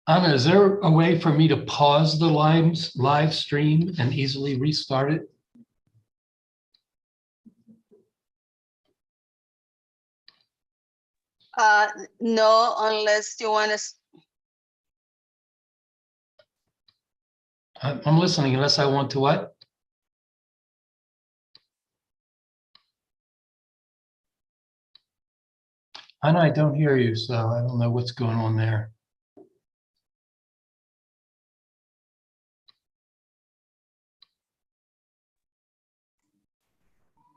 Anna, is there a way for me to pause the live stream and easily restart it? No, unless you want to. I'm listening unless I want to what? Anna, I don't hear you, so I don't know what's going on there.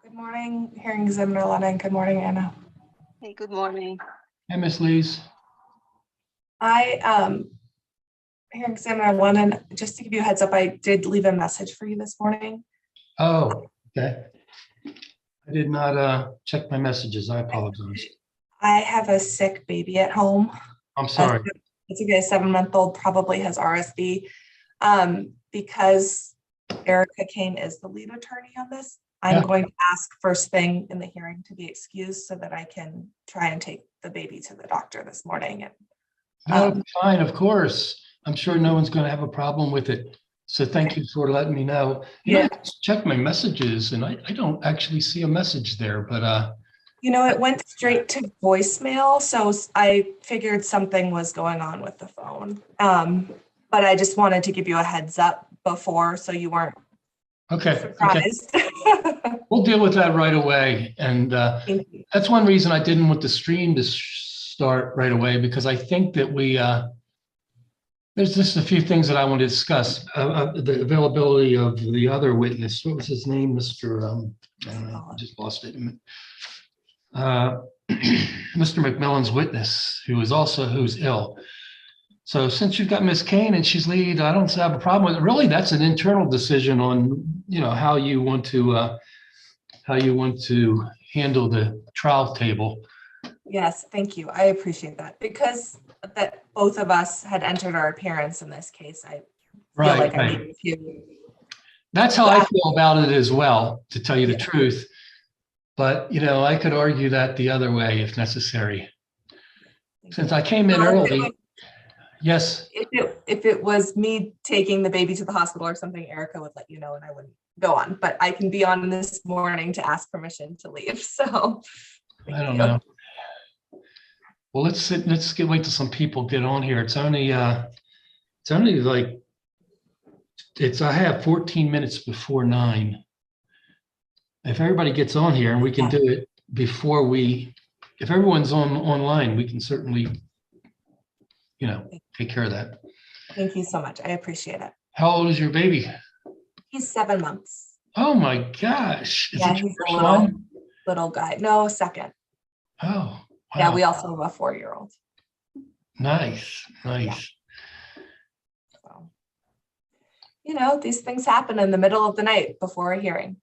Good morning, hearing examiner Lennon. Good morning, Anna. Hey, good morning. Hey, Miss Lees. Hearing examiner Lennon, just to give you a heads up, I did leave a message for you this morning. Oh, okay. I did not check my messages. I apologize. I have a sick baby at home. I'm sorry. It's okay, 7-month-old probably has RSV. Because Erica Kane is the lead attorney on this, I'm going to ask first thing in the hearing to be excused so that I can try and take the baby to the doctor this morning. And No, fine, of course. I'm sure no one's going to have a problem with it. So thank you for letting me know. I just checked my messages and I don't actually see a message there, but it went straight to voicemail. So I figured something was going on with the phone. But I just wanted to give you a heads up before so you weren't surprised. Okay. We'll deal with that right away. And that's one reason I didn't want the stream to start right away, because I think that there's just a few things that I want to discuss. The availability of the other witness. What was his name? Mr. I don't know, I just lost it. Mr. McMillan's witness, who's ill. So since you've got Ms. Kane and she's lead, I don't have a problem with it. Really, that's an internal decision on, how you want to handle the trial table. Yes, thank you. I appreciate that, because that both of us had entered our appearance in this case. I feel like I need to. That's how I feel about it as well, to tell you the truth. But, I could argue that the other way if necessary. Since I came in early. Yes. If it was me taking the baby to the hospital or something, Erica would let you know and I wouldn't go on. But I can be on this morning to ask permission to leave. So I don't know. Well, let's wait till some people get on here. I have 14 minutes before 9. If everybody gets on here and we can do it before if everyone's online, we can certainly, take care of that. Thank you so much. I appreciate it. How old is your baby? He's 7 months. Oh my gosh. Is it your he's first a one? Little guy. No, second. Oh, wow. Yeah, we also have a 4-year-old. Nice. So, these things happen in the middle of the night before a hearing.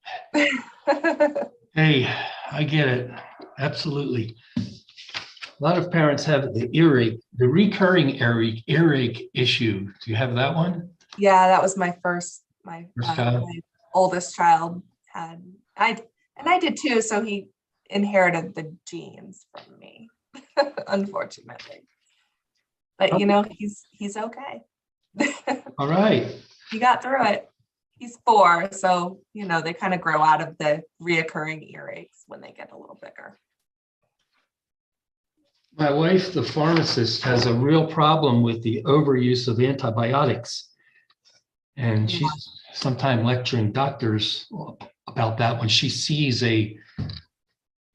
Hey, I get it. Absolutely. A lot of parents have the recurring earache issue. Do you have that one? Yeah, that was my first child. my oldest child had. I did too. So he inherited the genes from me, unfortunately. But he's okay. All right. He got through it. He's 4, so they kind of grow out of the reoccurring earaches when they get a little bigger. My wife, the pharmacist, has a real problem with the overuse of antibiotics. And she's sometimes lecturing doctors about that when she sees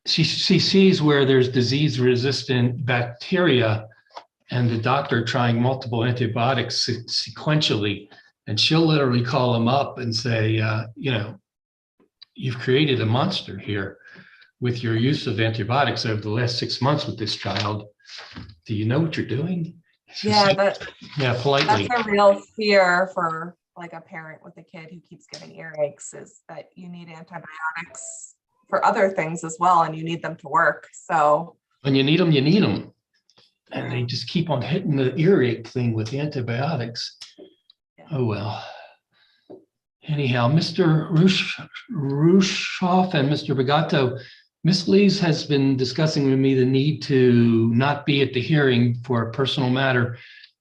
she sees where there's disease-resistant bacteria and the doctor trying multiple antibiotics sequentially. And she'll literally call them up and say, you've created a monster here with your use of antibiotics over the last 6 months with this child. Do you know what you're doing? Politely. That's a real fear for like a parent with a kid who keeps getting earaches, is that you need antibiotics for other things as well, and you need them to work. So when you need them, you need them. And they just keep on hitting the earache thing with antibiotics. Oh, well. Anyhow, Mr. Rushoff and Mr. Bagato, Ms. Lees has been discussing with me the need to not be at the hearing for a personal matter.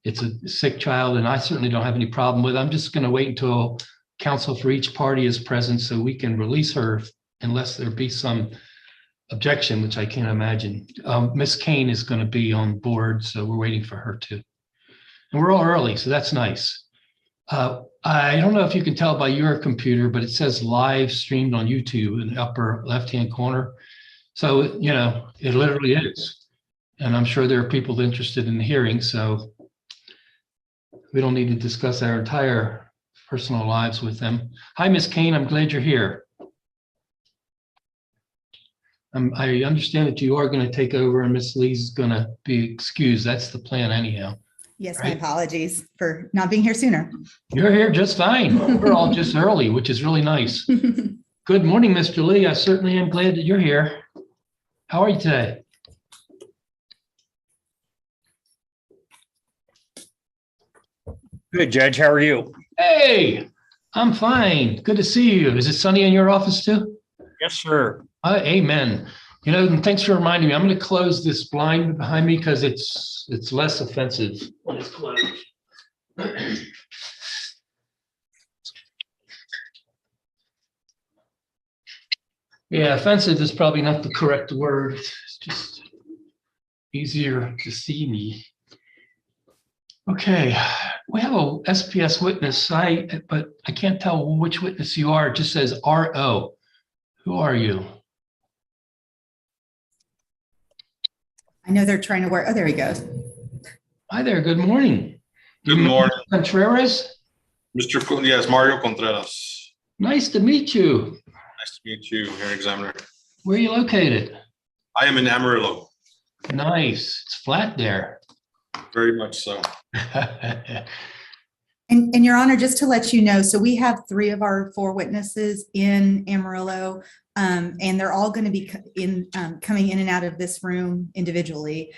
It's a sick child, and I certainly don't have any problem with it. I'm just going to wait until counsel for each party is present so we can release her unless there be some objection, which I can't imagine. Ms. Kane is going to be on board, so we're waiting for her too. And we're all early, so that's nice. I don't know if you can tell by your computer, but it says live streamed on YouTube in the upper left-hand corner. So, you know, it literally is. And I'm sure there are people interested in the hearing, so we don't need to discuss our entire personal lives with them. Hi, Ms. Kane, I'm glad you're here. I understand that you are going to take over and Ms. Lee's going to be excused. That's the plan anyhow. Yes, my Right. apologies for not being here sooner. You're here just fine. We're all just early, which is really nice. Good morning, Mr. Lee. I certainly am glad that you're here. How are you today? Good, Judge. How are you? Hey, I'm fine. Good to see you. Is it sunny in your office too? Yes, sir. Amen. You know, and thanks for reminding me. I'm going to close this blind behind me because it's less offensive when it's closed. Yeah, offensive is probably not the correct word. It's just easier to see me. Okay, we have a SPS witness, but I can't tell which witness you are. It just says RO. Who are you? I know they're trying to work. Oh, there he goes. Hi there, good morning. Good morning, Contreras, Yes, Mario Contreras. nice to meet you. Nice to meet you, Hearing Examiner. Where are you located? I am in Amarillo, Nice, it's flat there. very much so. And Your Honor, just to let you know, so we have 3 of our 4 witnesses in Amarillo, and they're all going to be coming in and out of this room individually.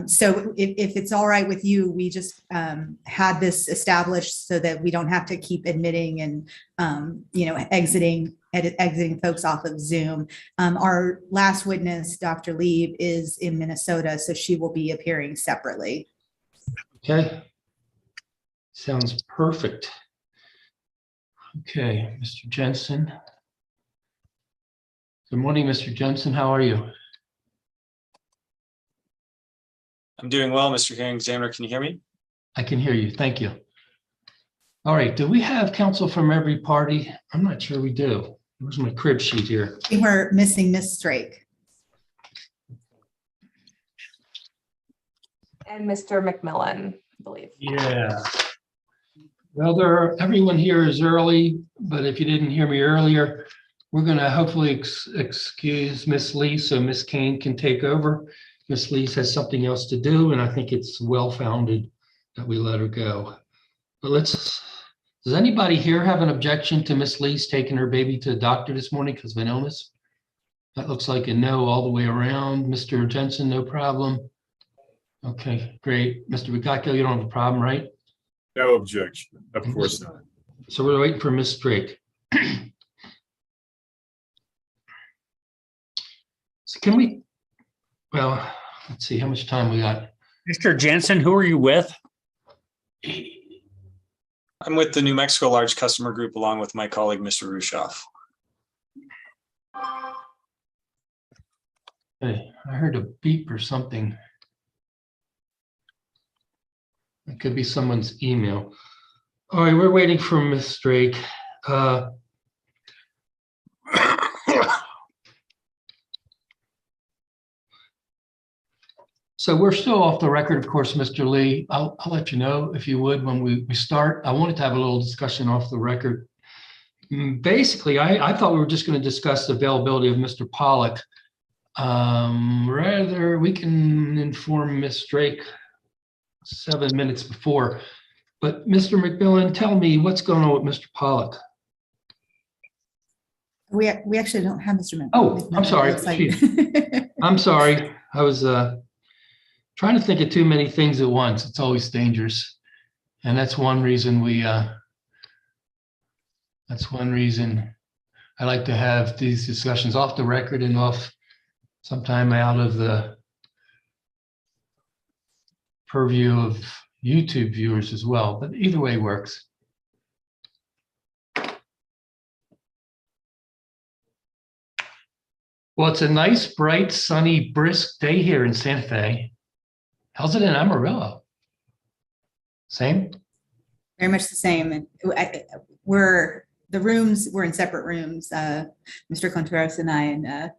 So if it's all right with you, we just had this established so that we don't have to keep admitting and exiting folks off of Zoom. Our last witness, Dr. Lieb, is in Minnesota, so she will be appearing separately. Okay. Sounds perfect. Okay, Mr. Jensen. Good morning, Mr. Jensen. How are you? I'm doing well, Mr. Hearing Examiner. Can you hear me? I can hear you. Thank you. All right. Do we have counsel from every party? I'm not sure we do. Where's my crib sheet here? I think we're missing Miss Strake. And Mr. McMillan, I believe. Yeah. Well, everyone here is early, but if you didn't hear me earlier, we're going to hopefully excuse Miss Lee so Miss Kane can take over. Miss Lee has something else to do, and I think it's well-founded that we let her go. But does anybody here have an objection to Miss Lee's taking her baby to the doctor this morning because of an illness? That looks like a no all the way around. Mr. Jensen, no problem. Okay, great. Mr. Bukako, you don't have a problem, right? No objection, of course not. So we're waiting for Miss Drake. So can we, well, let's see how much time we got. Mr. Jensen, who are you with? I'm with the New Mexico Large Customer Group along with my colleague, Mr. Rushoff. Hey, I heard a beep or something. It could be someone's email. All right, we're waiting for Miss Drake. So we're still off the record, of course, Mr. Lee. I'll let you know if you would when we start. I wanted to have a little discussion off the record. Basically, I thought we were just going to discuss the availability of Mr. Pollock. Rather, we can inform Miss Drake 7 minutes before. But Mr. McMillan, tell me what's going on with Mr. Pollock. We actually don't have Mr. McMillan. Oh, I'm sorry. I'm sorry. I was trying to think of too many things at once. It's always dangerous. And that's one reason I like to have these discussions off the record and off sometime out of the purview of YouTube viewers as well, but either way works. Well, it's a nice, bright, sunny, brisk day here in Santa Fe. How's it in Amarillo? Same? Very much the same. And we're in separate rooms, Mr. Contreras and I, and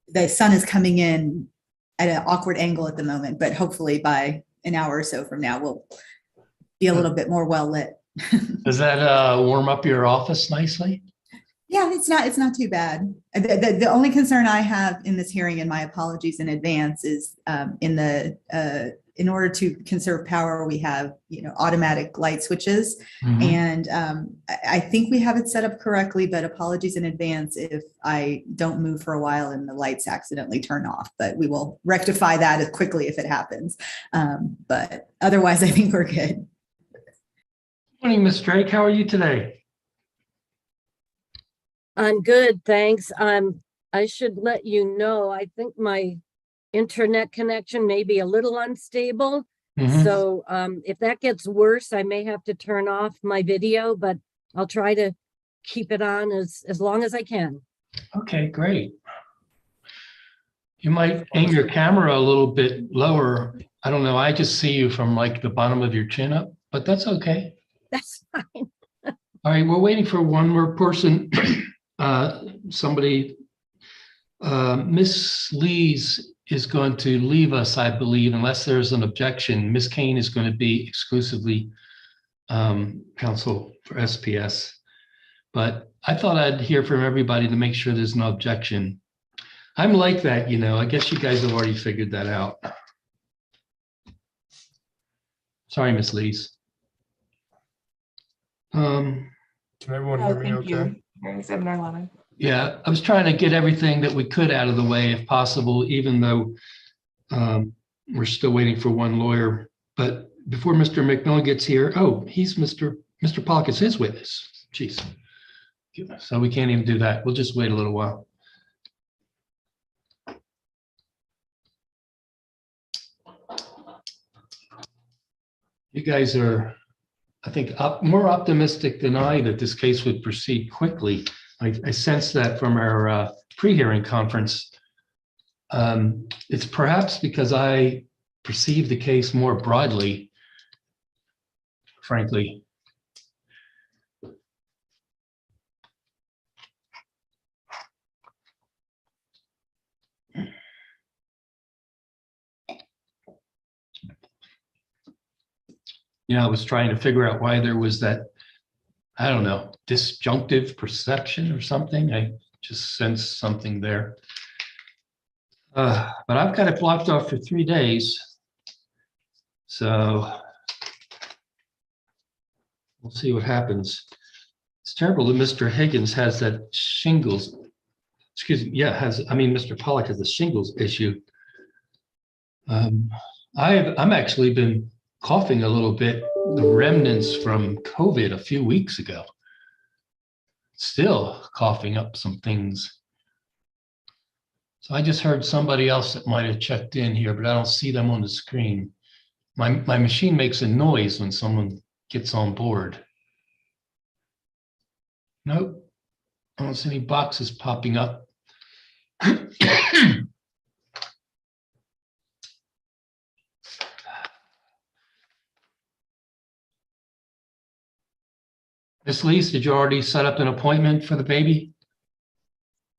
the sun is coming in at an awkward angle at the moment, but hopefully by an hour or so from now, we'll be a little bit more well lit. Does that warm up your office nicely? Yeah, it's not too bad. The only concern I have in this hearing, and my apologies in advance, is in order to conserve power, we have, automatic light switches. Mhm. And I think we have it set up correctly, but apologies in advance if I don't move for a while and the lights accidentally turn off, but we will rectify that as quickly if it happens. But otherwise, I think we're good. Morning, Ms. Drake. How are you today? I'm good, thanks. I should let you know, I think my internet connection may be a little unstable. Mhm. So if that gets worse, I may have to turn off my video, but I'll try to keep it on as long as I can. Okay, great. You might aim your camera a little bit lower. I don't know. I just see you from like the bottom of your chin up, but that's okay. That's fine. All right, we're waiting for one more person. Somebody, Miss Lees is going to leave us, I believe, unless there's an objection. Miss Kane is going to be exclusively counsel for SPS. But I thought I'd hear from everybody to make sure there's no objection. I'm like that, I guess you guys have already figured that out. Sorry, Miss Lees. Can everyone hear me Thank okay? you. Hearing examiner 11. Yeah, I was trying to get everything that we could out of the way if possible, even though we're still waiting for one lawyer. But before Mr. McMillan gets here, he's Mr. Pollock is his witness. Jeez. So we can't even do that. We'll just wait a little while. You guys are, I think, more optimistic than I that this case would proceed quickly. I sense that from our pre-hearing conference. It's perhaps because I perceive the case more broadly, frankly. I was trying to figure out why there was that, I don't know, disjunctive perception or something. I just sensed something there. But I've got it blocked off for 3 days. So we'll see what happens. It's terrible that Mr. Higgins has that shingles, Mr. Pollock has the shingles issue. I'm actually been coughing a little bit, the remnants from COVID a few weeks ago. Still coughing up some things. So I just heard somebody else that might have checked in here, but I don't see them on the screen. My machine makes a noise when someone gets on board. Nope, I don't see any boxes popping up. Miss Lees, did you already set up an appointment for the baby?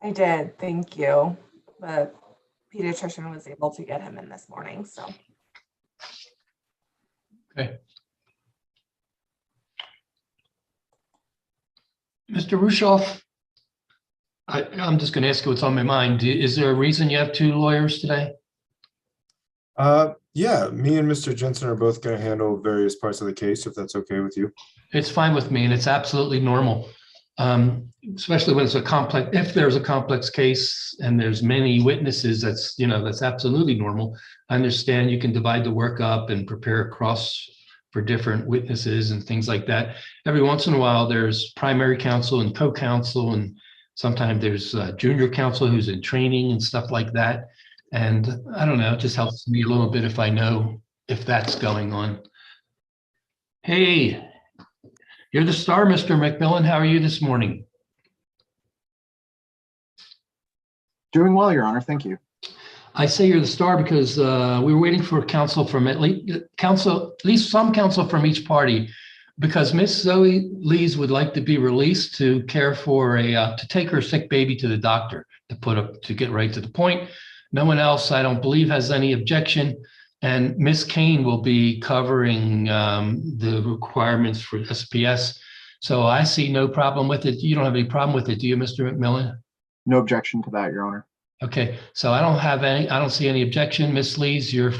I did, thank you. The pediatrician was able to get him in this morning, so. Okay. Mr. Rushoff, I'm just going to ask you what's on my mind. Is there a reason you have 2 lawyers today? Yeah, me and Mr. Jensen are both going to handle various parts of the case, if that's okay with you. It's fine with me, and it's absolutely normal, especially when it's a complex. If there's a complex case and there's many witnesses, that's absolutely normal. I understand you can divide the work up and prepare a cross for different witnesses and things like that. Every once in a while, there's primary counsel and co-counsel, and sometimes there's junior counsel who's in training and stuff like that. And I don't know, it just helps me a little bit if I know if that's going on. Hey, you're the star, Mr. McMillan. How are you this morning? Doing well, Your Honor. Thank you. I say you're the star because we were waiting for counsel from at least some counsel from each party, because Miss Zoe Lees would like to be released to care for to take her sick baby to the doctor, to get right to the point. No one else, I don't believe, has any objection. And Miss Kane will be covering the requirements for SPS. So I see no problem with it. You don't have any problem with it, do you, Mr. McMillan? No objection to that, Your Honor. Okay, so I don't see any objection. Miss Lees, you're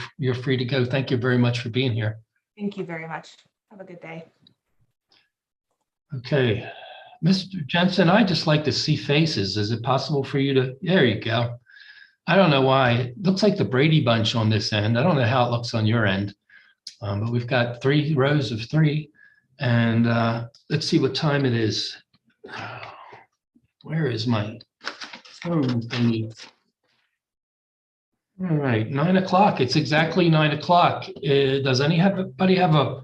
free to go. Thank you very much for being here. Thank you very much. Have a good day. Okay, Mr. Jensen, I just like to see faces. Is it possible for you to, there you go. I don't know why. It looks like the Brady Bunch on this end. I don't know how it looks on your end, but we've got 3 rows of 3. And let's see what time it is. Where is my phone thingy? All right, 9 o'clock. It's exactly 9 o'clock. Does anybody have a,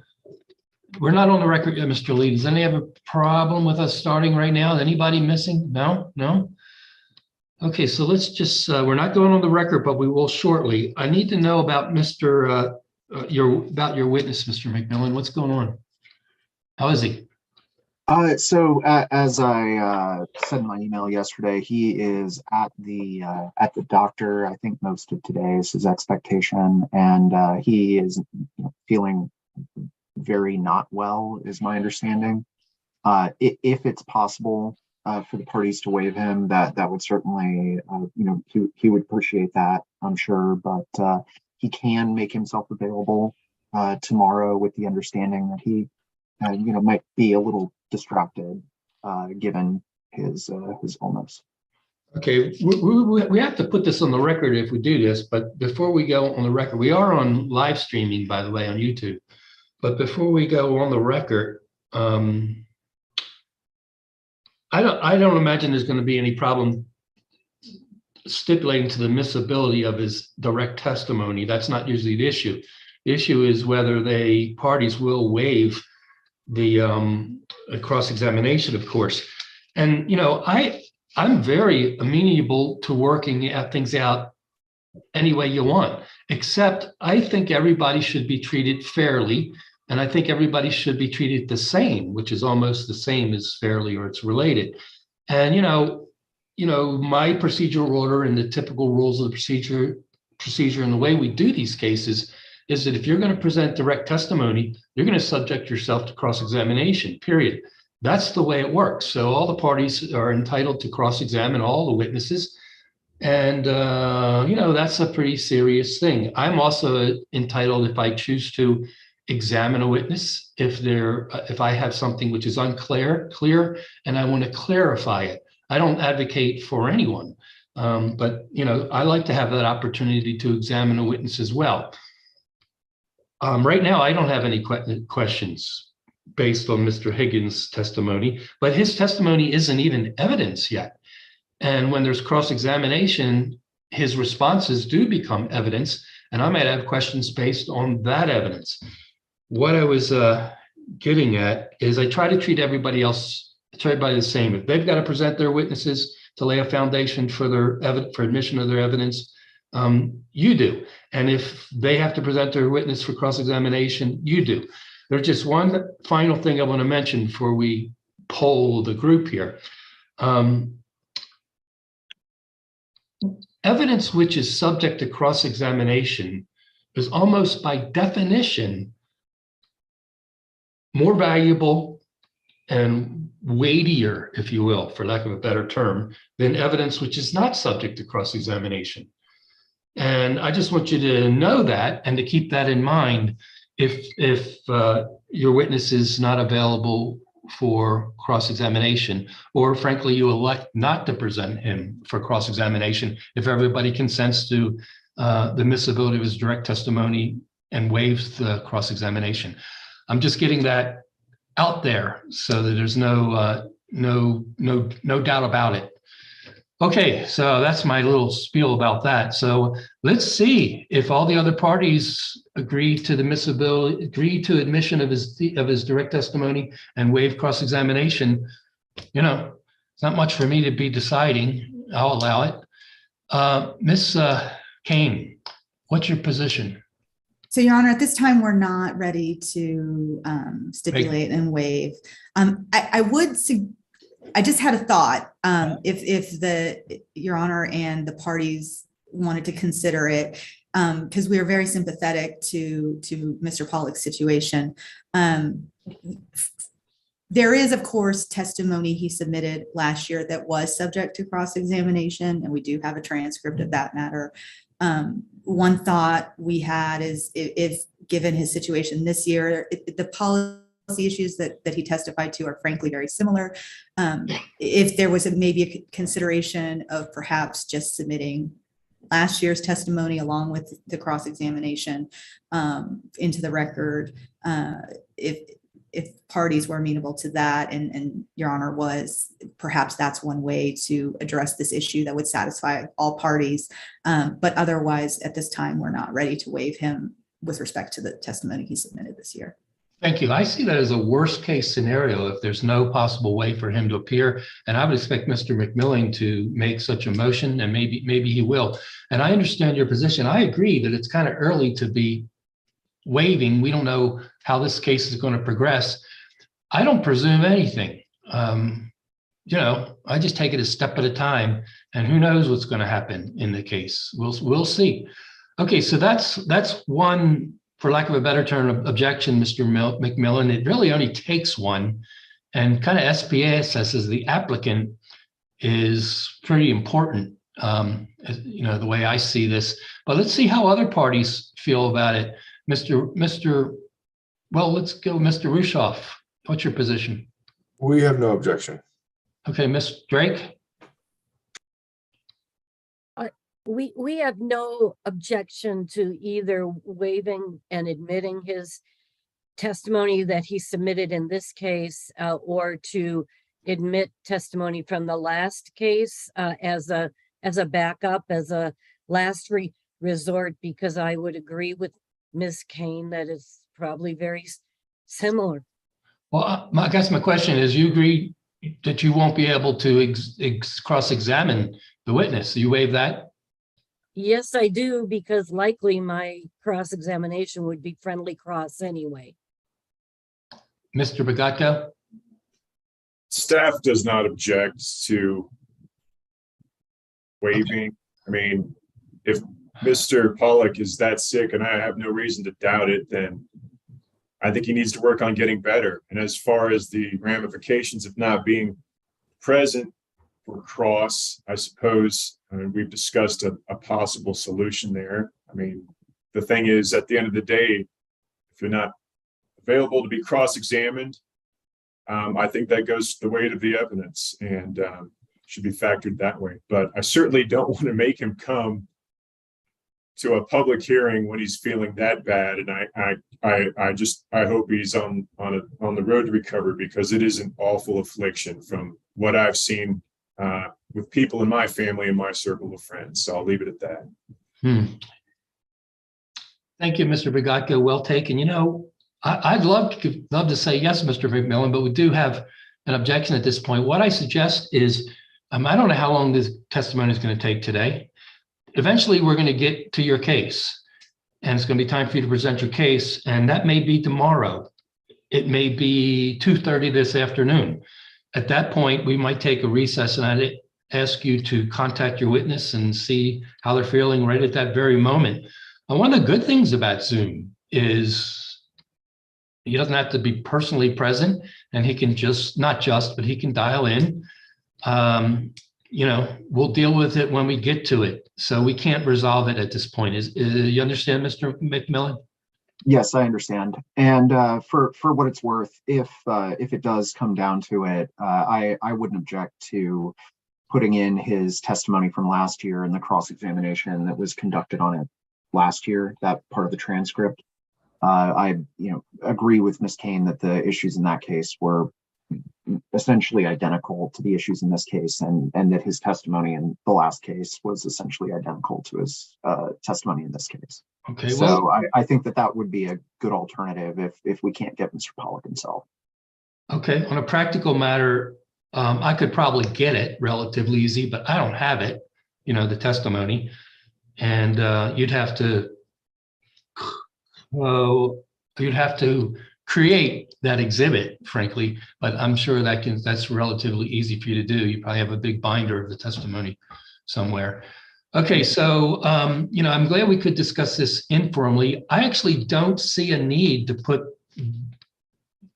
we're not on the record yet, Mr. Lee. Does anybody have a problem with us starting right now? Anybody missing? No? No? Okay, so let's just, we're not going on the record, but we will shortly. I need to know about your witness, Mr. McMillan. What's going on? How is he? As I said in my email yesterday, he is at the doctor. I think most of today is his expectation, and he is feeling very not well, is my understanding. If it's possible for the parties to waive him, that would certainly, he would appreciate that, I'm sure. But he can make himself available tomorrow, with the understanding that he, might be a little distracted given his illness. Okay, we have to put this on the record if we do this, but before we go on the record, we are on live streaming, by the way, on YouTube. But before we go on the record, I don't imagine there's going to be any problem stipulating to the admissibility of his direct testimony. That's not usually the issue. The issue is whether parties will waive the cross-examination, of course. And, I'm very amenable to working things out any way you want, except I think everybody should be treated fairly. And I think everybody should be treated the same, which is almost the same as fairly, or it's related. And, my procedural order and the typical rules of the procedure and the way we do these cases is that if you're going to present direct testimony, you're going to subject yourself to cross-examination, period. That's the way it works. So all the parties are entitled to cross-examine all the witnesses. And, that's a pretty serious thing. I'm also entitled, if I choose to examine a witness, if I have something which is clear, and I want to clarify it. I don't advocate for anyone, but, I like to have that opportunity to examine a witness as well. Right now, I don't have any questions based on Mr. Higgins' testimony, but his testimony isn't even evidence yet. And when there's cross-examination, his responses do become evidence, and I might have questions based on that evidence. What I was getting at is I try to treat everybody the same. If they've got to present their witnesses to lay a foundation for admission of their evidence, you do. And if they have to present their witness for cross-examination, you do. There's just one final thing I want to mention before we poll the group here. Evidence which is subject to cross-examination is almost by definition more valuable and weightier, if you will, for lack of a better term, than evidence which is not subject to cross-examination. And I just want you to know that and to keep that in mind if your witness is not available for cross-examination, or frankly, you elect not to present him for cross-examination if everybody consents to the admissibility of his direct testimony and waives the cross-examination. I'm just getting that out there so that there's no doubt about it. Okay, so that's my little spiel about that. So let's see if all the other parties agree to the admissibility, agree to admission of his direct testimony and waive cross-examination. You know, it's not much for me to be deciding. I'll allow it. Ms. Kane, what's your position? So, Your Honor, at this time, we're not ready to stipulate and waive. I just had a thought. If Your Honor and the parties wanted to consider it, because we are very sympathetic to Mr. Pollock's situation. There is, of course, testimony he submitted last year that was subject to cross-examination, and we do have a transcript of that matter. One thought we had is if given his situation this year, the policy issues that he testified to are frankly very similar. If there was maybe a consideration of perhaps just submitting last year's testimony along with the cross-examination into the record, if parties were amenable to that, and Your Honor was, perhaps that's one way to address this issue that would satisfy all parties. But otherwise, at this time, we're not ready to waive him with respect to the testimony he submitted this year. Thank you. I see that as a worst case scenario if there's no possible way for him to appear. And I would expect Mr. McMillan to make such a motion, and maybe he will. And I understand your position. I agree that it's kind of early to be waiving. We don't know how this case is going to progress. I don't presume anything. You know, I just take it a step at a time, and who knows what's going to happen in the case. We'll see. Okay, so that's one, for lack of a better term, objection, Mr. McMillan. It really only takes one, and kind of SPS as the applicant is pretty important, you know, the way I see this. But let's see how other parties feel about it. Well, let's go, Mr. Rushoff. What's your position? We have no objection. Okay, Ms. Drake? We have no objection to either waiving and admitting his testimony that he submitted in this case, or to admit testimony from the last case as a backup, as a last resort, because I would agree with Ms. Kane that it's probably very similar. Well, I guess my question is, you agree that you won't be able to cross-examine the witness? You waive that? Yes, I do, because likely my cross-examination would be friendly cross anyway. Mr. Bagato? Staff does not object to waiving. I mean, if Mr. Pollock is that sick, and I have no reason to doubt it, then I think he needs to work on getting better. And as far as the ramifications of not being present for cross, I suppose, I mean, we've discussed a possible solution there. I mean, the thing is, at the end of the day, if you're not available to be cross-examined, I think that goes to the weight of the evidence and should be factored that way. But I certainly don't want to make him come to a public hearing when he's feeling that bad. And I hope he's on the road to recovery, because it is an awful affliction from what I've seen with people in my family and my circle of friends. So I'll leave it at that. Thank you, Mr. Bagato. Well taken. You know, I'd love to say yes, Mr. McMillan, but we do have an objection at this point. What I suggest is, I don't know how long this testimony is going to take today. Eventually, we're going to get to your case, and it's going to be time for you to present your case, and that may be tomorrow. It may be 2:30 this afternoon. At that point, we might take a recess, and I'd ask you to contact your witness and see how they're feeling right at that very moment. And one of the good things about Zoom is he doesn't have to be personally present, and he can but he can dial in. You know, we'll deal with it when we get to it. So we can't resolve it at this point. You understand, Mr. McMillan? Yes, I understand. And for what it's worth, if it does come down to it, I wouldn't object to putting in his testimony from last year and the cross-examination that was conducted on it last year, that part of the transcript. I agree with Ms. Kane that the issues in that case were essentially identical to the issues in this case, and that his testimony in the last case was essentially identical to his testimony in this case. Okay, So well, I think that would be a good alternative if we can't get Mr. Pollock himself. okay, on a practical matter, I could probably get it relatively easy, but I don't have it, the testimony. And you'd have to create that exhibit, frankly, but I'm sure that's relatively easy for you to do. You probably have a big binder of the testimony somewhere. Okay, so, I'm glad we could discuss this informally. I actually don't see a need to put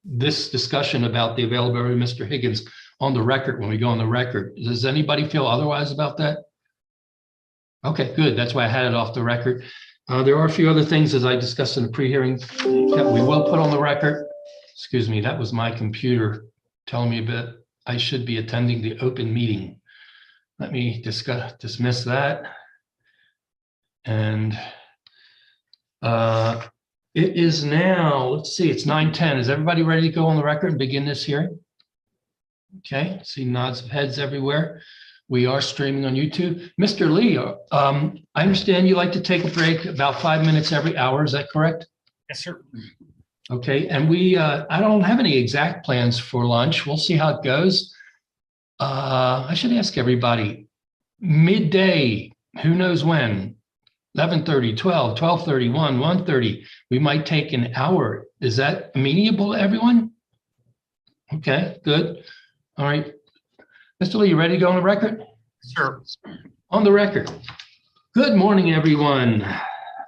this discussion about the availability of Mr. Higgins on the record when we go on the record. Does anybody feel otherwise about that? Okay, good. That's why I had it off the record. There are a few other things, as I discussed in the pre-hearing, that we will put on the record. Excuse me, that was my computer telling me that I should be attending the open meeting. Let me dismiss that. And it is now, let's see, it's 9:10. Is everybody ready to go on the record and begin this hearing? Okay, see nods of heads everywhere. We are streaming on YouTube. Mr. Lee, I understand you like to take a break about 5 minutes every hour. Is that correct? Yes, sir. Okay, and I don't have any exact plans for lunch. We'll see how it goes. I should ask everybody, midday, who knows when, 11:30, 12, 12:30, 1:30. We might take an hour. Is that amenable to everyone? Okay, good. All right. Mr. Lee, you ready to go on the record? Sure. On the record. Good morning, everyone.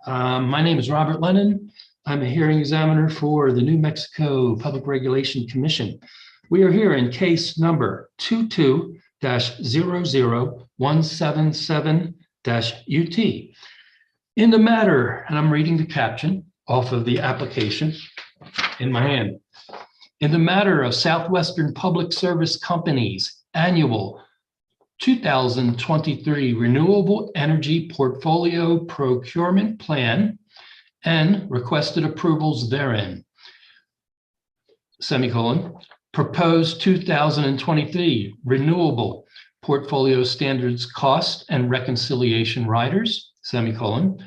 My name is Robert Lennon. I'm a hearing examiner for the New Mexico Public Regulation Commission. We are here in case number 22-00177-UT. In the matter, and I'm reading the caption off of the application in my hand. In the matter of Southwestern Public Service Company's annual 2023 Renewable Energy Portfolio Procurement Plan and requested approvals therein, semicolon, proposed 2023 Renewable Portfolio Standards Cost and Reconciliation Riders, semicolon,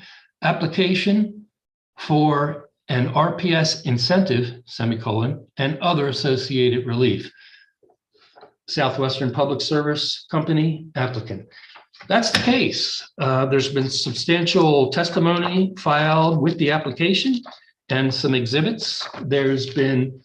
application for an RPS incentive, semicolon, and other associated relief. Southwestern Public Service Company applicant. That's the case. There's been substantial testimony filed with the application and some exhibits. There's been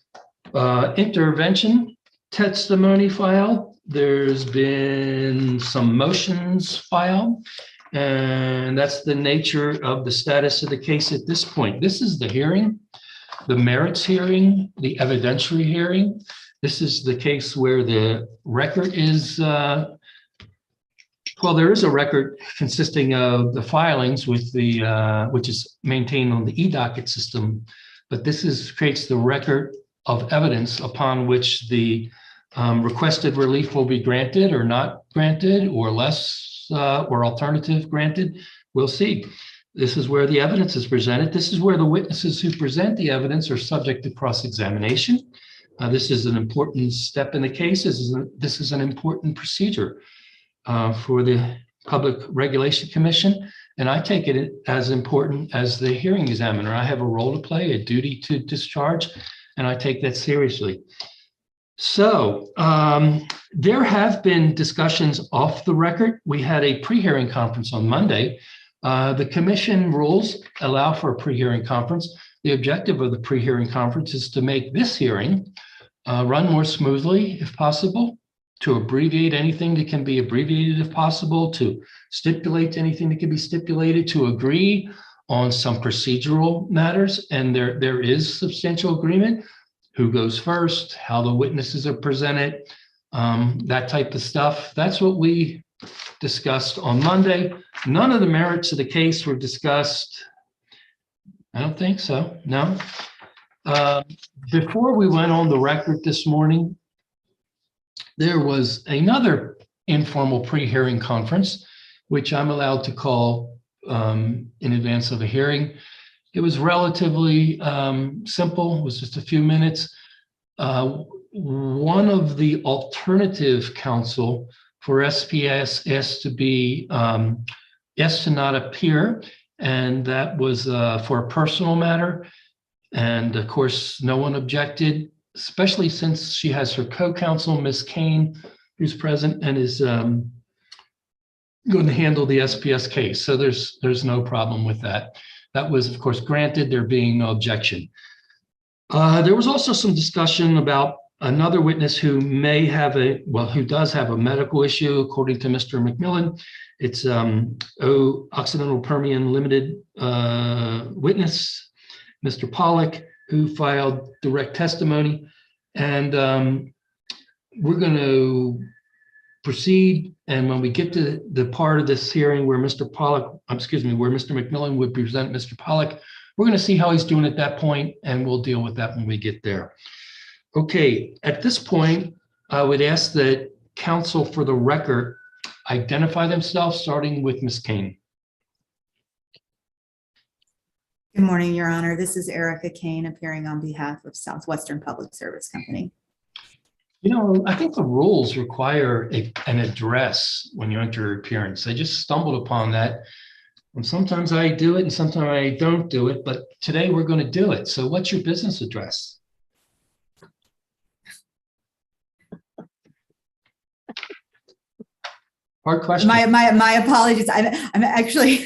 intervention testimony filed. There's been some motions filed. And that's the nature of the status of the case at this point. This is the hearing, the merits hearing, the evidentiary hearing. This is the case where the record is, there is a record consisting of the filings with the, which is maintained on the e-docket system, but this creates the record of evidence upon which the requested relief will be granted or not granted, or less or alternative granted. We'll see. This is where the evidence is presented. This is where the witnesses who present the evidence are subject to cross-examination. This is an important step in the case. This is an important procedure for the Public Regulation Commission, and I take it as important as the hearing examiner. I have a role to play, a duty to discharge, and I take that seriously. So there have been discussions off the record. We had a pre-hearing conference on Monday. The commission rules allow for a pre-hearing conference. The objective of the pre-hearing conference is to make this hearing run more smoothly if possible, to abbreviate anything that can be abbreviated if possible, to stipulate anything that can be stipulated, to agree on some procedural matters. And there is substantial agreement. Who goes first, how the witnesses are presented, that type of stuff. That's what we discussed on Monday. None of the merits of the case were discussed. I don't think so, no. Before we went on the record this morning, there was another informal pre-hearing conference, which I'm allowed to call in advance of a hearing. It was relatively simple. It was just a few minutes. one of the alternative counsel for SPS asked to be, asked to not appear, and that was for a personal matter. And of course, no one objected, especially since she has her co-counsel, Ms. Kane, who's present and is going to handle the SPS case. So there's no problem with that. That was, of course, granted, there being no objection. There was also some discussion about another witness who may have who does have a medical issue, according to Mr. McMillan. It's Occidental Permian Limited witness, Mr. Pollock, who filed direct testimony. And we're going to proceed. And when we get to the part of this hearing where Mr. Pollock, where Mr. McMillan would present Mr. Pollock, we're going to see how he's doing at that point, and we'll deal with that when we get there. Okay, at this point, I would ask that counsel for the record identify themselves, starting with Ms. Kane. Good morning, Your Honor. This is Erica Kane appearing on behalf of Southwestern Public Service Company. You know, I think the rules require an address when you enter your appearance. I just stumbled upon that. And sometimes I do it and sometimes I don't do it, but today we're going to do it. So what's your business address? Hard question. My apologies. I'm actually,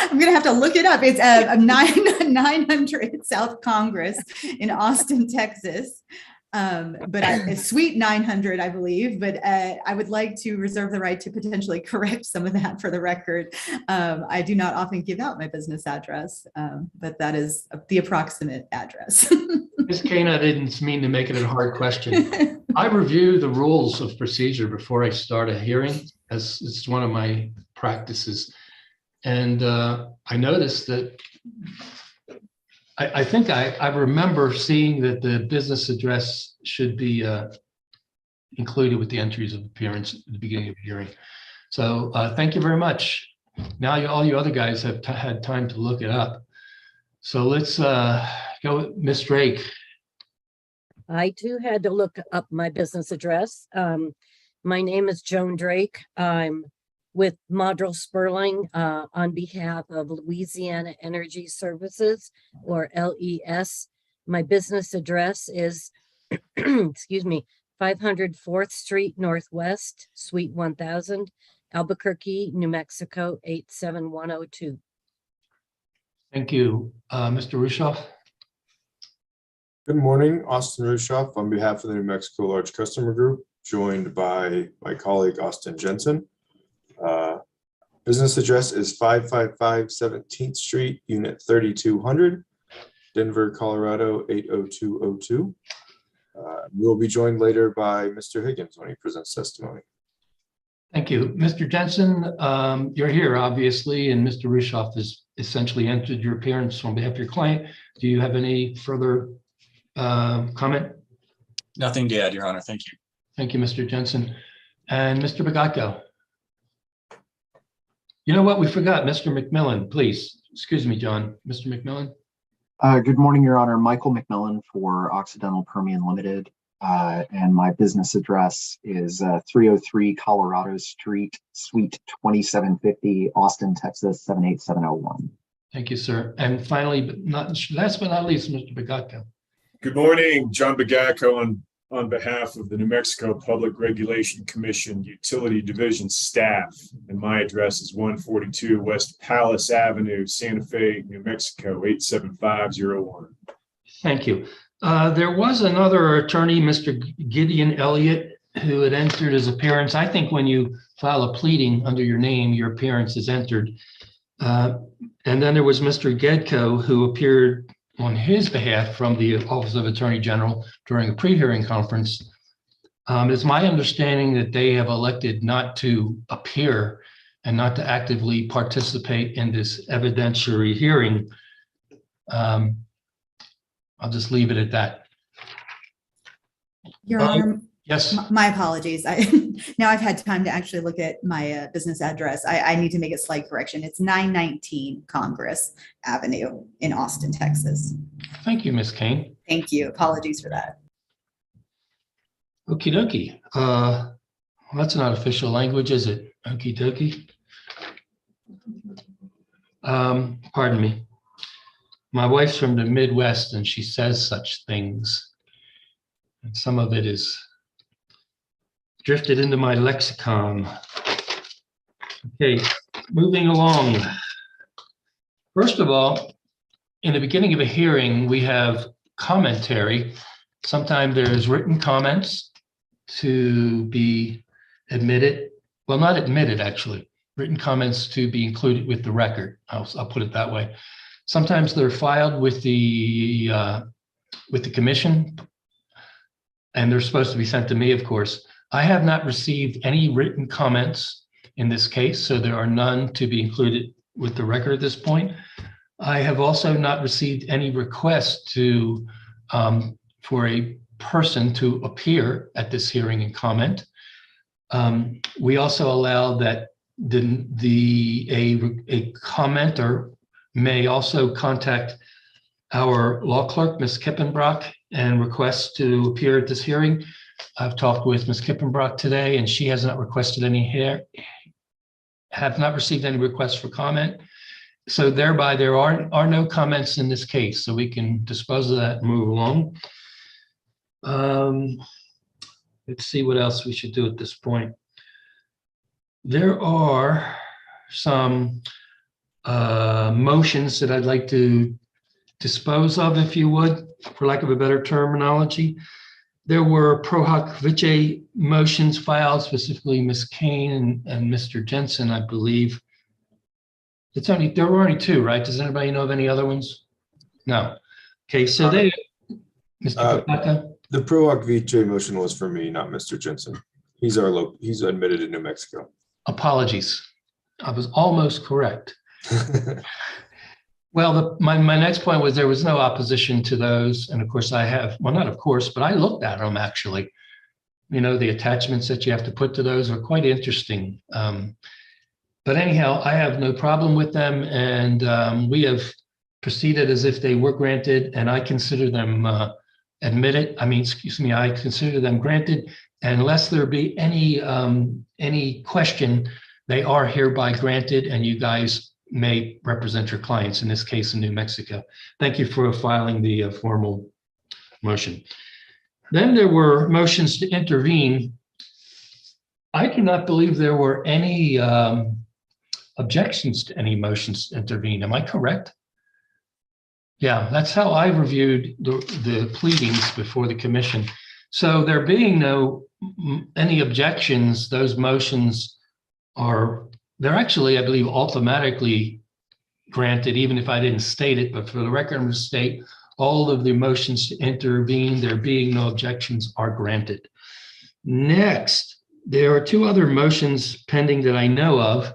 I'm going to have to look it up. It's 900 South Congress in Austin, Texas. But Suite 900, I believe, but I would like to reserve the right to potentially correct some of that for the record. I do not often give out my business address, but that is the approximate address. Ms. Kane, I didn't mean to make it a hard question. I review the rules of procedure before I start a hearing, as it's one of my practices. And I noticed that I think I remember seeing that the business address should be included with the entries of appearance at the beginning of the hearing. So thank you very much. Now all you other guys have had time to look it up. So let's go with Ms. Drake. I too had to look up my business address. My name is Joan Drake. I'm with Modrell Sperling on behalf of Louisiana Energy Services, or LES. My business address is, excuse me, 500 4th Street Northwest, Suite 1000, Albuquerque, New Mexico, 87102. Thank you. Mr. Rushoff? Good morning, Austin Rushoff on behalf of the New Mexico Large Customer Group, joined by my colleague Austin Jensen. Business address is 555 17th Street, Unit 3200, Denver, Colorado 80202. We'll be joined later by Mr. Higgins when he presents testimony. Thank you. Mr. Jensen, you're here, obviously, and Mr. Rushoff has essentially entered your appearance on behalf of your client. Do you have any further comment? Nothing to add, Your Honor. Thank you. Thank you, Mr. Jensen. And Mr. Bagatko. You know what? We forgot Mr. McMillan, please. Excuse me, John. Mr. McMillan. Good morning, Your Honor. Michael McMillan for Occidental Permian Limited. And my business address is 303 Colorado Street, Suite 2750, Austin, Texas, 78701. Thank you, sir. And finally, but not last but not least, Mr. Bagatko. Good morning, John Bagacco on behalf of the New Mexico Public Regulation Commission Utility Division staff. And my address is 142 West Palace Avenue, Santa Fe, New Mexico, 87501. Thank you. There was another attorney, Mr. Gideon Elliott, who had entered his appearance. I think when you file a pleading under your name, your appearance is entered. And then there was Mr. Gedko, who appeared on his behalf from the Office of Attorney General during a pre-hearing conference. It's my understanding that they have elected not to appear and not to actively participate in this evidentiary hearing. I'll just leave it at that. Your Honor, Yes. my apologies. Now I've had time to actually look at my business address. I need to make a slight correction. It's 919 Congress Avenue in Austin, Texas. Thank you, Ms. Kane. Thank you. Apologies for that. Okie dokie. That's not official language, is it? Okie dokie. Pardon me. My wife's from the Midwest and she says such things. And some of it is drifted into my lexicon. Okay, moving along. First of all, in the beginning of a hearing, we have commentary. Sometimes there's written comments to be admitted. Well, not admitted, actually. Written comments to be included with the record. I'll put it that way. Sometimes they're filed with the commission, and they're supposed to be sent to me, of course. I have not received any written comments in this case, so there are none to be included with the record at this point. I have also not received any requests to for a person to appear at this hearing and comment. We also allow that a commenter may also contact our law clerk, Ms. Kippenbrock, and request to appear at this hearing. I've talked with Ms. Kippenbrock today, and she has not requested have not received any requests for comment. So thereby, there are no comments in this case, so we can dispose of that and move along. Let's see what else we should do at this point. There are some motions that I'd like to dispose of, if you would, for lack of a better terminology. There were pro hoc vice motions filed, specifically Ms. Kane and Mr. Jensen, I believe. There were only two, right? Does anybody know of any other ones? No. Okay, so Mr. Kapaka? The pro hoc vice motion was for me, not Mr. Jensen. He's admitted in New Mexico. Apologies. I was almost correct. Well, my next point was there was no opposition to those. And of course I have, well, not of course, but I looked at them actually. You know, the attachments that you have to put to those are quite interesting. But anyhow, I have no problem with them. And we have proceeded as if they were granted, and I consider them admitted. I consider them granted. And unless there be any question, they are hereby granted, and you guys may represent your clients, in this case in New Mexico. Thank you for filing the formal motion. Then there were motions to intervene. I do not believe there were any objections to any motions to intervene. Am I correct? Yeah, that's how I reviewed the pleadings before the commission. So there being any objections, those motions they're actually, I believe, automatically granted, even if I didn't state it, but for the record, I'm going to state all of the motions to intervene, there being no objections, are granted. Next, there are two other motions pending that I know of.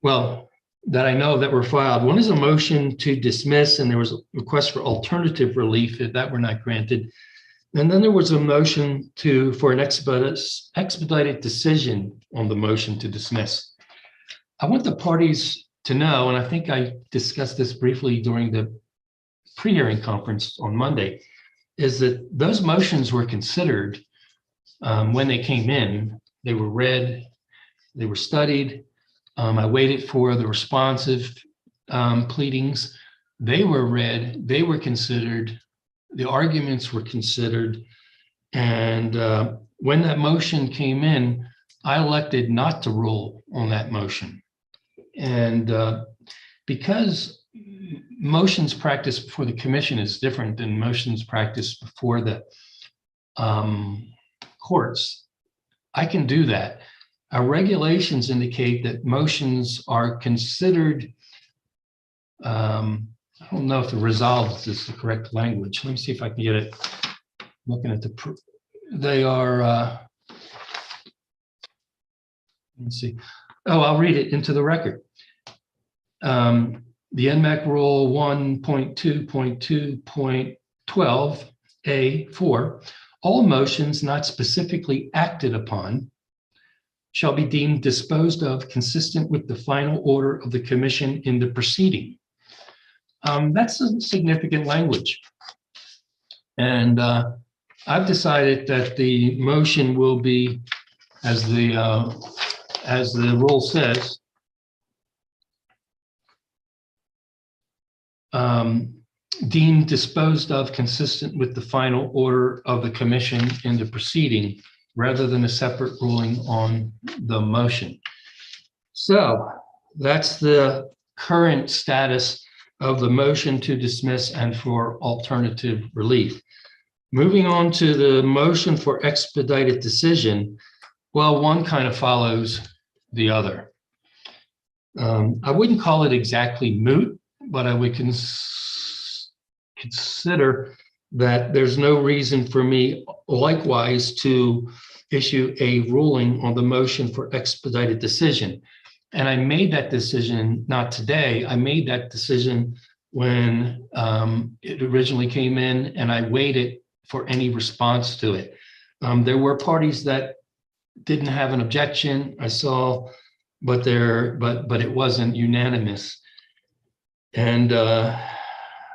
Well, that were filed. One is a motion to dismiss, and there was a request for alternative relief if that were not granted. And then there was a motion for an expedited decision on the motion to dismiss. I want the parties to know, and I think I discussed this briefly during the pre-hearing conference on Monday, is that those motions were considered when they came in. They were read, they were studied. I waited for the responsive pleadings. They were read, they were considered, the arguments were considered. And when that motion came in, I elected not to rule on that motion. And because motions practiced before the commission is different than motions practiced before the courts, I can do that. Our regulations indicate that motions are considered, I don't know if the resolved is the correct language. Let me see if I can get it. Looking at they are, let's see. Oh, I'll read it into the record. The NMAC Rule 1.2.2.12A4, all motions not specifically acted upon shall be deemed disposed of consistent with the final order of the commission in the proceeding. That's a significant language. And I've decided that the motion will be, as the rule says, deemed disposed of consistent with the final order of the commission in the proceeding, rather than a separate ruling on the motion. So that's the current status of the motion to dismiss and for alternative relief. Moving on to the motion for expedited decision, well, one kind of follows the other. I wouldn't call it exactly moot, but I would consider that there's no reason for me likewise to issue a ruling on the motion for expedited decision. And I made that decision, not today, I made that decision when it originally came in, and I waited for any response to it. There were parties that didn't have an objection, I saw, but it wasn't unanimous. And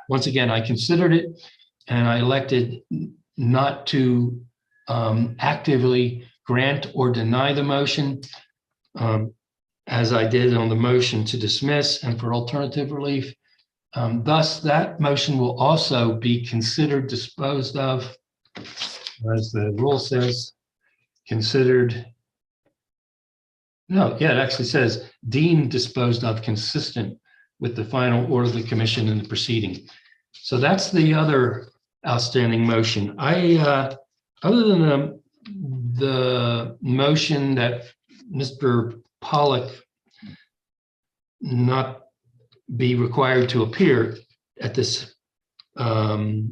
once again, I considered it, and I elected not to actively grant or deny the motion, as I did on the motion to dismiss and for alternative relief. Thus, that motion will also be considered disposed of, as the rule says, considered. No, yeah, it actually says deemed disposed of consistent with the final order of the commission in the proceeding. So that's the other outstanding motion. Other than the motion that Mr. Pollock not be required to appear at this evidentiary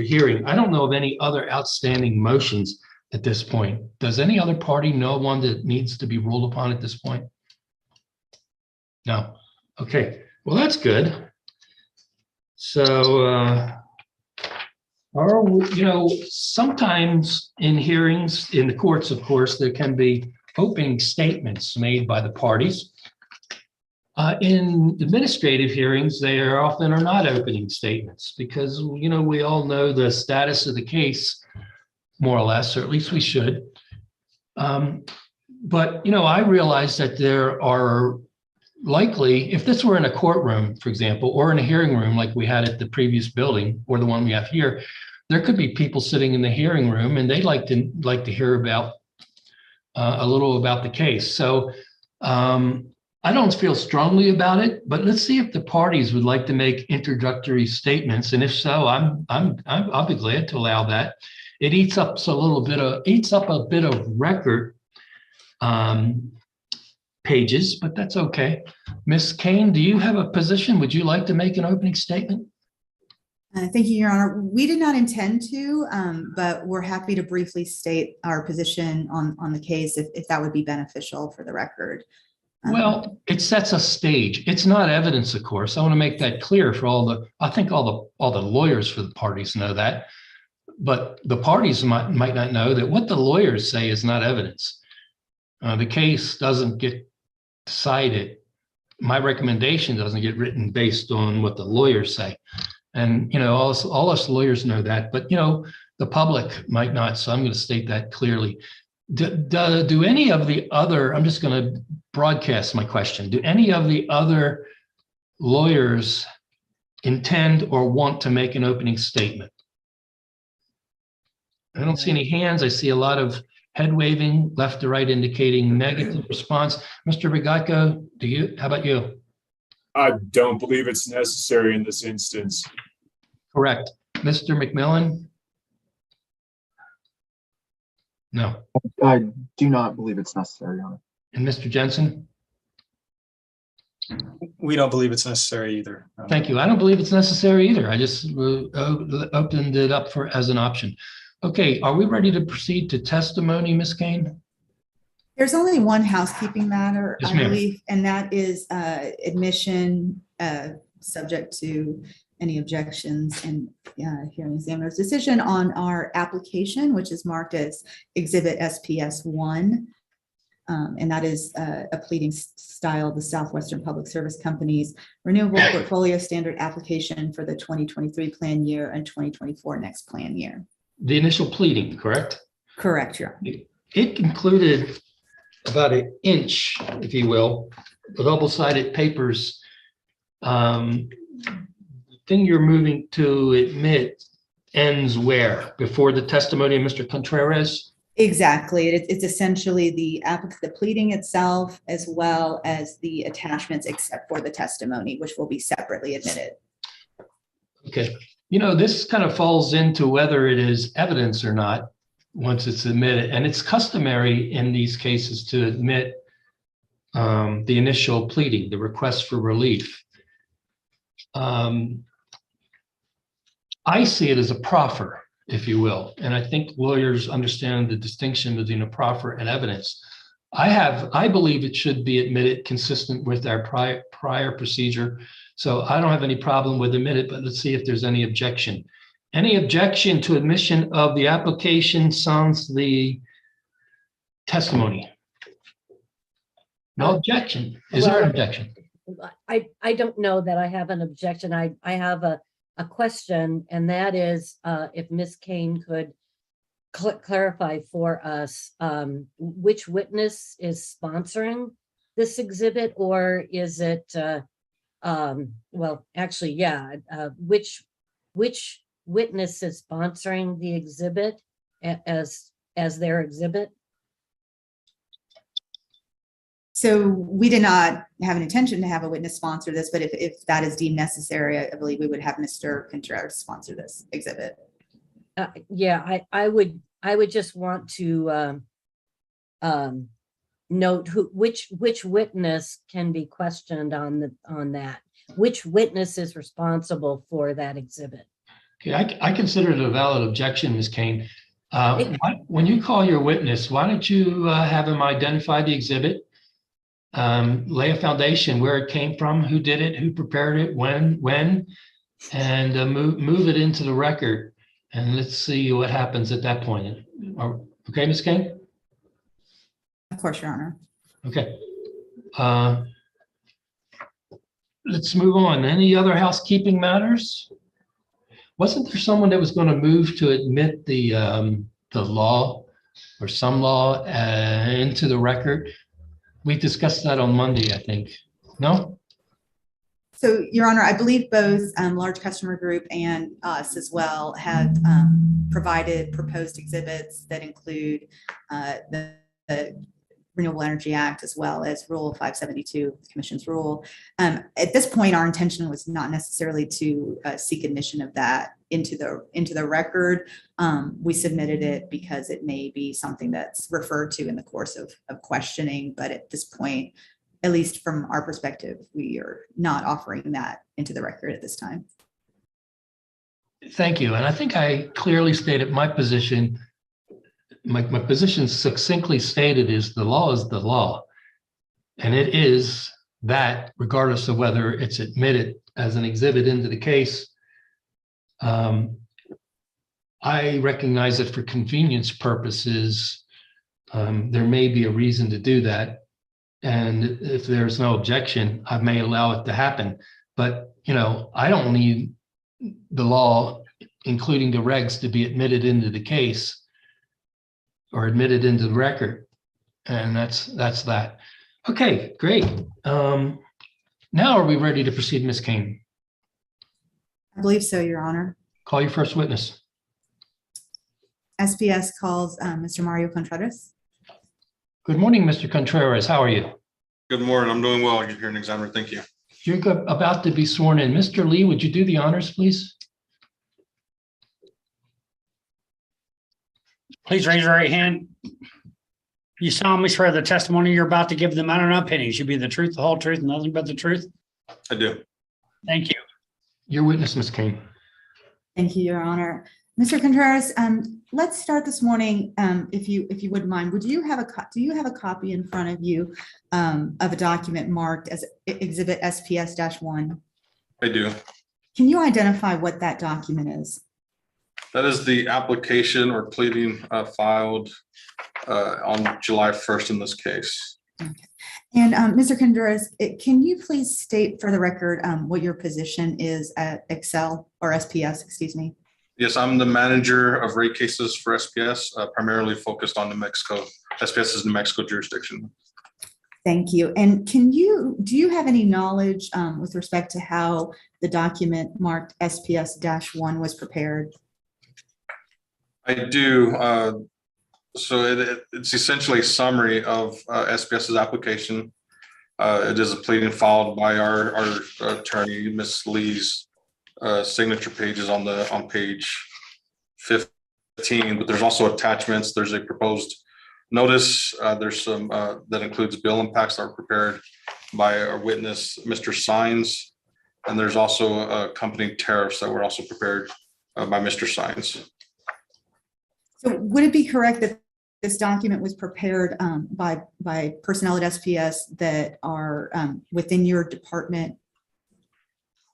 hearing, I don't know of any other outstanding motions at this point. Does any other party know one that needs to be ruled upon at this point? No. Okay. Well, that's good. So, sometimes in hearings in the courts, of course, there can be opening statements made by the parties. In administrative hearings, they often are not opening statements because, we all know the status of the case, more or less, or at least we should. But, I realize that there are likely, if this were in a courtroom, for example, or in a hearing room like we had at the previous building or the one we have here, there could be people sitting in the hearing room and they'd like to hear about a little about the case. So I don't feel strongly about it, but let's see if the parties would like to make introductory statements, and if so, I'll be glad to allow that. It eats up a bit of record pages, but that's okay. Ms. Kane, do you have a position? Would you like to make an opening statement? Thank you, Your Honor. We did not intend to, but we're happy to briefly state our position on the case if that would be beneficial for the record. Well, it sets a stage. It's not evidence, of course. I want to make that clear for I think all the lawyers for the parties know that, but the parties might not know that what the lawyers say is not evidence. The case doesn't get decided. My recommendation doesn't get written based on what the lawyers say. And, all us lawyers know that, but, the public might not. So I'm going to state that clearly. Do any of the other, I'm just going to broadcast my question. Do any of the other lawyers intend or want to make an opening statement? I don't see any hands. I see a lot of head waving left to right indicating negative response. Mr. Rigatko, how about you? I don't believe it's necessary in this instance. Correct. Mr. McMillan? No. I do not believe it's necessary, Your Honor. And Mr. Jensen? We don't believe it's necessary either. Thank you. I don't believe it's necessary either. I just opened it up as an option. Okay, are we ready to proceed to testimony, Ms. Kane? There's only one housekeeping matter, Yes, I ma'am. believe, and that is admission subject to any objections and hearing examiner's decision on our application, which is marked as Exhibit SPS 1. And that is a pleading style of the Southwestern Public Service Company's Renewable Portfolio Standard application for the 2023 plan year and 2024 next plan year. The initial pleading, correct? Correct, Your Honor. It included about an inch, if you will, double-sided papers. The thing you're moving to admit ends where? Before the testimony of Mr. Contreras? Exactly. It's essentially the pleading itself, as well as the attachments, except for the testimony, which will be separately admitted. Okay. You know, this kind of falls into whether it is evidence or not once it's admitted. And it's customary in these cases to admit the initial pleading, the request for relief. I see it as a proffer, if you will. And I think lawyers understand the distinction between a proffer and evidence. I believe it should be admitted consistent with our prior procedure. So I don't have any problem with admitted, but let's see if there's any objection. Any objection to admission of the application sans the testimony? No objection. Is there an objection? I don't know that I have an objection. I have a question, and that is if Ms. Kane could clarify for us which witness is sponsoring this exhibit, or is it, well, actually, yeah, which witness is sponsoring the exhibit as their exhibit? So we did not have an intention to have a witness sponsor this, but if that is deemed necessary, I believe we would have Mr. Contreras sponsor this exhibit. Yeah, I would just want to note which witness can be questioned on that. Which witness is responsible for that exhibit? Okay, I consider it a valid objection, Ms. Kane. When you call your witness, why don't you have him identify the exhibit, lay a foundation where it came from, who did it, who prepared it, when, and move it into the record. And let's see what happens at that point. Okay, Ms. Kane? Of course, Your Honor. Okay. Let's move on. Any other housekeeping matters? Wasn't there someone that was going to move to admit the law or some law into the record? We discussed that on Monday, I think. No? So, Your Honor, I believe both large customer group and us as well have provided proposed exhibits that include the Renewable Energy Act, as well as Rule 572, the Commission's rule. At this point, our intention was not necessarily to seek admission of that into the record. We submitted it because it may be something that's referred to in the course of questioning, but at this point, at least from our perspective, we are not offering that into the record at this time. Thank you. And I think I clearly stated my position. My position succinctly stated is the law is the law. And it is that regardless of whether it's admitted as an exhibit into the case. I recognize that for convenience purposes, there may be a reason to do that. And if there's no objection, I may allow it to happen. But, you know, I don't need the law, including the regs, to be admitted into the case or admitted into the record. And that's that. Okay, great. Now are we ready to proceed, Ms. Kane? I believe so, Your Honor. Call your first witness. SPS calls Mr. Mario Contreras. Good morning, Mr. Contreras. How are you? Good morning. I'm doing well, Hearing Examiner. Thank you. You're about to be sworn in. Mr. Lee, would you do the honors, please? Please raise your right hand. You solemnly swear the testimony you're about to give the matter and opinion should be the truth, the whole truth, and nothing but the truth? I do. Thank you. Your witness, Ms. Kane. Thank you, Your Honor. Mr. Contreras, let's start this morning, if you wouldn't mind. Do you have a copy in front of you of a document marked as Exhibit SPS-1? I do. Can you identify what that document is? That is the application or pleading filed on July 1st in this case. And Mr. Contreras, can you please state for the record what your position is at Excel or SPS, excuse me? Yes, I'm the manager of rate cases for SPS, primarily focused on New Mexico. SPS is New Mexico jurisdiction. Thank you. And do you have any knowledge with respect to how the document marked SPS-1 was prepared? I do. So it's essentially a summary of SPS's application. It is a pleading filed by our attorney, Ms. Lee's signature pages on page 15, but there's also attachments. There's a proposed notice. There's some that includes bill impacts that are prepared by our witness, Mr. Sines. And there's also accompanying tariffs that were also prepared by Mr. Sines. So would it be correct that this document was prepared by personnel at SPS that are within your department?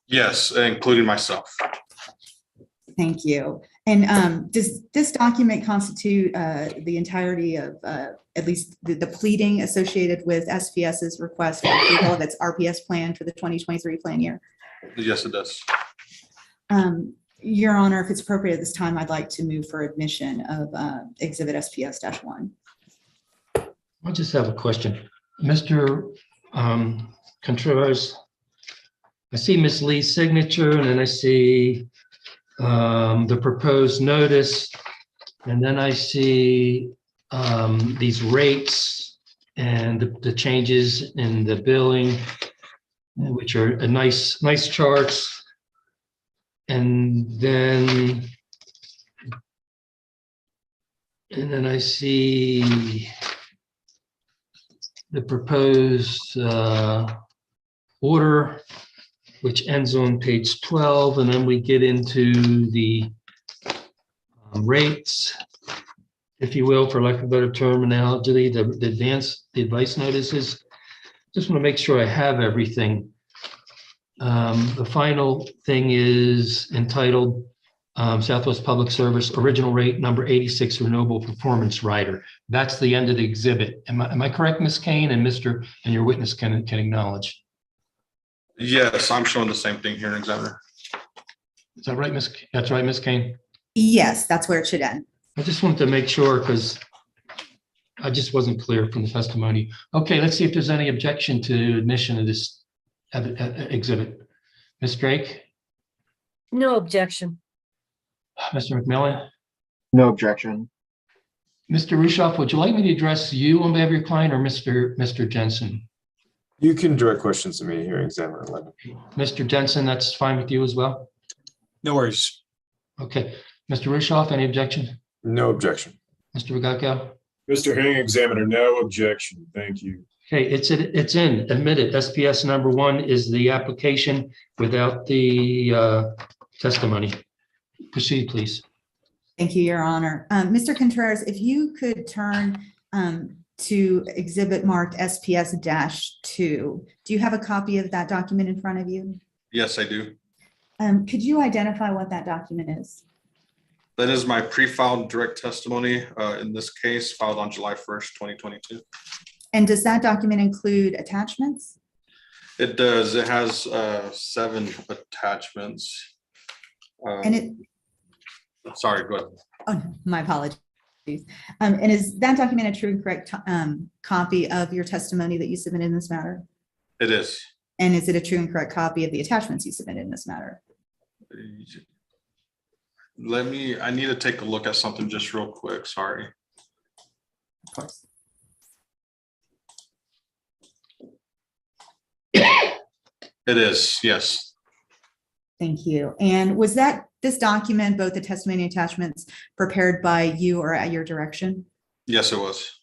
Yes, including myself. Thank you. And does this document constitute the entirety of at least the pleading associated with SPS's request for approval of its RPS plan for the 2023 plan year? Yes, it does. Your Honor, if it's appropriate at this time, I'd like to move for admission of Exhibit SPS-1. I just have a question. Mr. Contreras, I see Ms. Lee's signature, and then I see the proposed notice, and then I see these rates and the changes in the billing, which are a nice charts. And then I see the proposed order, which ends on page 12, and then we get into the rates, if you will, for lack of a better terminology, the advice notices. Just want to make sure I have everything. The final thing is entitled Southwest Public Service Original Rate Number 86 Renewable Performance Rider. That's the end of the exhibit. Am I correct, Ms. Kane, and your witness can acknowledge? Yes, I'm showing the same thing here in Examiner. Is that right, Ms.? That's right, Ms. Kane? Yes, that's where it should end. I just wanted to make sure because I just wasn't clear from the testimony. Okay, let's see if there's any objection to admission of this exhibit. Ms. Drake? No objection. Mr. McMillan? No objection. Mr. Rushoff, would you like me to address you on behalf of your client or Mr. Jensen? You can direct questions to me, hearing examiner 11. Mr. Jensen, that's fine with you as well? No worries. Okay. Mr. Rushoff, any objection? No objection. Mr. Regacco? Mr. Hearing examiner, no objection. Thank you. Okay, it's in, admitted. SPS number 1 is the application without the testimony. Proceed, please. Thank you, Your Honor. Mr. Contreras, if you could turn to exhibit marked SPS-2. Do you have a copy of that document in front of you? Yes, I do. Could you identify what that document is? That is my pre-filed direct testimony in this case, filed on July 1st, 2022. And does that document include attachments? It does. It has 7 attachments. Sorry, go ahead. Oh, no, my apologies. And is that document a true and correct copy of your testimony that you submitted in this matter? It is. And is it a true and correct copy of the attachments you submitted in this matter? I need to take a look at something just real quick. Sorry. Of course. It is, yes. Thank you. And was this document, both the testimony and attachments, prepared by you or at your direction? Yes, it was.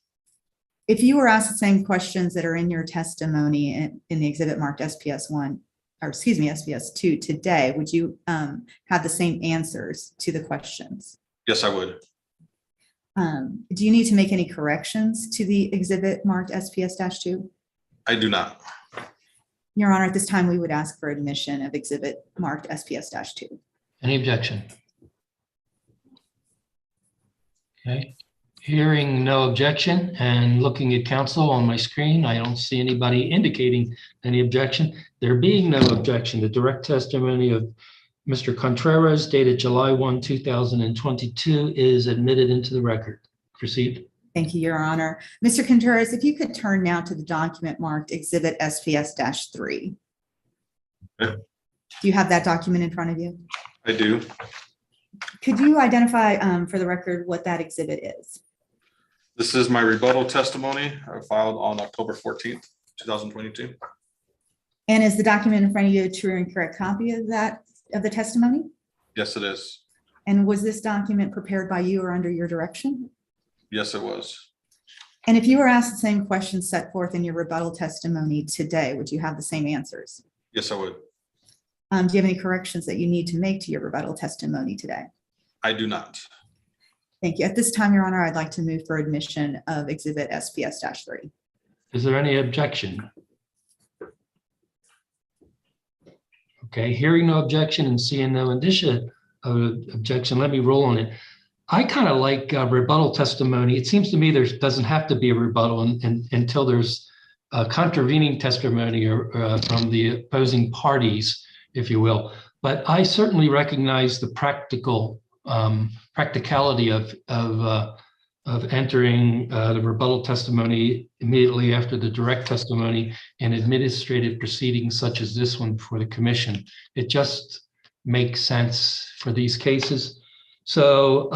If you were asked the same questions that are in your testimony in the exhibit marked SPS-1, or excuse me, SPS-2 today, would you have the same answers to the questions? Yes, I would. Do you need to make any corrections to the exhibit marked SPS-2? I do not. Your Honor, at this time, we would ask for admission of exhibit marked SPS-2. Any objection? Okay, hearing no objection and looking at council on my screen, I don't see anybody indicating any objection. There being no objection, the direct testimony of Mr. Contreras dated July 1, 2022 is admitted into the record. Proceed. Thank you, Your Honor. Mr. Contreras, if you could turn now to the document marked Exhibit SPS-3. Okay. Do you have that document in front of you? I do. Could you identify for the record what that exhibit is? This is my rebuttal testimony filed on October 14th, 2022. And is the document in front of you a true and correct copy of the testimony? Yes, it is. And was this document prepared by you or under your direction? Yes, it was. And if you were asked the same questions set forth in your rebuttal testimony today, would you have the same answers? Yes, I would. Do you have any corrections that you need to make to your rebuttal testimony today? I do not. Thank you. At this time, Your Honor, I'd like to move for admission of Exhibit SPS-3. Is there any objection? Okay, hearing no objection and seeing no indicia of objection, let me roll on it. I kind of like rebuttal testimony. It seems to me there doesn't have to be a rebuttal until there's a contravening testimony or from the opposing parties, if you will. But I certainly recognize the practicality of entering the rebuttal testimony immediately after the direct testimony in administrative proceedings such as this one before the commission. It just makes sense for these cases. So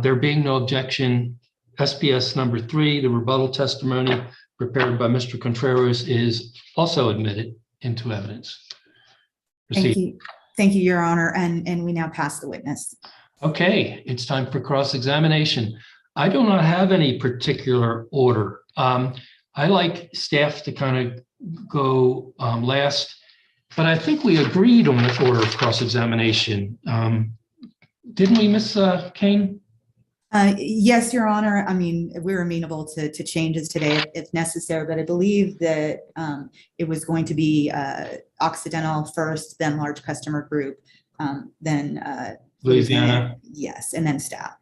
there being no objection, SPS number 3, the rebuttal testimony prepared by Mr. Contreras is also admitted into evidence. Thank Proceed. you. Thank you, Your Honor. And we now pass the witness. Okay, it's time for cross-examination. I do not have any particular order. I like staff to kind of go last, but I think we agreed on the order of cross-examination. Didn't we, Ms. Kane? Yes, Your Honor. I mean, we're amenable to changes today if necessary, but I believe that it was going to be Occidental first, then large customer group, then Louisiana. Yes, and then staff.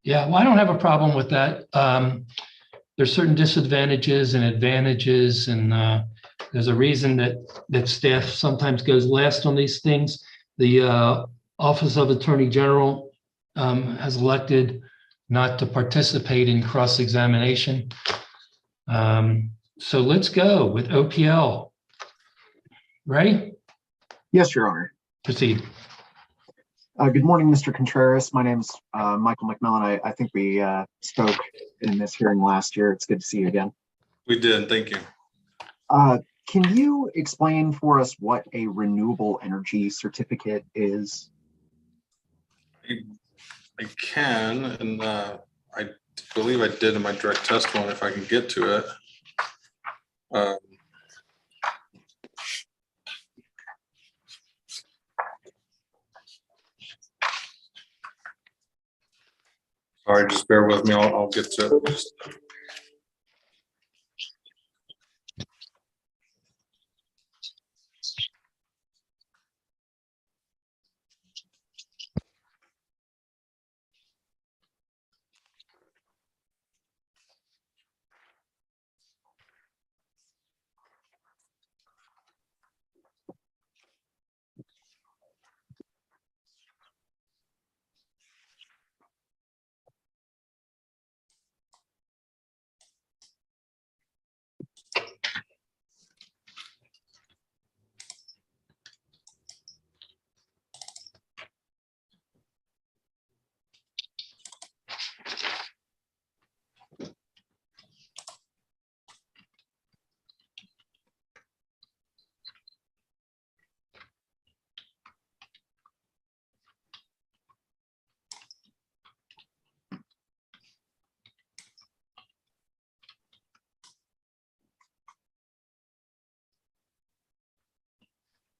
Yeah, well, I don't have a problem with that. There's certain disadvantages and advantages, and there's a reason that staff sometimes goes last on these things. The Office of Attorney General has elected not to participate in cross-examination. So let's go with OPL. Ready? Yes, Your Honor. Proceed. Good morning, Mr. Contreras. My name's Michael McMillan. I think we spoke in this hearing last year. It's good to see you again. We did. Thank you. Can you explain for us what a renewable energy certificate is? I can, and I believe I did in my direct testimony if I can get to it. Sorry, just bear with me. I'll get to it.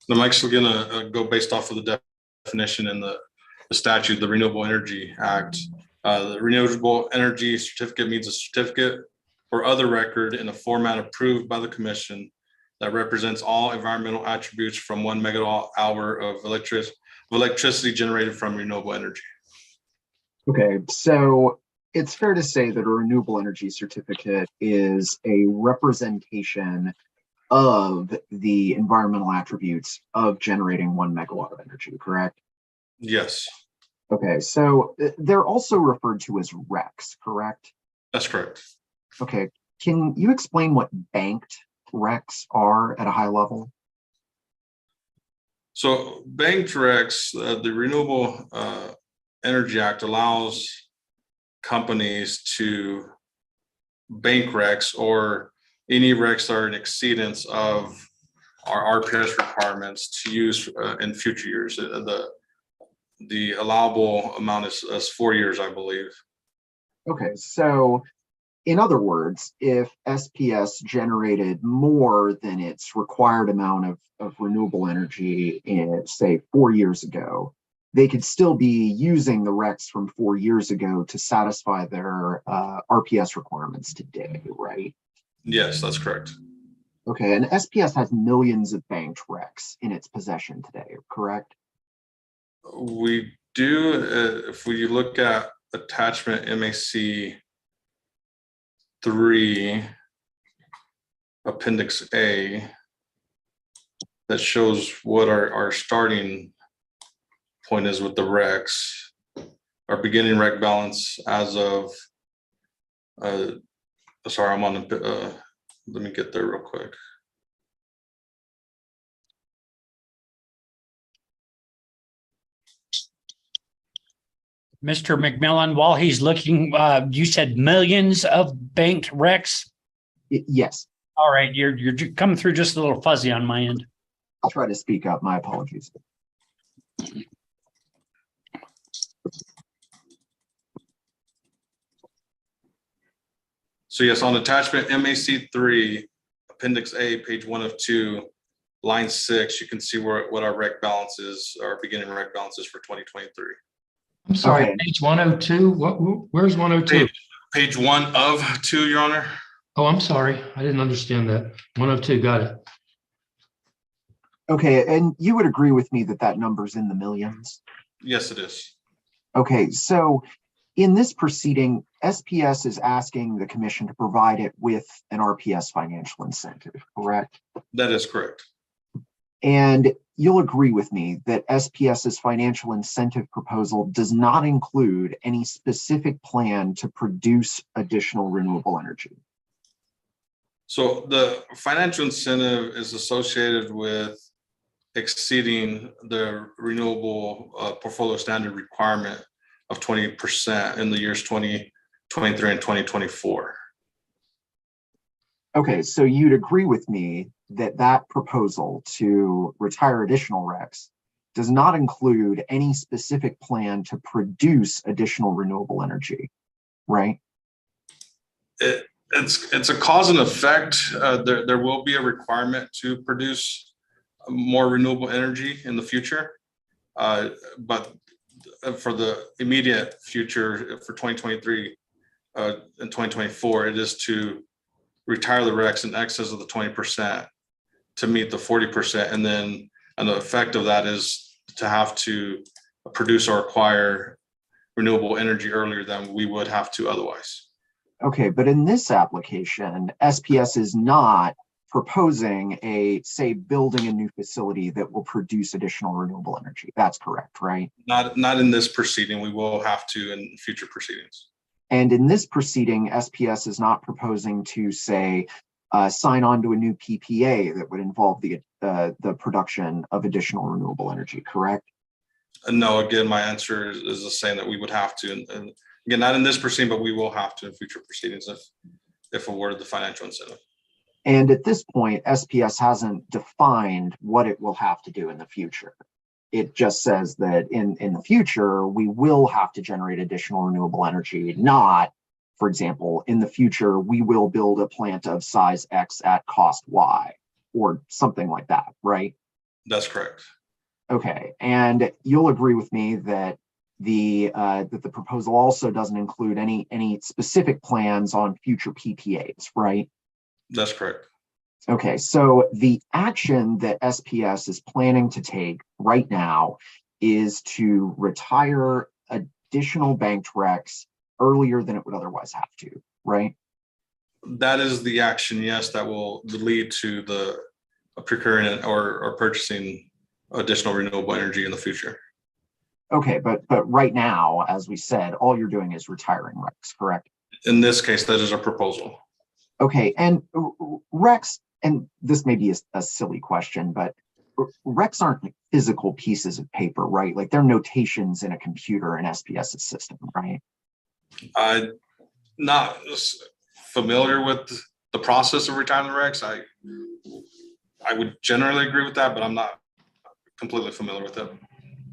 I'm actually going to go based off of the definition in the statute, the Renewable Energy Act. The Renewable Energy Certificate means a certificate or other record in a format approved by the commission that represents all environmental attributes from 1 megawatt hour of electricity generated from renewable energy. Okay, so it's fair to say that a renewable energy certificate is a representation of the environmental attributes of generating 1 megawatt of energy, correct? Yes, Okay, so they're also referred to as RECs, correct? that's correct. Okay, can you explain what banked RECs are at a high level? So banked RECs, the Renewable Energy Act allows companies to bank RECs or any RECs that are in exceedance of our RPS requirements to use in future years. The allowable amount is 4 years, I believe. Okay, so in other words, if SPS generated more than its required amount of renewable energy in, say, 4 years ago, they could still be using the RECs from 4 years ago to satisfy their RPS requirements today, right? Yes, that's correct. Okay, and SPS has millions of banked RECs in its possession today, correct? We do, if we look at attachment MAC 3, Appendix A, that shows what our starting point is with the RECs. Our beginning REC balance as of, sorry, I'm on the, let me get there real quick. Mr. McMillan, while he's looking, you said millions of banked RECs? Yes. All right, you're coming through just a little fuzzy on my end. I'll try to speak up. My apologies. So yes, on attachment MAC 3, Appendix A, page 1 of 2, line 6, you can see what our REC balance is, our beginning REC balance is for 2023. I'm sorry, Okay. page 102, where's 102? Page 1 of 2, Your Honor. Oh, I'm sorry, I didn't understand that. 102, got it. Okay, and you would agree with me that that number's in the millions? Yes, it is. Okay, so in this proceeding, SPS is asking the commission to provide it with an RPS financial incentive, correct? That is correct. And you'll agree with me that SPS's financial incentive proposal does not include any specific plan to produce additional renewable energy. So the financial incentive is associated with exceeding the renewable portfolio standard requirement of 20% in the years 2023 and 2024. Okay, so you'd agree with me that that proposal to retire additional RECs does not include any specific plan to produce additional renewable energy, right? It's a cause and effect. There will be a requirement to produce more renewable energy in the future, but for the immediate future, for 2023 and 2024, it is to retire the RECs in excess of the 20% to meet the 40%, and then the effect of that is to have to produce or acquire renewable energy earlier than we would have to otherwise. Okay, but in this application, SPS is not proposing say, building a new facility that will produce additional renewable energy. That's correct, right? Not in this proceeding. We will have to in future proceedings. And in this proceeding, SPS is not proposing to, say, sign on to a new PPA that would involve the production of additional renewable energy, correct? No, again, my answer is the same, that we would have to, and again, not in this proceeding, but we will have to in future proceedings if awarded the financial incentive. And at this point, SPS hasn't defined what it will have to do in the future. It just says that in the future, we will have to generate additional renewable energy, not, for example, in the future, we will build a plant of size X at cost Y, or something like that, right? That's correct. Okay, and you'll agree with me that the proposal also doesn't include any specific plans on future PPAs, right? That's correct. Okay, so the action that SPS is planning to take right now is to retire additional banked RECs earlier than it would otherwise have to, right? That is the action, yes, that will lead to the procuring or purchasing additional renewable energy in the future. Okay, but right now, as we said, all you're doing is retiring RECs, correct? In this case, that is a proposal. Okay, and RECs, and this may be a silly question, but RECs aren't like physical pieces of paper, right? Like they're notations in a computer in SPS's system, right? I'm not familiar with the process of retiring the RECs. I would generally agree with that, but I'm not completely familiar with it.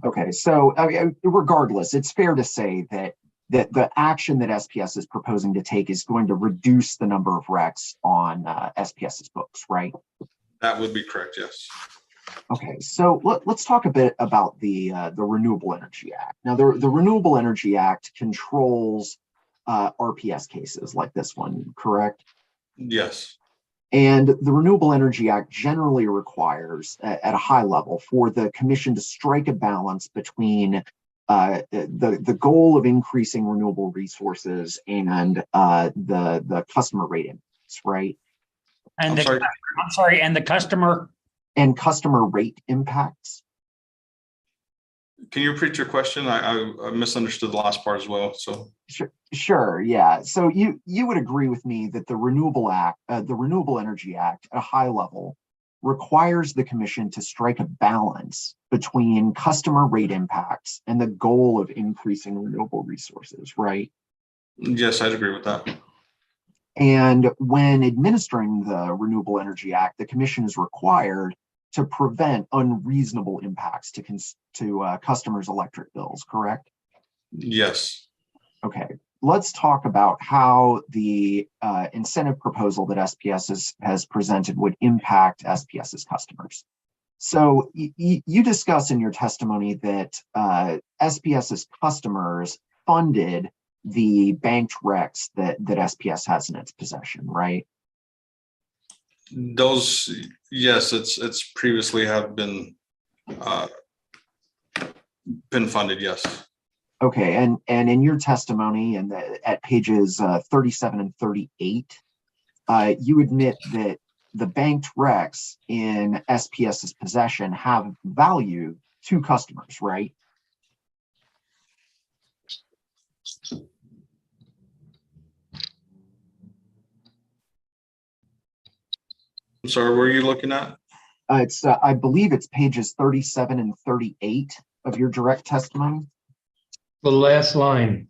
Okay, so I mean, regardless, it's fair to say that the action that SPS is proposing to take is going to reduce the number of RECs on SPS's books, right? That would be correct, yes. Okay, so let's talk a bit about the Renewable Energy Act. Now, the Renewable Energy Act controls RPS cases like this one, correct? Yes. And the Renewable Energy Act generally requires, at a high level, for the commission to strike a balance between the goal of increasing renewable resources and the customer rate impacts, right? And I'm sorry, and the customer. And customer rate impacts. Can you repeat your question? I misunderstood the last part as well. So Sure, yeah. So you would agree with me that the Renewable Energy Act, at a high level, requires the commission to strike a balance between customer rate impacts and the goal of increasing renewable resources, right? yes, I'd agree with that. And when administering the Renewable Energy Act, the commission is required to prevent unreasonable impacts to customers' electric bills, correct? Yes. Okay, let's talk about how the incentive proposal that SPS has presented would impact SPS's customers. So you discuss in your testimony that SPS's customers funded the banked RECs that SPS has in its possession, right? Those, yes, it's previously have been funded, yes. Okay, and in your testimony and at pages 37 and 38, you admit that the banked RECs in SPS's possession have value to customers, right? I'm sorry, where are you looking at? It's I believe it's pages 37 and 38 of your direct testimony. The last line.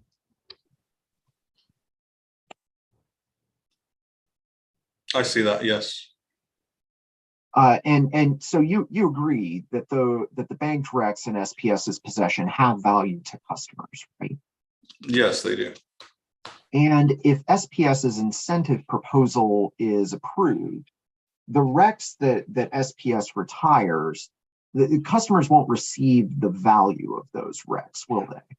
I see that, yes. And so you agree that the banked RECs in SPS's possession have value to customers, right? Yes, they do. And if SPS's incentive proposal is approved, the RECs that SPS retires, the customers won't receive the value of those RECs, will they?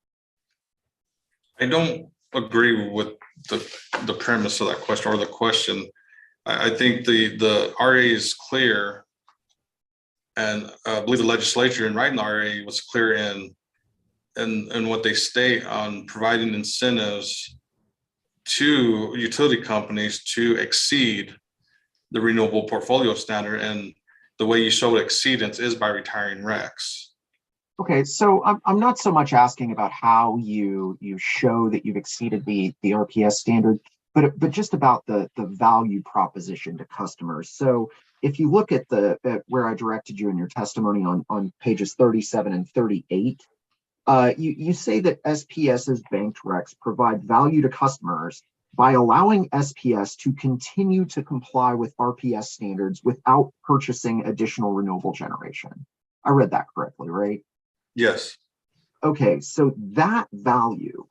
I don't agree with the premise of that question or the question. I think the RA is clear, and I believe the legislature in writing the RA was clear in what they state on providing incentives to utility companies to exceed the renewable portfolio standard, and the way you show exceedance is by retiring RECs. Okay, so I'm not so much asking about how you show that you've exceeded the RPS standard, but just about the value proposition to customers. So if you look at where I directed you in your testimony on pages 37 and 38, you say that SPS's banked RECs provide value to customers by allowing SPS to continue to comply with RPS standards without purchasing additional renewable generation. I read that correctly, right? Yes. Okay, so that value,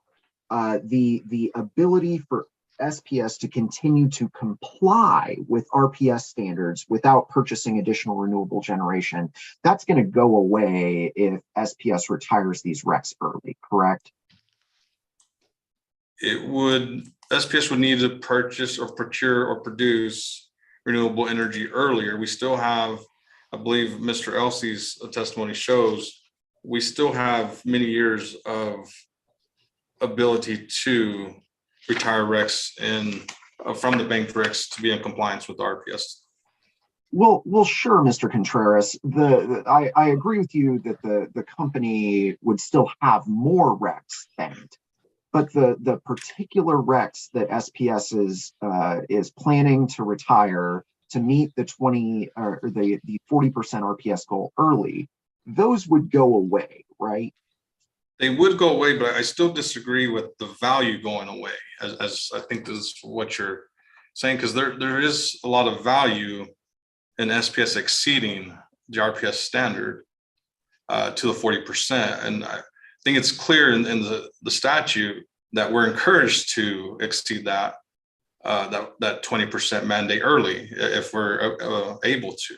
the ability for SPS to continue to comply with RPS standards without purchasing additional renewable generation, that's going to go away if SPS retires these RECs early, correct? SPS would need to purchase or procure or produce renewable energy earlier. We still have, I believe Mr. Elsie's testimony shows, we still have many years of ability to retire recs from the banked recs to be in compliance with the RPS. Well, sure, Mr. Contreras. I agree with you that the company would still have more recs banked, but the particular recs that SPS is planning to retire to meet the 40% RPS goal early, those would go away, right? They would go away, but I still disagree with the value going away, as I think this is what you're saying, because there is a lot of value in SPS exceeding the RPS standard to the 40%. And I think it's clear in the statute that we're encouraged to exceed that 20% mandate early if we're able to.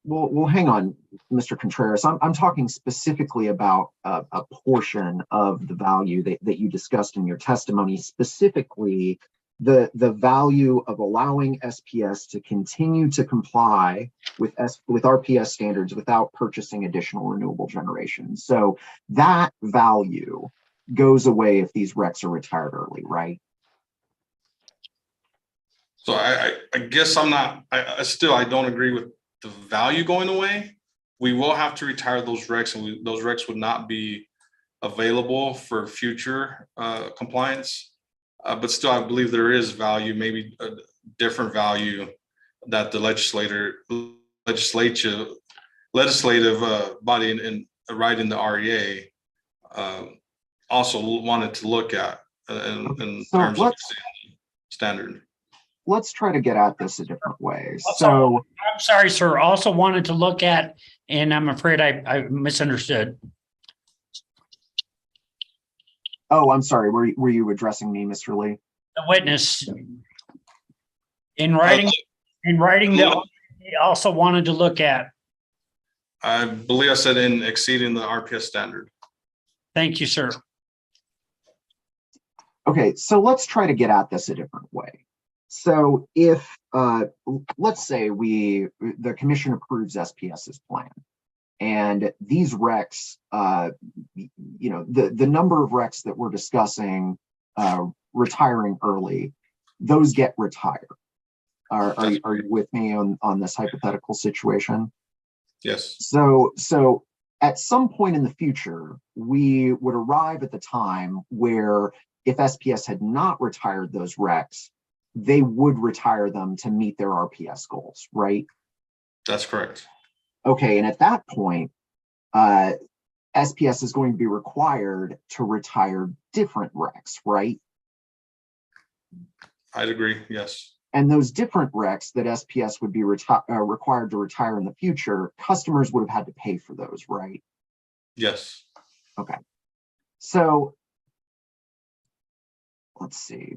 Well, hang on, Mr. Contreras. I'm talking specifically about a portion of the value that you discussed in your testimony, specifically the value of allowing SPS to continue to comply with RPS standards without purchasing additional renewable generation. So that value goes away if these RECs are retired early, right? So I guess I don't agree with the value going away. We will have to retire those RECs, and those RECs would not be available for future compliance. But still, I believe there is value, maybe a different value that the legislative body and right in the REA also wanted to look at in terms of standard. Let's try to get at this a different way. So I'm sorry, sir. Also wanted to look at, and I'm afraid I misunderstood. Oh, I'm sorry. Were you addressing me, Mr. Lee? The witness in writing that he also wanted to look at. I believe I said in exceeding the RPS standard. Thank you, sir. Okay, so let's try to get at this a different way. So if let's say the commission approves SPS's plan, and these RECs, the number of RECs that we're discussing retiring early, those get retired. Are you with me on this hypothetical situation? Yes. So at some point in the future, we would arrive at the time where if SPS had not retired those RECs, they would retire them to meet their RPS goals, right? That's correct. Okay, and at that point, SPS is going to be required to retire different RECs, right? I'd agree, yes. And those different RECs that SPS would be required to retire in the future, customers would have had to pay for those, right? Yes. Okay. So let's see.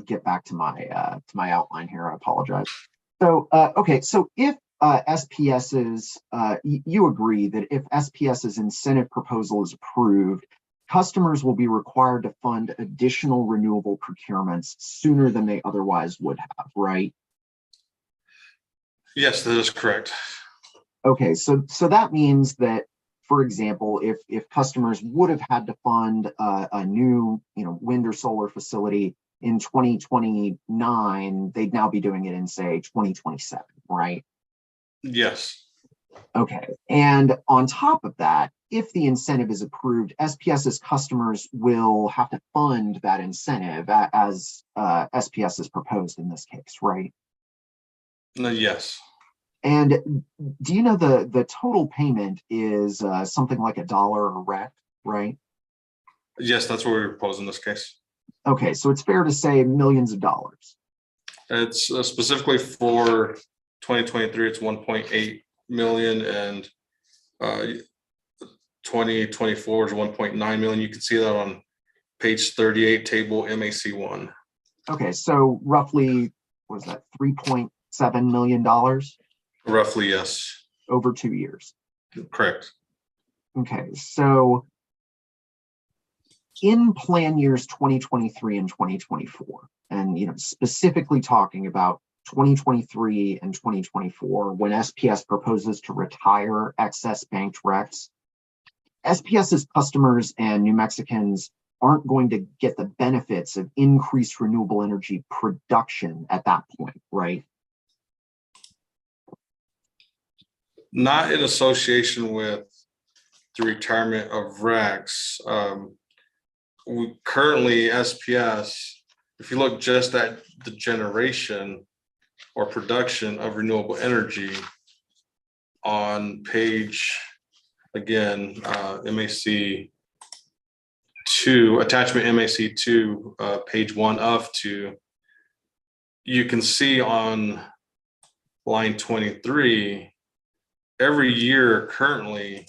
Get back to my outline here. I apologize. So okay, so if SPS's you agree that if SPS's incentive proposal is approved, customers will be required to fund additional renewable procurements sooner than they otherwise would have, right? Yes, that is correct. Okay, so that means that, for example, if customers would have had to fund a new wind or solar facility in 2029, they'd now be doing it in, say, 2027, right? Yes. Okay, and on top of that, if the incentive is approved, SPS's customers will have to fund that incentive as SPS is proposed in this case, right? Yes. And do you know the total payment is something like $1 a REC, right? Yes, that's what we propose in this case. Okay, so it's fair to say millions of dollars. It's specifically for 2023, it's 1.8 million, and 2024 is 1.9 million. You can see that on page 38, table MAC1. Okay, so roughly, what is that, $3.7 million? Roughly, yes. Over 2 years. Correct. Okay, so in plan years 2023 and 2024, and specifically talking about 2023 and 2024, when SPS proposes to retire excess banked RECs, SPS's customers and New Mexicans aren't going to get the benefits of increased renewable energy production at that point, right? Not in association with the retirement of RECs. We currently SPS, if you look just at the generation or production of renewable energy on page, again, MAC 2, attachment MAC 2, page 1 of 2, you can see on line 23, every year currently,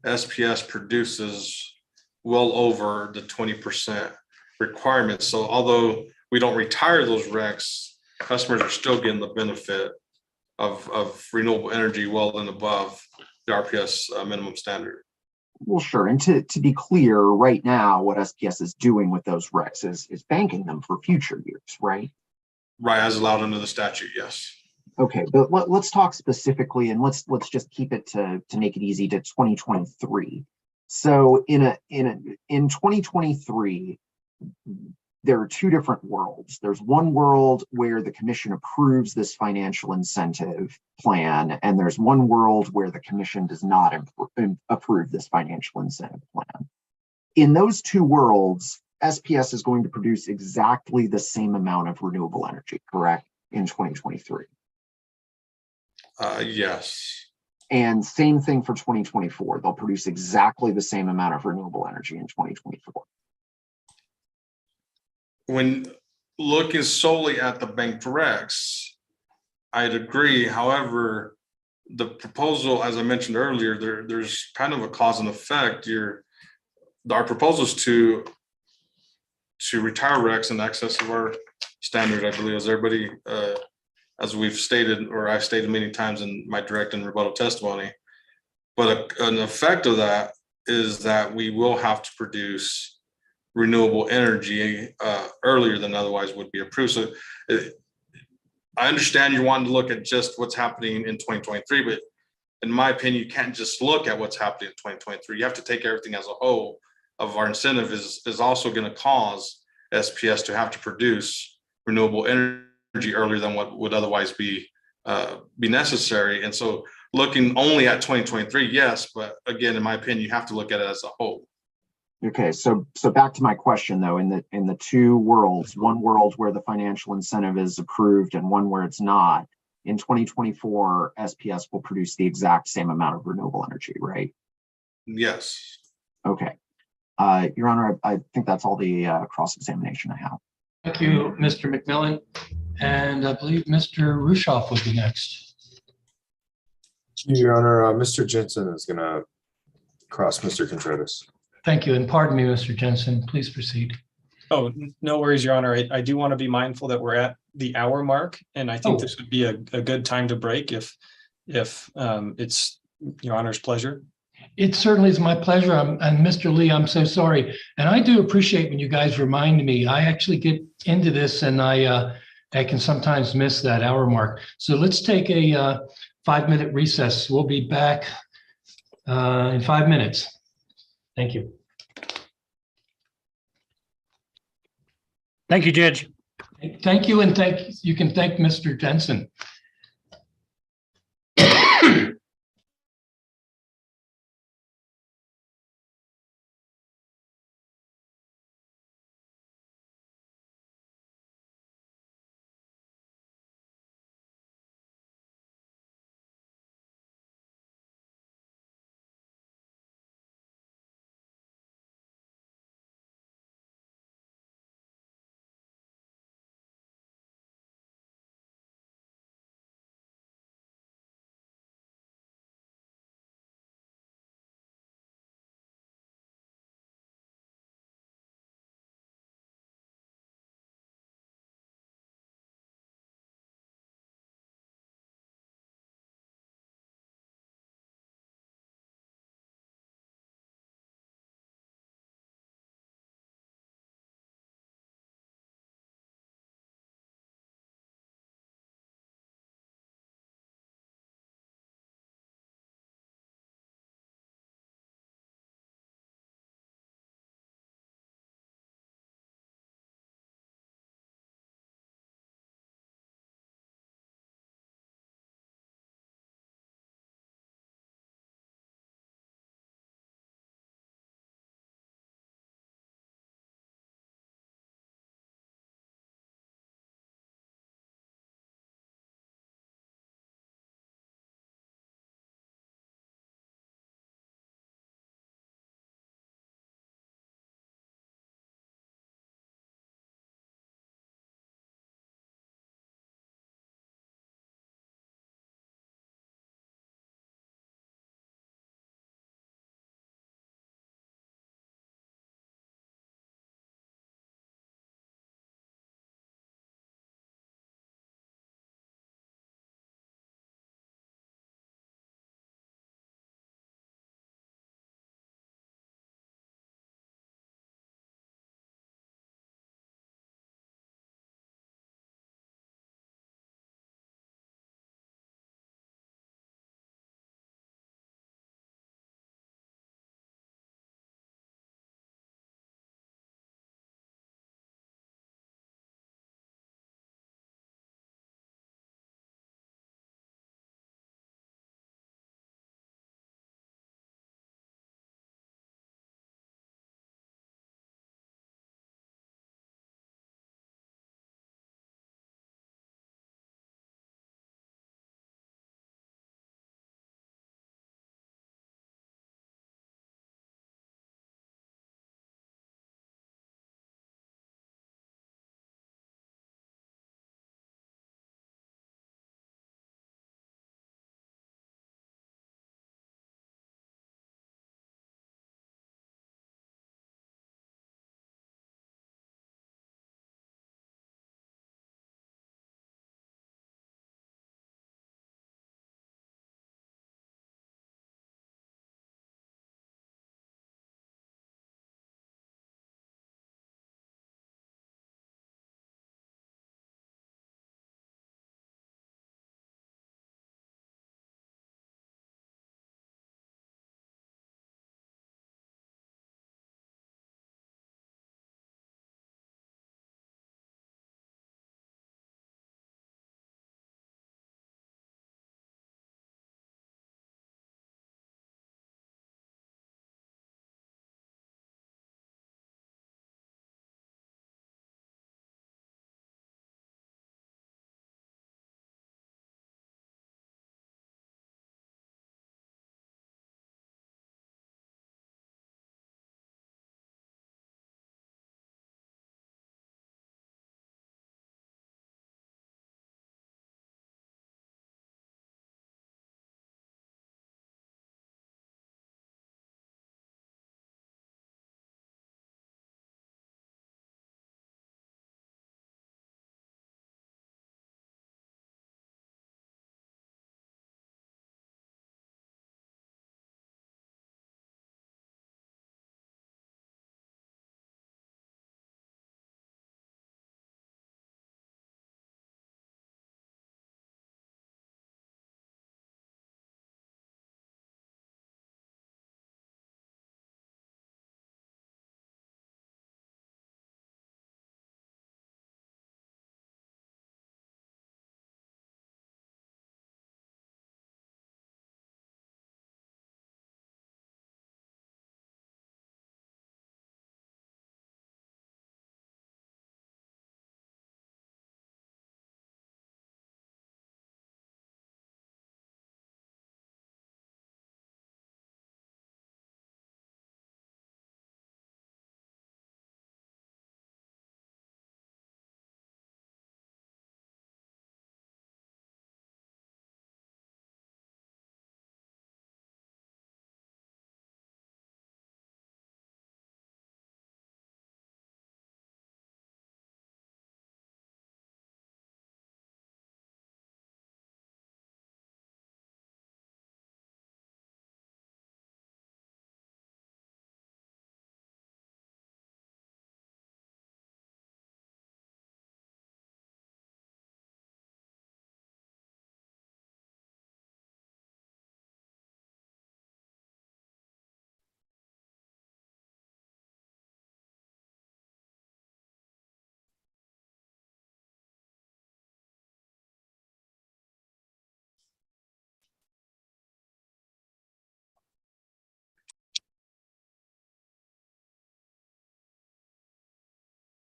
SPS produces well over the 20% requirement. So although we don't retire those RECs, customers are still getting the benefit of renewable energy well and above the RPS minimum standard. Well, sure. And to be clear, right now, what SPS is doing with those RECs is banking them for future years, right? Right, as allowed under the statute, yes. Okay, but let's talk specifically, and let's just keep it to make it easy, to 2023. So in 2023, there are two different worlds. There's one world where the commission approves this financial incentive plan, and there's one world where the commission does not approve this financial incentive plan. In those two worlds, SPS is going to produce exactly the same amount of renewable energy, correct, in 2023? Yes. And same thing for 2024. They'll produce exactly the same amount of renewable energy in 2024. When looking solely at the banked RECs, I'd agree. However, the proposal, as I mentioned earlier, there's kind of a cause and effect. Our proposal is to retire RECs in excess of our standard, I believe, as everybody, as we've stated, or I've stated many times in my direct and rebuttal testimony. But an effect of that is that we will have to produce renewable energy earlier than otherwise would be approved. So I understand you're wanting to look at just what's happening in 2023, but in my opinion, you can't just look at what's happening in 2023. You have to take everything as a whole. Of our incentive is also going to cause SPS to have to produce renewable energy earlier than what would otherwise be necessary. And so looking only at 2023, yes, but again, in my opinion, you have to look at it as a whole. Okay, so back to my question though, in the two worlds, one world where the financial incentive is approved and one where it's not, in 2024, SPS will produce the exact same amount of renewable energy, right? Yes. Okay. Your Honor, I think that's all the cross-examination I have. Thank you, Mr. McMillan. And I believe Mr. Rushoff will be next. Your Honor, Mr. Jensen is gonna cross Mr. Contreras. Thank you. And pardon me, Mr. Jensen, please proceed. Oh, no worries, Your Honor. I do want to be mindful that we're at the hour mark, and I think this would be a good time to break if it's Your Honor's pleasure. It certainly is my pleasure. And Mr. Lee, I'm so sorry. And I do appreciate when you guys remind me. I actually get into this and I can sometimes miss that hour mark. So let's take a 5-minute recess. We'll be back in 5 minutes. Thank you. Thank you, Judge. Thank you. And you can thank Mr. Jensen.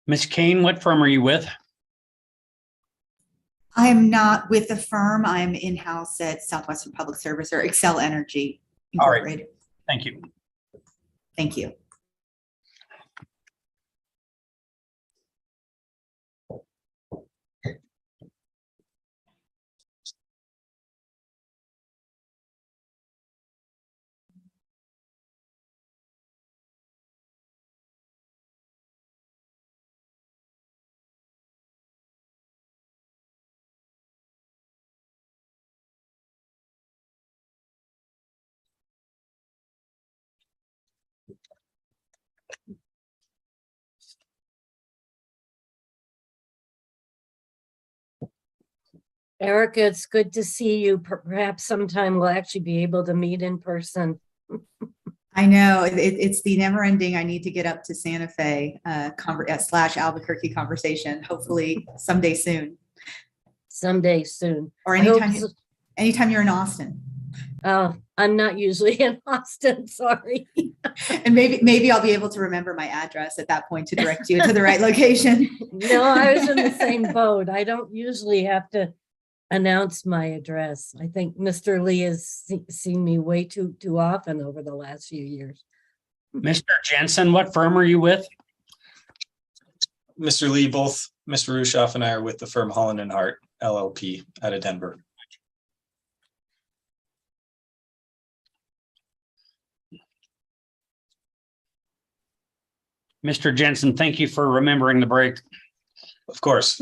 Ms. Kane, what firm are you with? I am not with the firm. I'm in-house at Southwestern Public Service or Excel Energy All right. Incorporated. Thank you. Thank you. Erica, it's good to see you. Perhaps sometime we'll actually be able to meet in person. I know it's the never ending. I need to get up to Santa Fe / Albuquerque conversation, hopefully someday soon. Someday soon. Or I hope anytime you're in Austin. I'm not usually in Austin, sorry. And maybe I'll be able to remember my address at that point to direct you to the right location. No, I was in the same boat. I don't usually have to announce my address. I think Mr. Lee has seen me way too often over the last few years. Mr. Jensen, what firm are you with? Mr. Lee, both Mr. Rushoff and I are with the firm Holland and Hart LLP out of Denver. Mr. Jensen, thank you for remembering the break. Of course.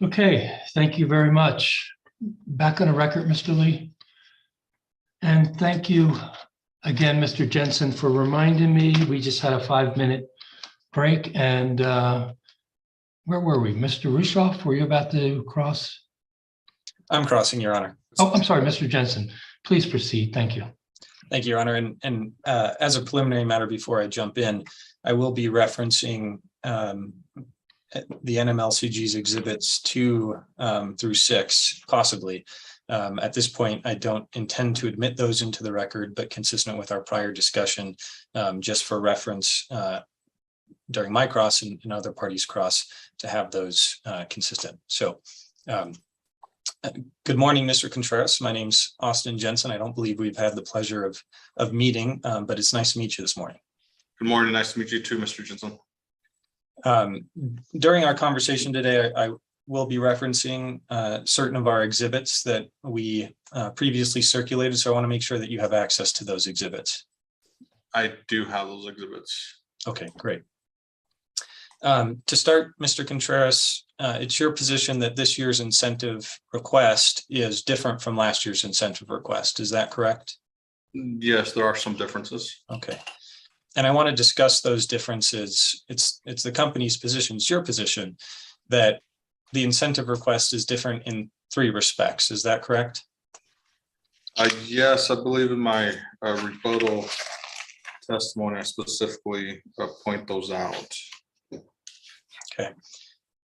Okay, thank you very much. Back on the record, Mr. Lee. And thank you again, Mr. Jensen, for reminding me. We just had a 5-minute break and where were we? Mr. Rushoff, were you about to cross? I'm crossing, Your Honor. Oh, I'm sorry, Mr. Jensen. Please proceed. Thank you. Thank you, Your Honor. And as a preliminary matter before I jump in, I will be referencing the NMLCG's exhibits 2 through 6, possibly. At this point, I don't intend to admit those into the record, but consistent with our prior discussion, just for reference during my cross and other parties' cross, to have those consistent. So good morning, Mr. Contreras. My name's Austin Jensen. I don't believe we've had the pleasure of meeting, but it's nice to meet you this morning. Good morning. Nice to meet you too, Mr. Jensen. During our conversation today, I will be referencing certain of our exhibits that we previously circulated. So I want to make sure that you have access to those exhibits. I do have those exhibits. Okay, great. To start, Mr. Contreras, it's your position that this year's incentive request is different from last year's incentive request. Is that correct? Yes, there are some differences. Okay. And I want to discuss those differences. It's the company's position, it's your position, that the incentive request is different in 3 respects. Is that correct? Yes, I believe in my rebuttal testimony, I specifically point those out. Okay.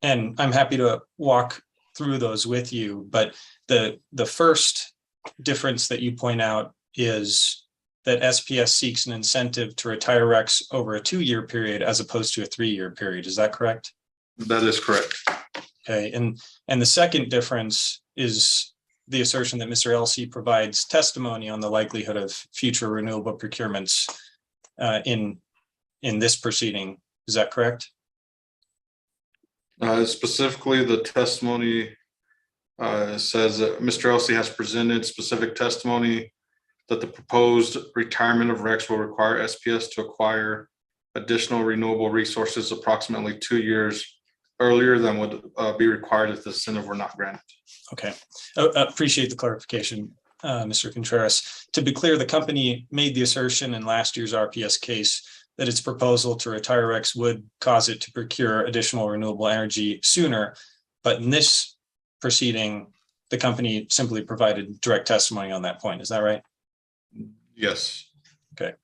And I'm happy to walk through those with you, but the first difference that you point out is that SPS seeks an incentive to retire RECs over a 2-year period as opposed to a 3-year period. Is that correct? That is correct. Okay, and the second difference is the assertion that Mr. LC provides testimony on the likelihood of future renewable procurements in this proceeding. Is that correct? Specifically, the testimony says that Mr. LC has presented specific testimony that the proposed retirement of RECs will require SPS to acquire additional renewable resources approximately 2 years earlier than would be required if the incentive were not granted. Okay, appreciate the clarification, Mr. Contreras. To be clear, the company made the assertion in last year's RPS case that its proposal to retire RECs would cause it to procure additional renewable energy sooner. But in this proceeding, the company simply provided direct testimony on that point. Is that right? Yes. Okay.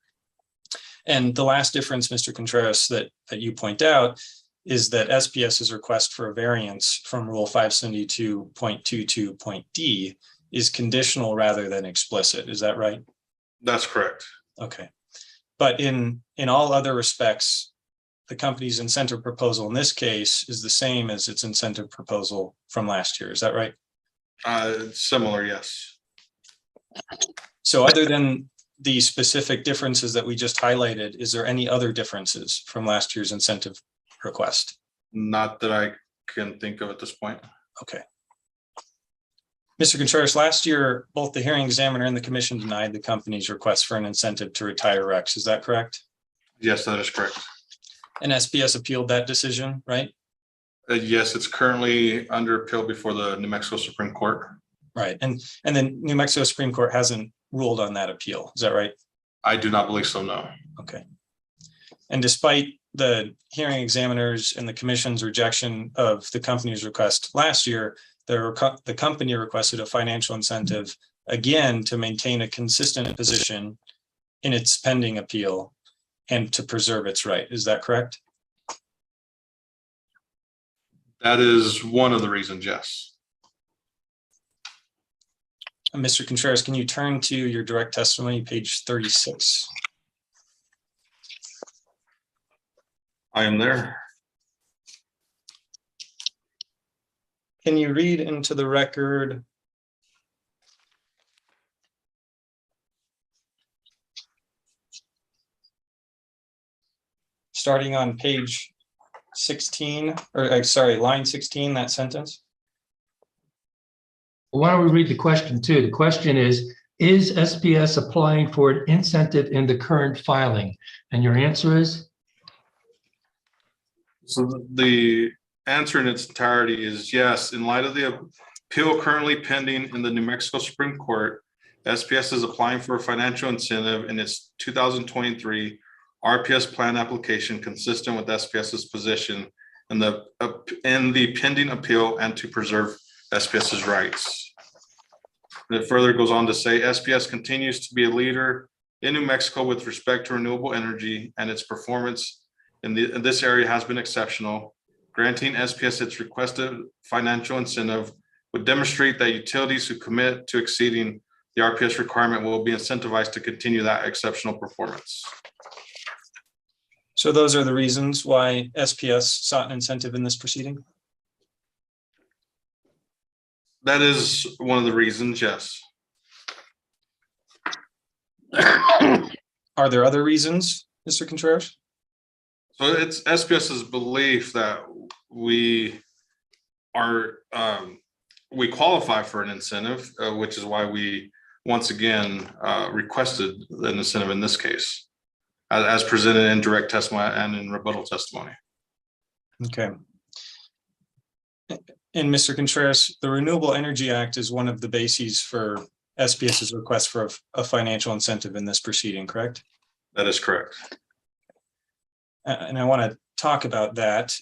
And the last difference, Mr. Contreras, that you point out is that SPS's request for a variance from Rule 572.22.d is conditional rather than explicit. Is that right? That's correct. Okay. But in all other respects, the company's incentive proposal in this case is the same as its incentive proposal from last year. Is that right? Similar, yes. So other than the specific differences that we just highlighted, is there any other differences from last year's incentive request? Not that I can think of at this point. Okay. Mr. Contreras, last year, both the hearing examiner and the commission denied the company's request for an incentive to retire RECs. Is that correct? Yes, that is correct. And SPS appealed that decision, right? Yes, it's currently under appeal before the New Mexico Supreme Court. Right. And then New Mexico Supreme Court hasn't ruled on that appeal. Is that right? I do not believe so, no. Okay. And despite the hearing examiners and the commission's rejection of the company's request last year, the company requested a financial incentive again to maintain a consistent position in its pending appeal and to preserve its right. Is that correct? That is one of the reasons, yes. Mr. Contreras, can you turn to your direct testimony, page 36? I am there. Can you read into the record starting on page 16, or sorry, line 16, that sentence? Why don't we read the question too? The question is SPS applying for an incentive in the current filing? And your answer is? So the answer in its entirety is yes. In light of the appeal currently pending in the New Mexico Supreme Court, SPS is applying for a financial incentive in its 2023 RPS plan application consistent with SPS's position in the pending appeal and to preserve SPS's rights. And it further goes on to say SPS continues to be a leader in New Mexico with respect to renewable energy, and its performance in this area has been exceptional. Granting SPS its requested financial incentive would demonstrate that utilities who commit to exceeding the RPS requirement will be incentivized to continue that exceptional performance. So those are the reasons why SPS sought an incentive in this proceeding? That is one of the reasons, yes. Are there other reasons, Mr. Contreras? So it's SPS's belief that we qualify for an incentive, which is why we once again requested an incentive in this case, as presented in direct testimony and in rebuttal testimony. Okay. And Mr. Contreras, the Renewable Energy Act is one of the bases for SPS's request for a financial incentive in this proceeding, correct? That is correct. And I want to talk about that.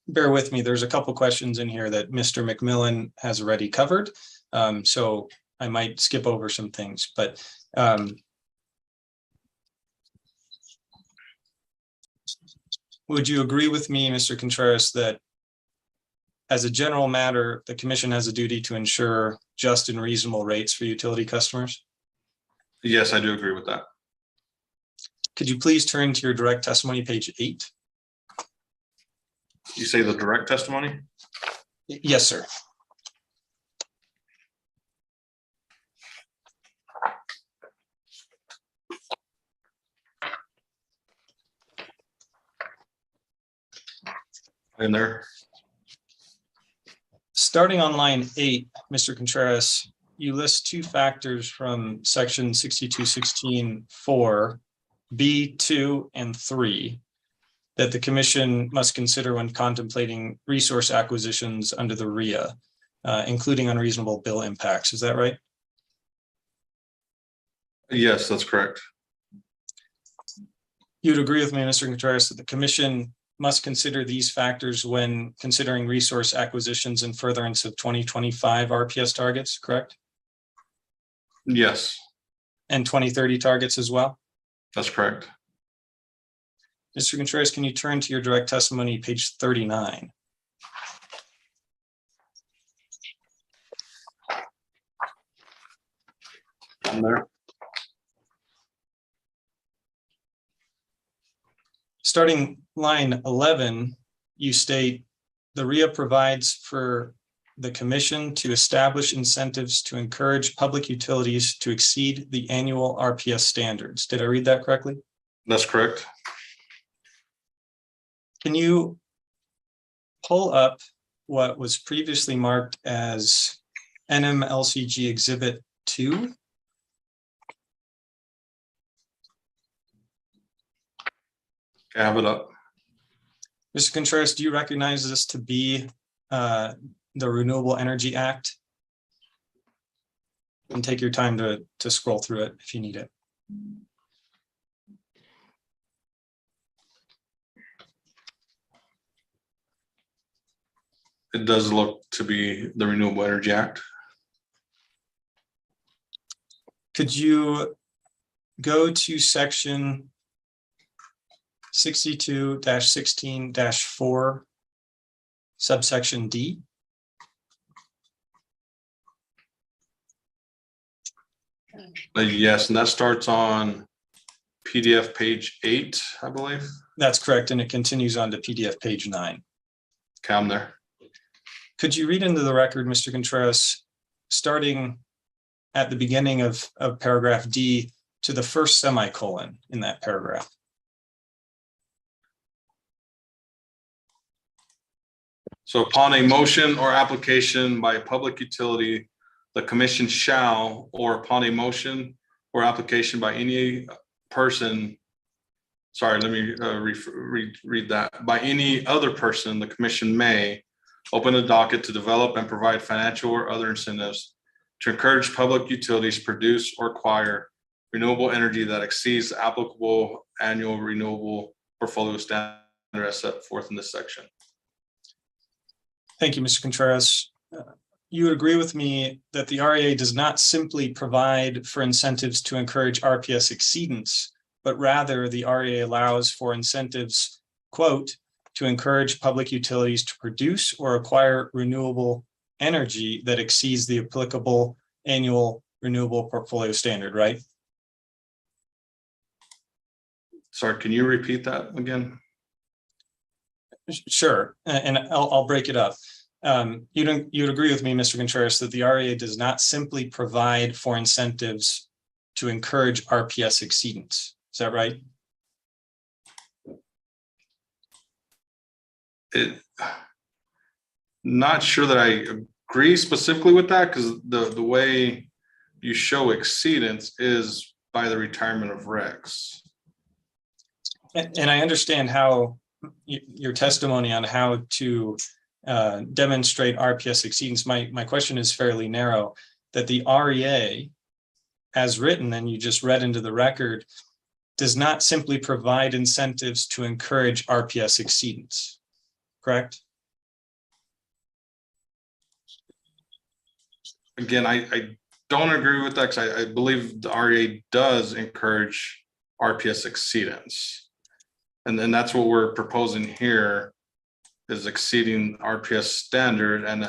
Bear with me, there's a couple questions in here that Mr. McMillan has already covered. So I might skip over some things, but would you agree with me, Mr. Contreras, that as a general matter, the commission has a duty to ensure just and reasonable rates for utility customers? Yes, I do agree with that. Could you please turn to your direct testimony, page 8? You say the direct testimony? Yes, sir. In there. Starting on line 8, Mr. Contreras, you list two factors from section 6216(4), B2 and 3 that the commission must consider when contemplating resource acquisitions under the REA, including unreasonable bill impacts. Is that right? Yes, that's correct. You'd agree with me, Mr. Contreras, that the commission must consider these factors when considering resource acquisitions in furtherance of 2025 RPS targets, correct? Yes, And 2030 targets as well? that's correct. Mr. Contreras, can you turn to your direct testimony, page 39? In there. Starting line 11, you state the REA provides for the commission to establish incentives to encourage public utilities to exceed the annual RPS standards. Did I read that correctly? That's correct. Can you pull up what was previously marked as NMLCG Exhibit 2? I have it up. Mr. Contreras, do you recognize this to be the Renewable Energy Act? And take your time to scroll through it if you need it. It does look to be the Renewable Energy Act. Could you go to section 62-16-4, subsection D? Yes, and that starts on PDF page 8, I believe. That's correct, and it continues on to PDF page 9. Okay, I'm there. Could you read into the record, Mr. Contreras, starting at the beginning of paragraph D to the first semicolon in that paragraph? So upon a motion or application by a public utility, the commission shall, or upon a motion or application by any person, sorry, let me read that. By any other person, the commission may open a docket to develop and provide financial or other incentives to encourage public utilities produce or acquire renewable energy that exceeds the applicable annual renewable portfolio standard as set forth in this section. Thank you, Mr. Contreras. You would agree with me that the REA does not simply provide for incentives to encourage RPS exceedance, but rather the REA allows for incentives, quote, to encourage public utilities to produce or acquire renewable energy that exceeds the applicable annual renewable portfolio standard, right? Sorry, can you repeat that again? Sure, and I'll break it up. You'd agree with me, Mr. Contreras, that the REA does not simply provide for incentives to encourage RPS exceedance. Is that right? Not sure that I agree specifically with that, because the way you show exceedance is by the retirement of regs. And I understand how your testimony on how to demonstrate RPS exceedance. My question is fairly narrow, that the REA, as written, and you just read into the record, does not simply provide incentives to encourage RPS exceedance, correct? Again, I don't agree with that, because I believe the REA does encourage RPS exceedance. And then that's what we're proposing here, is exceeding RPS standard, and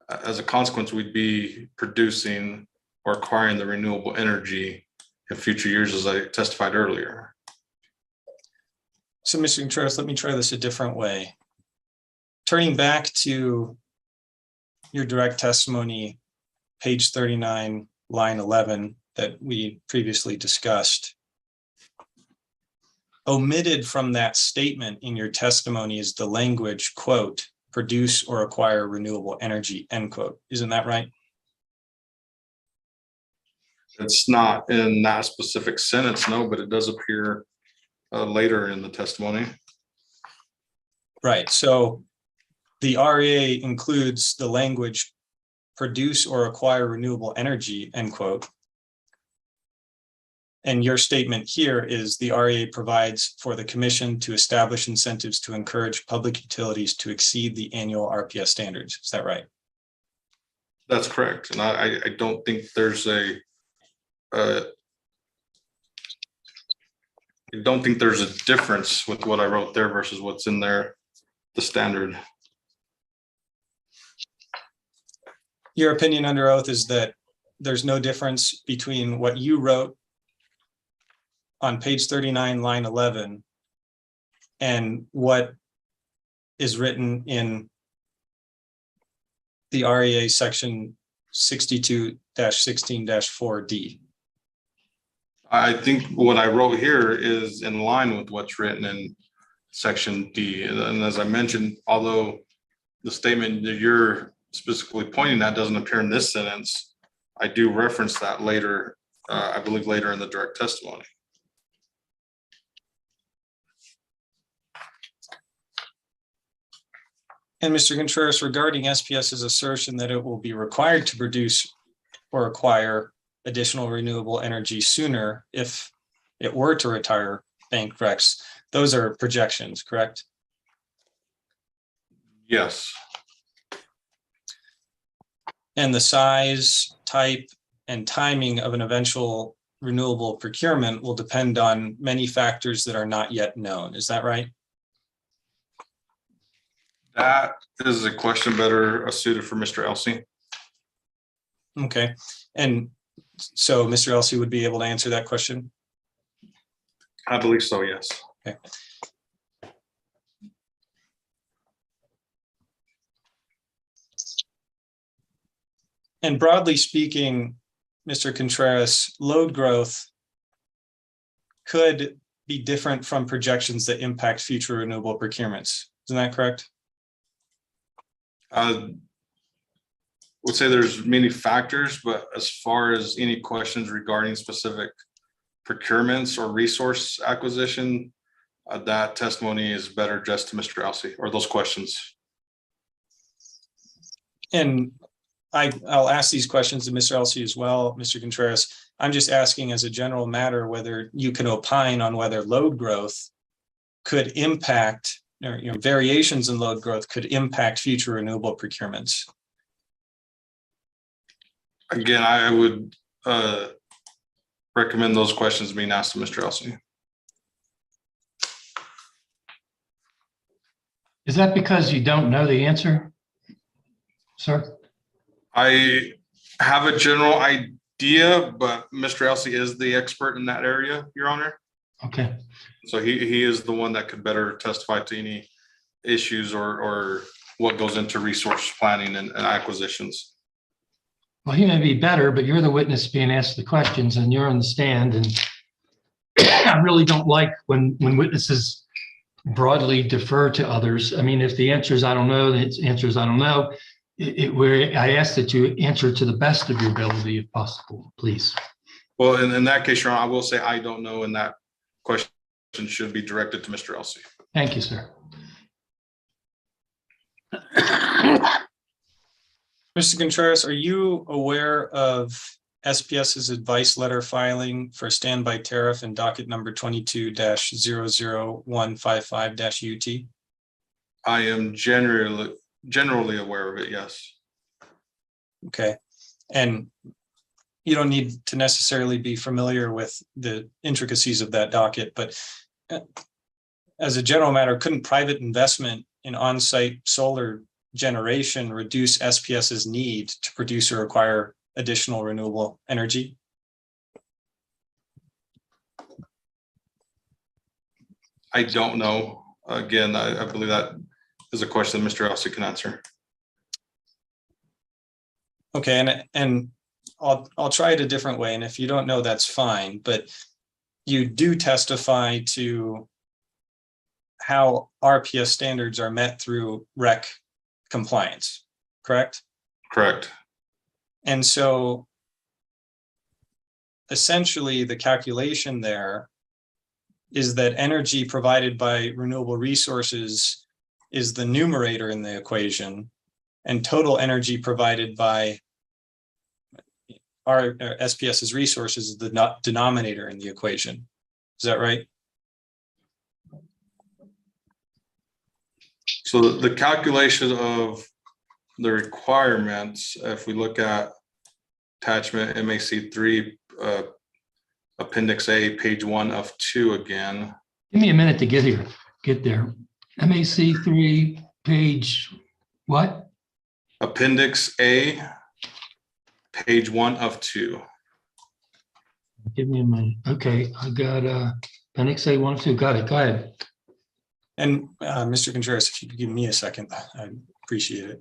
as a consequence, we'd be producing or acquiring the renewable energy in future years, as I testified earlier. So, Mr. Contreras, let me try this a different way. Turning back to your direct testimony, page 39, line 11, that we previously discussed. Omitted from that statement in your testimony is the language, quote, produce or acquire renewable energy, end quote. Isn't that right? It's not in that specific sentence, no, but it does appear later in the testimony. Right. So the REA includes the language produce or acquire renewable energy, end quote. And your statement here is the REA provides for the commission to establish incentives to encourage public utilities to exceed the annual RPS standards. Is that right? That's correct. And I don't think there's a difference with what I wrote there versus what's in there, the standard. Your opinion under oath is that there's no difference between what you wrote on page 39, line 11, and what is written in the REA section 62-16-4D. I think what I wrote here is in line with what's written in section D. And as I mentioned, although the statement that you're specifically pointing at doesn't appear in this sentence, I do reference that later, I believe later in the direct testimony. And Mr. Contreras, regarding SPS's assertion that it will be required to produce or acquire additional renewable energy sooner if it were to retire bank RECs, those are projections, correct? Yes. And the size, type, and timing of an eventual renewable procurement will depend on many factors that are not yet known. Is that right? That is a question better suited for Mr. Elsey. Okay. And so Mr. Elsey would be able to answer that question? I believe so, yes. Okay. And broadly speaking, Mr. Contreras, load growth could be different from projections that impact future renewable procurements. Isn't that correct? I would say there's many factors, but as far as any questions regarding specific procurements or resource acquisition, that testimony is better addressed to Mr. Elsey, or those questions. And I'll ask these questions to Mr. Elsey as well, Mr. Contreras. I'm just asking as a general matter whether you can opine on whether load growth could impact, or variations in load growth could impact future renewable procurements. Again, I would recommend those questions being asked to Mr. Elsey. Is that because you don't know the answer, sir? I have a general idea, but Mr. Elsey is the expert in that area, Your Honor. Okay. So he is the one that could better testify to any issues or what goes into resource planning and acquisitions. Well, he may be better, but you're the witness being asked the questions and you're on the stand. And I really don't like when witnesses broadly defer to others. I mean, if the answer is I don't know, the answer is I don't know. I ask that you answer to the best of your ability if possible, please. Well, in that case, Your Honor, I will say I don't know, and that question should be directed to Mr. Elsey. Thank you, sir. Mr. Contreras, are you aware of SPS's advice letter filing for standby tariff in docket number 22-00155-UT? I am generally aware of it, yes. Okay. And you don't need to necessarily be familiar with the intricacies of that docket, but as a general matter, couldn't private investment in on-site solar generation reduce SPS's need to produce or acquire additional renewable energy? I don't know. Again, I believe that is a question that Mr. Elsey can answer. Okay, and I'll try it a different way, and if you don't know, that's fine, but you do testify to how RPS standards are met through REC compliance, correct? Correct. And so essentially the calculation there is that energy provided by renewable resources is the numerator in the equation, and total energy provided by our SPS's resources is the denominator in the equation. Is that right? So the calculation of the requirements, if we look at attachment MAC3, Appendix A, page 1 of 2 again. Give me a minute to get there. MAC3, page what? Appendix A, page 1 of 2. Give me a minute. Okay, I got Appendix A 1, 2. Got it. Go ahead. And Mr. Contreras, if you could give me a second, I'd appreciate it.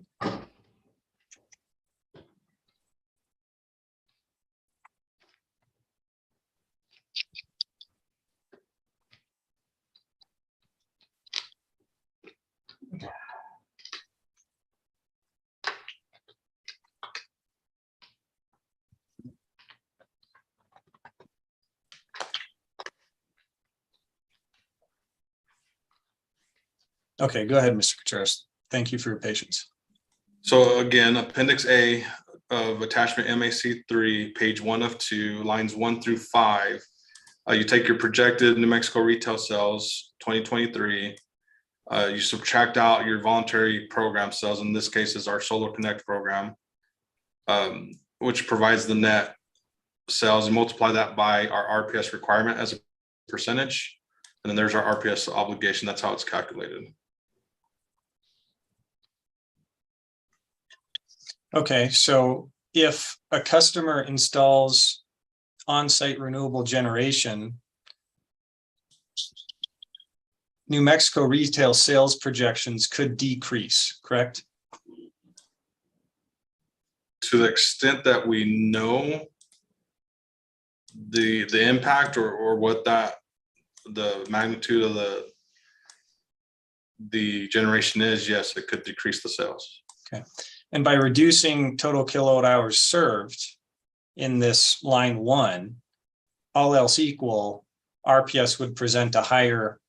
Okay, go ahead, Mr. Contreras. Thank you for your patience. So again, Appendix A of attachment MAC3, page 1 of 2, lines 1 through 5. You take your projected New Mexico retail sales 2023. You subtract out your voluntary program sales. In this case, is our Solar Connect program, which provides the net sales, and multiply that by our RPS requirement as a percentage. And then there's our RPS obligation. That's how it's calculated. Okay, so if a customer installs on-site renewable generation, New Mexico retail sales projections could decrease, correct? To the extent that we know the impact or what the magnitude of the generation is, yes, it could decrease the sales. Okay. And by reducing total kilowatt hours served in this line 1, all else equal, RPS would present a higher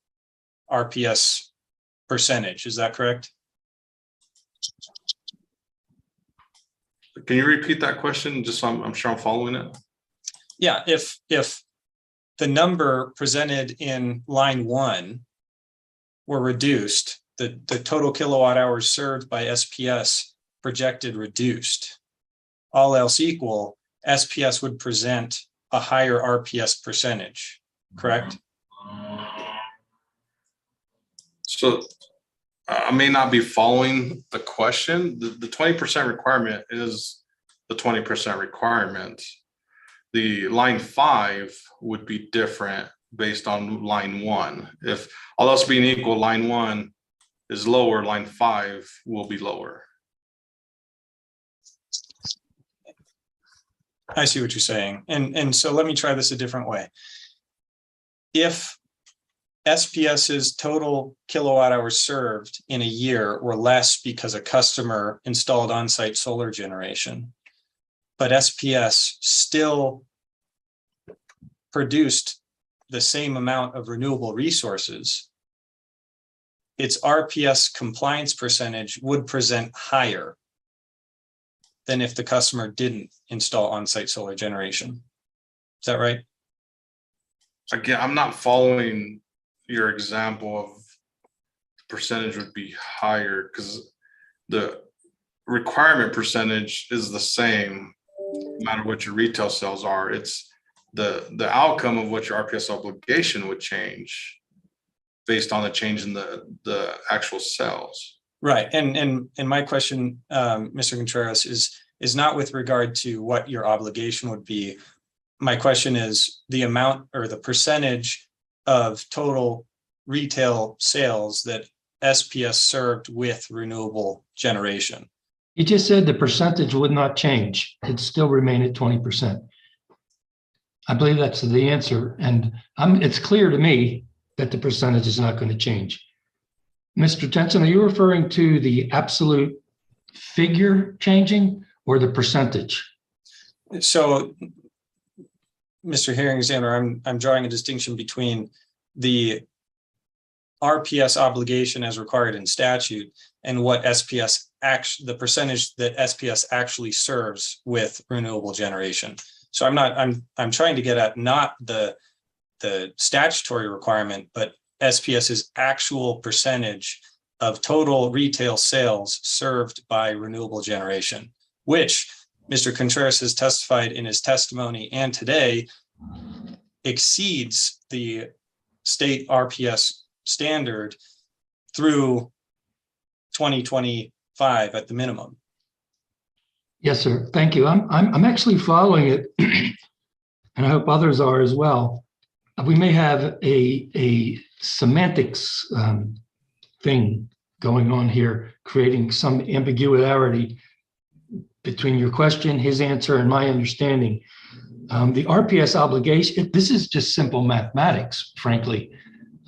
RPS percentage. Is that correct? Can you repeat that question just so I'm sure I'm following it? Yeah, if the number presented in line 1 were reduced, the total kilowatt hours served by SPS projected reduced, all else equal, SPS would present a higher RPS percentage, correct? So I may not be following the question. The 20% requirement is the 20% requirement. The line 5 would be different based on line 1. If all else being equal, line 1 is lower, line 5 will be lower. I see what you're saying. And so let me try this a different way. If SPS's total kilowatt hours served in a year were less because a customer installed on-site solar generation, but SPS still produced the same amount of renewable resources, its RPS compliance percentage would present higher than if the customer didn't install on-site solar generation. Is that right? Again, I'm not following your example of the percentage would be higher because the requirement percentage is the same no matter what your retail sales are. It's the outcome of what your RPS obligation would change based on the change in the actual sales. Right. And my question, Mr. Contreras, is not with regard to what your obligation would be. My question is the amount or the percentage of total retail sales that SPS served with renewable generation. He just said the percentage would not change. It'd still remain at 20%. I believe that's the answer. And it's clear to me that the percentage is not going to change. Mr. Jensen, are you referring to the absolute figure changing or the percentage? So, Mr. Hearing Examiner, I'm drawing a distinction between the RPS obligation as required in statute and what SPS the percentage that SPS actually serves with renewable generation. So I'm trying to get at not the statutory requirement, but SPS's actual percentage of total retail sales served by renewable generation, which Mr. Contreras has testified in his testimony and today exceeds the state RPS standard through 2025 at the minimum. Yes, sir. Thank you. I'm actually following it, and I hope others are as well. We may have a semantics thing going on here, creating some ambiguity between your question, his answer, and my understanding. The RPS obligation, this is just simple mathematics, frankly.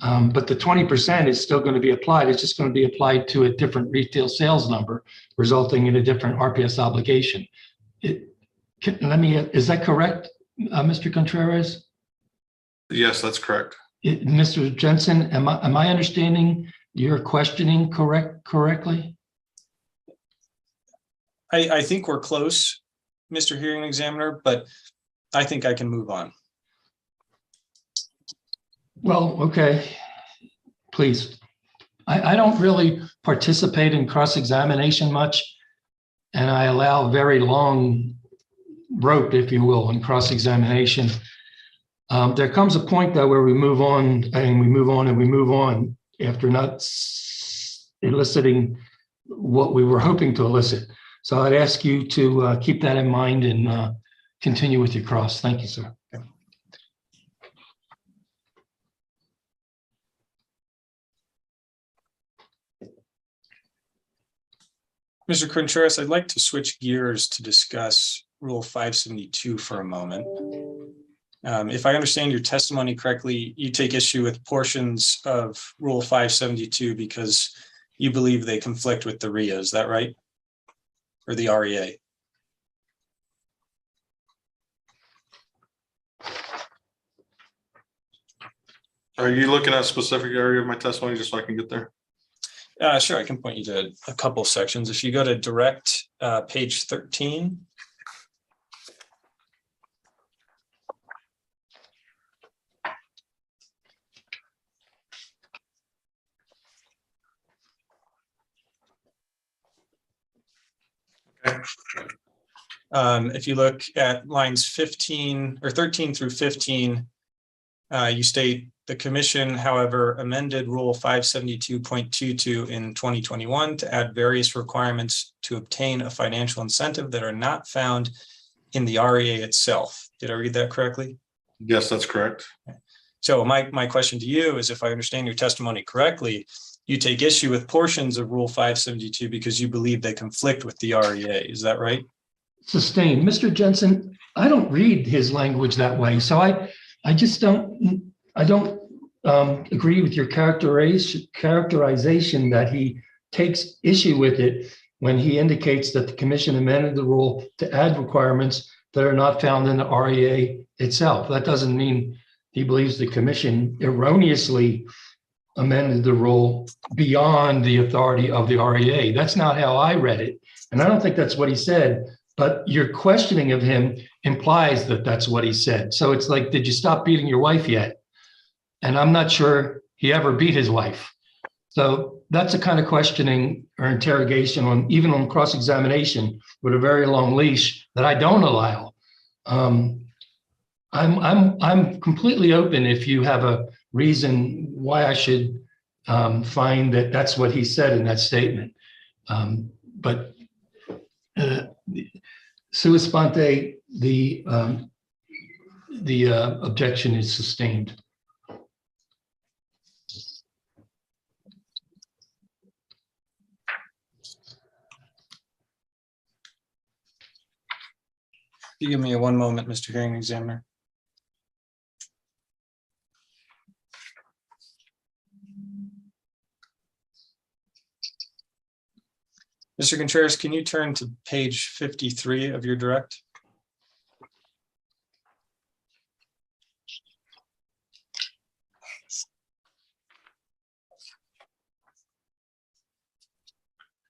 But the 20% is still going to be applied. It's just going to be applied to a different retail sales number, resulting in a different RPS obligation. Is that correct, Mr. Contreras? Yes, that's correct. Mr. Jensen, am I understanding your questioning correctly? I think we're close, Mr. Hearing Examiner, but I think I can move on. Well, okay, please. I don't really participate in cross-examination much, and I allow very long rope, if you will, in cross-examination. There comes a point, though, where we move on and we move on and we move on after not eliciting what we were hoping to elicit. So I'd ask you to keep that in mind and continue with your cross. Thank you, sir. Mr. Contreras, I'd like to switch gears to discuss Rule 572 for a moment. If I understand your testimony correctly, you take issue with portions of Rule 572 because you believe they conflict with the REA, is that right? Or the REA? Are you looking at a specific area of my testimony just so I can get there? Sure, I can point you to a couple sections. If you go to direct page 13. Okay. If you look at lines 15 or 13 through 15, you state the commission, however, amended Rule 572.22 in 2021 to add various requirements to obtain a financial incentive that are not found in the REA itself. Did I read that correctly? Yes, that's correct. So my question to you is, if I understand your testimony correctly, you take issue with portions of Rule 572 because you believe they conflict with the REA. Is that right? Sustained. Mr. Jensen, I don't read his language that way. So I just don't agree with your characterization that he takes issue with it when he indicates that the commission amended the rule to add requirements that are not found in the REA itself. That doesn't mean he believes the commission erroneously amended the rule beyond the authority of the REA. That's not how I read it. And I don't think that's what he said, but your questioning of him implies that that's what he said. So it's like, did you stop beating your wife yet? And I'm not sure he ever beat his wife. So that's the kind of questioning or interrogation on even on cross-examination with a very long leash that I don't allow. I'm completely open if you have a reason why I should find that that's what he said in that statement. But sua sponte, the objection is sustained. You give me one moment, Mr. Hearing Examiner. Mr. Contreras, can you turn to page 53 of your direct?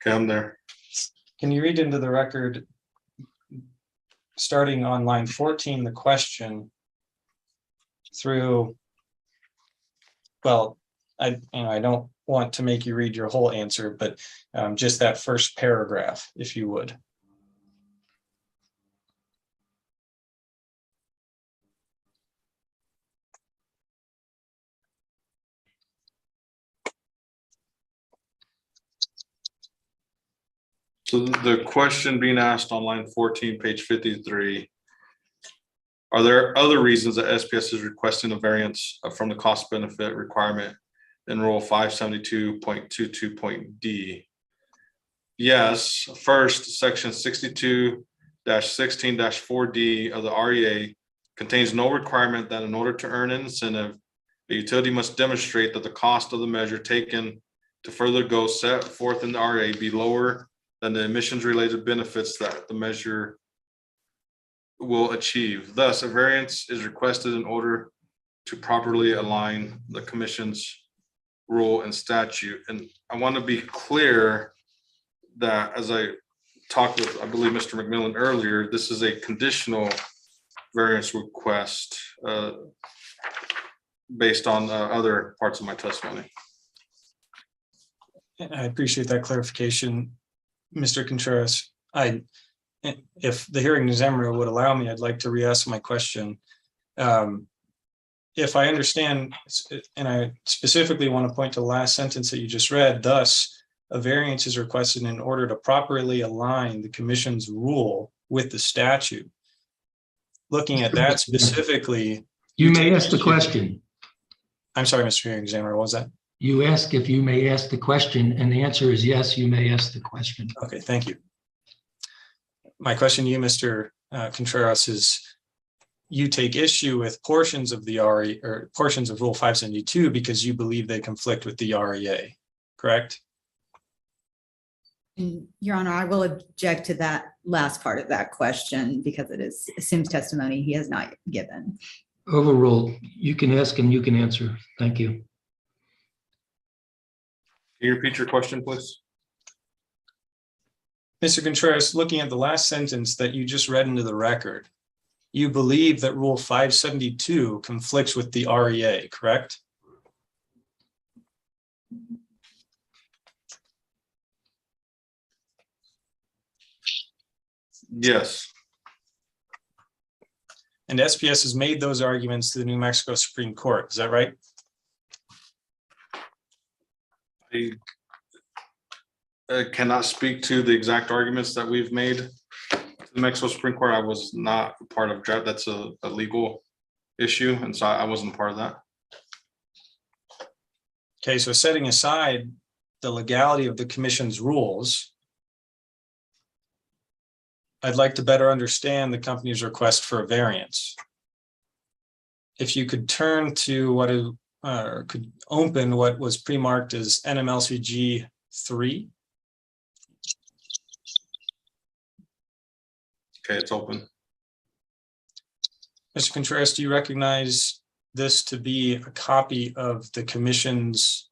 Okay, I'm there. Can you read into the record, starting on line 14, the question through, well, I don't want to make you read your whole answer, but just that first paragraph, if you would. So the question being asked on line 14, page 53. Are there other reasons that SPS is requesting a variance from the cost benefit requirement in Rule 572.22.d? Yes, first, section 62-16-4D of the REA contains no requirement that in order to earn an incentive, a utility must demonstrate that the cost of the measure taken to further go set forth in the REA be lower than the emissions related benefits that the measure will achieve. Thus, a variance is requested in order to properly align the commission's rule and statute. And I want to be clear that as I talked with, I believe, Mr. McMillan earlier, this is a conditional variance request based on other parts of my testimony. I appreciate that clarification, Mr. Contreras. If the hearing examiner would allow me, I'd like to re-ask my question. If I understand, and I specifically want to point to the last sentence that you just read, thus, a variance is requested in order to properly align the commission's rule with the statute. Looking at that specifically. You may ask the question. I'm sorry, Mr. Hearing Examiner, what was that? You ask if you may ask the question, and the answer is yes, you may ask the question. Okay, thank you. My question to you, Mr. Contreras, is you take issue with portions of the RE or portions of Rule 572 because you believe they conflict with the REA, correct? And Your Honor, I will object to that last part of that question because it assumes testimony he has not given. Overruled. You can ask and you can answer. Thank you. Can you repeat your question, please? Mr. Contreras, looking at the last sentence that you just read into the record, you believe that Rule 572 conflicts with the REA, correct? Yes. And SPS has made those arguments to the New Mexico Supreme Court, is that right? I cannot speak to the exact arguments that we've made to the Mexico Supreme Court. I was not part of that. That's a legal issue, and so I wasn't part of that. Okay, so setting aside the legality of the commission's rules, I'd like to better understand the company's request for a variance. If you could turn to what could open what was pre-marked as NMLCG 3. Okay, it's open. Mr. Contreras, do you recognize this to be a copy of the commission's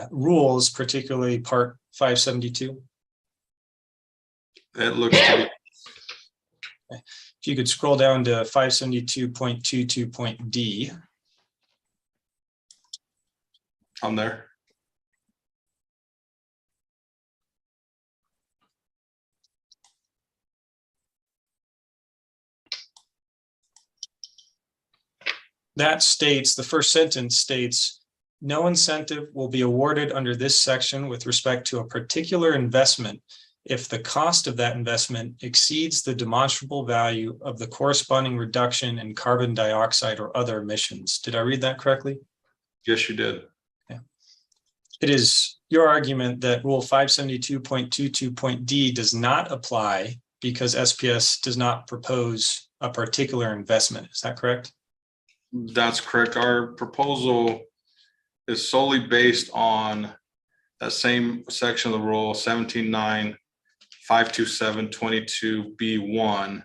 rules, particularly Part 572? It looks to be. If you could scroll down to 572.22.d. I'm there. That states, the first sentence states, no incentive will be awarded under this section with respect to a particular investment if the cost of that investment exceeds the demonstrable value of the corresponding reduction in carbon dioxide or other emissions. Did I read that correctly? Yes, you did. Yeah. It is your argument that Rule 572.22.d does not apply because SPS does not propose a particular investment. Is that correct? That's correct. Our proposal is solely based on that same section of the rule, 17.9.527.22B1.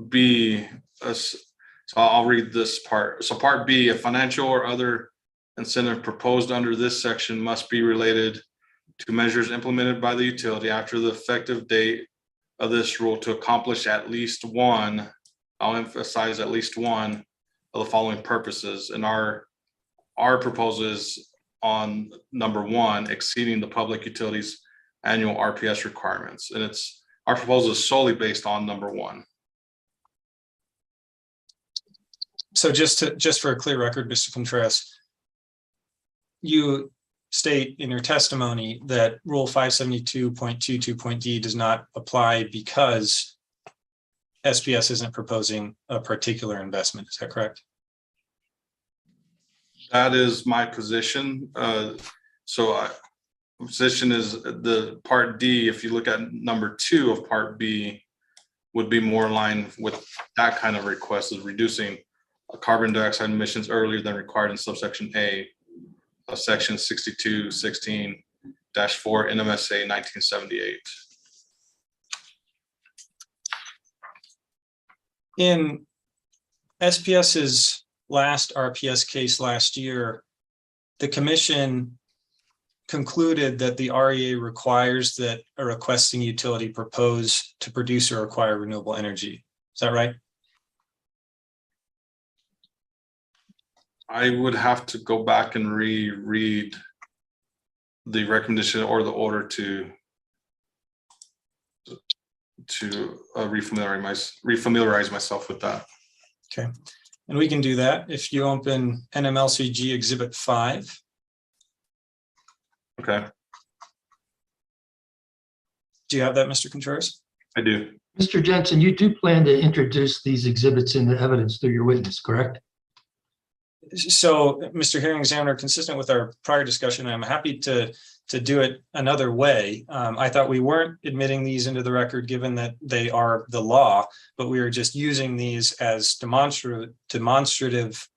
B, so I'll read this part. So part B, a financial or other incentive proposed under this section must be related to measures implemented by the utility after the effective date of this rule to accomplish at least one, I'll emphasize at least one of the following purposes. And our proposal is on number one, exceeding the public utilities annual RPS requirements. And our proposal is solely based on number one. So just for a clear record, Mr. Contreras, you state in your testimony that Rule 572.22.d does not apply because SPS isn't proposing a particular investment. Is that correct? That is my position. Position is the part D, if you look at number 2 of part B, would be more in line with that kind of request, is reducing carbon dioxide emissions earlier than required in subsection A of section 6216-4 NMSA 1978. In SPS's last RPS case last year, the commission concluded that the REA requires that a requesting utility propose to produce or acquire renewable energy. Is that right? I would have to go back and reread the recommendation or the order to refamiliarize myself with that. Okay, and we can do that if you open NMLCG Exhibit 5. Okay, Do you have that, Mr. Contreras? I do. Mr. Jensen, you do plan to introduce these exhibits into evidence through your witness, correct? So, Mr. Hearing Examiner, consistent with our prior discussion, I'm happy to do it another way. I thought we weren't admitting these into the record given that they are the law, but we are just using these as demonstrative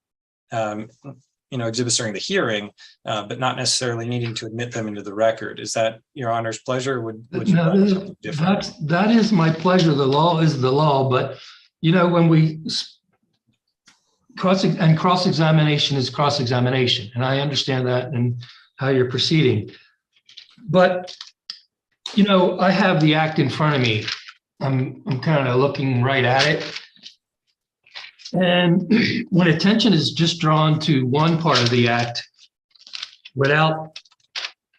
exhibits during the hearing, but not necessarily needing to admit them into the record. Is that Your Honor's pleasure? Would you like something different? That is my pleasure. The law is the law, but when we cross-examination is cross-examination, and I understand that and how you're proceeding. But I have the act in front of me. I'm kind of looking right at it. And when attention is just drawn to one part of the act without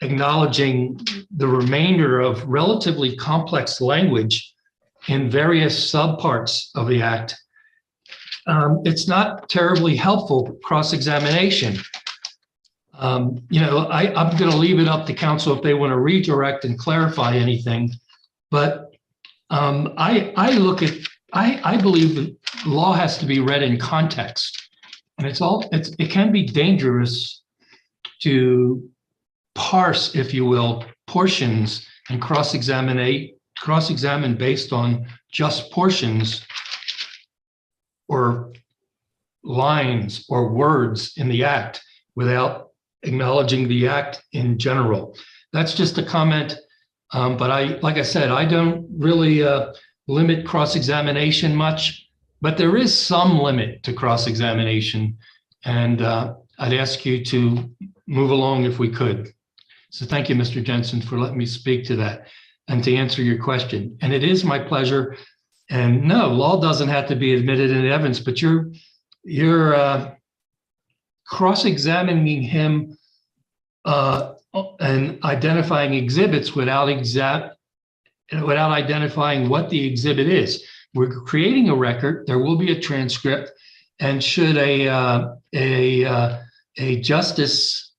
acknowledging the remainder of relatively complex language in various subparts of the act, it's not terribly helpful cross-examination. I'm going to leave it up to counsel if they want to redirect and clarify anything. But I believe that law has to be read in context, and it can be dangerous to parse, if you will, portions and cross-examine based on just portions or lines or words in the act without acknowledging the act in general. That's just a comment. But like I said, I don't really limit cross-examination much, but there is some limit to cross-examination. And I'd ask you to move along if we could. So thank you, Mr. Jensen, for letting me speak to that and to answer your question. And it is my pleasure. And no, law doesn't have to be admitted in evidence, but you're cross-examining him and identifying exhibits without identifying what the exhibit is. We're creating a record. There will be a transcript, and should a justice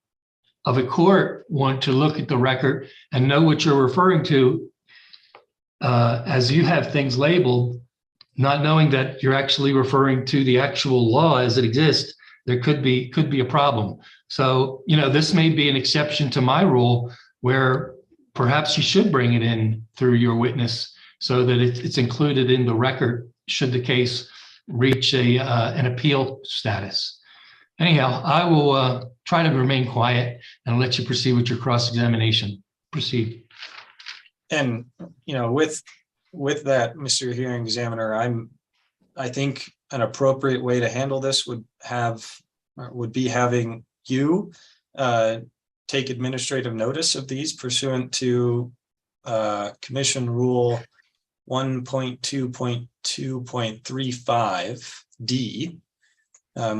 of a court want to look at the record and know what you're referring to, as you have things labeled, not knowing that you're actually referring to the actual law as it exists, there could be a problem. So, this may be an exception to my rule where perhaps you should bring it in through your witness so that it's included in the record should the case reach an appeal status. Anyhow, I will try to remain quiet and let you proceed with your cross-examination. Proceed. And, with that, Mr. Hearing Examiner, I think an appropriate way to handle this would be having you take administrative notice of these pursuant to Commission Rule 1.2.2.35D,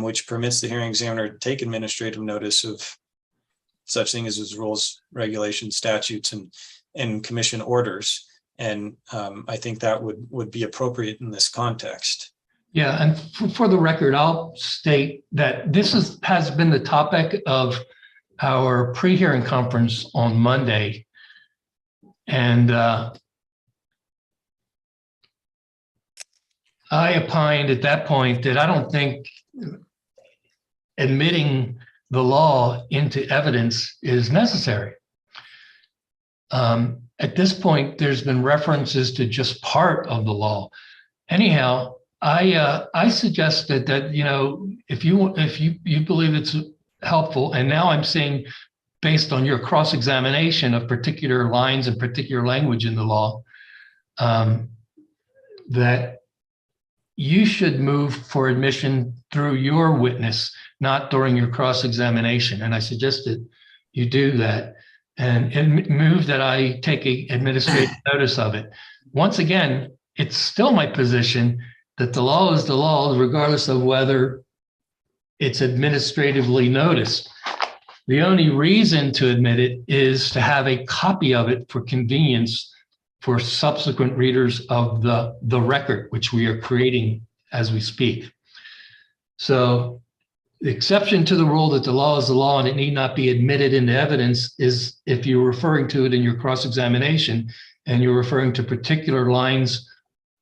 which permits the hearing examiner to take administrative notice of such things as rules, regulations, statutes, and commission orders. And I think that would be appropriate in this context. Yeah, and for the record, I'll state that this has been the topic of our pre-hearing conference on Monday. And I opined at that point that I don't think admitting the law into evidence is necessary. At this point, there's been references to just part of the law. Anyhow, I suggested that, if you believe it's helpful, and now I'm saying based on your cross-examination of particular lines and particular language in the law, that you should move for admission through your witness, not during your cross-examination. And I suggested you do that and move that I take an administrative notice of it. Once again, it's still my position that the law is the law, regardless of whether it's administratively noticed. The only reason to admit it is to have a copy of it for convenience for subsequent readers of the record, which we are creating as we speak. So the exception to the rule that the law is the law and it need not be admitted into evidence is if you're referring to it in your cross-examination and you're referring to particular lines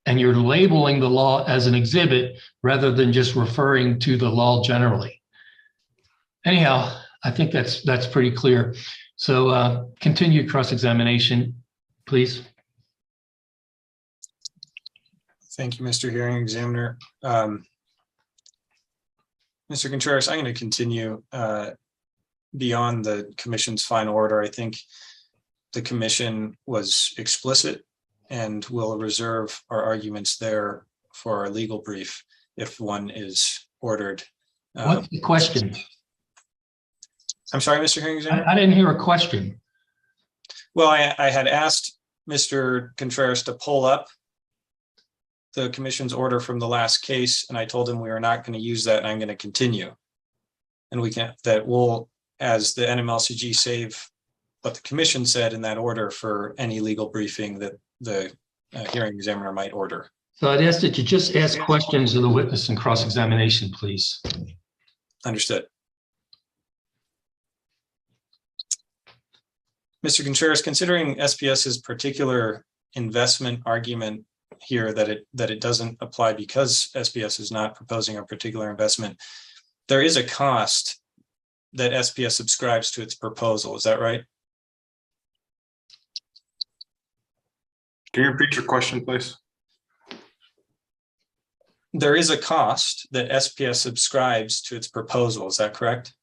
and you're labeling the law as an exhibit rather than just referring to the law generally. Anyhow, I think that's pretty clear. So continue cross-examination, please. Thank you, Mr. Hearing Examiner. Mr. Contreras, I'm going to continue beyond the commission's final order. I think the commission was explicit and will reserve our arguments there for our legal brief if one is ordered. What's the question? I'm sorry, Mr. Hearing Examiner? I didn't hear a question. Well, I had asked Mr. Contreras to pull up the commission's order from the last case, and I told him we are not going to use that and I'm going to continue. And we'll, as the NMLCG, save what the commission said in that order for any legal briefing that the hearing examiner might order. So I'd ask that you just ask questions of the witness in cross-examination, please. Understood. Mr. Contreras, considering SPS's particular investment argument here that it doesn't apply because SPS is not proposing a particular investment, there is a cost that SPS subscribes to its proposal. Is that right? Can you repeat your question, please? There is a cost that SPS subscribes to its proposal. Is that correct?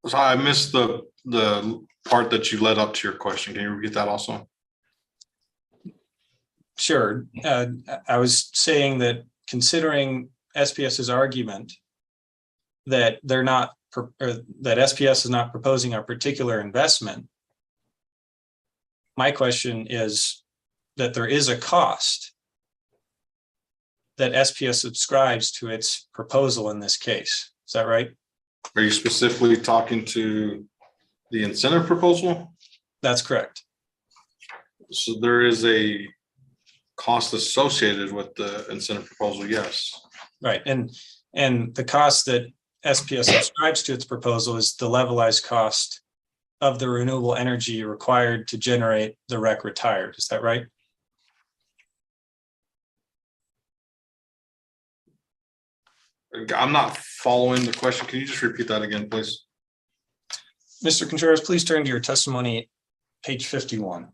So I missed the part that you led up to your question. Can you repeat that also? Sure. I was saying that considering SPS's argument that that SPS is not proposing a particular investment, my question is that there is a cost that SPS subscribes to its proposal in this case. Is that right? Are you specifically talking to the incentive proposal? That's correct. So there is a cost associated with the incentive proposal, yes. Right. And the cost that SPS subscribes to its proposal is the levelized cost of the renewable energy required to generate the REC retired. Is that right? I'm not following the question. Can you just repeat that again, please? Mr. Contreras, please turn to your testimony, page 51. Okay,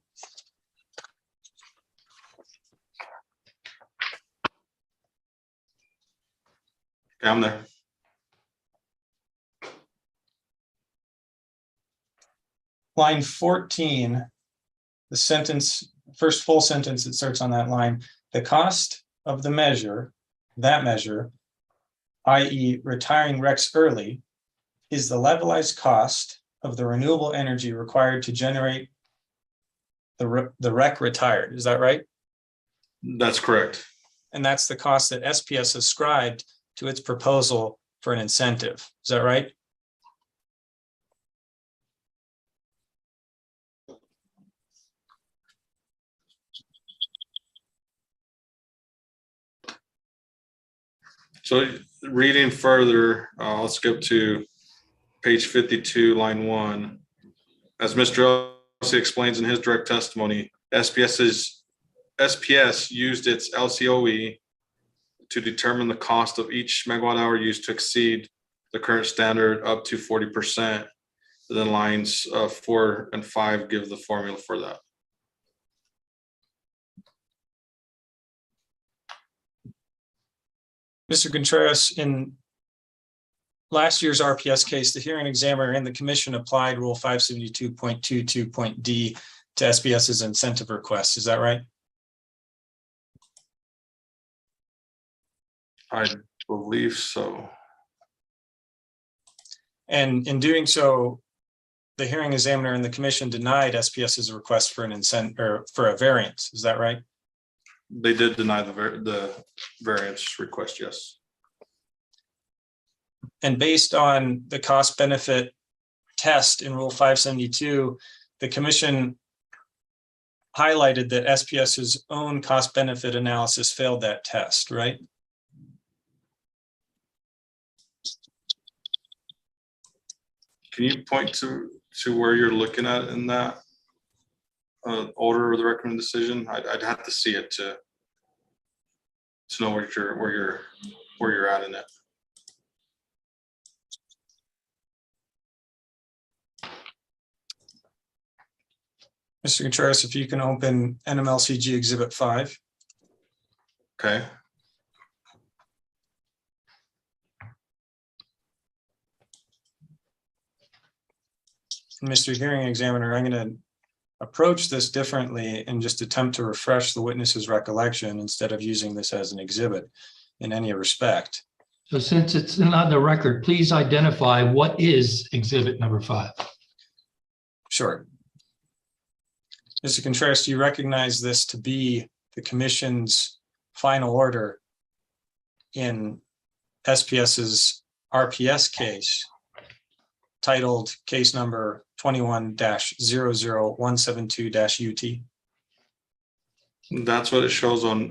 I'm there. Line 14, the sentence, first full sentence that starts on that line, the cost of the measure, that measure, i.e. retiring RECs early, is the levelized cost of the renewable energy required to generate the REC retired. Is that right? That's correct. And that's the cost that SPS ascribed to its proposal for an incentive. Is that right? So reading further, I'll skip to page 52, line 1. As Mr. Elsey explains in his direct testimony, SPS used its LCOE to determine the cost of each megawatt hour used to exceed the current standard up to 40%. Then lines 4 and 5 give the formula for that. Mr. Contreras, in last year's RPS case, the hearing examiner and the commission applied Rule 572.22.d to SPS's incentive request. Is that right? I believe so. And in doing so, the hearing examiner and the commission denied SPS's request for an incentive or for a variance. Is that right? They did deny the variance request, yes. And based on the cost benefit test in Rule 572, the commission highlighted that SPS's own cost benefit analysis failed that test, right? Can you point to where you're looking at in that order of the recommended decision? I'd have to see it to know where you're at in it. Mr. Contreras, if you can open NMLCG Exhibit 5. Okay. Mr. Hearing Examiner, I'm going to approach this differently and just attempt to refresh the witness's recollection instead of using this as an exhibit in any respect. So since it's not the record, please identify what is exhibit number 5. Sure. Mr. Contreras, do you recognize this to be the commission's final order in SPS's RPS case titled case number 21-00172-UT? That's what it shows on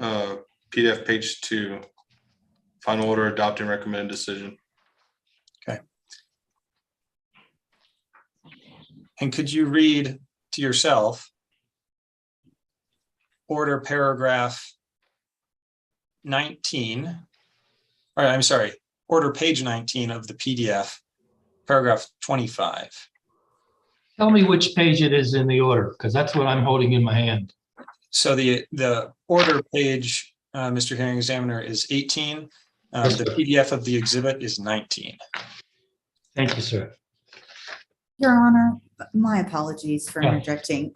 PDF page 2. Final order adopting recommended decision. Okay. And could you read to yourself order paragraph 19, or I'm sorry, order page 19 of the PDF, paragraph 25. Tell me which page it is in the order, because that's what I'm holding in my hand. So the order page, Mr. Hearing Examiner, is 18. Yes, The sir. PDF of the exhibit is 19. Thank you, sir. Your Honor, my apologies for Yeah. interjecting.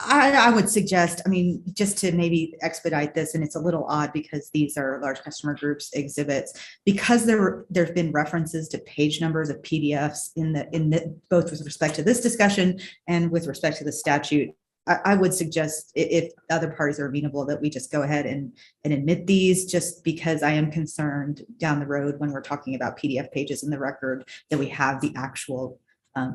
I would suggest, I mean, just to maybe expedite this, and it's a little odd because these are large customer groups exhibits, because there've been references to page numbers of PDFs in both with respect to this discussion and with respect to the statute. I would suggest if other parties are amenable that we just go ahead and admit these, just because I am concerned down the road when we're talking about PDF pages in the record that we have the actual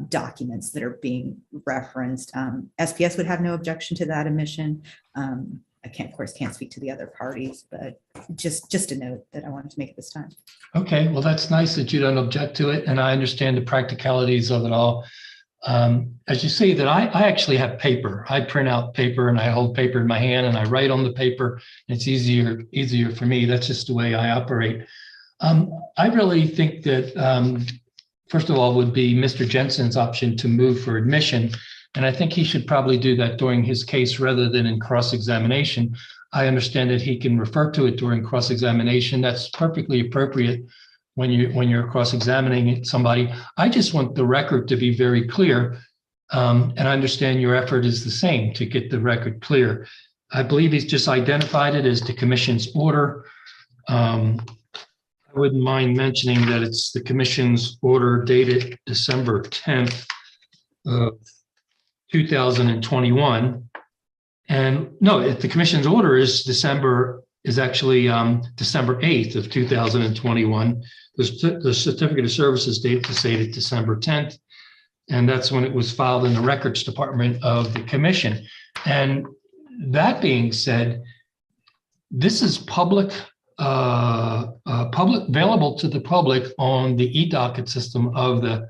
documents that are being referenced. SPS would have no objection to that admission. I can't, of course, can't speak to the other parties, but just a note that I wanted to make at this time. Okay, well, that's nice that you don't object to it, and I understand the practicalities of it all. As you see that I actually have paper. I print out paper and I hold paper in my hand and I write on the paper. It's easier for me. That's just the way I operate. I really think that first of all would be Mr. Jensen's option to move for admission, And I think he should probably do that during his case rather than in cross-examination. I understand that he can refer to it during cross-examination. That's perfectly appropriate when you're cross-examining somebody. I just want the record to be very clear. And I understand your effort is the same to get the record clear. I believe he's just identified it as the commission's order. I wouldn't mind mentioning that it's the commission's order dated December 10th of 2021. And no, the commission's order is actually December 8th of 2021. The certificate of services date is dated December 10th. And that's when it was filed in the records department of the commission. And that being said, this is public available to the public on the e-docket system of the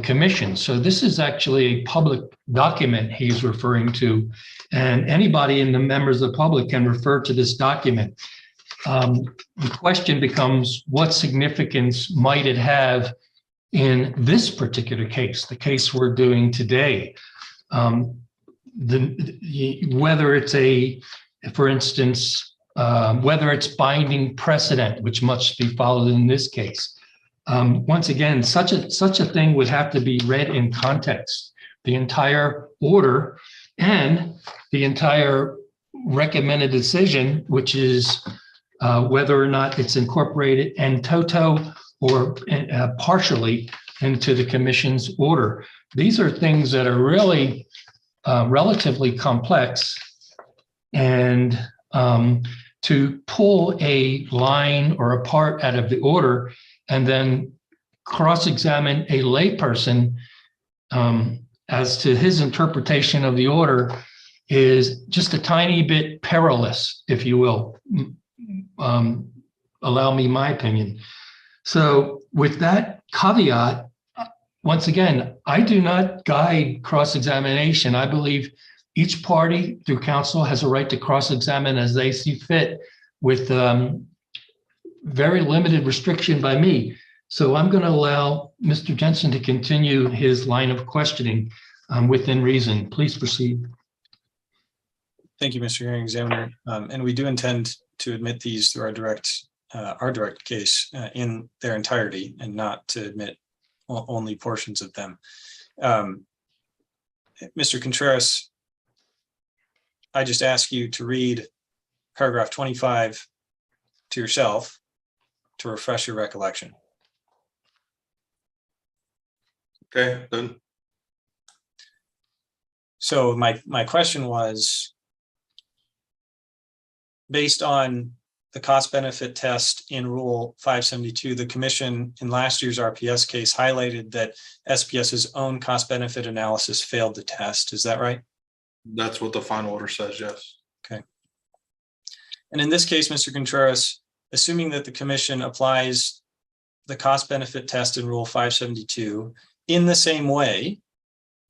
commission. So this is actually a public document he's referring to, and anybody in the members of the public can refer to this document. The question becomes, what significance might it have in this particular case, the case we're doing today? Whether it's for instance, whether it's binding precedent, which must be followed in this case. Once again, such a thing would have to be read in context. The entire order and the entire recommended decision, which is whether or not it's incorporated in toto or partially into the commission's order. These are things that are really relatively complex, and to pull a line or a part out of the order and then cross-examine a layperson as to his interpretation of the order is just a tiny bit perilous, if you will. Allow me my opinion. So with that caveat, once again, I do not guide cross-examination. I believe each party through counsel has a right to cross-examine as they see fit, with very limited restriction by me. So I'm going to allow Mr. Jensen to continue his line of questioning within reason. Please proceed. Thank you, Mr. Hearing Examiner. And we do intend to admit these through our direct case in their entirety, and not to admit only portions of them. Mr. Contreras, I just ask you to read paragraph 25 to yourself to refresh your recollection. Okay, then. So my question was, based on the cost benefit test in Rule 572, the commission in last year's RPS case highlighted that SPS's own cost benefit analysis failed the test. Is that right? That's what the final order says, yes. Okay. And in this case, Mr. Contreras, assuming that the commission applies the cost benefit test in Rule 572 in the same way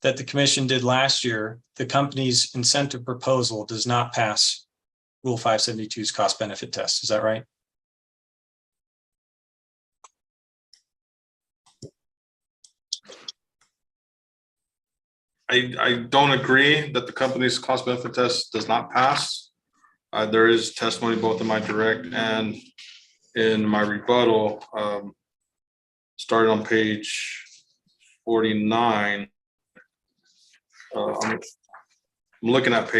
that the commission did last year, the company's incentive proposal does not pass Rule 572's cost benefit test. Is that right? I don't agree that the company's cost benefit test does not pass. There is testimony both in my direct and in my rebuttal, starting on page 49. I'm looking at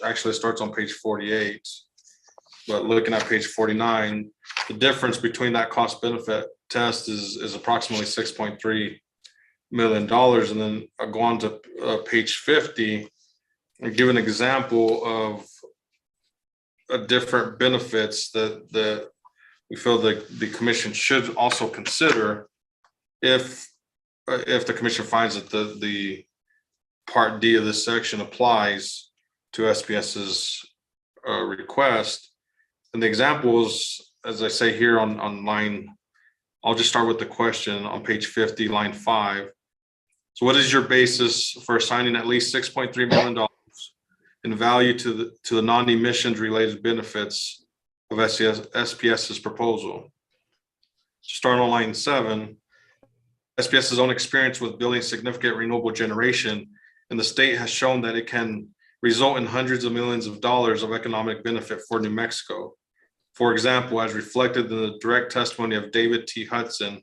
actually it starts on page 48, but looking at page 49, the difference between that cost benefit test is approximately $6.3 million. And then I go on to page 50 and give an example of different benefits that we feel that the commission should also consider if the commission finds that the Part D of this section applies to SPS's request. And the examples, as I say here on line, I'll just start with the question on page 50, line 5. So what is your basis for assigning at least $6.3 million in value to the non-emissions related benefits of SPS's proposal? Starting on line 7, SPS's own experience with building significant renewable generation in the state has shown that it can result in hundreds of millions of dollars of economic benefit for New Mexico. For example, as reflected in the direct testimony of David T. Hudson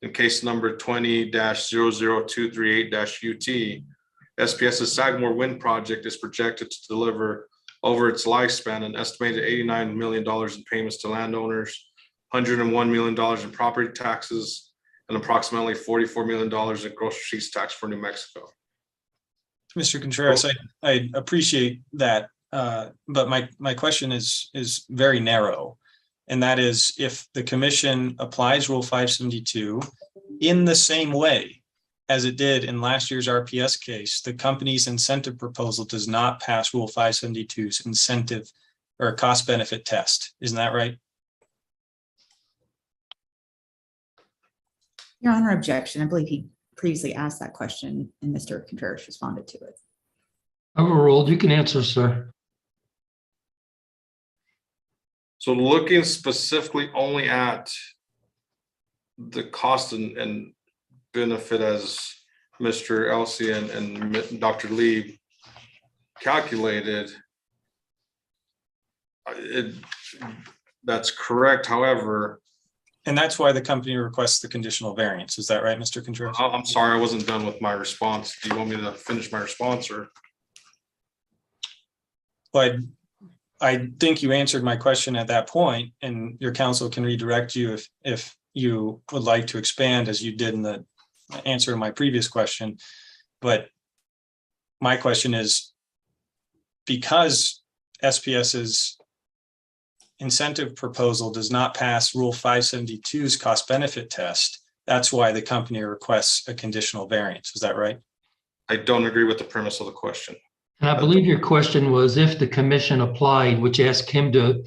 in case number 20-00238-UT, SPS's Sagamore Wind Project is projected to deliver over its lifespan an estimated $89 million in payments to landowners, $101 million in property taxes, and approximately $44 million in gross receipts tax for New Mexico. Mr. Contreras, I appreciate that, but my question is very narrow. And that is, if the commission applies Rule 572 in the same way as it did in last year's RPS case, the company's incentive proposal does not pass Rule 572's incentive or cost benefit test. Isn't that right? Your Honor, objection. I believe he previously asked that question and Mr. Contreras responded to it. Overruled. You can answer, sir. So looking specifically only at the cost and benefit as Mr. Elsey and Dr. Lee calculated, that's correct. However, and that's why the company requests the conditional variance. Is that right, Mr. Contreras? I'm sorry, I wasn't done with my response. Do you want me to finish my response or? But I think you answered my question at that point, and your counsel can redirect you if you would like to expand, as you did in the answer to my previous question. But my question is, because SPS's incentive proposal does not pass Rule 572's cost benefit test, that's why the company requests a conditional variance. Is that right? I don't agree with the premise of the question. And I believe your question was if the commission applied, which asked him to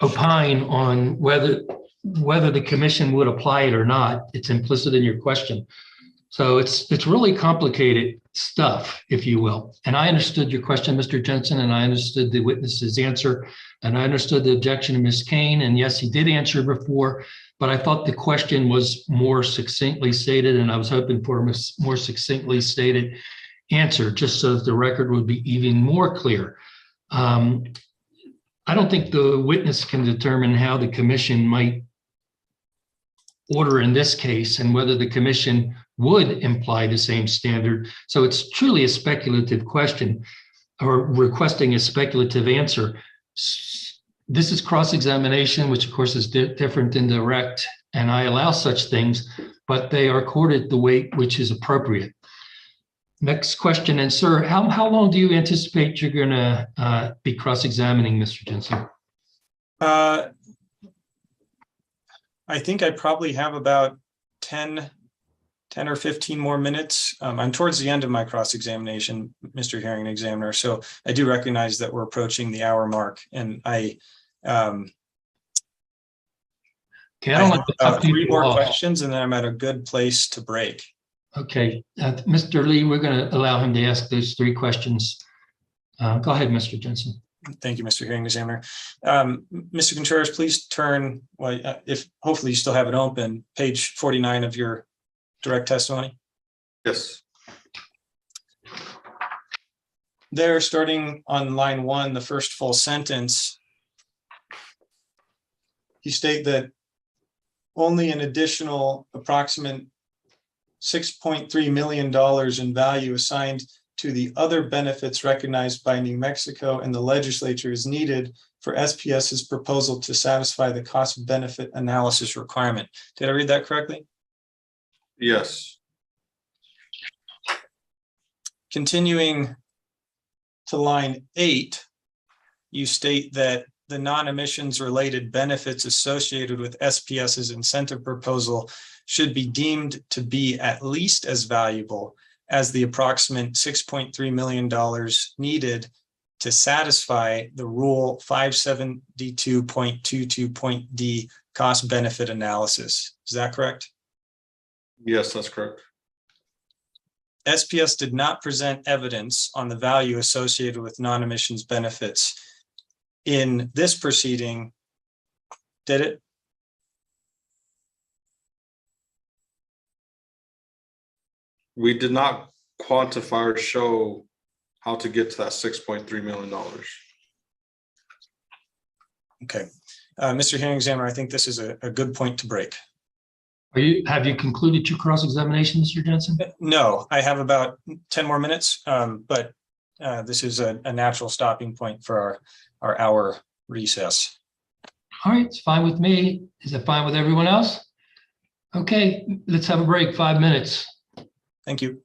opine on whether the commission would apply it or not. It's implicit in your question. So it's really complicated stuff, if you will. And I understood your question, Mr. Jensen, and I understood the witness's answer, and I understood the objection of Ms. Kane. And yes, he did answer before, but I thought the question was more succinctly stated, and I was hoping for a more succinctly stated answer, just so that the record would be even more clear. I don't think the witness can determine how the commission might order in this case and whether the commission would imply the same standard. So it's truly a speculative question, or requesting a speculative answer. This is cross-examination, which of course is different than direct, and I allow such things, but they are accorded the weight which is appropriate. Next question, and sir, how long do you anticipate you're gonna be cross-examining Mr. Jensen? I think I probably have about 10 or 15 more minutes. I'm towards the end of my cross-examination, Mr. Hearing Examiner, so I do recognize that we're approaching the hour mark, and I have about 3 more questions, and then I'm at a good place to break. Okay, Mr. Lee, we're going to allow him to ask those 3 questions. Go ahead, Mr. Jensen. Thank you, Mr. Hearing Examiner. Mr. Contreras, please turn, if hopefully you still have it open, page 49 of your direct testimony. Yes. There, starting on line 1, the first full sentence, you state that only an additional approximate $6.3 million in value assigned to the other benefits recognized by New Mexico and the legislature is needed for SPS's proposal to satisfy the cost benefit analysis requirement. Did I read that correctly? Yes. Continuing to line 8, you state that the non-emissions related benefits associated with SPS's incentive proposal should be deemed to be at least as valuable as the approximate $6.3 million needed to satisfy the Rule 572.22.d cost benefit analysis. Is that correct? Yes, that's correct. SPS did not present evidence on the value associated with non-emissions benefits in this proceeding, did it? we did not quantify or show how to get to that $6.3 million. Okay. Mr. Hearing Examiner, I think this is a good point to break. Have you concluded your cross-examination, Mr. Jensen? No, I have about 10 more minutes, but this is a natural stopping point for our hour recess. All right, it's fine with me. Is it fine with everyone else? Okay, let's have a break, 5 minutes. Thank you.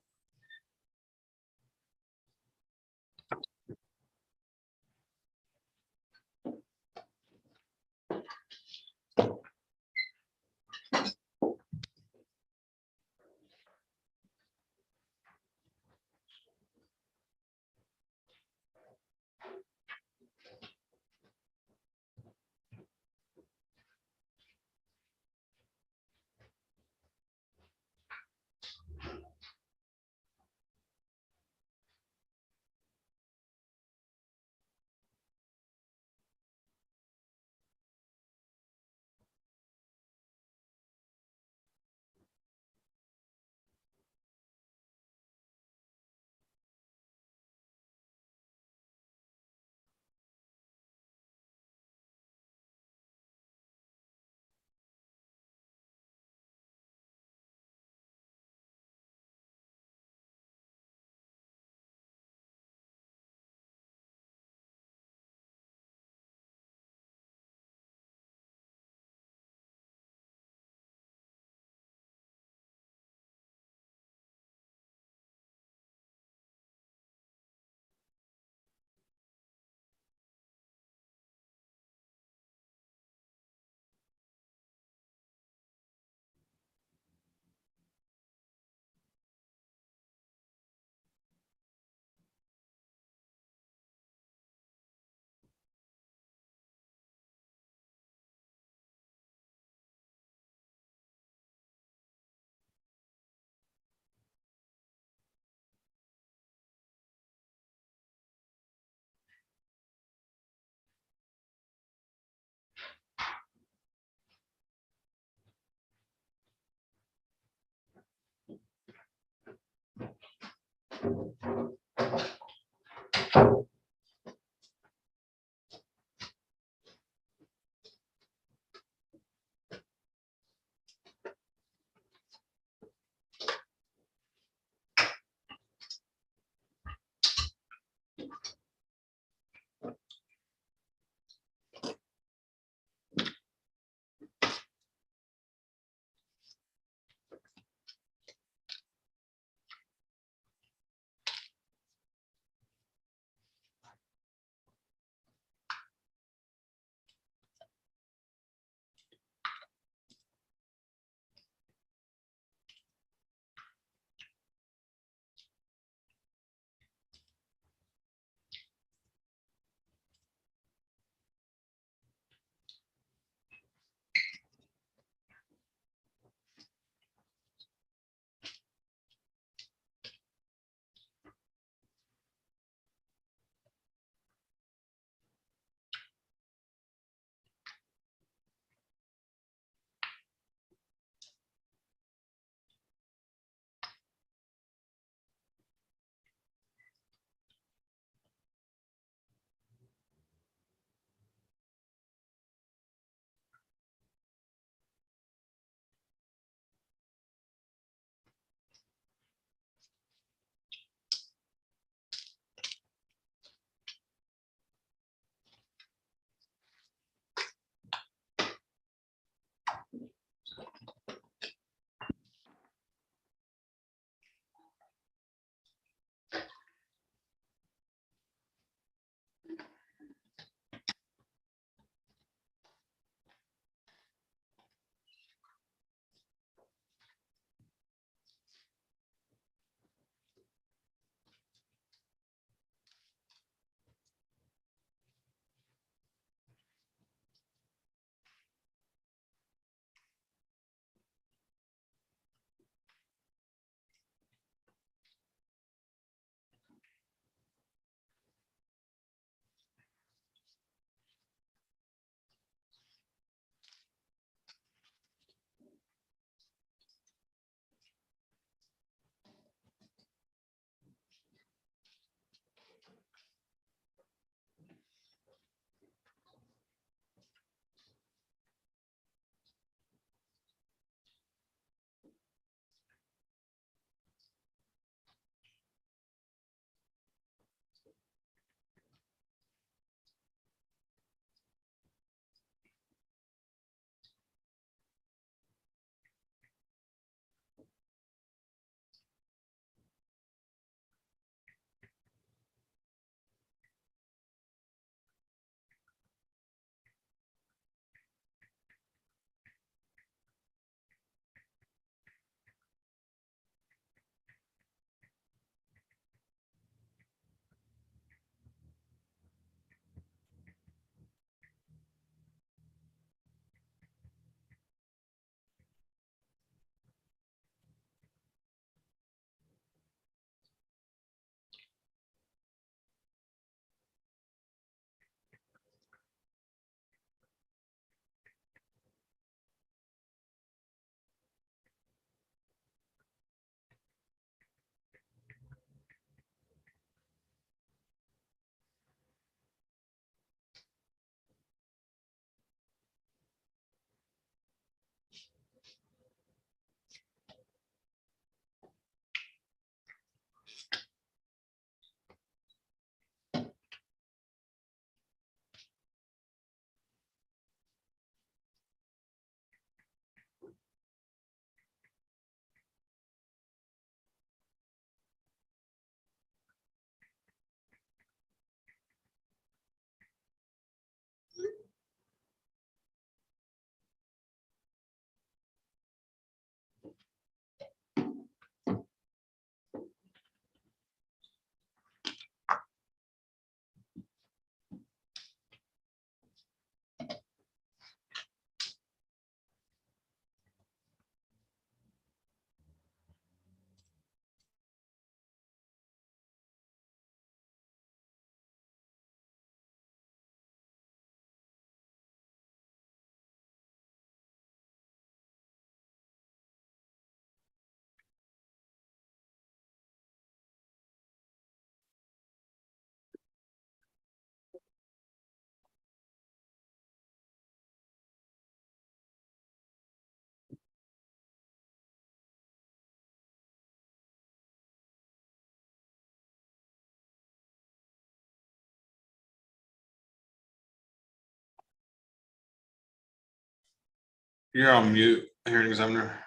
You're on mute, hearing examiner.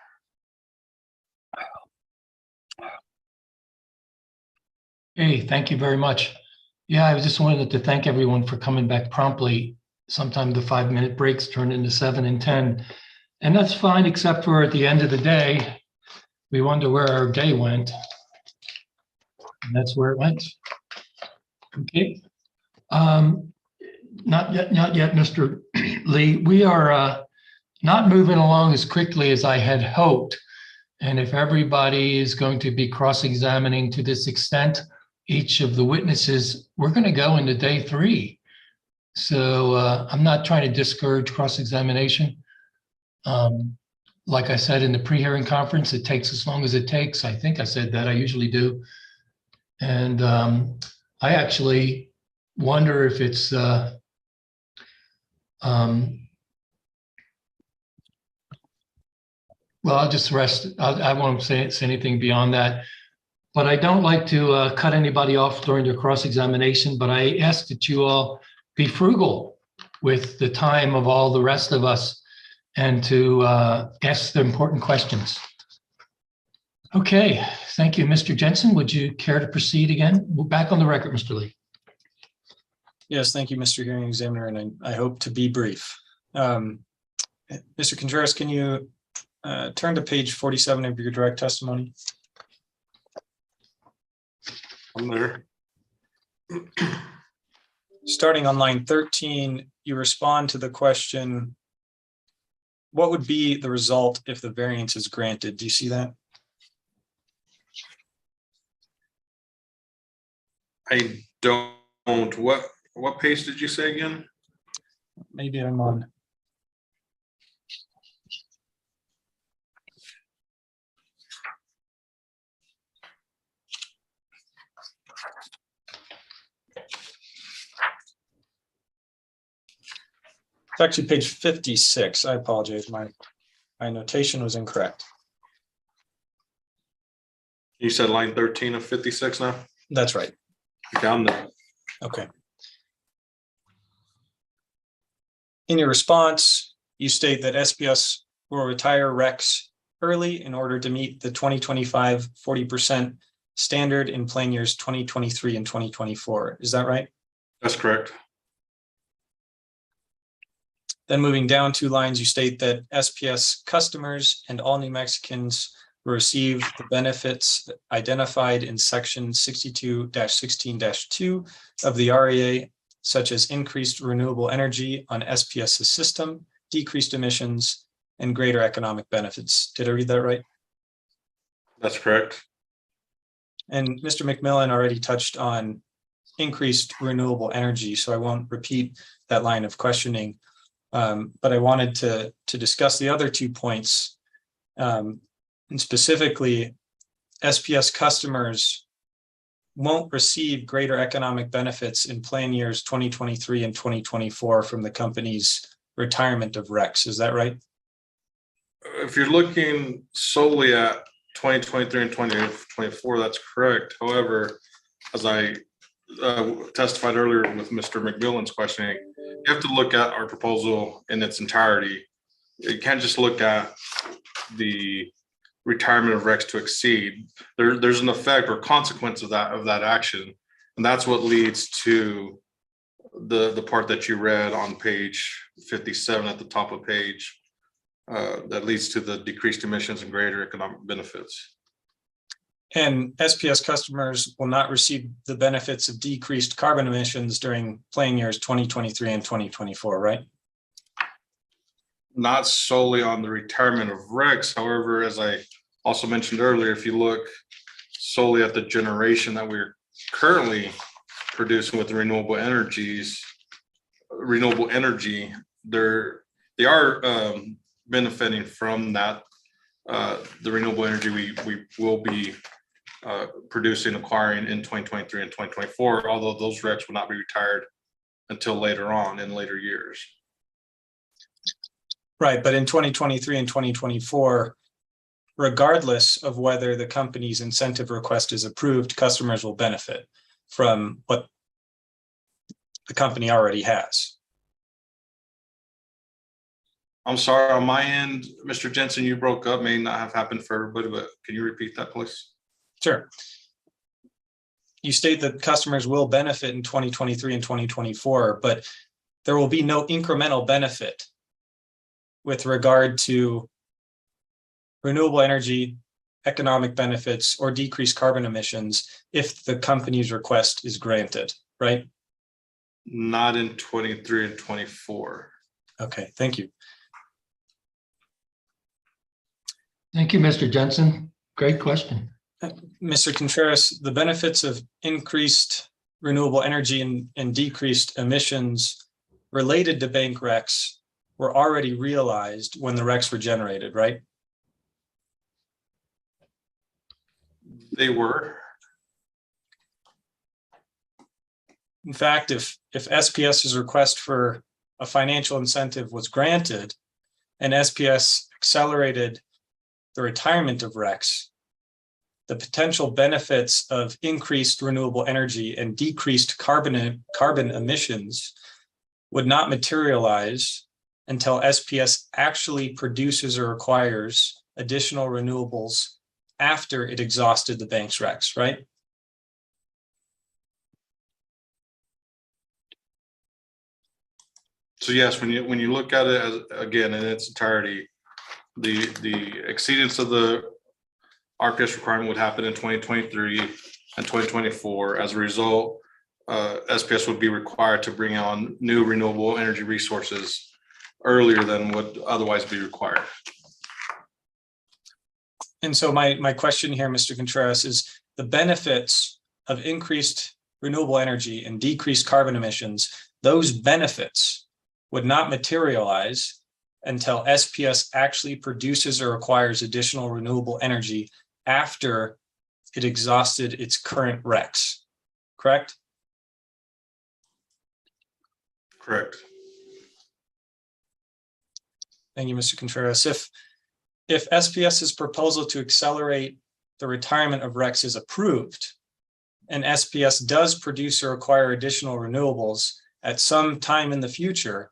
Hey, thank you very much. Yeah, I just wanted to thank everyone for coming back promptly. Sometimes the 5-minute breaks turn into 7 and 10. And that's fine, except for at the end of the day, we wonder where our day went. And that's where it went. Okay. Not yet, Mr. Lee. We are not moving along as quickly as I had hoped. And if everybody is going to be cross-examining to this extent, each of the witnesses, we're going to go into day 3. So I'm not trying to discourage cross-examination. Like I said in the pre-hearing conference, it takes as long as it takes. I think I said that, I usually do. And I actually wonder if it's, well, I'll just rest. I won't say anything beyond that. But I don't like to cut anybody off during their cross-examination, but I ask that you all be frugal with the time of all the rest of us and to ask the important questions. Okay, thank you. Mr. Jensen, would you care to proceed again? We're back on the record, Mr. Lee. Yes, thank you, Mr. Hearing Examiner, and I hope to be brief. Mr. Contreras, can you turn to page 47 of your direct testimony? I'm there. Starting on line 13, you respond to the question, what would be the result if the variance is granted? Do you see that? I don't. What page did you say again? Maybe I'm on. It's actually page 56. I apologize. My notation was incorrect. You said line 13 of 56 now? That's right. Down there. Okay. In your response, you state that SPS will retire RECs early in order to meet the 2025 40% standard in plan years 2023 and 2024. Is that right? That's correct. Then moving down 2 lines, you state that SPS customers and all New Mexicans will receive the benefits identified in section 62-16-2 of the REA, such as increased renewable energy on SPS's system, decreased emissions, and greater economic benefits. Did I read that right? That's correct. And Mr. McMillan already touched on increased renewable energy, so I won't repeat that line of questioning. But I wanted to discuss the other 2 points. And specifically, SPS customers won't receive greater economic benefits in plan years 2023 and 2024 from the company's retirement of RECs. Is that right? If you're looking solely at 2023 and 2024, that's correct. However, as I testified earlier with Mr. McMillan's questioning, you have to look at our proposal in its entirety. You can't just look at the retirement of RECs to exceed. There's an effect or consequence of that action, and that's what leads to the part that you read on page 57 at the top of page. That leads to the decreased emissions and greater economic benefits. And SPS customers will not receive the benefits of decreased carbon emissions during plan years 2023 and 2024, right? Not solely on the retirement of RECs. However, as I also mentioned earlier, if you look solely at the generation that we're currently producing with the renewable energy, they are benefiting from that. The renewable energy we will be producing, acquiring in 2023 and 2024, although those RECs will not be retired until later on in later years. Right, but in 2023 and 2024, regardless of whether the company's incentive request is approved, customers will benefit from what the company already has. I'm sorry, on my end, Mr. Jensen, you broke up, may not have happened for everybody, but can you repeat that, please? Sure. You state that customers will benefit in 2023 and 2024, but there will be no incremental benefit with regard to renewable energy, economic benefits, or decreased carbon emissions if the company's request is granted, right? Not in 23 and 24. Okay, thank you. Thank you, Mr. Jensen. Great question. Mr. Contreras, the benefits of increased renewable energy and decreased emissions related to bank RECs were already realized when the RECs were generated, right? They were. In fact, if SPS's request for a financial incentive was granted and SPS accelerated the retirement of RECs, the potential benefits of increased renewable energy and decreased carbon emissions would not materialize until SPS actually produces or acquires additional renewables after it exhausted the bank's RECs, right? So yes, when you look at it as, again, in its entirety, the exceedance of the RPS requirement would happen in 2023 and 2024. As a result, SPS would be required to bring on new renewable energy resources earlier than would otherwise be required. And so my question here, Mr. Contreras, is the benefits of increased renewable energy and decreased carbon emissions, those benefits would not materialize until SPS actually produces or acquires additional renewable energy after it exhausted its current RECs, correct? Correct. Thank you, Mr. Contreras. If SPS's proposal to accelerate the retirement of RECs is approved, and SPS does produce or acquire additional renewables at some time in the future,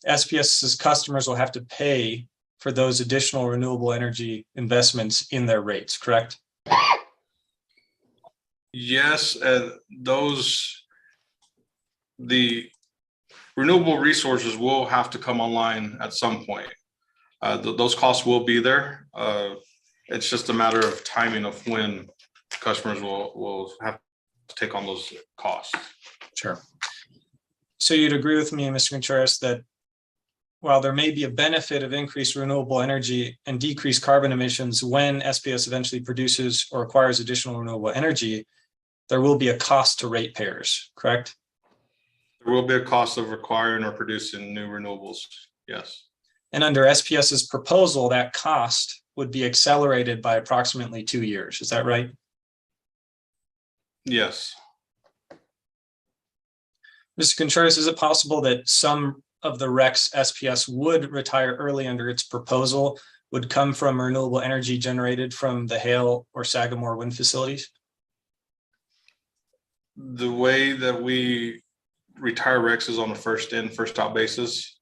SPS's customers will have to pay for those additional renewable energy investments in their rates, correct? Yes, and the renewable resources will have to come online at some point. Those costs will be there. It's just a matter of timing of when customers will have to take on those costs. Sure. So you'd agree with me, Mr. Contreras, that while there may be a benefit of increased renewable energy and decreased carbon emissions when SPS eventually produces or acquires additional renewable energy, there will be a cost to ratepayers, correct? There will be a cost of acquiring or producing new renewables, yes. And under SPS's proposal, that cost would be accelerated by approximately 2 years. Is that right? Yes. Mr. Contreras, is it possible that some of the RECs SPS would retire early under its proposal would come from renewable energy generated from the Hale or Sagamore wind facilities? The way that we retire RECs is on a first in, first out basis.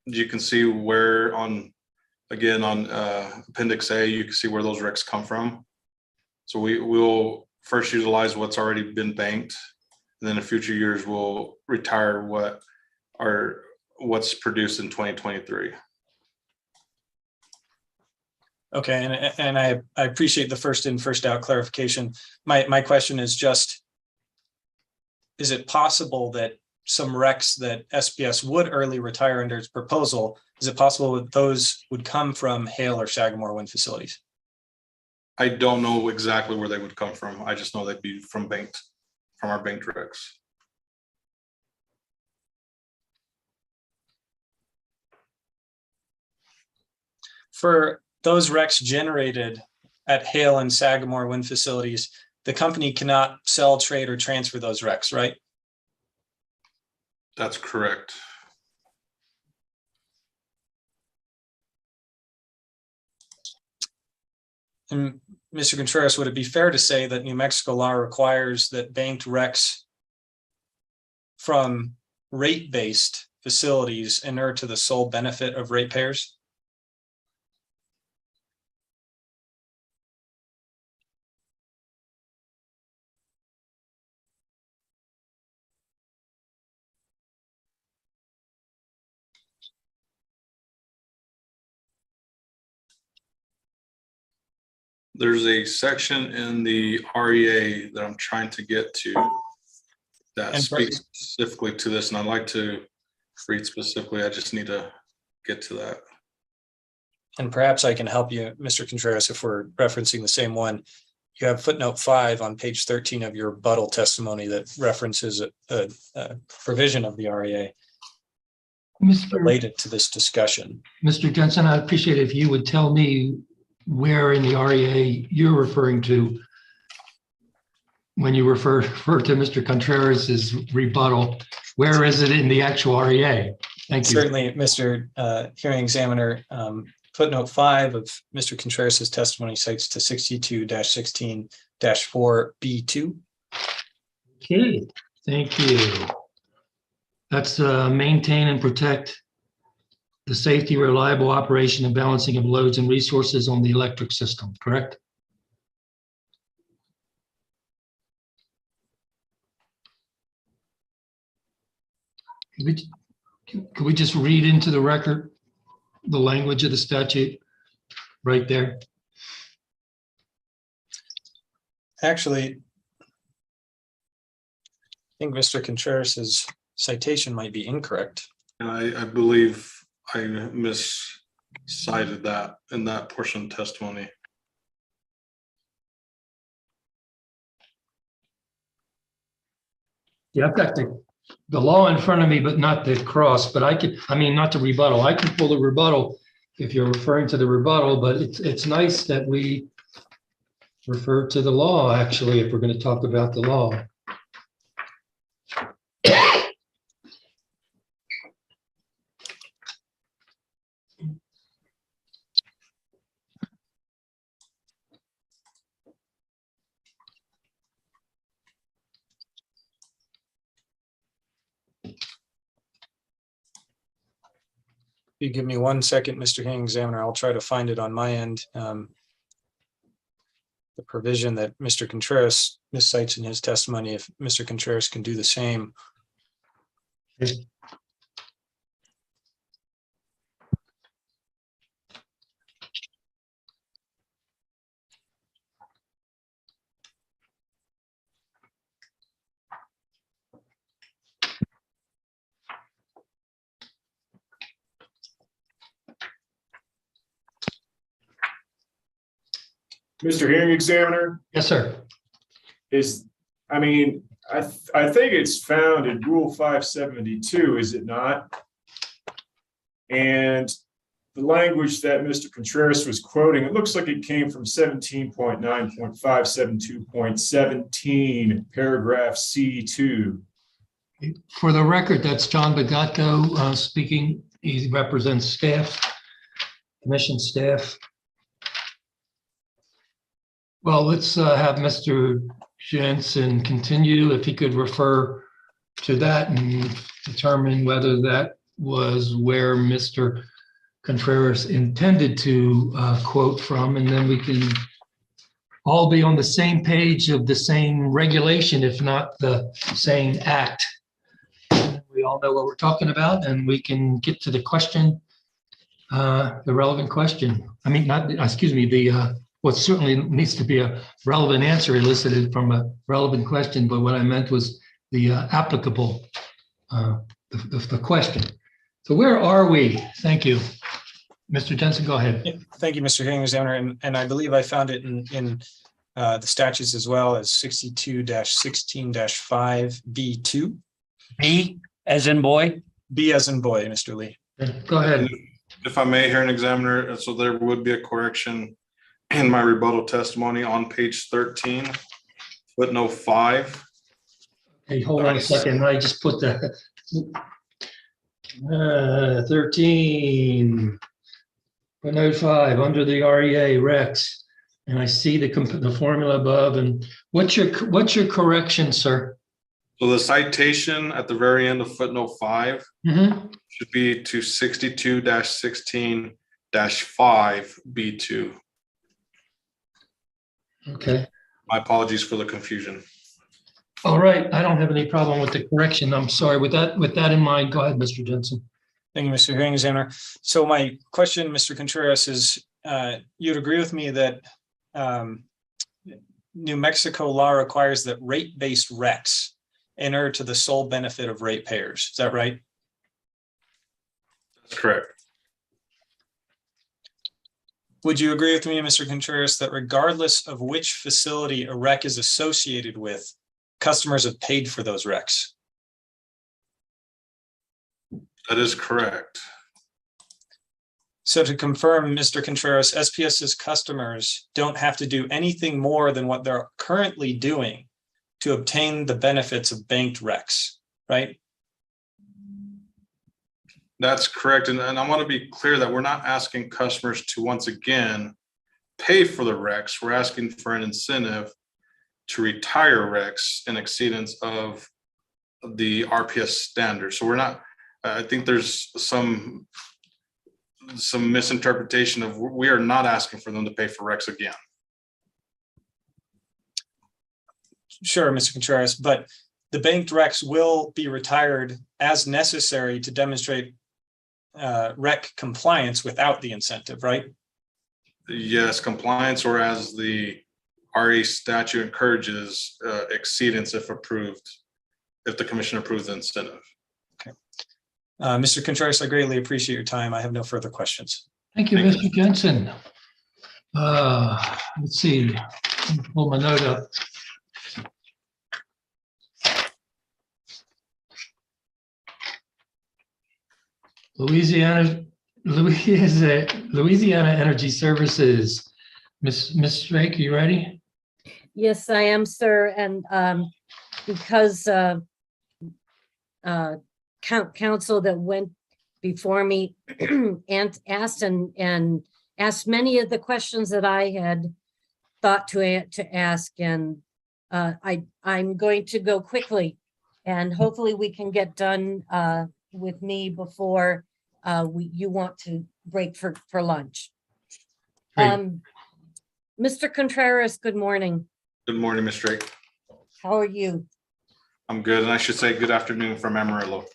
You can see where on Appendix A, you can see where those RECs come from. So we will first utilize what's already been banked. And then in future years, we'll retire what's produced in 2023. Okay, and I appreciate the first in, first out clarification. My question is just, is it possible that some RECs that SPS would early retire under its proposal, is it possible that those would come from Hale or Sagamore wind facilities? I don't know exactly where they would come from. I just know they'd be from our banked RECs. For those RECs generated at Hale and Sagamore wind facilities, the company cannot sell, trade, or transfer those RECs, right? That's correct. And Mr. Contreras, would it be fair to say that New Mexico law requires that banked RECs from rate-based facilities inure to the sole benefit of ratepayers? There's a section in the REA that I'm trying to get to that And speaks specifically to this, and I'd like to read specifically. I just need to get to that. And perhaps I can help you, Mr. Contreras, if we're referencing the same one. You have footnote 5 on page 13 of your rebuttal testimony that references a provision of the REA related to this discussion. Mr. Jensen, I'd appreciate it if you would tell me where in the REA you're referring to when you refer to Mr. Contreras' rebuttal. Where is it in the actual REA? Thank you. Certainly, Mr. Hearing Examiner, footnote 5 of Mr. Contreras' testimony cites to 62-16-4B2. Okay, thank you. That's maintain and protect the safety, reliable operation and balancing of loads and resources on the electric system, correct? Could we just read into the record the language of the statute right there? Actually, I think Mr. Contreras' citation might be incorrect. And I believe I miscited that in that portion of testimony. Yeah, I've got the law in front of me, but not the cross, but not the rebuttal. I can pull the rebuttal if you're referring to the rebuttal, but it's nice that we refer to the law, actually, if we're going to talk about the law. If you give me 1 second, Mr. Hearing Examiner, I'll try to find it on my end. The provision that Mr. Contreras miscites in his testimony, if Mr. Contreras can do the same. Mr. Hearing Examiner, Yes, sir. I think it's found in Rule 572, is it not? And the language that Mr. Contreras was quoting, it looks like it came from 17.9.572.17, paragraph C2. For the record, that's John Bagatko speaking. He represents staff, commission staff. Well, let's have Mr. Jensen continue, if he could refer to that and determine whether that was where Mr. Contreras intended to quote from, and then we can all be on the same page of the same regulation, if not the same act. We all know what we're talking about, and we can get to the question, the relevant question. I mean, what certainly needs to be a relevant answer elicited from a relevant question, but what I meant was the applicable, the question. So where are we? Thank you. Mr. Jensen, go ahead. Yeah, thank you, Mr. Hearing Examiner. And I believe I found it in the statutes as well as 62-16-5B2. B as in boy. B as in boy, Mr. Lee. Go ahead. If I may, Hearing Examiner, so there would be a correction in my rebuttal testimony on page 13, footnote 5. Hey, hold on a second. I just put the 13, footnote 5 under the REA Rex, and I see the formula above. And what's your correction, sir? So the citation at the very end of footnote 5 Mhm. should be to 62-16-5B2. Okay, My apologies for the confusion. all right. I don't have any problem with the correction. I'm sorry. With that in mind, go ahead, Mr. Jensen. Thank you, Mr. Hearing Examiner. So my question, Mr. Contreras, is you'd agree with me that New Mexico law requires that rate-based RECs enter to the sole benefit of ratepayers. Is that right? That's correct. Would you agree with me, Mr. Contreras, that regardless of which facility a REC is associated with, customers have paid for those RECs? That is correct. So to confirm, Mr. Contreras, SPS's customers don't have to do anything more than what they're currently doing to obtain the benefits of banked RECs, right? That's correct. And I want to be clear that we're not asking customers to once again pay for the RECs. We're asking for an incentive to retire RECs in exceedance of the RPS standard. So we're not, I think there's some misinterpretation of, we are not asking for them to pay for RECs again. Sure, Mr. Contreras, but the banked RECs will be retired as necessary to demonstrate REC compliance without the incentive, right? Yes, compliance, or as the RE statute encourages, exceedance if approved, if the commission approves the incentive. Okay. Mr. Contreras, I greatly appreciate your time. I have no further questions. Thank you, Thank Mr. Jensen. Let's see, pull my note up. Louisiana Energy Services. Miss Drake, are you ready? Yes, I am, sir. And because council that went before me and asked many of the questions that I had thought to ask, and I'm going to go quickly, and hopefully we can get done with me before you want to break for lunch. Great. Mr. Contreras, good morning. Good morning, Ms. Drake. How are you? I'm good, and I should say good afternoon from Amarillo.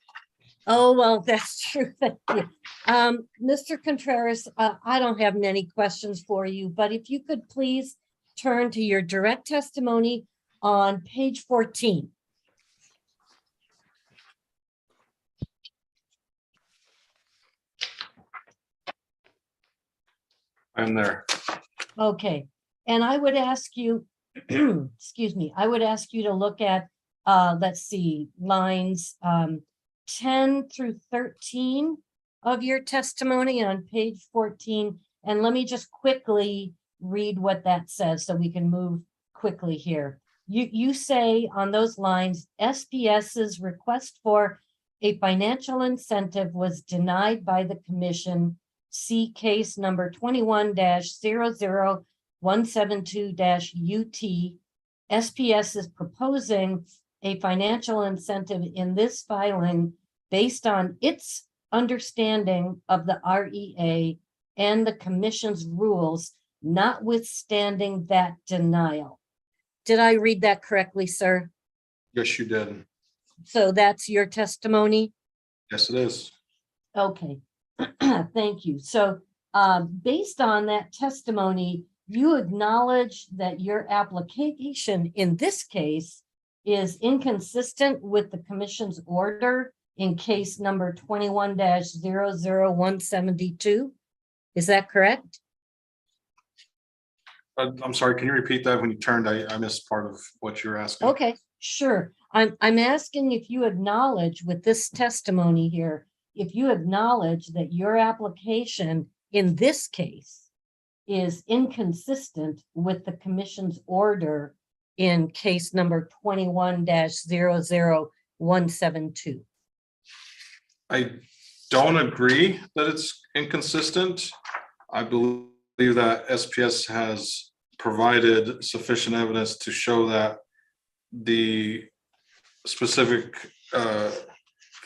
Oh, well, that's true. Thank you. Mr. Contreras, I don't have many questions for you, but if you could please turn to your direct testimony on page 14. I'm there. Okay, and I would ask you, excuse me, I would ask you to look at, let's see, lines 10 through 13 of your testimony on page 14. And let me just quickly read what that says so we can move quickly here. You say on those lines, SPS's request for a financial incentive was denied by the commission. See case number 21-00172-UT. SPS is proposing a financial incentive in this filing based on its understanding of the REA and the commission's rules, notwithstanding that denial. Did I read that correctly, sir? Yes, you did. So that's your testimony? Yes, it is. Okay, thank you. So based on that testimony, you acknowledge that your application in this case is inconsistent with the commission's order in case number 21-00172. Is that correct? I'm sorry, can you repeat that? When you turned, I missed part of what you were asking. Okay, sure. I'm asking if you acknowledge with this testimony here, if you acknowledge that your application in this case is inconsistent with the commission's order in case number 21-00172. I don't agree that it's inconsistent. I believe that SPS has provided sufficient evidence to show that the specific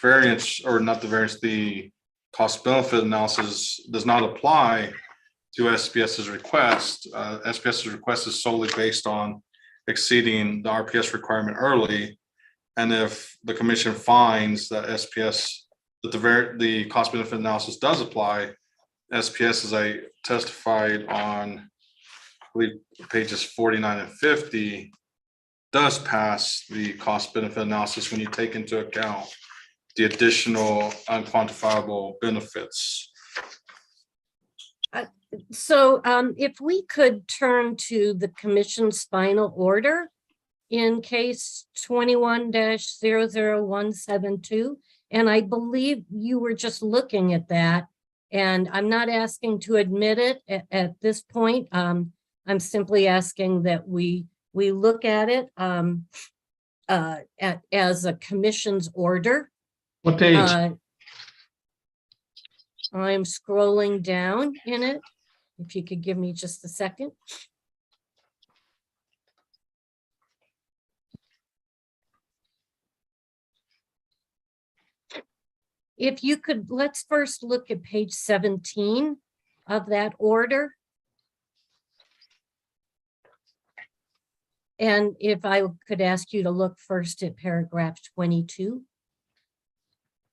variance, or not the variance, the cost benefit analysis does not apply to SPS's request. SPS's request is solely based on exceeding the RPS requirement early. And if the commission finds that SPS, that the cost benefit analysis does apply, SPS, as I testified on, I believe, pages 49 and 50, does pass the cost benefit analysis when you take into account the additional unquantifiable benefits. So if we could turn to the commission's final order in case 21-00172, and I believe you were just looking at that, and I'm not asking to admit it at this point. I'm simply asking that we look at it as a commission's order. What page? I'm scrolling down in it. If you could give me just a second. If you could, let's first look at page 17 of that order. And if I could ask you to look first at paragraph 22.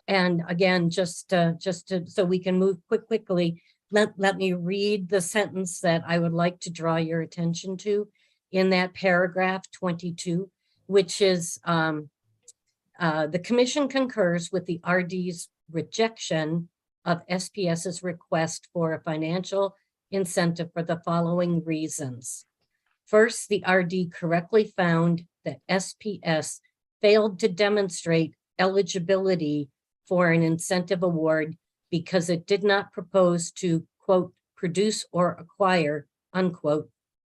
And again, just so we can move quickly, let me read the sentence that I would like to draw your attention to in that paragraph 22, which is the commission concurs with the RD's rejection of SPS's request for a financial incentive for the following reasons. First, the RD correctly found that SPS failed to demonstrate eligibility for an incentive award because it did not propose to, quote, produce or acquire, unquote,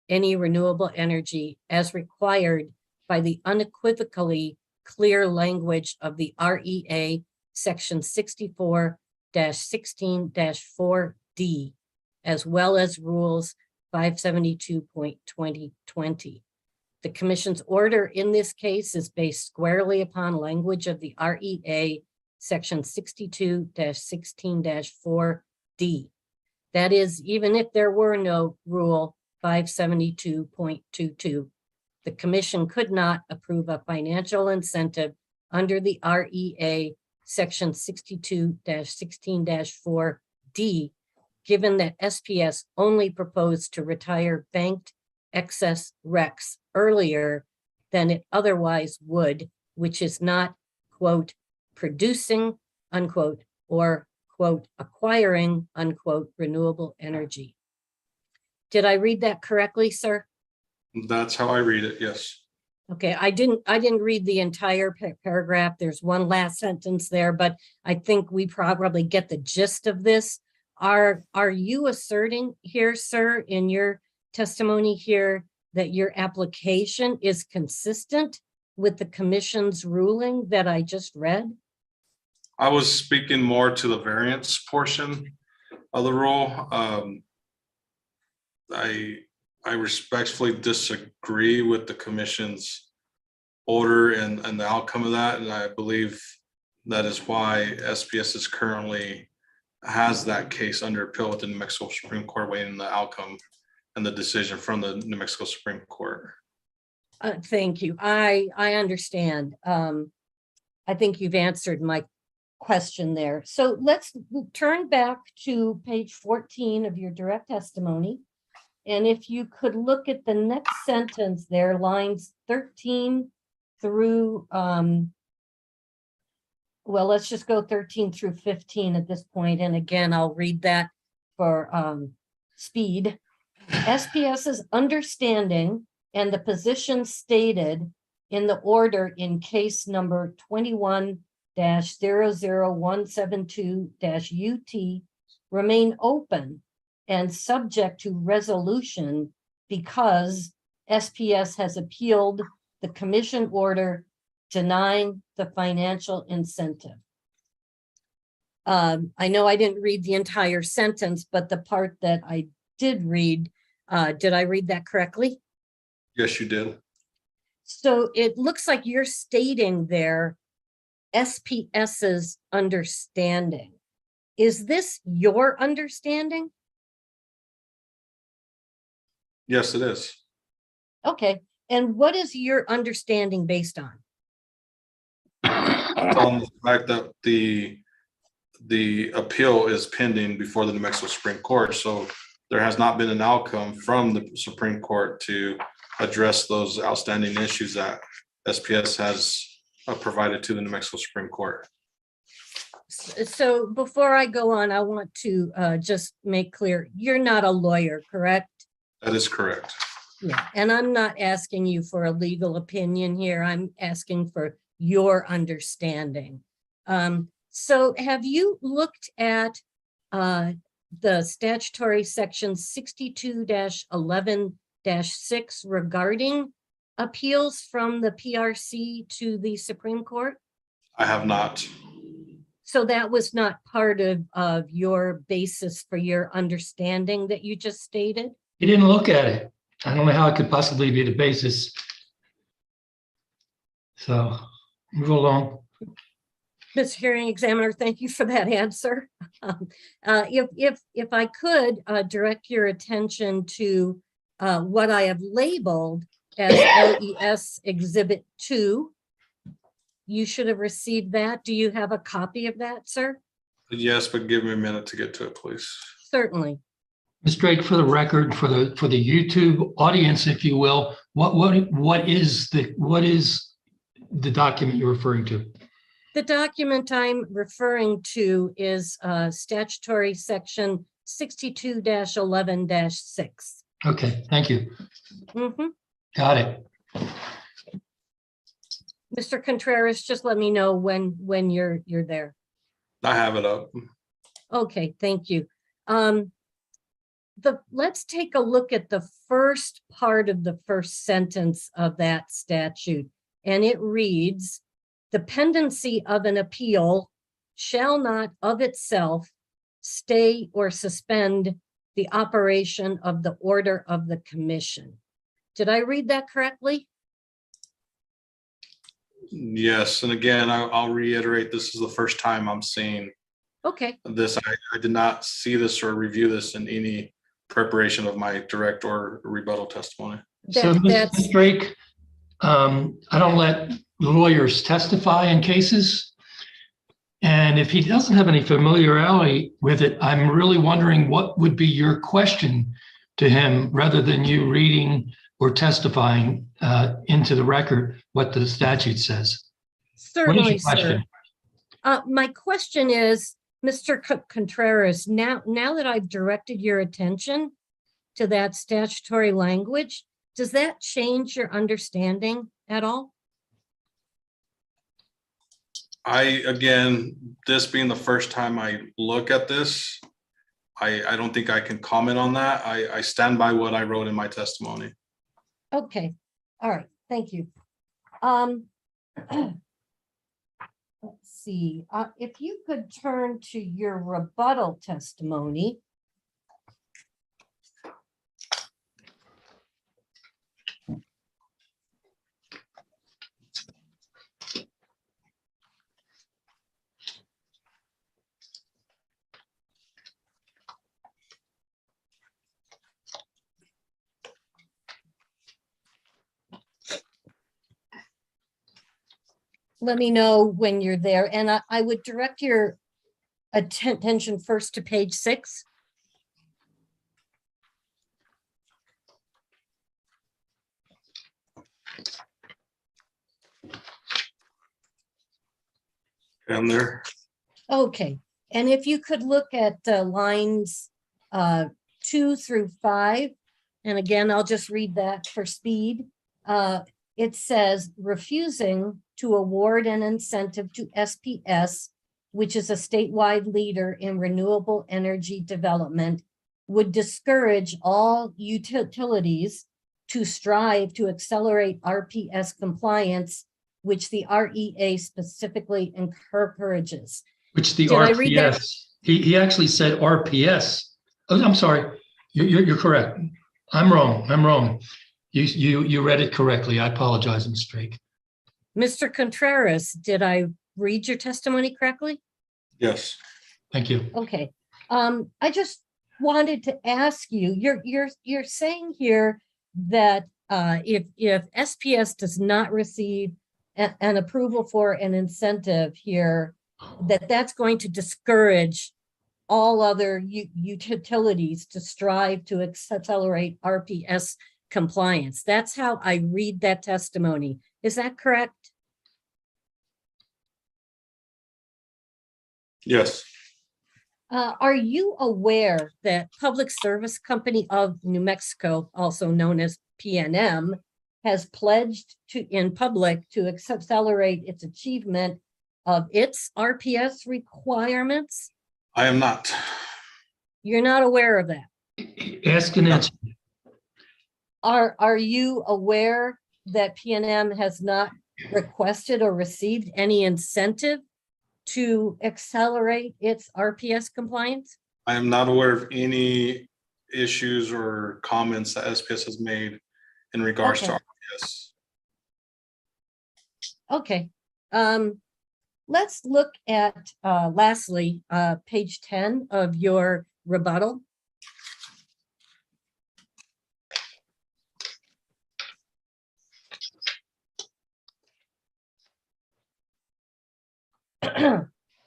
any renewable energy as required by the unequivocally clear language of the REA section 64-16-4D, as well as rules 572.2020. The commission's order in this case is based squarely upon language of the REA section 62-16-4D. That is, even if there were no rule 572.22, the commission could not approve a financial incentive under the REA section 62-16-4D, given that SPS only proposed to retire banked excess RECs earlier than it otherwise would, which is not, quote, producing, unquote, or, quote, acquiring, unquote, renewable energy. Did I read that correctly, sir? That's how I read it, yes. Okay, I didn't read the entire paragraph. There's one last sentence there, but I think we probably get the gist of this. Are you asserting here, sir, in your testimony here, that your application is consistent with the commission's ruling that I just read? I was speaking more to the variance portion of the rule. I respectfully disagree with the commission's order and the outcome of that. And I believe that is why SPS is currently has that case under appeal with the New Mexico Supreme Court, waiting the outcome and the decision from the New Mexico Supreme Court. Thank you. I understand. I think you've answered my question there. So let's turn back to page 14 of your direct testimony. And if you could look at the next sentence there, lines 13 through, well, let's just go 13 through 15 at this point. And again, I'll read that for speed. SPS's understanding and the position stated in the order in case number 21-00172-UT remain open and subject to resolution because SPS has appealed the commission order denying the financial incentive. I know I didn't read the entire sentence, but the part that I did read I read that correctly? Yes, you did. So it looks like you're stating there SPS's understanding. Is this your understanding? Yes, it is. Okay, and what is your understanding based on? On the fact that the appeal is pending before the New Mexico Supreme Court, so there has not been an outcome from the Supreme Court to address those outstanding issues that SPS has provided to the New Mexico Supreme Court. So before I go on, I want to just make clear, you're not a lawyer, correct? That is correct. Yeah, and I'm not asking you for a legal opinion here. I'm asking for your understanding. So have you looked at the statutory section 62-11-6 regarding appeals from the PRC to the Supreme Court? I have not. So that was not part of your basis for your understanding that you just stated? He didn't look at it. I don't know how it could possibly be the basis. So move along. Ms. Hearing Examiner, thank you for that answer. If I could direct your attention to what I have labeled as LES Exhibit 2. You should have received that. Do you have a copy of that, sir? Yes, but give me a minute to get to it, please. Certainly. Ms. Drake, for the record, for the YouTube audience, if you will, what is the document you're referring to? The document I'm referring to is statutory section 62-11-6. Okay, thank you. Mm-hmm. Got it. Mr. Contreras, just let me know when you're there. I have it up. Okay, thank you. Let's take a look at the first part of the first sentence of that statute. And it reads, the pendency of an appeal shall not of itself stay or suspend the operation of the order of the commission. Did I read that correctly? Yes, and again, I'll reiterate, this is the first time I'm seeing Okay, this. I did not see this or review this in any preparation of my direct or rebuttal testimony. So, Ms. Drake, I don't let lawyers testify in cases. And if he doesn't have any familiarity with it, I'm really wondering what would be your question to him rather than you reading or testifying into the record what the statute says. certainly, What is your sir. My question is, Mr. Contreras, now that I've directed your attention to that statutory language, does that change your understanding at all? Again, this being the first time I look at this, I don't think I can comment on that. I stand by what I wrote in my testimony. Okay, all right, thank you. Let's see, if you could turn to your rebuttal testimony. Let me know when you're there, and I would direct your attention first to page 6. And there. Okay, and if you could look at lines 2 through 5, and again, I'll just read that for speed. It says, refusing to award an incentive to SPS, which is a statewide leader in renewable energy development, would discourage all utilities to strive to accelerate RPS compliance, which the REA specifically encourages. Which the Did I read that? RPS, he actually said RPS. Oh, I'm sorry, you're correct. I'm wrong. You read it correctly. I apologize, Ms. Drake. Mr. Contreras, did I read your testimony correctly? Yes. Thank you. Okay, I just wanted to ask you, you're saying here that if SPS does not receive an approval for an incentive here, that's going to discourage all other utilities to strive to accelerate RPS compliance. That's how I read that testimony. Is that correct? Yes. Are you aware that Public Service Company of New Mexico, also known as PNM, has pledged in public to accelerate its achievement of its RPS requirements? I am not. You're not aware of that? Ask and answer. Are you aware that PNM has not requested or received any incentive to accelerate its RPS compliance? I am not aware of any issues or comments that SPS has made in regards to RPS. Okay. Let's look at, lastly, page 10 of your rebuttal.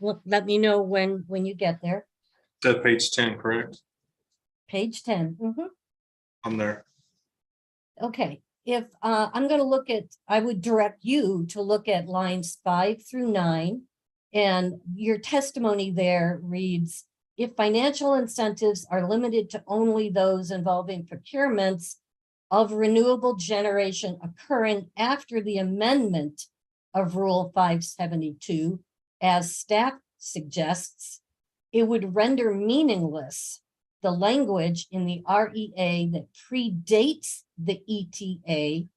Look, let me know when you get there. That page 10, correct? Page 10. Mhm. I'm there. Okay, if I'm going to look at, I would direct you to look at lines 5 through 9. And your testimony there reads, if financial incentives are limited to only those involving procurements of renewable generation occurring after the amendment of Rule 572, as staff suggests, it would render meaningless the language in the REA that predates the ETA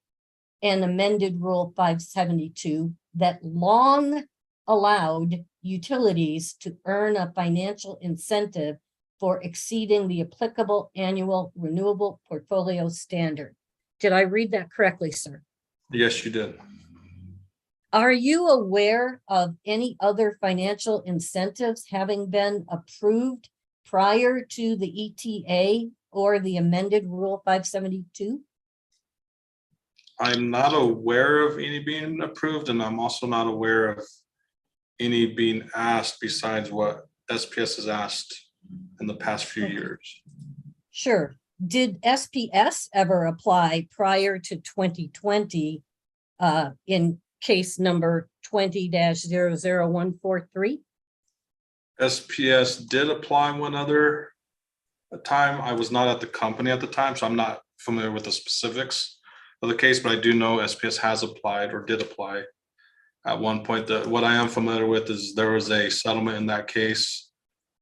and amended Rule 572 that long allowed utilities to earn a financial incentive for exceeding the applicable annual renewable portfolio standard. Did I read that correctly, sir? Yes, you did. Are you aware of any other financial incentives having been approved prior to the ETA or the amended Rule 572? I'm not aware of any being approved, and I'm also not aware of any being asked besides what SPS has asked in the past few years. Sure. Did SPS ever apply prior to 2020 in case number 20-00143? SPS did apply one other time. I was not at the company at the time, so I'm not familiar with the specifics of the case, but I do know SPS has applied or did apply at one point. What I am familiar with is there was a settlement in that case,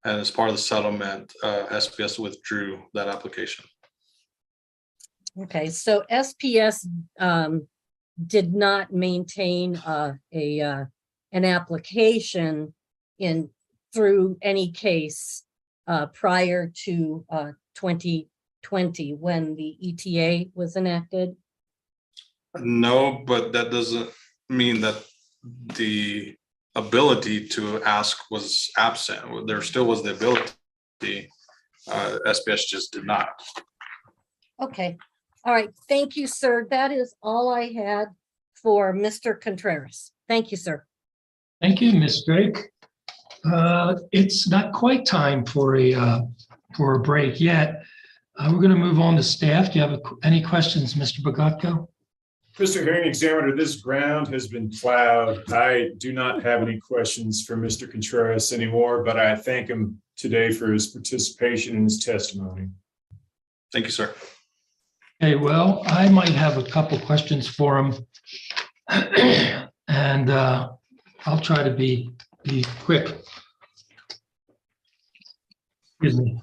and as part of the settlement, SPS withdrew that application. Okay, so SPS did not maintain an application through any case prior to 2020 when the ETA was enacted? No, but that doesn't mean that the ability to ask was absent. There still was the ability. SPS just did not. Okay, all right. Thank you, sir. That is all I had for Mr. Contreras. Thank you, sir. Thank you, Ms. Drake. It's not quite time for a break yet. We're going to move on to staff. Do you have any questions, Mr. Bogatko? Mr. Hearing Examiner, this ground has been plowed. I do not have any questions for Mr. Contreras anymore, but I thank him today for his participation in his testimony. Thank you, sir. Okay, well, I might have a couple questions for him. And I'll try to be quick. Excuse me.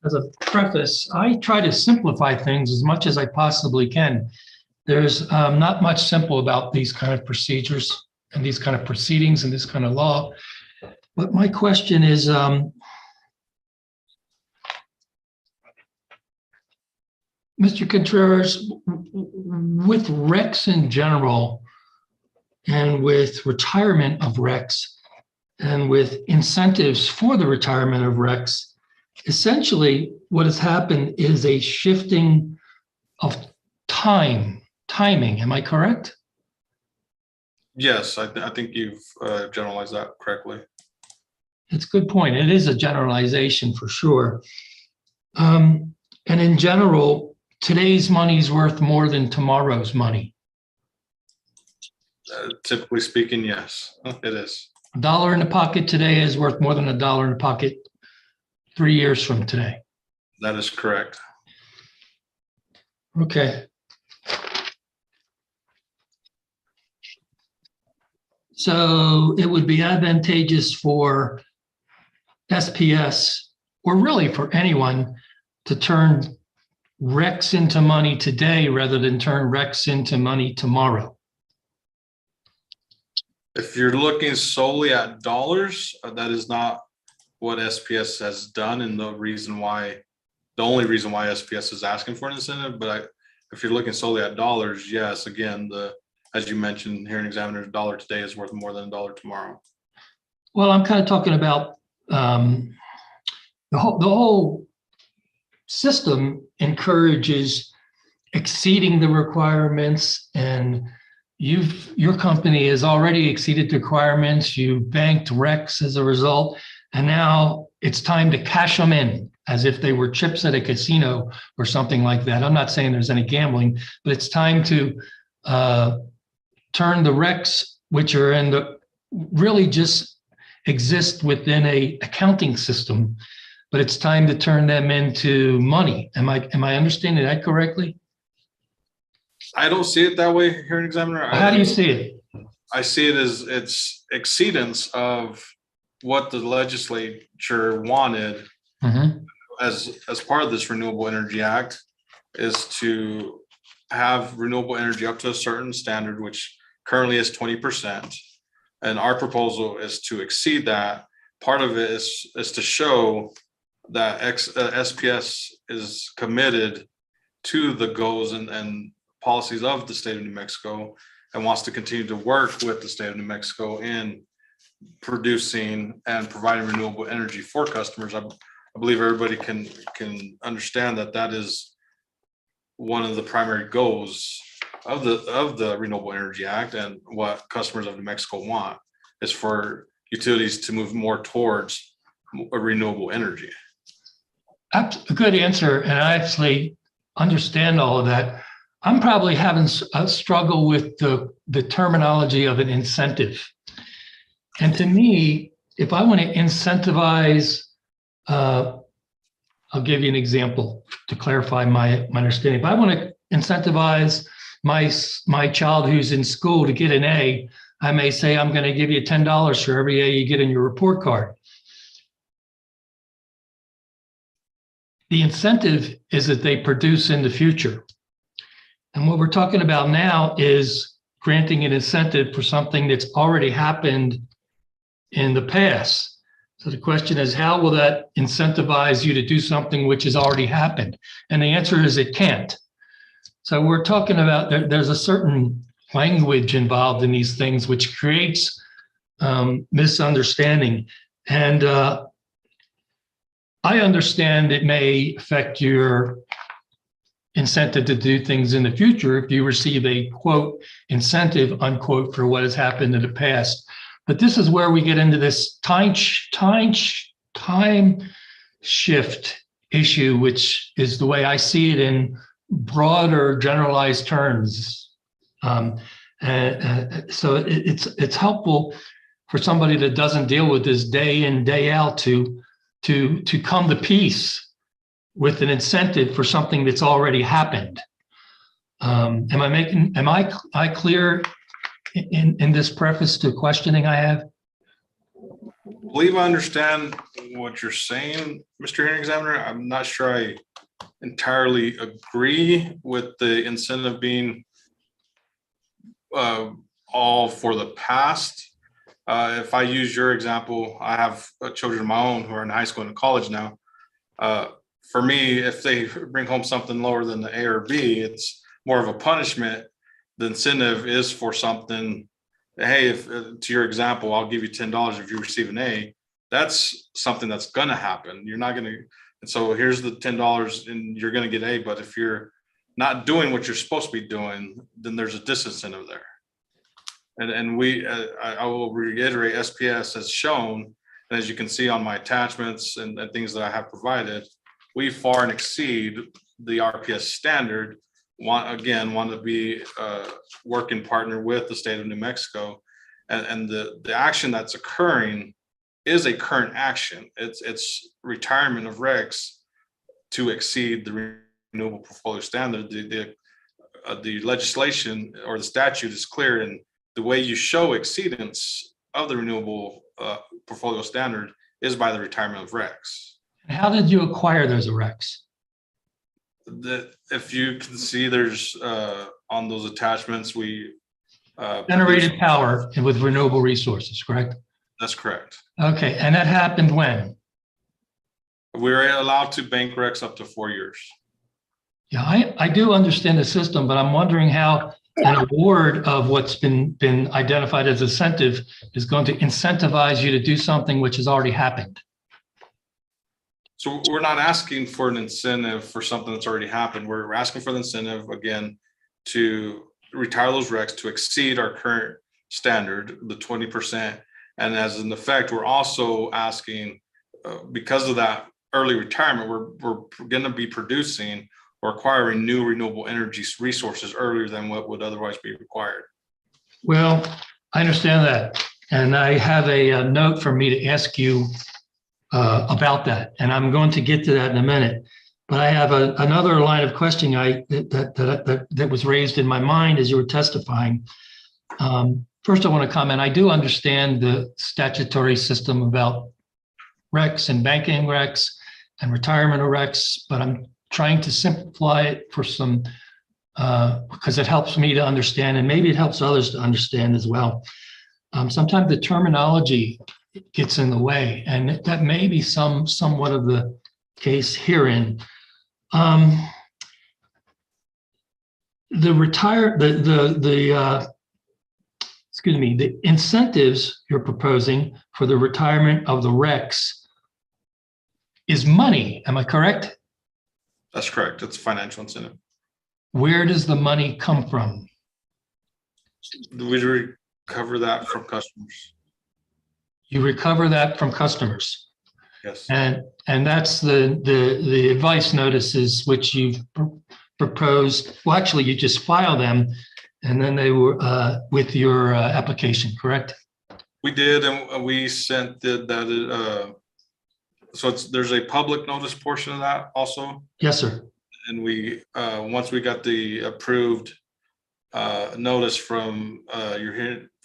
As a preface, I try to simplify things as much as I possibly can. There's not much simple about these kind of procedures and these kind of proceedings and this kind of law. But my question is, Mr. Contreras, with RECs in general and with retirement of RECs and with incentives for the retirement of RECs, essentially what has happened is a shifting of timing. Am I correct? Yes, I think you've generalized that correctly. It's a good point. It is a generalization for sure. And in general, today's money is worth more than tomorrow's money. Typically speaking, yes, it is. A dollar in the pocket today is worth more than a dollar in the pocket 3 years from today. That is correct. Okay. So it would be advantageous for SPS, or really for anyone, to turn RECs into money today rather than turn RECs into money tomorrow. If you're looking solely at dollars, that is not what SPS has done, and the only reason why SPS is asking for an incentive. But if you're looking solely at dollars, yes, again, as you mentioned, hearing examiner's dollar today is worth more than a dollar tomorrow. Well, I'm kind of talking about the whole system encourages exceeding the requirements, and your company has already exceeded the requirements. You banked RECs as a result, and now it's time to cash them in as if they were chips at a casino or something like that. I'm not saying there's any gambling, but it's time to turn the RECs, which are really just exist within a accounting system, but it's time to turn them into money. Am I understanding that correctly? I don't see it that way, hearing examiner. How do you see it? I see it as it's exceedance of what the legislature wanted as part of this Renewable Energy Act, is to have renewable energy up to a certain standard, which currently is 20%. And our proposal is to exceed that. Part of it is to show that SPS is committed to the goals and policies of the state of New Mexico, and wants to continue to work with the state of New Mexico in producing and providing renewable energy for customers. I believe everybody can understand that is one of the primary goals of the Renewable Energy Act, and what customers of New Mexico want is for utilities to move more towards a renewable energy. A good answer, and I actually understand all of that. I'm probably having a struggle with the terminology of an incentive. And to me, if I want to incentivize, I'll give you an example to clarify my understanding. If I want to incentivize my child who's in school to get an A, I may say, I'm going to give you $10 for every A you get in your report card. The incentive is that they produce in the future. And what we're talking about now is granting an incentive for something that's already happened in the past. So the question is, how will that incentivize you to do something which has already happened? And the answer is it can't. So we're talking about, there's a certain language involved in these things which creates misunderstanding. And I understand it may affect your incentive to do things in the future if you receive a quote incentive unquote for what has happened in the past. But this is where we get into this time shift issue, which is the way I see it in broader generalized terms. So it's helpful for somebody that doesn't deal with this day in, day out to come to peace with an incentive for something that's already happened. Am I clear in this preface to questioning I have? I believe I understand what you're saying, Mr. Hearing Examiner. I'm not sure I entirely agree with the incentive being all for the past. If I use your example, I have children of my own who are in high school and college now. For me, if they bring home something lower than the A or B, it's more of a punishment. The incentive is for something. Hey, if to your example, I'll give you $10 if you receive an A. That's something that's going to happen. You're not going to. And so here's the $10 and you're going to get A. But if you're not doing what you're supposed to be doing, then there's a disincentive there. And I will reiterate, SPS has shown, and as you can see on my attachments and things that I have provided, we far and exceed the RPS standard. Want to be working partner with the state of New Mexico, and the action that's occurring is a current action. It's retirement of RECs to exceed the renewable portfolio standard. The legislation or the statute is clear, and the way you show exceedance of the renewable portfolio standard is by the retirement of RECs. How did you acquire those RECs? If you can see, there's on those attachments, we Generated power with renewable resources, correct? That's correct. Okay, and that happened when? We're allowed to bank RECs up to 4 years. Yeah, I do understand the system, but I'm wondering how an award of what's been identified as incentive is going to incentivize you to do something which has already happened. So we're not asking for an incentive for something that's already happened. We're asking for the incentive, again, to retire those RECs to exceed our current standard, the 20%. And as an effect, we're also asking, because of that early retirement, we're going to be producing or acquiring new renewable energy resources earlier than what would otherwise be required. Well, I understand that. And I have a note for me to ask you about that. And I'm going to get to that in a minute. But I have another line of questioning that was raised in my mind as you were testifying. First, I want to comment, I do understand the statutory system about RECs and banking RECs and retirement of RECs, but I'm trying to simplify it for some, because it helps me to understand, and maybe it helps others to understand as well. Sometimes the terminology gets in the way, and that may be somewhat of the case herein. The incentives you're proposing for the retirement of the RECs is money. Am I correct? That's correct. It's a financial incentive. Where does the money come from? We recover that from customers. You recover that from customers. Yes. And that's the advice notices which you've proposed. Well, actually, you just file them, and then they were with your application, correct? We did, and we sent that. So there's a public notice portion of that also. Yes, sir. And we once we got the approved notice from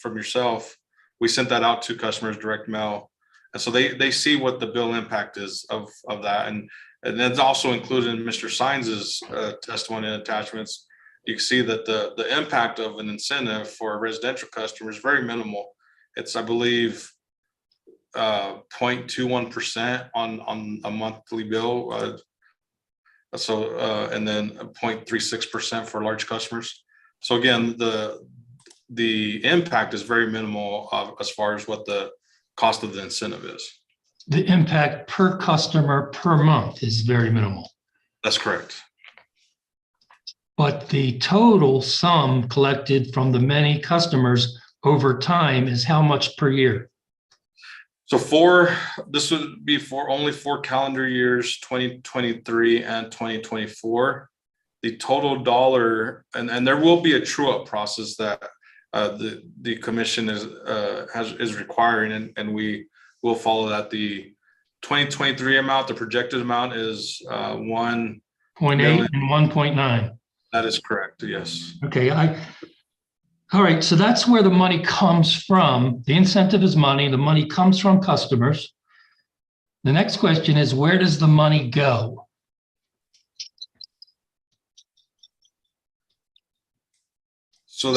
yourself, we sent that out to customers direct mail, and so they see what the bill impact is of that, and that's also included in Mr. Sines' testimony and attachments. You can see that the impact of an incentive for a residential customer is very minimal. It's, I believe, 0.21% on a monthly bill. And then 0.36% for large customers. So again, the impact is very minimal as far as what the cost of the incentive is. The impact per customer per month is very minimal. That's correct. But the total sum collected from the many customers over time is how much per year? So this would be for only 4 calendar years, 2023 and 2024. The total dollar, and there will be a true-up process that the commission is requiring, and we will follow that. The 2023 amount, the projected amount is 1.8 and 1.9. That is correct. Yes. Okay. All right. So that's where the money comes from. The incentive is money. The money comes from customers. The next question is, where does the money go? So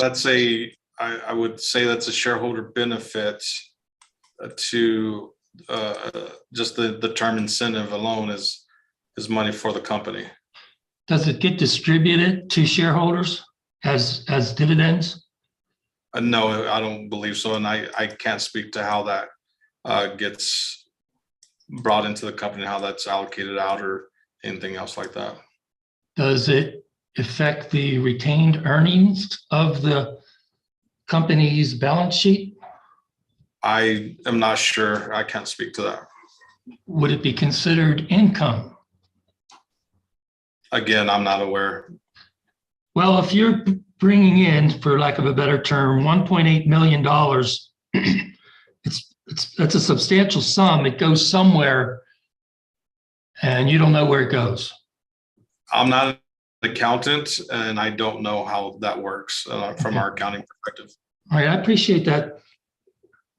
I would say that's a shareholder benefit to just the term incentive alone is money for the company. Does it get distributed to shareholders as dividends? No, I don't believe so. And I can't speak to how that gets brought into the company, how that's allocated out or anything else like that. Does it affect the retained earnings of the company's balance sheet? I am not sure. I can't speak to that. Would it be considered income? Again, I'm not aware. Well, if you're bringing in, for lack of a better term, $1.8 million, that's a substantial sum. It goes somewhere and you don't know where it goes. I'm not an accountant and I don't know how that works from our accounting perspective. All right, I appreciate that.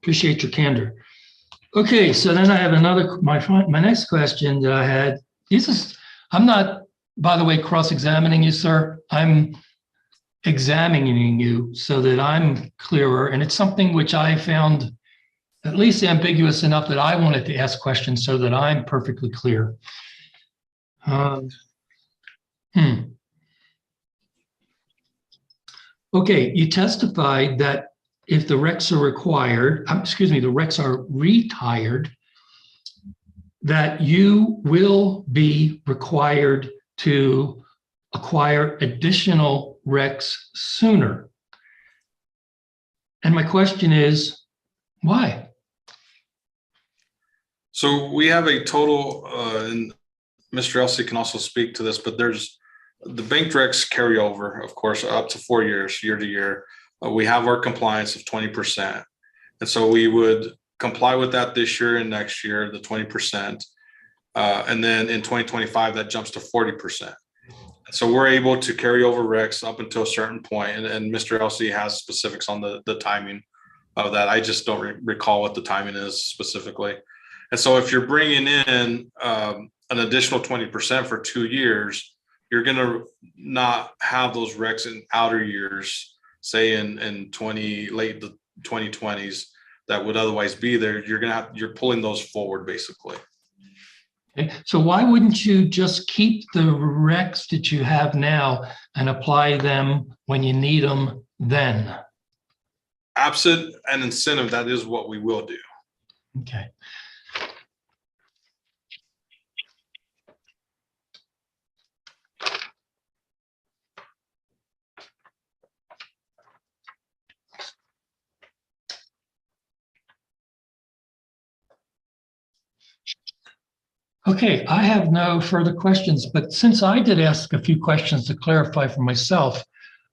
Appreciate your candor. Okay, so then I have another, my next question that I had, I'm not, by the way, cross-examining you, sir. I'm examining you so that I'm clearer. And it's something which I found at least ambiguous enough that I wanted to ask questions so that I'm perfectly clear. Okay, you testified that if the recs are required, the recs are retired, that you will be required to acquire additional recs sooner. And my question is, why? So we have a total, and Mr. Elsey can also speak to this, but there's the bank recs carry over, of course, up to 4 years, year to year. We have our compliance of 20%. And so we would comply with that this year and next year, the 20%. And then in 2025, that jumps to 40%. So we're able to carry over recs up until a certain point, and Mr. Elsey has specifics on the timing of that. I just don't recall what the timing is specifically. And so if you're bringing in an additional 20% for 2 years, you're going to not have those recs in outer years, say in late the 2020s, that would otherwise be there. You're pulling those forward basically. Okay. So why wouldn't you just keep the recs that you have now and apply them when you need them then? Absent an incentive, that is what we will do. Okay. Okay, I have no further questions, but since I did ask a few questions to clarify for myself,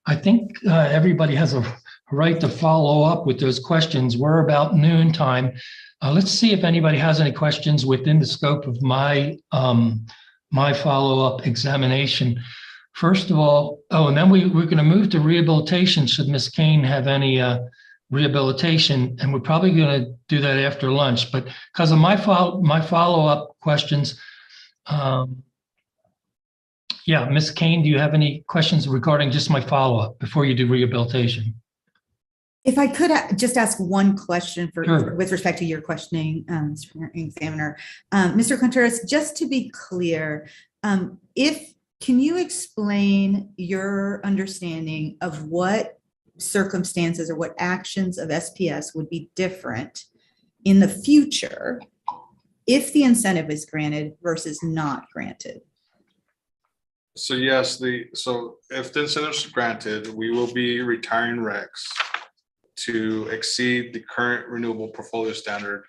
I think everybody has a right to follow up with those questions. We're about noon time. Let's see if anybody has any questions within the scope of my follow-up examination. First of all, and then we're going to move to rehabilitation. Should Ms. Kane have any rehabilitation, and we're probably going to do that after lunch. But because of my follow-up questions, yeah, Ms. Kane, do you have any questions regarding just my follow-up before you do rehabilitation? If I could just ask one question Sure. with respect to your questioning, Mr. Examiner. Mr. Contreras, just to be clear, can you explain your understanding of what circumstances or what actions of SPS would be different in the future if the incentive is granted versus not granted? So yes, so if the incentive is granted, we will be retiring recs to exceed the current renewable portfolio standard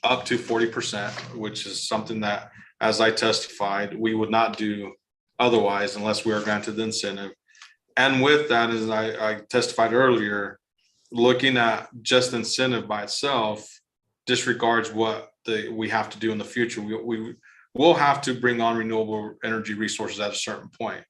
up to 40%, which is something that, as I testified, we would not do otherwise unless we are granted the incentive. And with that, as I testified earlier, looking at just incentive by itself disregards what we have to do in the future. We will have to bring on renewable energy resources at a certain point.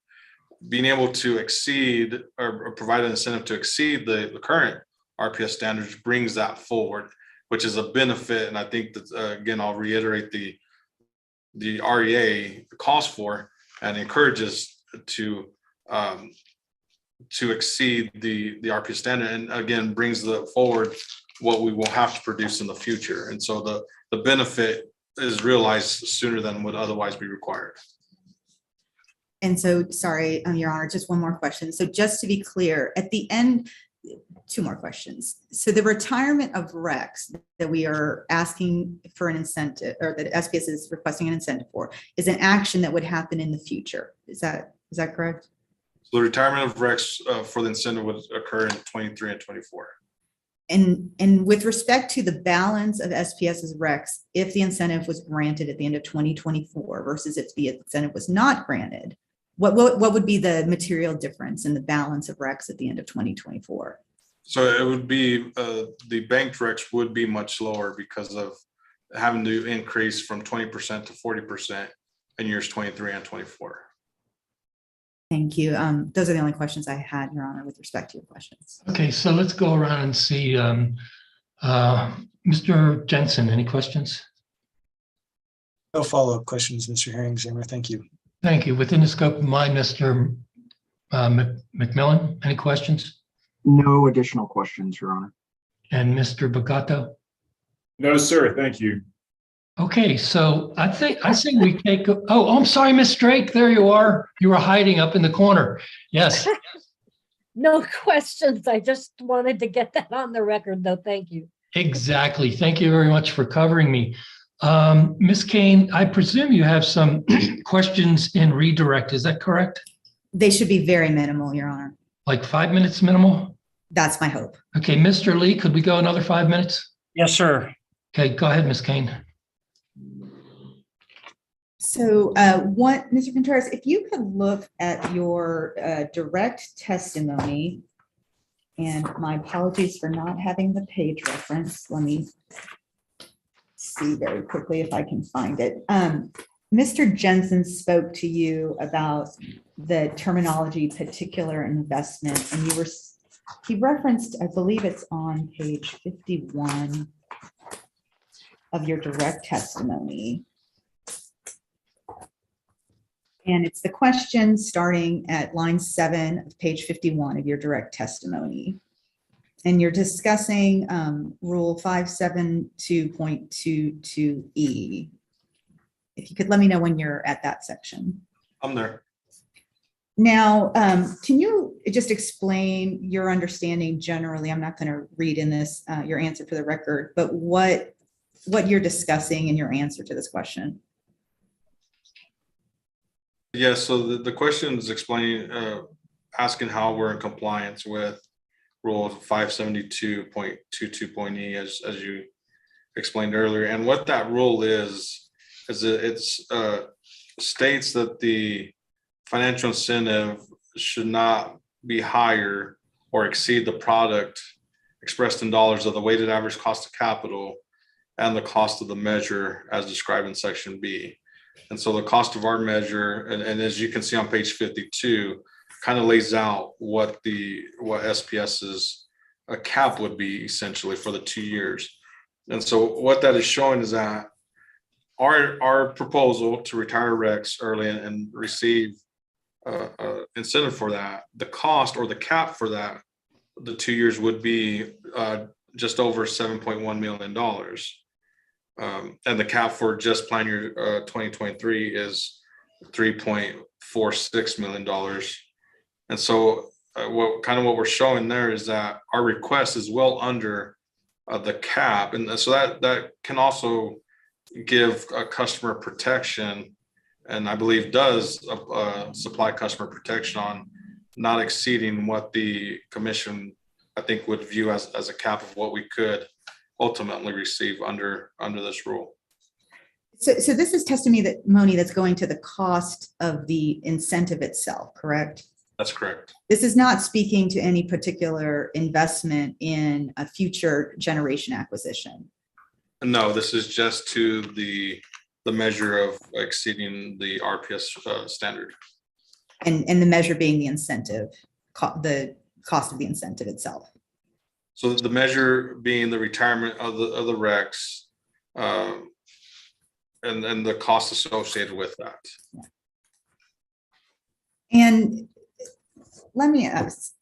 Being able to exceed or provide an incentive to exceed the current RPS standards brings that forward, which is a benefit. And I think that, again, I'll reiterate the REA calls for and encourages to exceed the RPS standard, and again brings forward what we will have to produce in the future. And so the benefit is realized sooner than would otherwise be required. And so, sorry, Your Honor, just one more question. So just to be clear, at the end, two more questions. So the retirement of RECs that we are asking for an incentive, or that SPS is requesting an incentive for, is an action that would happen in the future. Is that correct? So the retirement of RECs for the incentive would occur in 23 and 24. And with respect to the balance of SPS's RECs, if the incentive was granted at the end of 2024 versus if the incentive was not granted, what would be the material difference in the balance of RECs at the end of 2024? So it would be the banked RECs would be much lower because of having to increase from 20% to 40% in years 23 and 24. Thank you. Those are the only questions I had, Your Honor, with respect to your questions. Okay, so let's go around and see. Mr. Jensen, any questions? No follow-up questions, Mr. Herring-Zimmer. Thank you. Thank you. Within the scope of mine, Mr. McMillan, any questions? No additional questions, Your Honor. And Mr. Bagato? No, sir. Thank you. Okay, so I think we take, oh, I'm sorry, Miss Drake, there you are. You were hiding up in the corner. Yes. No questions. I just wanted to get that on the record, though. Thank you. Exactly. Thank you very much for covering me. Ms. Kane, I presume you have some questions in redirect. Is that correct? They should be very minimal, Your Honor. Like 5 minutes minimal? That's my hope. Okay, Mr. Lee, could we go another 5 minutes? Yes, sir. Okay, go ahead, Ms. Kane. So Mr. Contreras, if you could look at your direct testimony, and my apologies for not having the page reference. Let me see very quickly if I can find it. Mr. Jensen spoke to you about the terminology particular investment, and he referenced, I believe it's on page 51 of your direct testimony. And it's the question starting at line 7 of page 51 of your direct testimony. And you're discussing rule 572.22E. If you could let me know when you're at that section. I'm there. Now, can you just explain your understanding generally? I'm not going to read in this your answer for the record, but what you're discussing in your answer to this question. Yes, so the question is explaining, asking how we're in compliance with Rule 572.22.E, as you explained earlier. And what that rule is it states that the financial incentive should not be higher or exceed the product expressed in dollars of the weighted average cost of capital and the cost of the measure as described in section B. And so the cost of our measure, and as you can see on page 52, kind of lays out what SPS's cap would be essentially for the 2 years. And so what that is showing is that our proposal to retire RECs early and receive incentive for that, the cost or the cap for that, the 2 years would be just over $7.1 million. And the cap for just plan year 2023 is $3.46 million. And so what we're showing there is that our request is well under the cap. And so that can also give a customer protection, and I believe does supply customer protection on not exceeding what the commission, I think, would view as a cap of what we could ultimately receive under this rule. So this is testimony that's going to the cost of the incentive itself, correct? That's correct. This is not speaking to any particular investment in a future generation acquisition. No, this is just to the measure of exceeding the RPS standard. And the measure being the incentive, the cost of the incentive itself. So the measure being the retirement of the RECs, and the cost associated with that. And let me ask,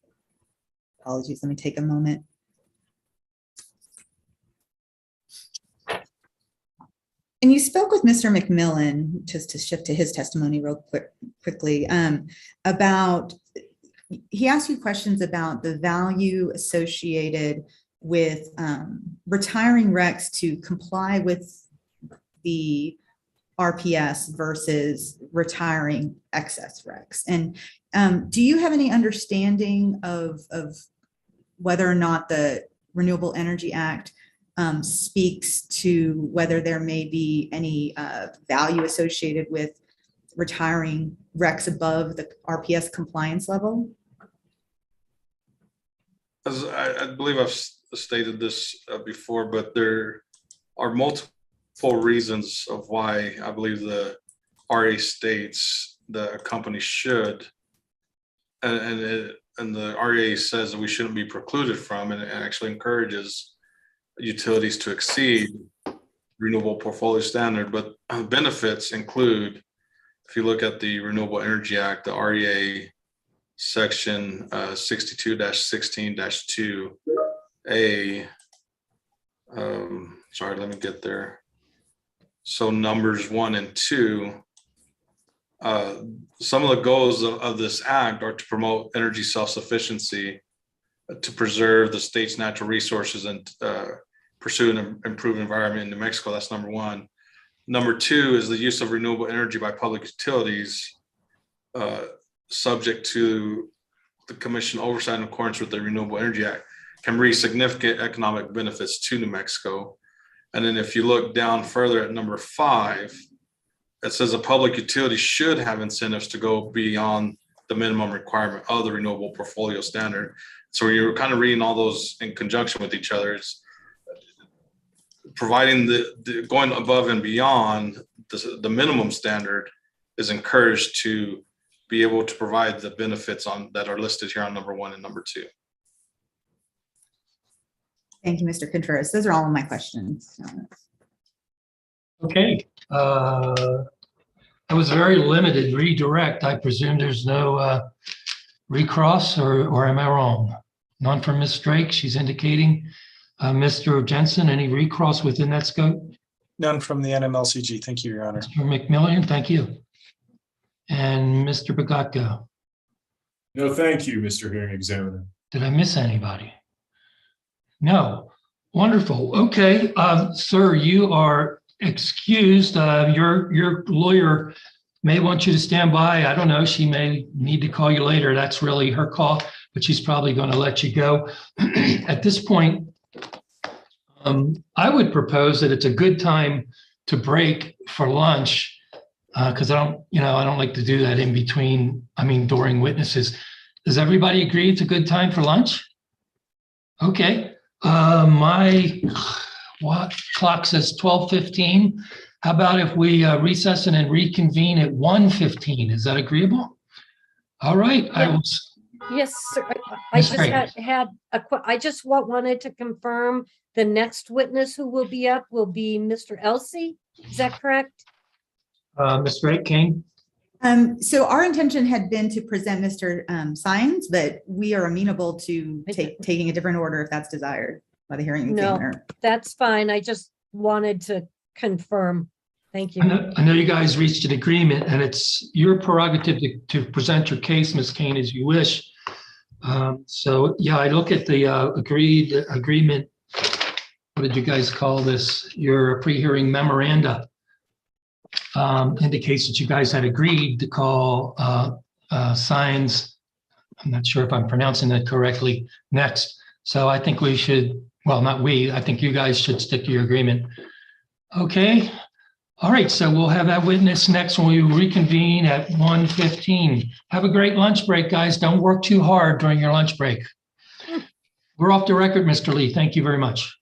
apologies, let me take a moment. And you spoke with Mr. McMillan, just to shift to his testimony real quickly, about, he asked you questions about the value associated with retiring recs to comply with the RPS versus retiring excess recs. And do you have any understanding of whether or not the Renewable Energy Act speaks to whether there may be any value associated with retiring recs above the RPS compliance level? As I believe I've stated this before, but there are multiple reasons of why I believe the RA states that a company should, and the RA says that we shouldn't be precluded from, and it actually encourages utilities to exceed renewable portfolio standard. But benefits include, if you look at the Renewable Energy Act, the REA section 62-16-2A. Sorry, let me get there. So numbers 1 and 2. Some of the goals of this act are to promote energy self-sufficiency, to preserve the state's natural resources, and pursue an improved environment in New Mexico. That's number 1. Number 2 is the use of renewable energy by public utilities, subject to the commission oversight in accordance with the Renewable Energy Act, can bring significant economic benefits to New Mexico. And then if you look down further at number 5, it says a public utility should have incentives to go beyond the minimum requirement of the renewable portfolio standard. So you're kind of reading all those in conjunction with each other. It's providing the going above and beyond the minimum standard is encouraged to be able to provide the benefits that are listed here on number 1 and number 2. Thank you, Mr. Contreras. Those are all of my questions. Okay. That was a very limited redirect. I presume there's no recross, or am I wrong? None from Ms. Drake, she's indicating. Mr. Jensen, any recross within that scope? None from the NMLCG. Thank you, Your Honor. Mr. McMillan, thank you. And Mr. Bogatka, No, thank you, Mr. Hearing Examiner. did I miss anybody? No. Wonderful. Okay, sir, you are excused. Your lawyer may want you to stand by. I don't know. She may need to call you later. That's really her call, but she's probably going to let you go. At this point, I would propose that it's a good time to break for lunch, because I don't like to do that in between, during witnesses. Does everybody agree it's a good time for lunch? Okay. My clock says 12:15. How about if we recess and then reconvene at 1:15? Is that agreeable? All right. Yeah. Yes, sir. I Ms. just Drake. I just wanted to confirm the next witness who will be up will be Mr. Elsey. Is that correct? Ms. Drake King. So our intention had been to present Mr. Sines, but we are amenable to taking a different order if that's desired by the hearing No, examiner. that's fine. I just wanted to confirm. Thank you. I know you guys reached an agreement, and it's your prerogative to present your case, Ms. Kane, as you wish. So yeah, I look at the agreement. What did you guys call this? Your pre-hearing memoranda indicates that you guys had agreed to call Sines. I'm not sure if I'm pronouncing that correctly. Next, so I think we should. Well, not we. I think you guys should stick to your agreement. Okay. All right, so we'll have that witness next when we reconvene at 1:15. Have a great lunch break, guys. Don't work too hard during your lunch break. We're off the record, Mr. Lee. Thank you very much.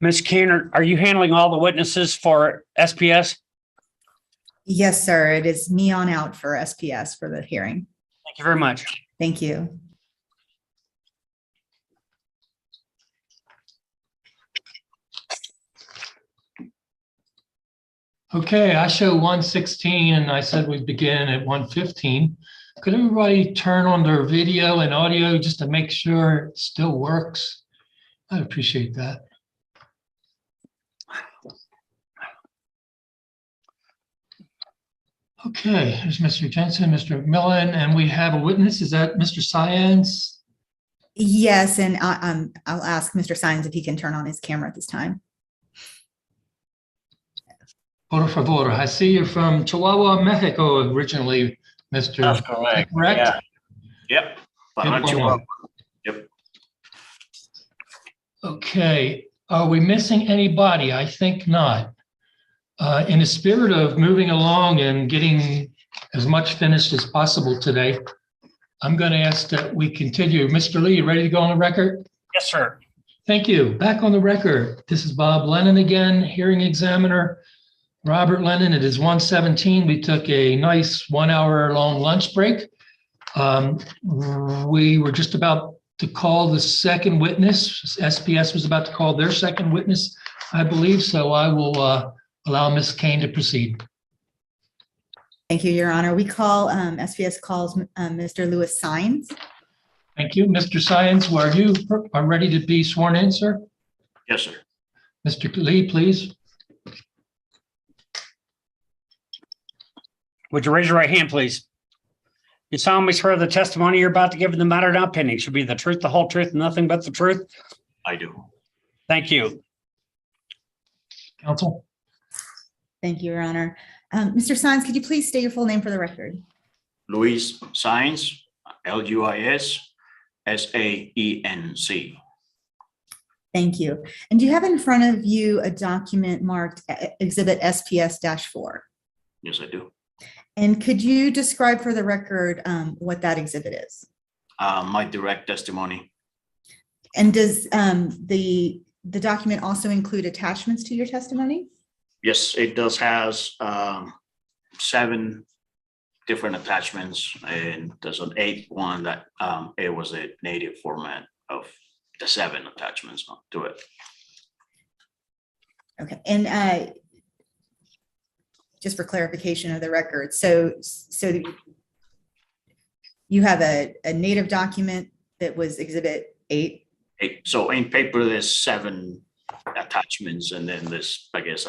Ms. Keener, are you handling all the witnesses for SPS? Yes, sir. It is me on out for SPS for the hearing. Thank you very much. Thank you. Okay, I show 1:16 and I said we begin at 1:15. Could everybody turn on their video and audio just to make sure it still works? I'd appreciate that. Okay, there's Mr. Jensen, Mr. McMillan, and we have a witness. Is that Mr. Science? Yes, and I'll ask Mr. Sines if he can turn on his camera at this time. Por favor, I see you're from Chihuahua, Mexico originally, Mr. That's correct. Correct? Yeah. Yep. Good Para one. Chihuahua. Yep. Okay, are we missing anybody? I think not. In the spirit of moving along and getting as much finished as possible today, I'm going to ask that we continue. Mr. Lee, you ready to go on the record? Yes, sir. Thank you. Back on the record. This is Bob Lennon again, hearing examiner. Robert Lennon, it is 1:17. We took a nice 1 hour long lunch break. We were just about to call the second witness. SPS was about to call their second witness, I believe. So I will allow Ms. Kane to proceed. Thank you, Your Honor. We call, SPS calls Mr. Louis Sines. Thank you. Mr. Science, are you ready to be sworn in, sir? Yes, sir. Mr. Lee, please. Would you raise your right hand, please? You solemnly swear the testimony you're about to give in the matter now pending should be the truth, the whole truth, and nothing but the truth? I do. Thank you. Counsel. Thank you, Your Honor. Mr. Sines, could you please state your full name for the record? Luis Saenz, Luis Saenc. Thank you. And do you have in front of you a document marked Exhibit SPS-4? Yes, I do. And could you describe for the record what that exhibit is? My direct testimony. And does the document also include attachments to your testimony? Yes, it does has 7 different attachments, and there's an 8th one that it was a native format of the 7 attachments to it. Okay, and just for clarification of the record, so you have a native document that was Exhibit 8? So in paper, there's 7 attachments, and then this, I guess,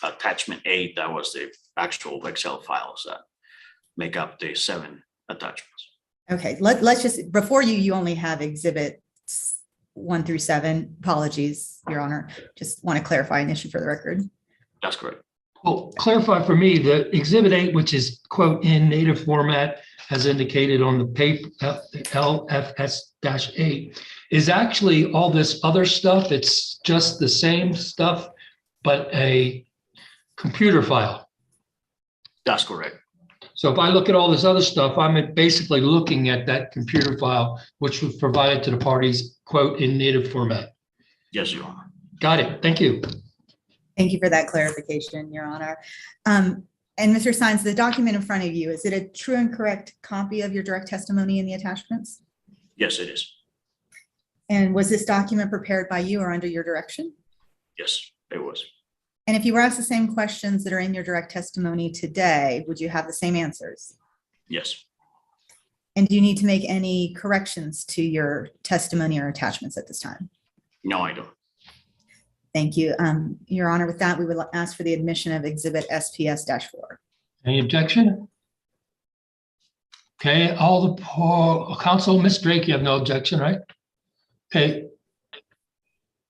attachment 8, that was the actual Excel files that make up the 7 attachments. Okay, let's just, before you only have Exhibits 1 through 7. Apologies, Your Honor. Just want to clarify an issue for the record. That's correct. Well, clarify for me, the Exhibit 8, which is quote in native format as indicated on the paper, LFS-8, is actually all this other stuff. It's just the same stuff, but a computer file. That's correct. So if I look at all this other stuff, I'm basically looking at that computer file, which was provided to the parties, quote, in native format. Yes, Your Honor. Got it. Thank you. Thank you for that clarification, Your Honor. And Mr. Sines, the document in front of you, is it a true and correct copy of your direct testimony in the attachments? Yes, it is. And was this document prepared by you or under your direction? Yes, it was. And if you were asked the same questions that are in your direct testimony today, would you have the same answers? Yes. And do you need to make any corrections to your testimony or attachments at this time? No, I don't. Thank you. Your Honor, with that, we would ask for the admission of Exhibit SPS-4. Any objection? Okay, all the counsel, Ms. Drake, you have no objection, right? Okay.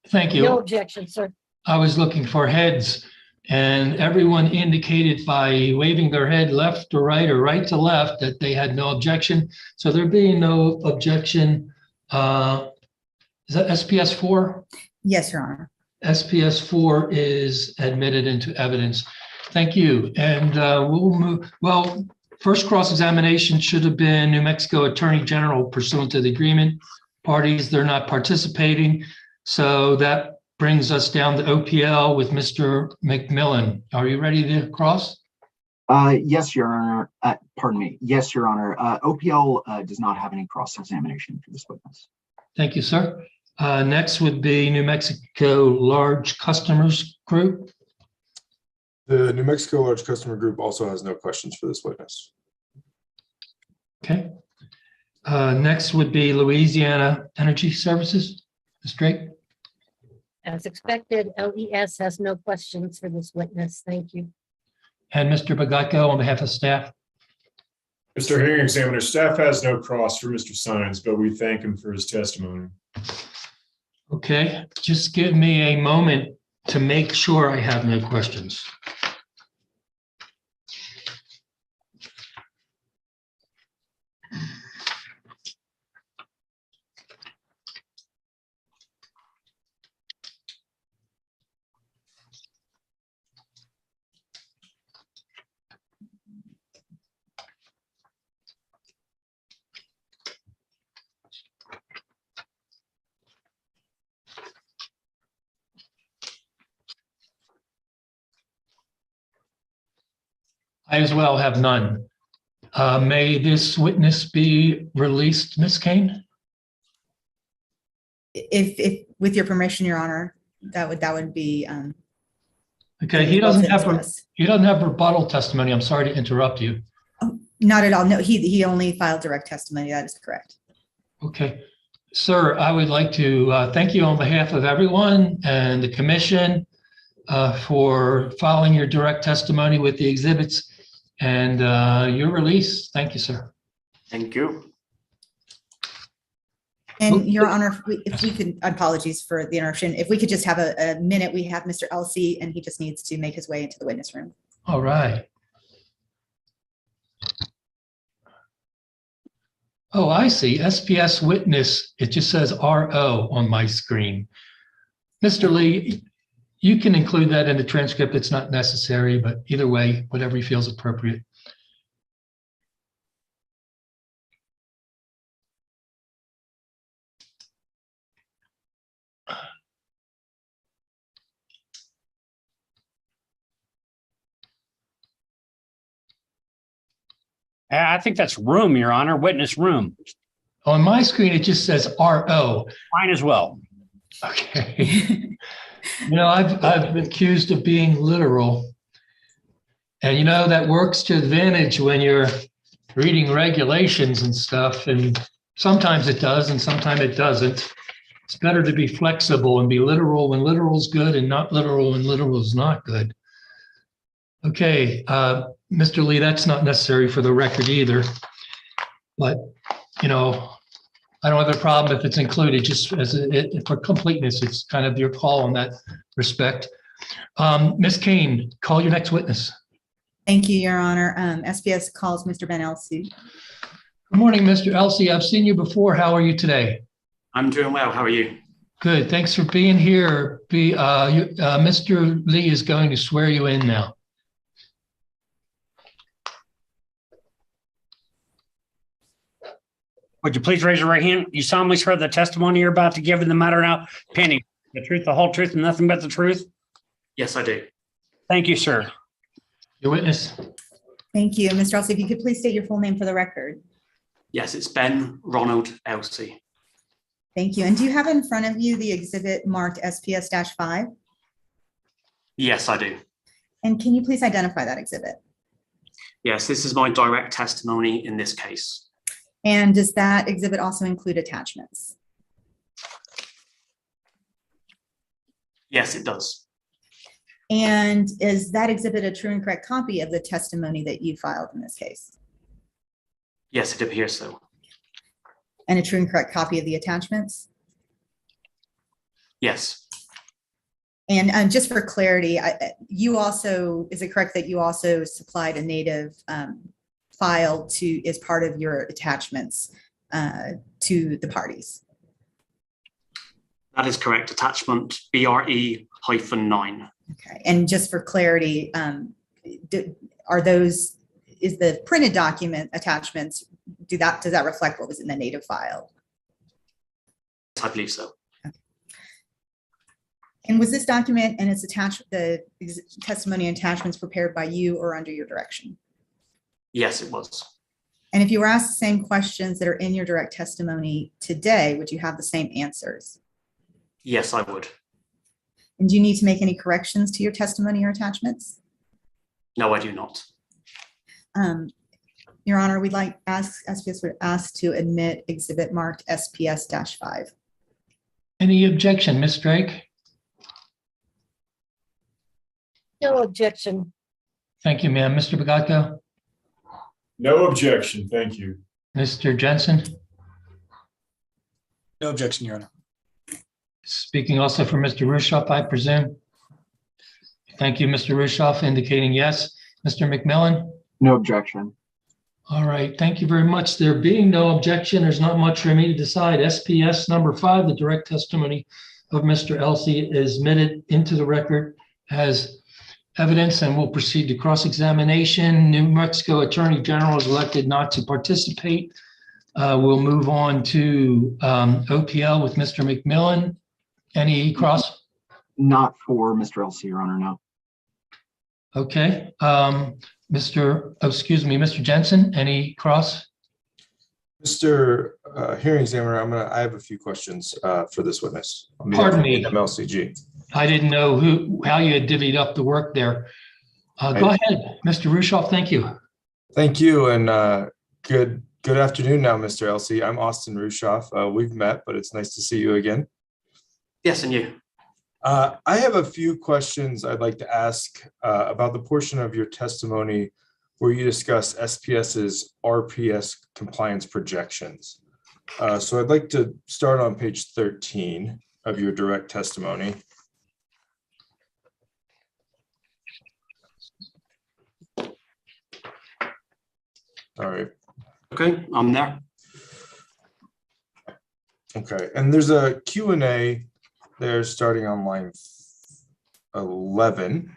Thank you. No objection, sir. I was looking for heads, and everyone indicated by waving their head left to right or right to left that they had no objection. So there being no objection, is that SPS 4? Yes, Your Honor. SPS 4 is admitted into evidence. Thank you. And we'll move. Well, first cross-examination should have been New Mexico Attorney General pursuant to the agreement. Parties, they're not participating. So that brings us down to OPL with Mr. McMillan. Are you ready to cross? Yes, Your Honor. Pardon me. Yes, Your Honor. OPL does not have any cross-examination for this witness. Thank you, sir. Next would be New Mexico Large Customers Group. The New Mexico Large Customer Group also has no questions for this witness. Okay. Next would be Louisiana Energy Services. Ms. Drake. As expected, LES has no questions for this witness. Thank you. And Mr. Bagayko on behalf of staff. Mr. Hearing Examiner, staff has no cross for Mr. Sines, but we thank him for his testimony. Okay, just give me a moment to make sure I have no questions. I as well have none. May this witness be released, Ms. Kane? If, with your permission, Your Honor, that would be. Okay, he doesn't have Yes. rebuttal testimony. I'm sorry to interrupt you. Not at all. No, he only filed direct testimony. That is correct. Okay, sir, I would like to thank you on behalf of everyone and the commission for filing your direct testimony with the exhibits and your release. Thank you, sir. Thank you. And Your Honor, if we could, apologies for the interruption, if we could just have a minute, we have Mr. Elsey and he just needs to make his way into the witness room. All right. Oh, I see. SPS witness. It just says RO on my screen. Mr. Lee, you can include that in the transcript. It's not necessary, but either way, whatever he feels appropriate. I think that's room, Your Honor, witness room. On my screen, it just says RO. Mine as well. Okay. You know, I've been accused of being literal. And you know, that works to advantage when you're reading regulations and stuff. And sometimes it does and sometimes it doesn't. It's better to be flexible and be literal when literal is good and not literal when literal is not good. Okay, Mr. Lee, that's not necessary for the record either. But, you know, I don't have a problem if it's included, just as for completeness, it's kind of your call on that respect. Ms. Kane, call your next witness. Thank you, Your Honor. SPS calls Mr. Ben Elsey. Good morning, Mr. Elsey. I've seen you before. How are you today? I'm doing well. How are you? Good. Thanks for being here. Mr. Lee is going to swear you in now. Would you please raise your right hand? You solemnly swear the testimony you're about to give in the matter now pending the truth, the whole truth, and nothing but the truth? Yes, I do. Thank you, sir. Your witness. Thank you. Mr. Elsey, if you could please state your full name for the record. Yes, it's Ben Ronald Elsey. Thank you. And do you have in front of you the exhibit marked SPS-5? Yes, I do. And can you please identify that exhibit? Yes, this is my direct testimony in this case. And does that exhibit also include attachments? Yes, it does. And is that exhibit a true and correct copy of the testimony that you filed in this case? Yes, it appears so. And a true and correct copy of the attachments? Yes. And just for clarity, you also, is it correct that you also supplied a native file to as part of your attachments to the parties? That is correct. Attachment BRE-9. Okay. And just for clarity, are those, is the printed document attachments, does that reflect what was in the native file? I believe so. And was this document and its attached, the testimony and attachments prepared by you or under your direction? Yes, it was. And if you were asked the same questions that are in your direct testimony today, would you have the same answers? Yes, I would. And do you need to make any corrections to your testimony or attachments? No, I do not. Your Honor, we'd like SPS would ask to admit exhibit marked SPS-5. Any objection, Ms. Drake? No objection. Thank you, ma'am. Mr. Bagato, No objection, thank you. Mr. Jensen, No objection, Your Honor. speaking also for Mr. Rushoff, I presume. Thank you, Mr. Rushoff, indicating yes. Mr. McMillan? No objection. All right, thank you very much. There being no objection, there's not much for me to decide. SPS number 5, the direct testimony of Mr. Elsey is admitted into the record as evidence and will proceed to cross-examination. New Mexico Attorney General is elected not to participate. We'll move on to OPL with Mr. McMillan. Any cross? Not for Mr. Elsey, Your Honor, no. Okay. Mr. Jensen, any cross? Mr. Hearing Examiner, I have a few questions for this witness. On behalf Pardon of me. MLCG. I didn't know how you had divvied up the work there. Go ahead, Mr. Rushoff. Thank you. Thank you, and good afternoon now, Mr. Elsey. I'm Austin Rushoff. We've met, but it's nice to see you again. Yes, and you. I have a few questions I'd like to ask about the portion of your testimony where you discuss SPS's RPS compliance projections. So I'd like to start on page 13 of your direct testimony. All right. Okay, I'm there. Okay, and there's a Q&A there starting on line 11.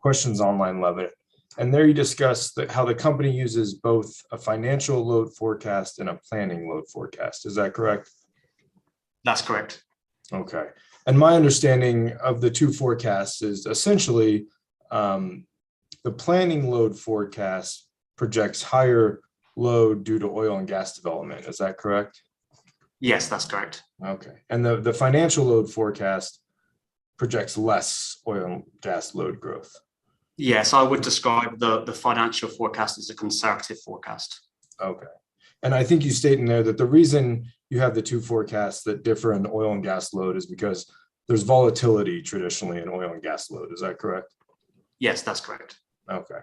Questions on line 11. And there you discuss how the company uses both a financial load forecast and a planning load forecast. Is that correct? That's correct. Okay. And my understanding of the two forecasts is essentially the planning load forecast projects higher load due to oil and gas development. Is that correct? Yes, that's correct. Okay. And the financial load forecast projects less oil and gas load growth. Yes, I would describe the financial forecast as a conservative forecast. Okay. And I think you state in there that the reason you have the two forecasts that differ in oil and gas load is because there's volatility traditionally in oil and gas load. Is that correct? Yes, that's correct. Okay.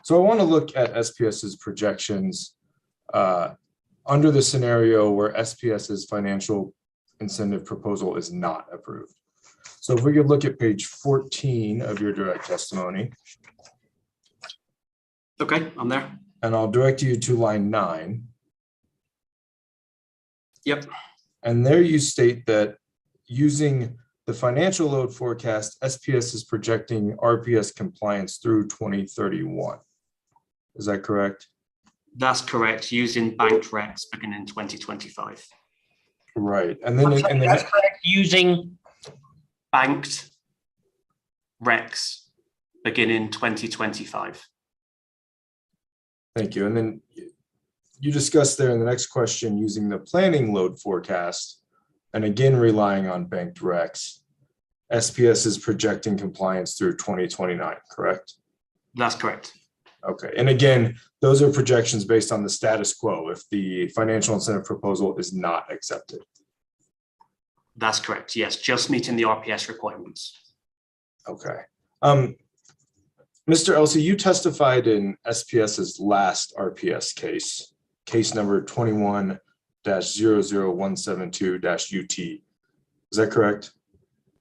So I want to look at SPS's projections under the scenario where SPS's financial incentive proposal is not approved. So if we could look at page 14 of your direct testimony. Okay, I'm there. And I'll direct you to line 9. Yep. And there you state that using the financial load forecast, SPS is projecting RPS compliance through 2031. Is that correct? That's correct, using banked recs beginning in 2025. Right. And then That's correct. Using Banked recs beginning 2025. thank you. And then you discussed there in the next question using the planning load forecast, and again relying on banked recs. SPS is projecting compliance through 2029, correct? That's correct. Okay, and again, those are projections based on the status quo if the financial incentive proposal is not accepted. That's correct. Yes, just meeting the RPS requirements. Okay. Mr. Elsey, you testified in SPS's last RPS case, case number 21-00172-UT. Is that correct?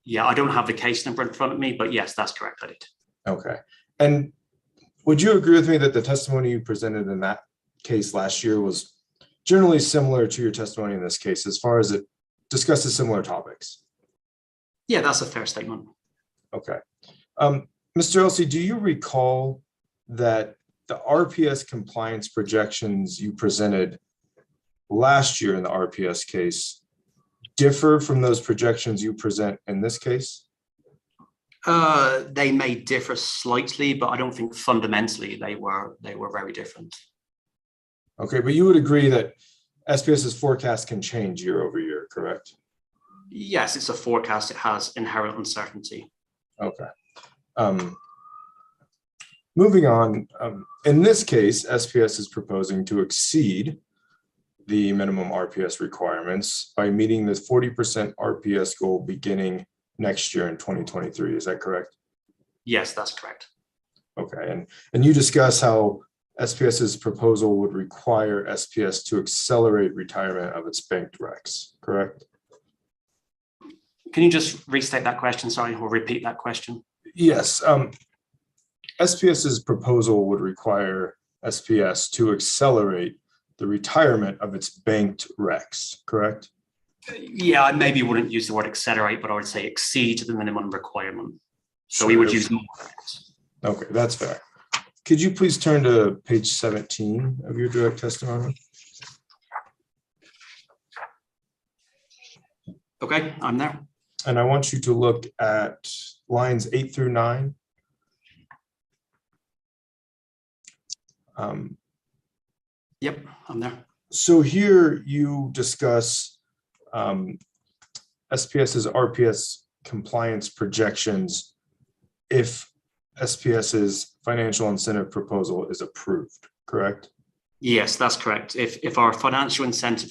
Yeah, I don't have the case number in front of me, but yes, that's correct. I did. Okay. And would you agree with me that the testimony you presented in that case last year was generally similar to your testimony in this case, as far as it discusses similar topics? Yeah, that's a fair statement. Okay. Mr. Elsey, do you recall that the RPS compliance projections you presented last year in the RPS case differ from those projections you present in this case? They may differ slightly, but I don't think fundamentally they were very different. Okay, but you would agree that SPS's forecast can change year over year, correct? Yes, it's a forecast. It has inherent uncertainty. Okay. Moving on, in this case, SPS is proposing to exceed the minimum RPS requirements by meeting the 40% RPS goal beginning next year in 2023. Is that correct? Yes, that's correct. Okay, and you discuss how SPS's proposal would require SPS to accelerate retirement of its banked RECs, correct? Can you just restate that question? Sorry, or repeat that question? Yes. SPS's proposal would require SPS to accelerate the retirement of its banked RECs, correct? Yeah, I maybe wouldn't use the word accelerate, but I would say exceed the minimum requirement. So we Sure. would use more. Okay, that's fair. Could you please turn to page 17 of your direct testimony? Okay, I'm there. And I want you to look at lines 8 through 9. Yep, I'm there. So here you discuss SPS's RPS compliance projections if SPS's financial incentive proposal is approved, correct? Yes, that's correct. If our financial incentive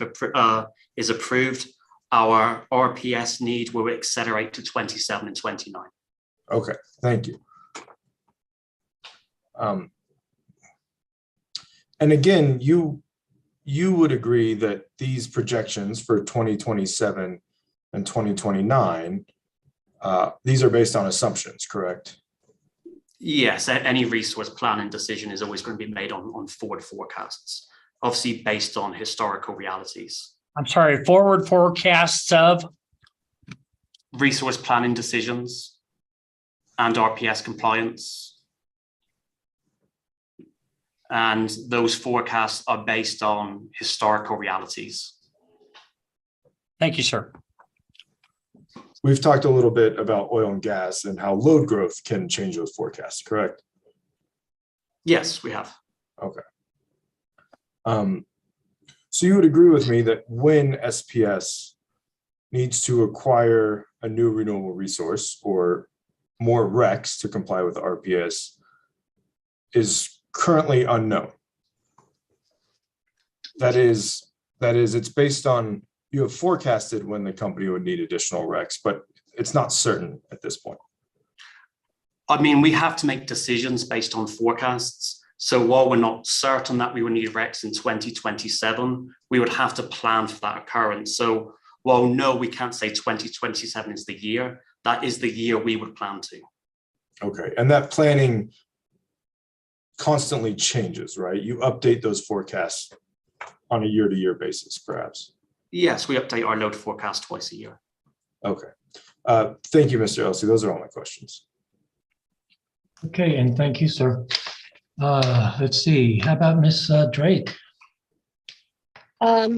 is approved, our RPS need will accelerate to 27 and 29. Okay, thank you. And again, you would agree that these projections for 2027 and 2029, these are based on assumptions, correct? Yes, any resource planning decision is always going to be made on forward forecasts, obviously based on historical realities. I'm sorry, forward forecasts of? Resource planning decisions and RPS compliance. And those forecasts are based on historical realities. Thank you, sir. We've talked a little bit about oil and gas and how load growth can change those forecasts, correct? Yes, we have. Okay. So you would agree with me that when SPS needs to acquire a new renewable resource or more RECs to comply with RPS is currently unknown. That is, it's based on, you have forecasted when the company would need additional RECs, but it's not certain at this point. I mean, we have to make decisions based on forecasts. So while we're not certain that we will need RECs in 2027, we would have to plan for that occurrence. So while no, we can't say 2027 is the year, that is the year we would plan to. Okay, and that planning constantly changes, right? You update those forecasts on a year-to-year basis, perhaps. Yes, we update our load forecast twice a year. Okay. Thank you, Mr. Elsey. Those are all my questions. Okay, and thank you, sir. Let's see, how about Miss Drake? All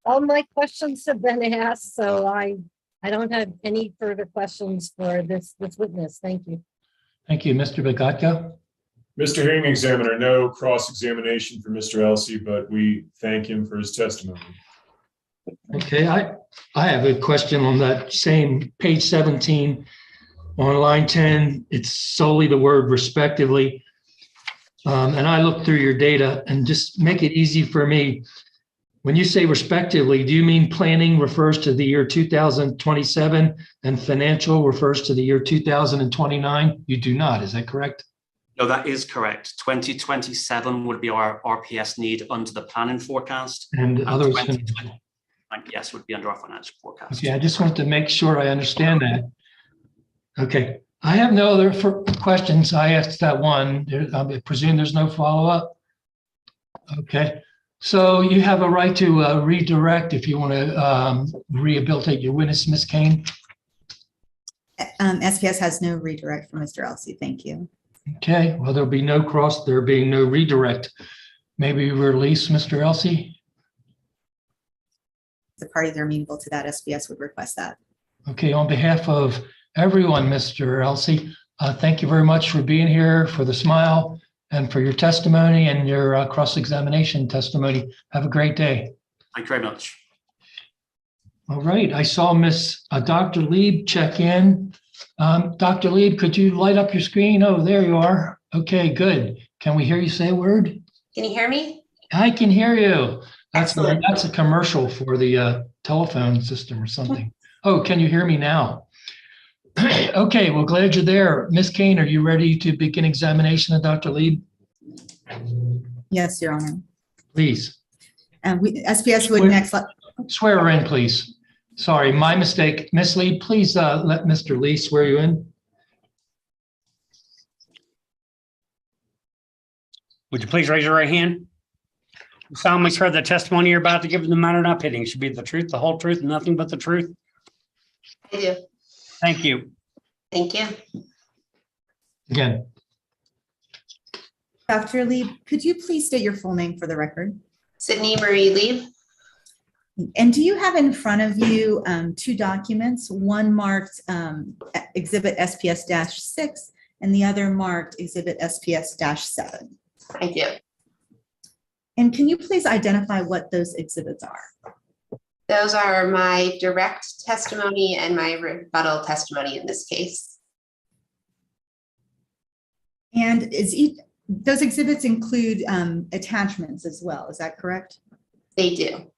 my questions have been asked, so I don't have any further questions for this witness. Thank you. Thank you, Mr. Bogatka. Mr. Hearing Examiner, no cross-examination for Mr. Elsey, but we thank him for his testimony. Okay, I have a question on that same page 17 on line 10. It's solely the word respectively. And I looked through your data and just make it easy for me. When you say respectively, do you mean planning refers to the year 2027 and financial refers to the year 2029? You do not, is that correct? No, that is correct. 2027 would be our RPS need under the planning forecast. And others. 2029, yes, would be under our financial forecast. Okay, I just want to make sure I understand that. Okay, I have no other questions. I asked that one. I presume there's no follow-up. Okay, so you have a right to redirect if you want to rehabilitate your witness, Ms. Kane. SPS has no redirect for Mr. Elsey. Thank you. Okay, well, there'll be no cross, there being no redirect. Maybe release Mr. Elsey. the parties are amenable to that, SPS would request that. Okay, on behalf of everyone, Mr. Elsey, thank you very much for being here, for the smile, and for your testimony and your cross-examination testimony. Have a great day. Thank you very much. All right, I saw Dr. Lieb check in. Dr. Lieb, could you light up your screen? Oh, there you are. Okay, good. Can we hear you say a word? Can you hear me? I can hear you. Excellent. That's a commercial for the telephone system or something. Oh, can you hear me now? Okay, well, glad you're there. Ms. Kane, are you ready to begin examination of Dr. Lieb? Yes, Your Honor. Please. And SPS would next. Swear her in, please. Sorry, my mistake. Ms. Lieb, please let Mr. Lee swear you in. Would you please raise your right hand? You solemnly swear the testimony you're about to give in the matter not pitting should be the truth, the whole truth, and nothing but the truth. I do. Thank you. Thank you. Again. Dr. Lieb, could you please state your full name for the record? Sydney Marie Lieb. And do you have in front of you two documents, one marked Exhibit SPS-6 and the other marked Exhibit SPS-7? I do. And can you please identify what those exhibits are? Those are my direct testimony and my rebuttal testimony in this case. And those exhibits include attachments as well, is that correct? They do.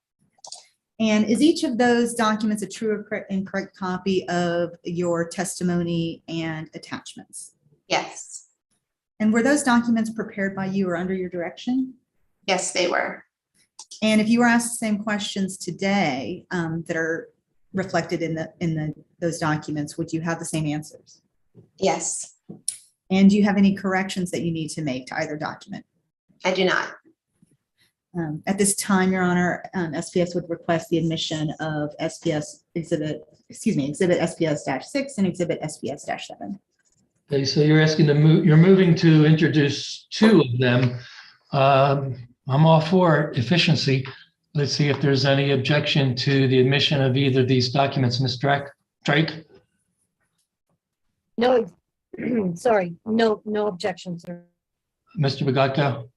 And is each of those documents a true or incorrect copy of your testimony and attachments? Yes. And were those documents prepared by you or under your direction? Yes, they were. And if you were asked the same questions today that are reflected in those documents, would you have the same answers? Yes. And do you have any corrections that you need to make to either document? I do not. At this time, Your Honor, SPS would request the admission of Exhibit SPS-6 and Exhibit SPS-7. Okay, so you're asking to move, you're moving to introduce two of them. I'm all for efficiency. Let's see if there's any objection to the admission of either of these documents. Ms. Drake? No, sorry, no objections, sir. Mr. Bogatko?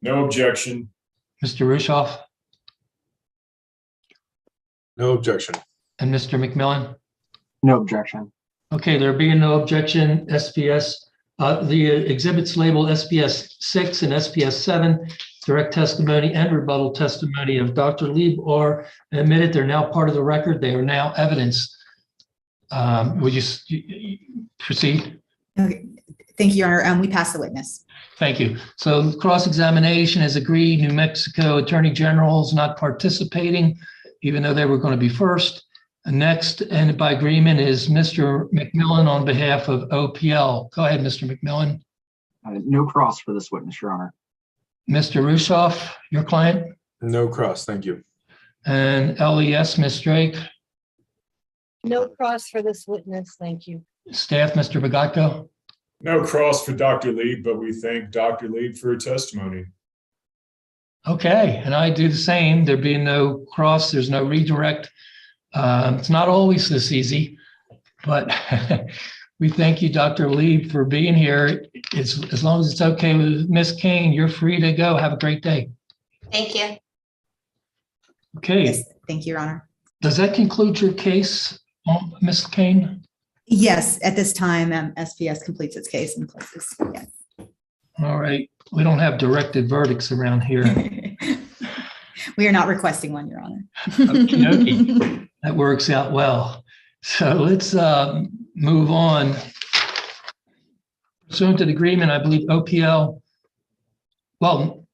No objection. Mr. Rushoff? No objection. And Mr. McMillan? No objection. Okay, there being no objection, SPS, the exhibits labeled SPS-6 and SPS-7, direct testimony and rebuttal testimony of Dr. Lieb are admitted. They're now part of the record. They are now evidence. Would you proceed? Okay. Thank you, Your Honor. We pass the witness. Thank you. So cross-examination is agreed. New Mexico Attorney General is not participating, even though they were going to be first. Next, and by agreement, is Mr. McMillan on behalf of OPL. Go ahead, Mr. McMillan. No cross for this witness, Your Honor. Mr. Rushoff, your client? No cross, thank you. And LES, Ms. Drake? No cross for this witness, thank you. Staff, Mr. Bogatko? No cross for Dr. Lieb, but we thank Dr. Lieb for her testimony. Okay, and I do the same. There being no cross, there's no redirect. It's not always this easy, but we thank you, Dr. Lieb, for being here. As long as it's okay with Ms. Kane, you're free to go. Have a great day. Thank you. Okay. Yes, thank you, Your Honor. Does that conclude your case, Ms. Kane? Yes, at this time, SPS completes its case and closes. Yes. All right. We don't have directed verdicts around here. We are not requesting one, Your Honor. Okey-dokey. That works out well. So let's move on. Pursuant to the agreement, I believe OPL, well,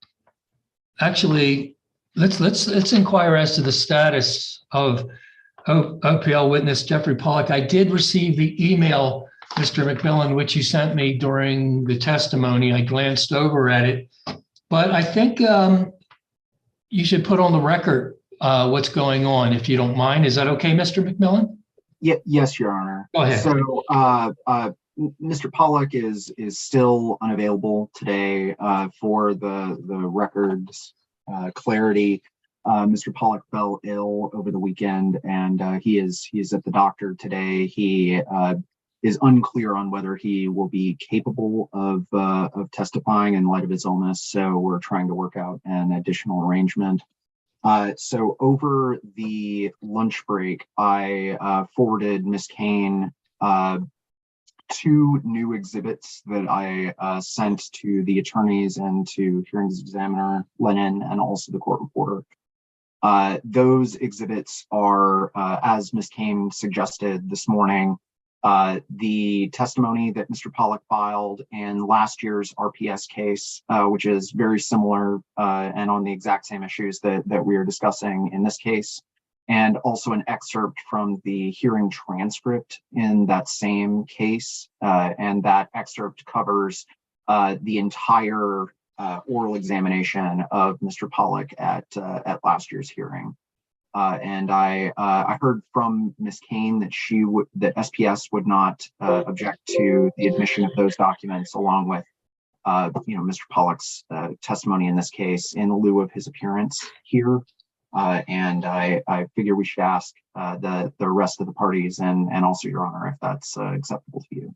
actually, let's inquire as to the status of OPL witness Jeffrey Pollack. I did receive the email, Mr. McMillan, which you sent me during the testimony. I glanced over at it, but I think you should put on the record what's going on, if you don't mind. Is that okay, Mr. McMillan? Yes, Your Honor. Go ahead. So Mr. Pollack is still unavailable today for the record's clarity. Mr. Pollock fell ill over the weekend, and he is at the doctor today. He is unclear on whether he will be capable of testifying in light of his illness. So we're trying to work out an additional arrangement. So over the lunch break, I forwarded Ms. Kane 2 new exhibits that I sent to the attorneys and to hearings examiner Lennon and also the court reporter. Those exhibits are, as Ms. Kane suggested this morning, the testimony that Mr. Pollock filed in last year's RPS case, which is very similar and on the exact same issues that we are discussing in this case, and also an excerpt from the hearing transcript in that same case. And that excerpt covers the entire oral examination of Mr. Pollock at last year's hearing. And I heard from Ms. Kane that that SPS would not object to the admission of those documents along with Mr. Pollock's testimony in this case in lieu of his appearance here. And I figure we should ask the rest of the parties and also Your Honor if that's acceptable to you.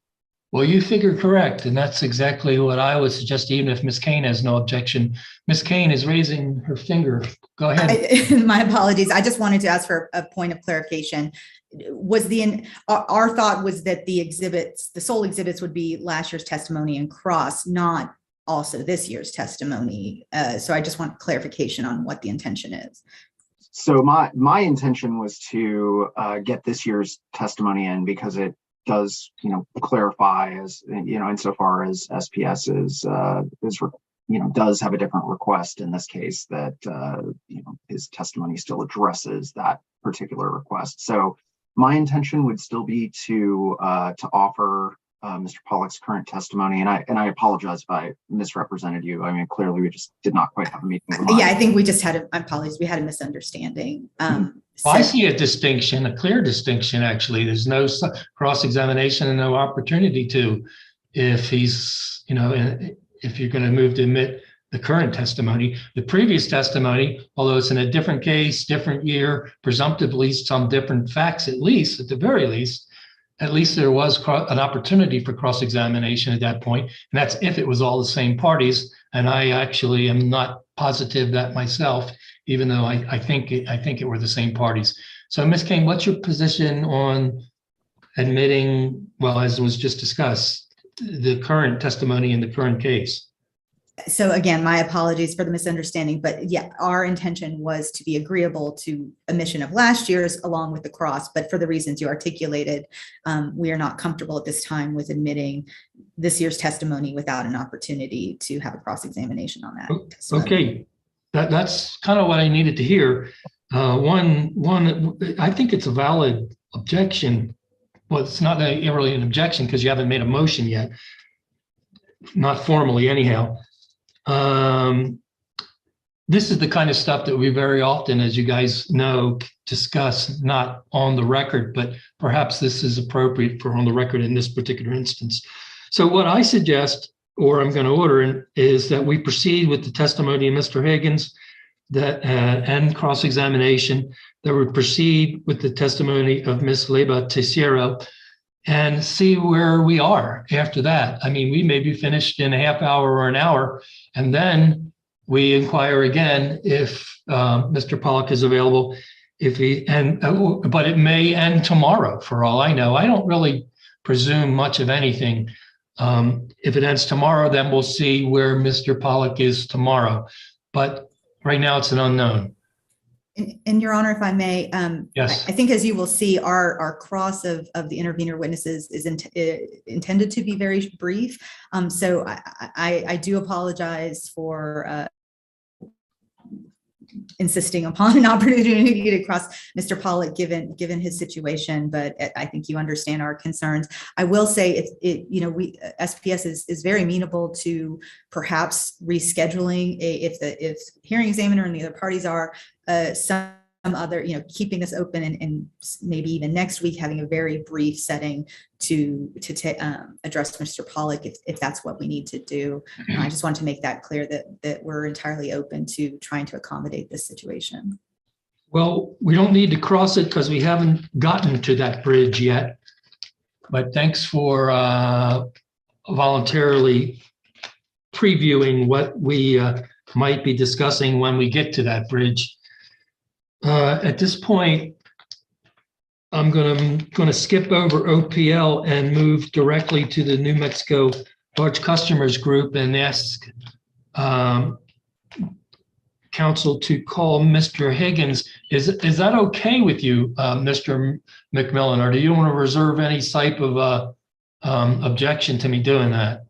Well, you figure correct, and that's exactly what I would suggest, even if Ms. Kane has no objection. Ms. Kane is raising her finger. Go ahead. My apologies. I just wanted to ask for a point of clarification. Our thought was that the sole exhibits would be last year's testimony and cross, not also this year's testimony. So I just want clarification on what the intention is. So my intention was to get this year's testimony in because it does, clarify as, insofar as SPS does have a different request in this case that, his testimony still addresses that particular request. So my intention would still be to offer Mr. Pollock's current testimony, and I apologize if I misrepresented you. I mean, clearly we just did not quite have a meeting. Yeah, I think we just had we had a misunderstanding. Well, I see a distinction, a clear distinction, actually. There's no cross-examination and no opportunity to, if he's, if you're going to move to admit the current testimony. The previous testimony, although it's in a different case, different year, presumptively some different facts, at the very least, there was an opportunity for cross-examination at that point. And that's if it was all the same parties. And I actually am not positive that myself, even though I think it were the same parties. So Ms. Kane, what's your position on admitting, well, as was just discussed, the current testimony in the current case? So again, my apologies for the misunderstanding, but yeah, our intention was to be agreeable to omission of last year's along with the cross, but for the reasons you articulated, we are not comfortable at this time with admitting this year's testimony without an opportunity to have a cross-examination on that. Okay, that's kind of what I needed to hear. I think it's a valid objection. Well, it's not really an objection because you haven't made a motion yet, not formally anyhow. This is the kind of stuff that we very often, as you guys know, discuss, not on the record, but perhaps this is appropriate for on the record in this particular instance. So what I suggest, or I'm going to order, is that we proceed with the testimony of Mr. Higgins and cross-examination, that we proceed with the testimony of Ms. Leba Teixeira and see where we are after that. I mean, we may be finished in a half hour or an hour, and then we inquire again if Mr. Pollock is available, but it may end tomorrow for all I know. I don't really presume much of anything. If it ends tomorrow, then we'll see where Mr. Pollock is tomorrow. But right now it's an unknown. And Your Honor, if I may, yes. I think as you will see, our cross of the intervener witnesses is intended to be very brief. So I do apologize for insisting upon an opportunity to cross Mr. Pollock given his situation, but I think you understand our concerns. I will say SPS is very amenable to perhaps rescheduling if hearing examiner and the other parties are some other, keeping this open and maybe even next week, having a very brief setting to address Mr. Pollock if that's what we need to do. I just want to make that clear that we're entirely open to trying to accommodate this situation. Well, we don't need to cross it because we haven't gotten to that bridge yet. But thanks for voluntarily previewing what we might be discussing when we get to that bridge. At this point, I'm gonna skip over OPL and move directly to the New Mexico Large Customers Group and ask council to call Mr. Higgins. Is that okay with you, Mr. McMillan, or do you want to reserve any type of objection to me doing that?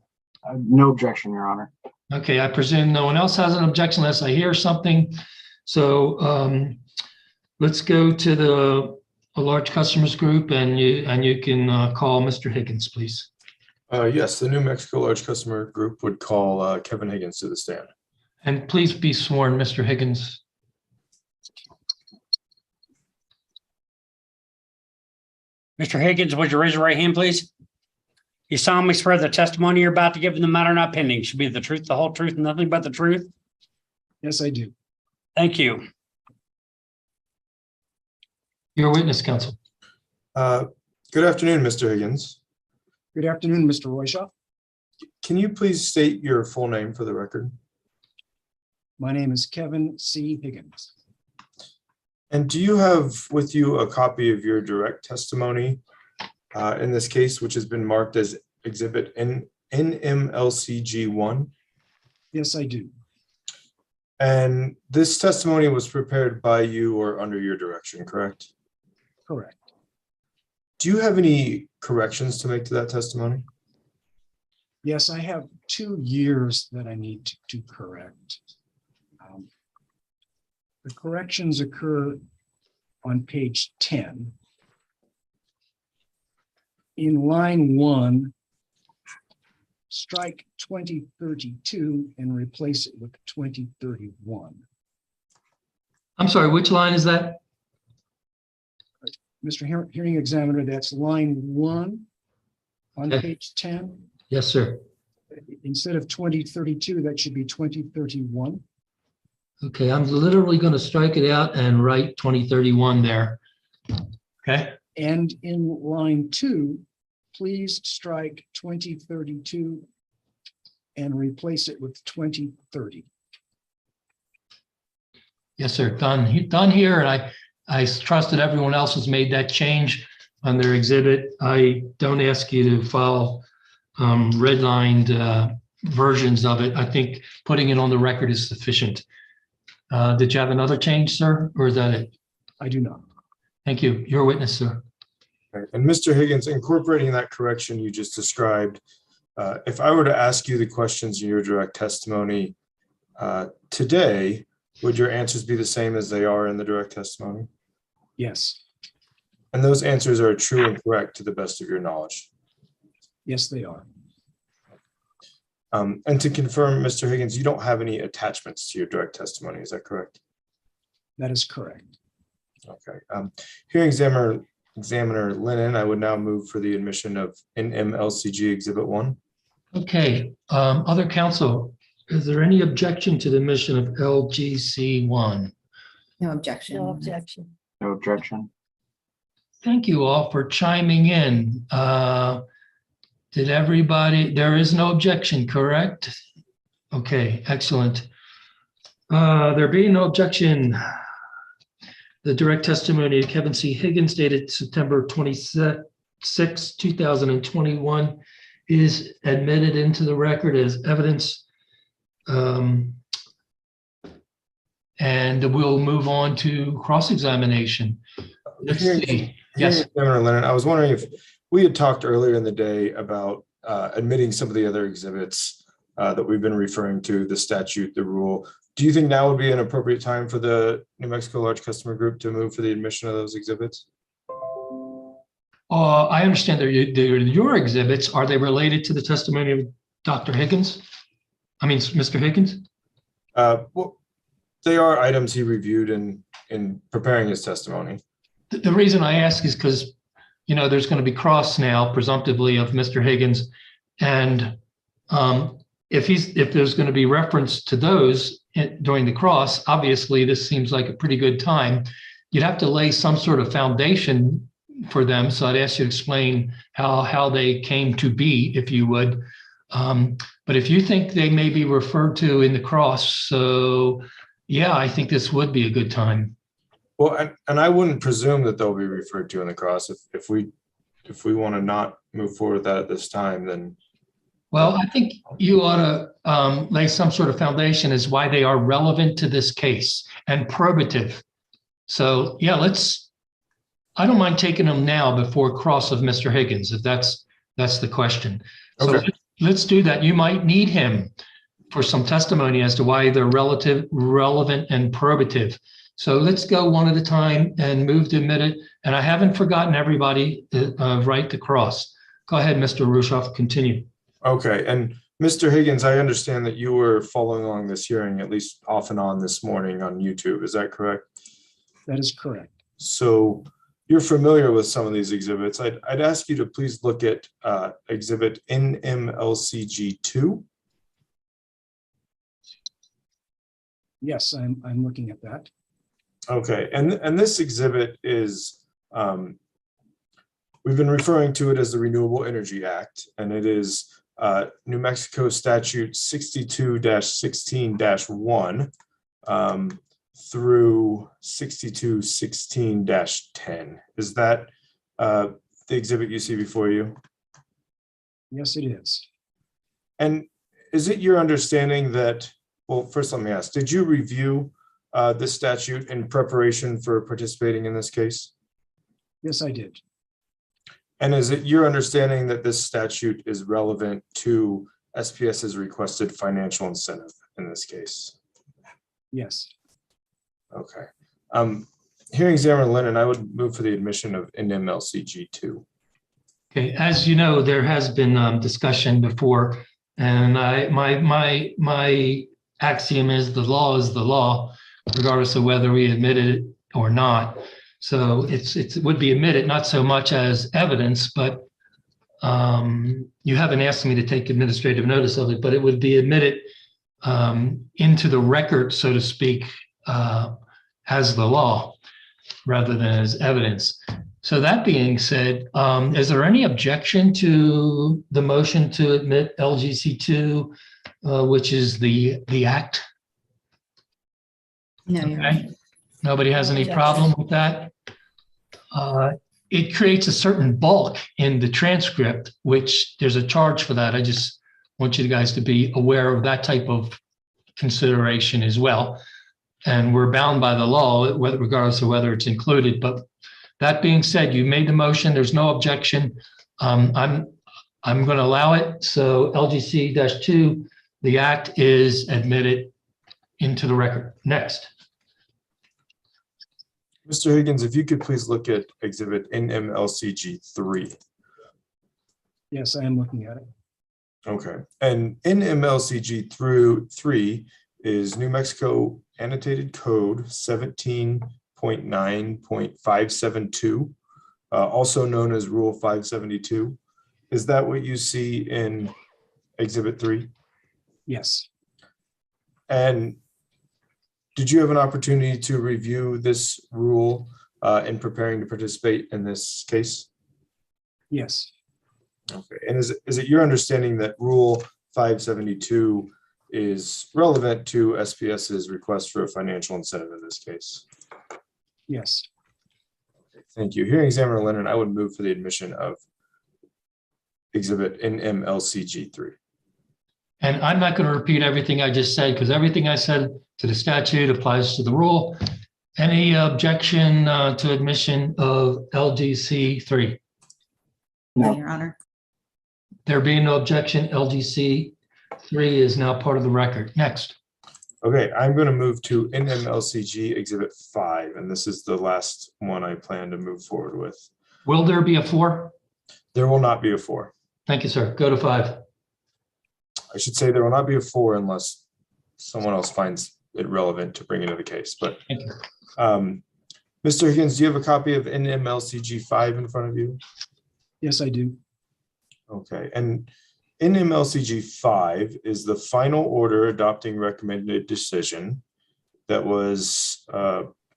No objection, Your Honor. Okay, I presume no one else has an objection unless I hear something. So let's go to the Large Customers Group, and you can call Mr. Higgins, please. Yes, the New Mexico Large Customer Group would call Kevin Higgins to the stand. And please be sworn, Mr. Higgins. Mr. Higgins, would you raise your right hand, please? You solemnly swear the testimony you're about to give in the matter not pending should be the truth, the whole truth, and nothing but the truth? Yes, I do. Thank you. Your witness, counsel. Good afternoon, Mr. Higgins. Good afternoon, Mr. Royshaw. Can you please state your full name for the record? My name is Kevin C. Higgins. And do you have with you a copy of your direct testimony in this case, which has been marked as Exhibit NMLCG 1? Yes, I do. And this testimony was prepared by you or under your direction, correct? Correct. Do you have any corrections to make to that testimony? Yes, I have 2 years that I need to correct. The corrections occur on page 10. In line 1, strike 2032 and replace it with 2031. I'm sorry, which line is that? Mr. Hearing Examiner, that's line 1 on Okay. page 10. Yes, sir. Instead of 2032, that should be 2031. Okay, I'm literally going to strike it out and write 2031 there. Okay. And in line 2, please strike 2032 and replace it with 2030. Yes, sir. Done here. And I trust that everyone else has made that change on their exhibit. I don't ask you to follow redlined versions of it. I think putting it on the record is sufficient. Did you have another change, sir, or is that it? I do not. Thank you. Your witness, sir. Okay. And Mr. Higgins, incorporating that correction you just described, if I were to ask you the questions in your direct testimony today, would your answers be the same as they are in the direct testimony? Yes. And those answers are true and correct to the best of your knowledge? Yes, they are. And to confirm, Mr. Higgins, you don't have any attachments to your direct testimony, is that correct? That is correct. Okay. Hearing Examiner Lennon, I would now move for the admission of NMLCG Exhibit 1. Okay. Other counsel, is there any objection to the admission of LGC 1? No objection. No objection. No objection. Thank you all for chiming in. Did everybody, there is no objection, correct? Okay, excellent. There being no objection, the direct testimony of Kevin C. Higgins dated September 26, 2021 is admitted into the record as evidence. And we'll move on to cross-examination. Let's see. Yes. Examiner Lennon, I was wondering if we had talked earlier in the day about admitting some of the other exhibits that we've been referring to, the statute, the rule. Do you think now would be an appropriate time for the New Mexico Large Customer Group to move for the admission of those exhibits? I understand they're your exhibits. Are they related to the testimony of Dr. Higgins? I mean, Mr. Higgins? Well, they are items he reviewed in preparing his testimony. The reason I ask is because, there's going to be cross now presumptively of Mr. Higgins. And if there's going to be reference to those during the cross, obviously this seems like a pretty good time. You'd have to lay some sort of foundation for them. So I'd ask you to explain how they came to be, if you would. But if you think they may be referred to in the cross, so yeah, I think this would be a good time. Well, and I wouldn't presume that they'll be referred to in the cross. If we want to not move forward with that at this time, then. Well, I think you ought to lay some sort of foundation as why they are relevant to this case and probative. So yeah, I don't mind taking them now before cross of Mr. Higgins, if that's the question. So Okay. let's do that. You might need him for some testimony as to why they're relevant and probative. So let's go one at a time and move to admit it. And I haven't forgotten everybody right to cross. Go ahead, Mr. Rushoff, continue. Okay, and Mr. Higgins, I understand that you were following along this hearing at least off and on this morning on YouTube. Is that correct? That is correct. So you're familiar with some of these exhibits. I'd ask you to please look at exhibit NMLCG2. Yes, I'm looking at that. Okay, and this exhibit is, we've been referring to it as the Renewable Energy Act, and it is New Mexico Statute 62-16-1 through 62-16-10. Is that the exhibit you see before you? Yes, it is. And is it your understanding that, well, first let me ask, did you review this statute in preparation for participating in this case? Yes, I did. And is it your understanding that this statute is relevant to SPS's requested financial incentive in this case? Yes. Okay. Hearing examiner Lennon, I would move for the admission of NMLCG2. Okay, as you know, there has been discussion before, and my axiom is the law, regardless of whether we admit it or not. So it would be admitted, not so much as evidence, but you haven't asked me to take administrative notice of it, but it would be admitted into the record, so to speak, as the law rather than as evidence. So that being said, is there any objection to the motion to admit LGC2, which is the act? No, Your Okay. Honor. Nobody has any problem with that? It creates a certain bulk in the transcript, which there's a charge for that. I just want you guys to be aware of that type of consideration as well. And we're bound by the law, regardless of whether it's included. But that being said, you made the motion. There's no objection. I'm going to allow it. So LGC-2, the act is admitted into the record. Next. Mr. Higgins, if you could please look at exhibit NMLCG3. Yes, I am looking at it. Okay, and NMLCG3 is New Mexico Annotated Code 17.9.572, also known as Rule 572. Is that what you see in Exhibit 3? Yes. And did you have an opportunity to review this rule in preparing to participate in this case? Yes. Okay, and is it your understanding that Rule 572 is relevant to SPS's request for a financial incentive in this case? Yes. Okay, thank you. Hearing examiner Lennon, I would move for the admission of exhibit NMLCG3. And I'm not going to repeat everything I just said, because everything I said to the statute applies to the rule. Any objection to admission of LGC3? No, Your Honor. There being no objection, LGC3 is now part of the record. Next. Okay, I'm going to move to NMLCG Exhibit 5, and this is the last one I plan to move forward with. Will there be a 4? There will not be a 4. Thank you, sir. Go to 5. I should say there will not be a 4 unless someone else finds it relevant to bring into the case, but Thank you. Mr. Higgins, do you have a copy of NMLCG 5 in front of you? Yes, I do. Okay, and NMLCG 5 is the final order adopting recommended decision that was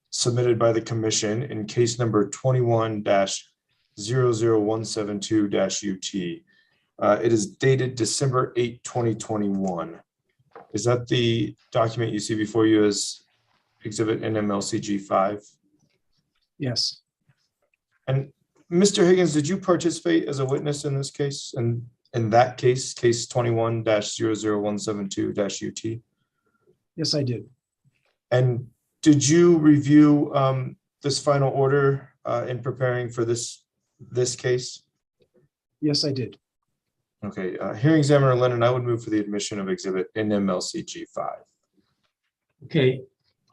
submitted by the commission in case number 21-00172-UT. It is dated December 8, 2021. Is that the document you see before you as exhibit NMLCG 5? Yes, And Mr. Higgins, did you participate as a witness in this case? And in that case, case 21-00172-UT? yes, I did. And did you review this final order in preparing for this case? Yes, I did. Okay, hearing examiner Lennon, I would move for the admission of exhibit NMLCG 5. Okay,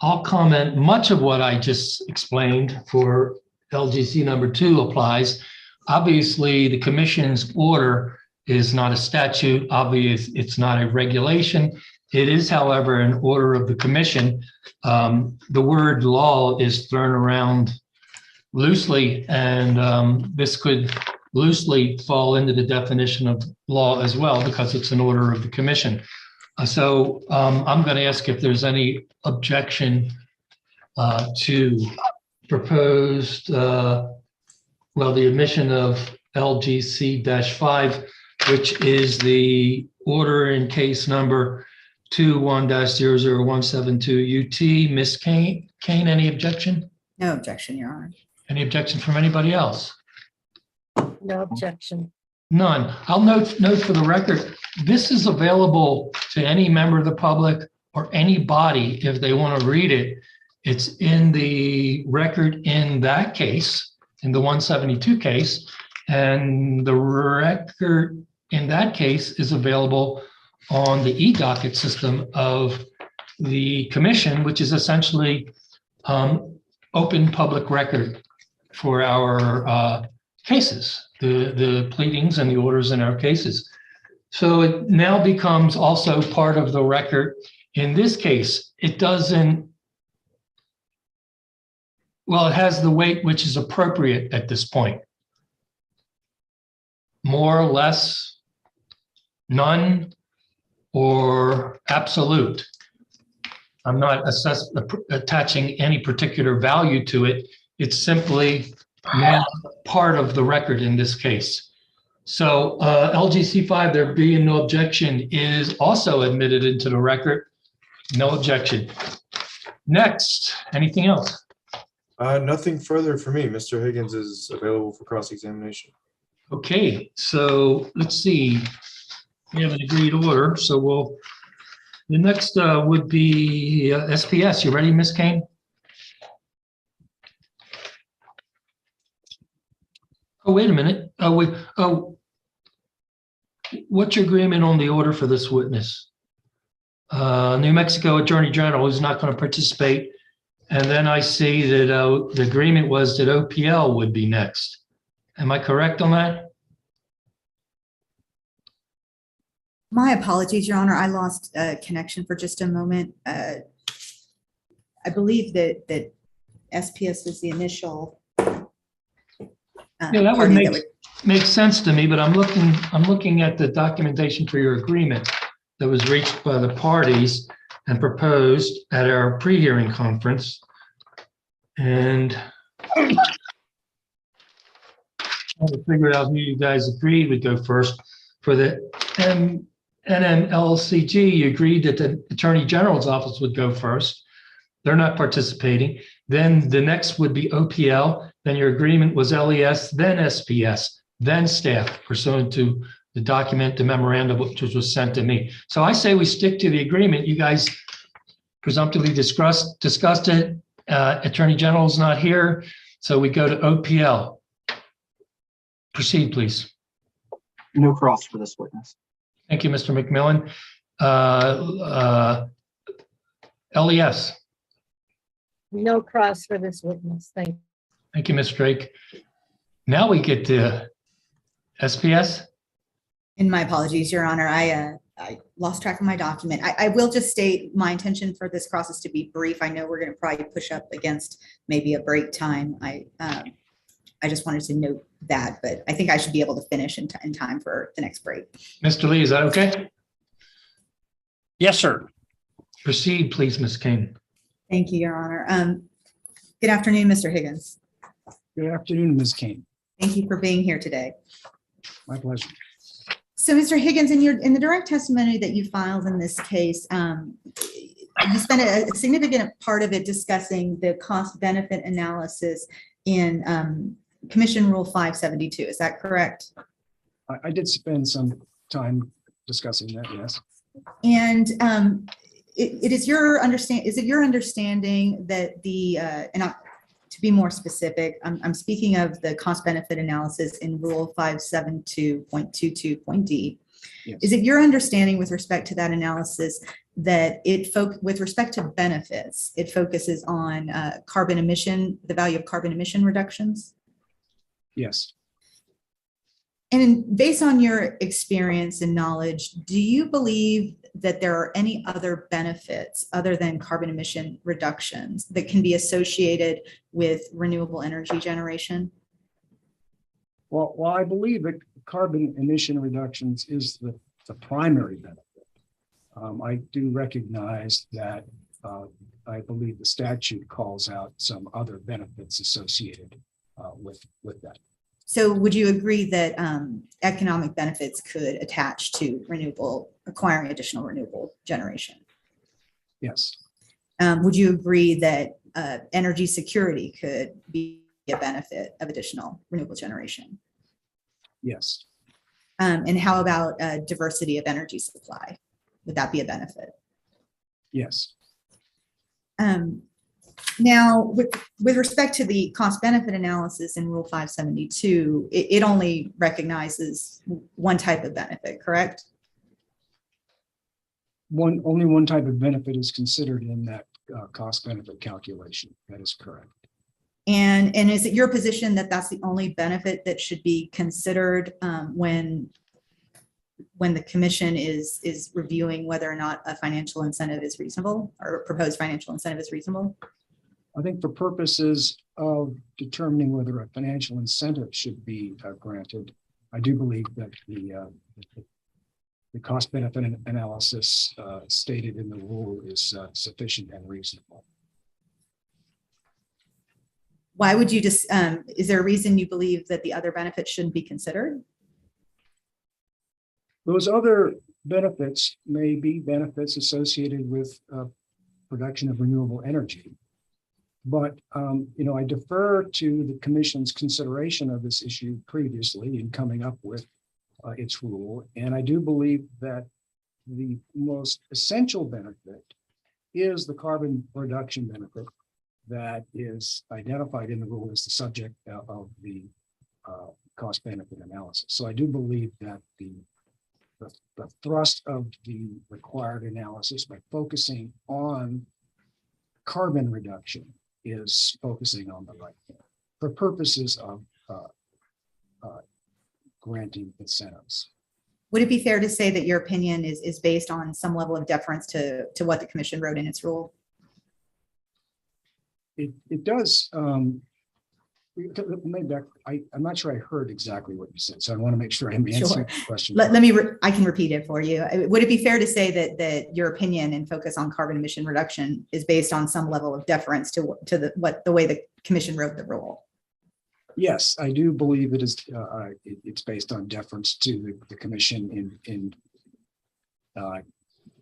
I'll comment. Much of what I just explained for LGC number 2 applies. Obviously, the commission's order is not a statute. Obviously, it's not a regulation. It is, however, an order of the commission. The word law is thrown around loosely, and this could loosely fall into the definition of law as well, because it's an order of the commission. So I'm going to ask if there's any objection to proposed, the admission of LGC-5, which is the order in case number 21-00172 UT. Ms. Kane, any objection? No objection, Your Honor. Any objection from anybody else? No objection. None. I'll note for the record, this is available to any member of the public or any body if they want to read it. It's in the record in that case, in the 172 case, and the record in that case is available on the e-docket system of the commission, which is essentially open public record for our cases, the pleadings and the orders in our cases. So it now becomes also part of the record. In this case, it doesn't, well, it has the weight which is appropriate at this point. More or less, none, or absolute. I'm not attaching any particular value to it. It's simply now part of the record in this case. So LGC-5, there being no objection, is also admitted into the record. No objection. Next, anything else? Nothing further for me. Mr. Higgins is available for cross-examination. Okay, so let's see. We have an agreed order, so the next would be SPS. You ready, Ms. Kane? Oh, wait a minute. What's your agreement on the order for this witness? New Mexico Attorney General is not going to participate. And then I see that the agreement was that OPL would be next. Am I correct on that? My apologies, Your Honor. I lost connection for just a moment. I believe that SPS is the initial. Yeah, that would make sense to me, but I'm looking at the documentation for your agreement that was reached by the parties and proposed at our pre-hearing conference. And trying to figure out who you guys agreed would go first. For the NMLCG, you agreed that the Attorney General's office would go first. They're not participating. Then the next would be OPL. Then your agreement was LES, then SPS, then staff, pursuant to the document, the memorandum, which was sent to me. So I say we stick to the agreement. You guys presumptively discussed it. Attorney General's not here, so we go to OPL. Proceed, please. No cross for this witness. Thank you, Mr. McMillan. LES. No cross for this witness. Thank you. Thank you, Ms. Drake. Now we get to SPS. And my apologies, Your Honor. I I lost track of my document. I will just state my intention for this process to be brief. I know we're going to probably push up against maybe a break time. I just wanted to note that, but I think I should be able to finish in time for the next break. Mr. Lee, is that okay? Yes, sir. Proceed, please, Ms. King. Thank you, Your Honor. Good afternoon, Mr. Higgins. Good afternoon, Ms. Kane. Thank you for being here today. My pleasure. So, Mr. Higgins, in the direct testimony that you filed in this case, you spent a significant part of it discussing the cost benefit analysis in Commission Rule 572. Is that correct? I did spend some time discussing that, yes. And is it your understanding that to be more specific, I'm speaking of the cost benefit analysis in Rule 572.22.d. Yes. Is it your understanding with respect to that analysis that with respect to benefits, it focuses on carbon emission, the value of carbon emission reductions? Yes. And based on your experience and knowledge, do you believe that there are any other benefits other than carbon emission reductions that can be associated with renewable energy generation? Well, I believe that carbon emission reductions is the primary benefit. I do recognize that I believe the statute calls out some other benefits associated with that. So would you agree that economic benefits could attach to acquiring additional renewable generation? Yes. Would you agree that energy security could be a benefit of additional renewable generation? Yes. And how about diversity of energy supply? Would that be a benefit? Yes. Now, with respect to the cost benefit analysis in Rule 572, it only recognizes one type of benefit, correct? Only one type of benefit is considered in that cost benefit calculation. That is correct. And is it your position that that's the only benefit that should be considered when the commission is reviewing whether or not a financial incentive is reasonable or a proposed financial incentive is reasonable? I think for purposes of determining whether a financial incentive should be granted, I do believe that the cost benefit analysis stated in the rule is sufficient and reasonable. Why would you just, is there a reason you believe that the other benefits shouldn't be considered? Those other benefits may be benefits associated with production of renewable energy. But, I defer to the commission's consideration of this issue previously in coming up with its rule. And I do believe that the most essential benefit is the carbon reduction benefit that is identified in the rule as the subject of the cost benefit analysis. So I do believe that the thrust of the required analysis by focusing on carbon reduction is focusing on the right thing for purposes of granting incentives. Would it be fair to say that your opinion is based on some level of deference to what the commission wrote in its rule? It does. Maybe I'm not sure I heard exactly what you said, so I want to make sure I'm answering the question. I can repeat it for you. Would it be fair to say that your opinion and focus on carbon emission reduction is based on some level of deference to the way the commission wrote the rule? Yes, I do believe it is. It's based on deference to the commission in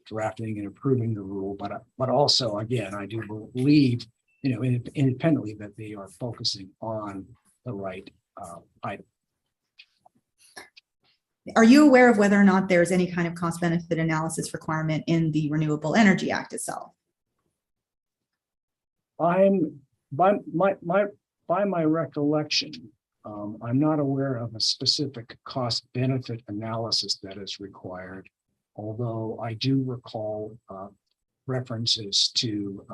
drafting and approving the rule, but also, again, I do believe, independently, that they are focusing on the right item. Are you aware of whether or not there's any kind of cost benefit analysis requirement in the Renewable Energy Act itself? I'm by my recollection, I'm not aware of a specific cost benefit analysis that is required, although I do recall references to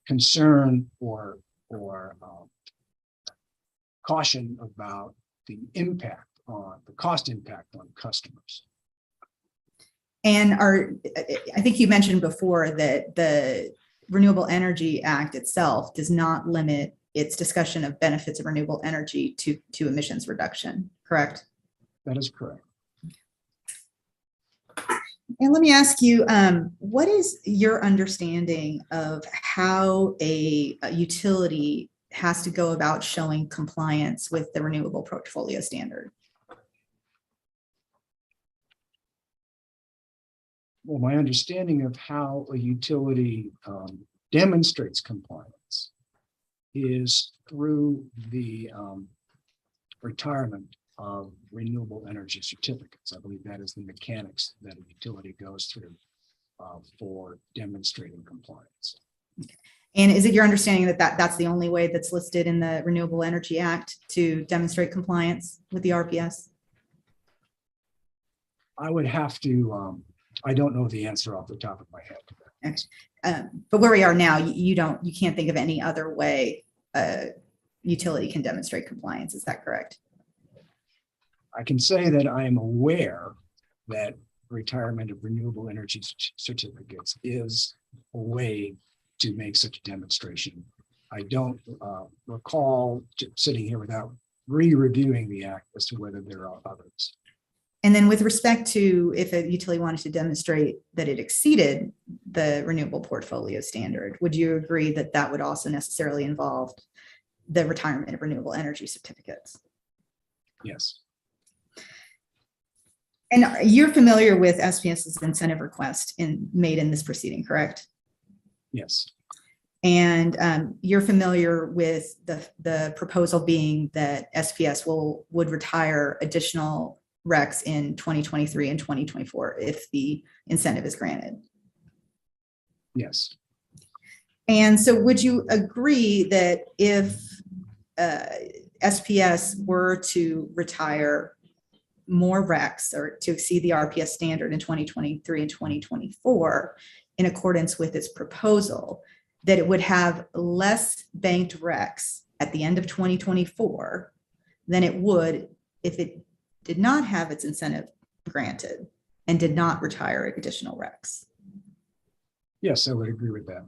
concern or caution about the cost impact on customers. And I think you mentioned before that the Renewable Energy Act itself does not limit its discussion of benefits of renewable energy to emissions reduction, correct? That is correct. And let me ask you, what is your understanding of how a utility has to go about showing compliance with the renewable portfolio standard? Well, my understanding of how a utility demonstrates compliance is through the retirement of renewable energy certificates. I believe that is the mechanics that a utility goes through for demonstrating compliance. And is it your understanding that that's the only way that's listed in the Renewable Energy Act to demonstrate compliance with the RPS? I would have to, I don't know the answer off the top of my head to that. But where we are now, you can't think of any other way a utility can demonstrate compliance. Is that correct? I can say that I am aware that retirement of renewable energy certificates is a way to make such a demonstration. I don't recall sitting here without re-reviewing the act as to whether there are others. And then with respect to if a utility wanted to demonstrate that it exceeded the renewable portfolio standard, would you agree that that would also necessarily involve the retirement of renewable energy certificates? Yes. And you're familiar with SPS's incentive request made in this proceeding, correct? Yes. And you're familiar with the proposal being that SPS would retire additional RECs in 2023 and 2024 if the incentive is granted. Yes. And so would you agree that if SPS were to retire more RECs or to exceed the RPS standard in 2023 and 2024 in accordance with its proposal, that it would have less banked RECs at the end of 2024 than it would if it did not have its incentive granted and did not retire additional RECs? Yes, I would agree with that.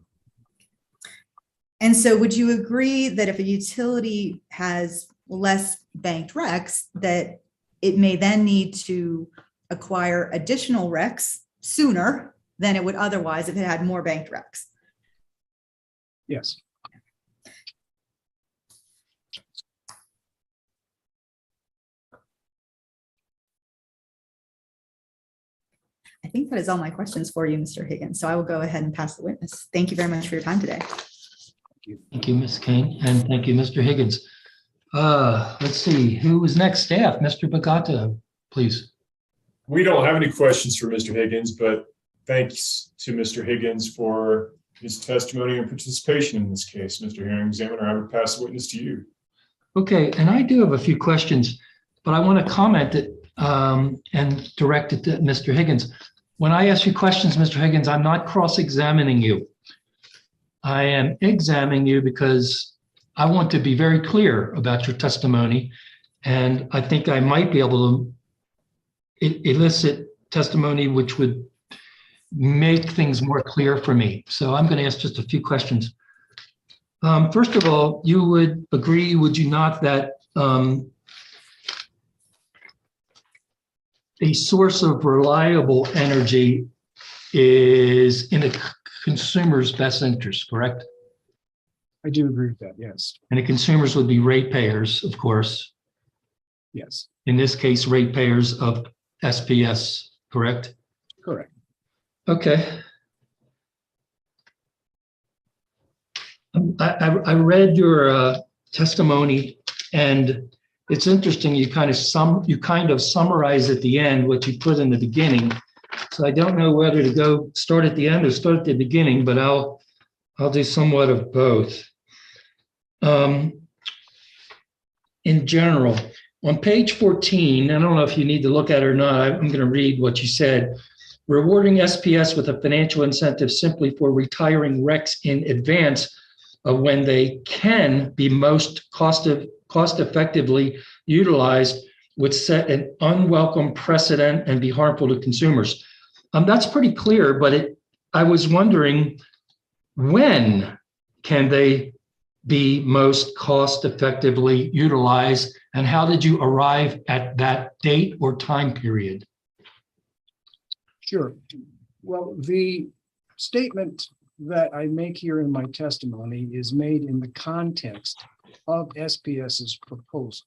And so would you agree that if a utility has less banked RECs, that it may then need to acquire additional RECs sooner than it would otherwise if it had more banked RECs? Yes. I think that is all my questions for you, Mr. Higgins. So I will go ahead and pass the witness. Thank you very much for your time today. Thank you, Ms. Kane, and thank you, Mr. Higgins. Let's see, who was next? Staff, Mr. Bagato, please. We don't have any questions for Mr. Higgins, but thanks to Mr. Higgins for his testimony and participation in this case. Mr. Hearing Examiner, I would pass the witness to you. Okay, and I do have a few questions, but I want to comment it and direct it to Mr. Higgins. When I ask you questions, Mr. Higgins, I'm not cross-examining you. I am examining you because I want to be very clear about your testimony, and I think I might be able to elicit testimony which would make things more clear for me. So I'm going to ask just a few questions. First of all, you would agree, would you not, that a source of reliable energy is in a consumer's best interest, correct? I do agree with that, yes. And the consumers would be ratepayers, of course. Yes. In this case, ratepayers of SPS, correct? Correct. Okay. I read your testimony, and it's interesting. You kind of summarize at the end what you put in the beginning. So I don't know whether to go start at the end or start at the beginning, but I'll do somewhat of both. In general, on page 14, I don't know if you need to look at it or not. I'm going to read what you said. Rewarding SPS with a financial incentive simply for retiring RECs in advance of when they can be most cost effectively utilized would set an unwelcome precedent and be harmful to consumers. That's pretty clear, but I was wondering, when can they be most cost effectively utilized, and how did you arrive at that date or time period? Sure. Well, the statement that I make here in my testimony is made in the context of SPS's proposal,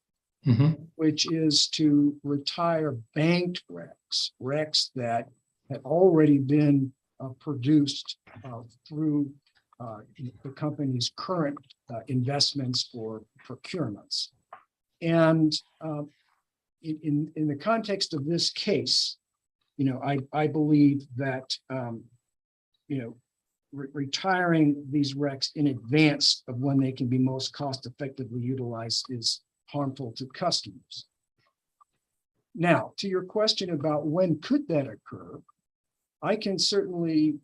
which is to retire banked RECs that had already been produced through the company's current investments or procurements. And in the context of this case, I believe that retiring these RECs in advance of when they can be most cost effectively utilized is harmful to customers. Now, to your question about when could that occur, I can certainly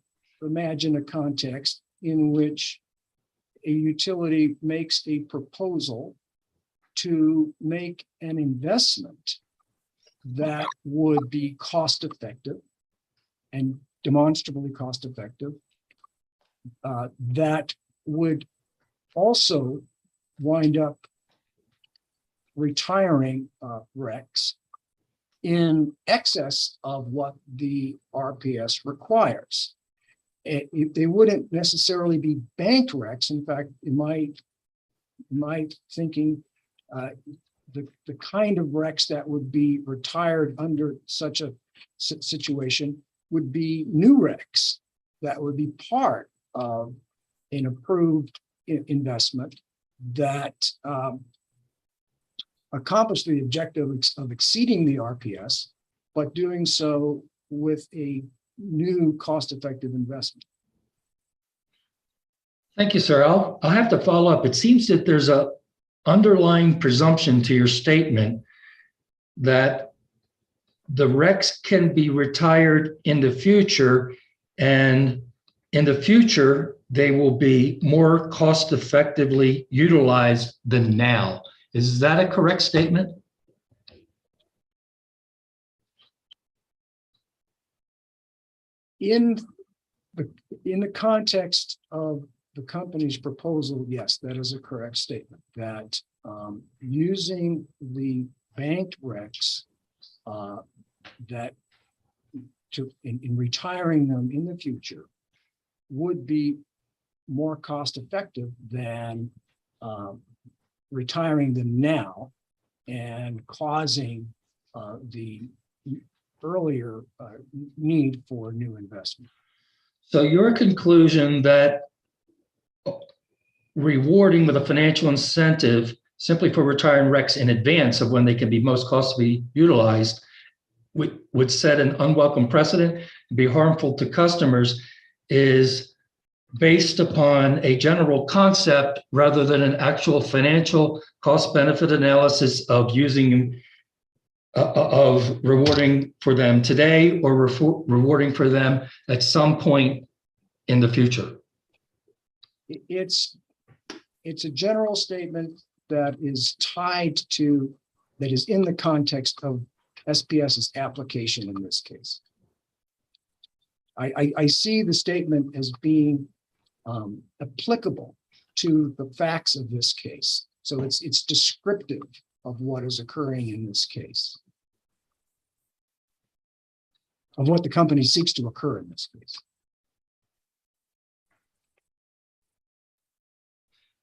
imagine a context in which a utility makes a proposal to make an investment that would be cost effective and demonstrably cost effective, that would also wind up retiring RECs in excess of what the RPS requires. They wouldn't necessarily be banked RECs. In fact, in my thinking, the kind of RECs that would be retired under such a situation would be new RECs that would be part of an approved investment that accomplish the objective of exceeding the RPS, but doing so with a new cost-effective investment. Thank you, sir. I'll have to follow up. It seems that there's a underlying presumption to your statement that the RECs can be retired in the future, and in the future, they will be more cost effectively utilized than now. Is that a correct statement? In the context of the company's proposal, yes, that is a correct statement, that using the banked RECs in retiring them in the future would be more cost effective than retiring them now and causing the earlier need for new investment. So your conclusion that rewarding with a financial incentive simply for retiring RECs in advance of when they can be most costly utilized would set an unwelcome precedent and be harmful to customers is based upon a general concept rather than an actual financial cost-benefit analysis of using of rewarding for them today or rewarding for them at some point in the future. It's a general statement that is tied to, that is in the context of SPS's application in this case. I see the statement as being applicable to the facts of this case. So it's descriptive of what is occurring in this case, of what the company seeks to occur in this case.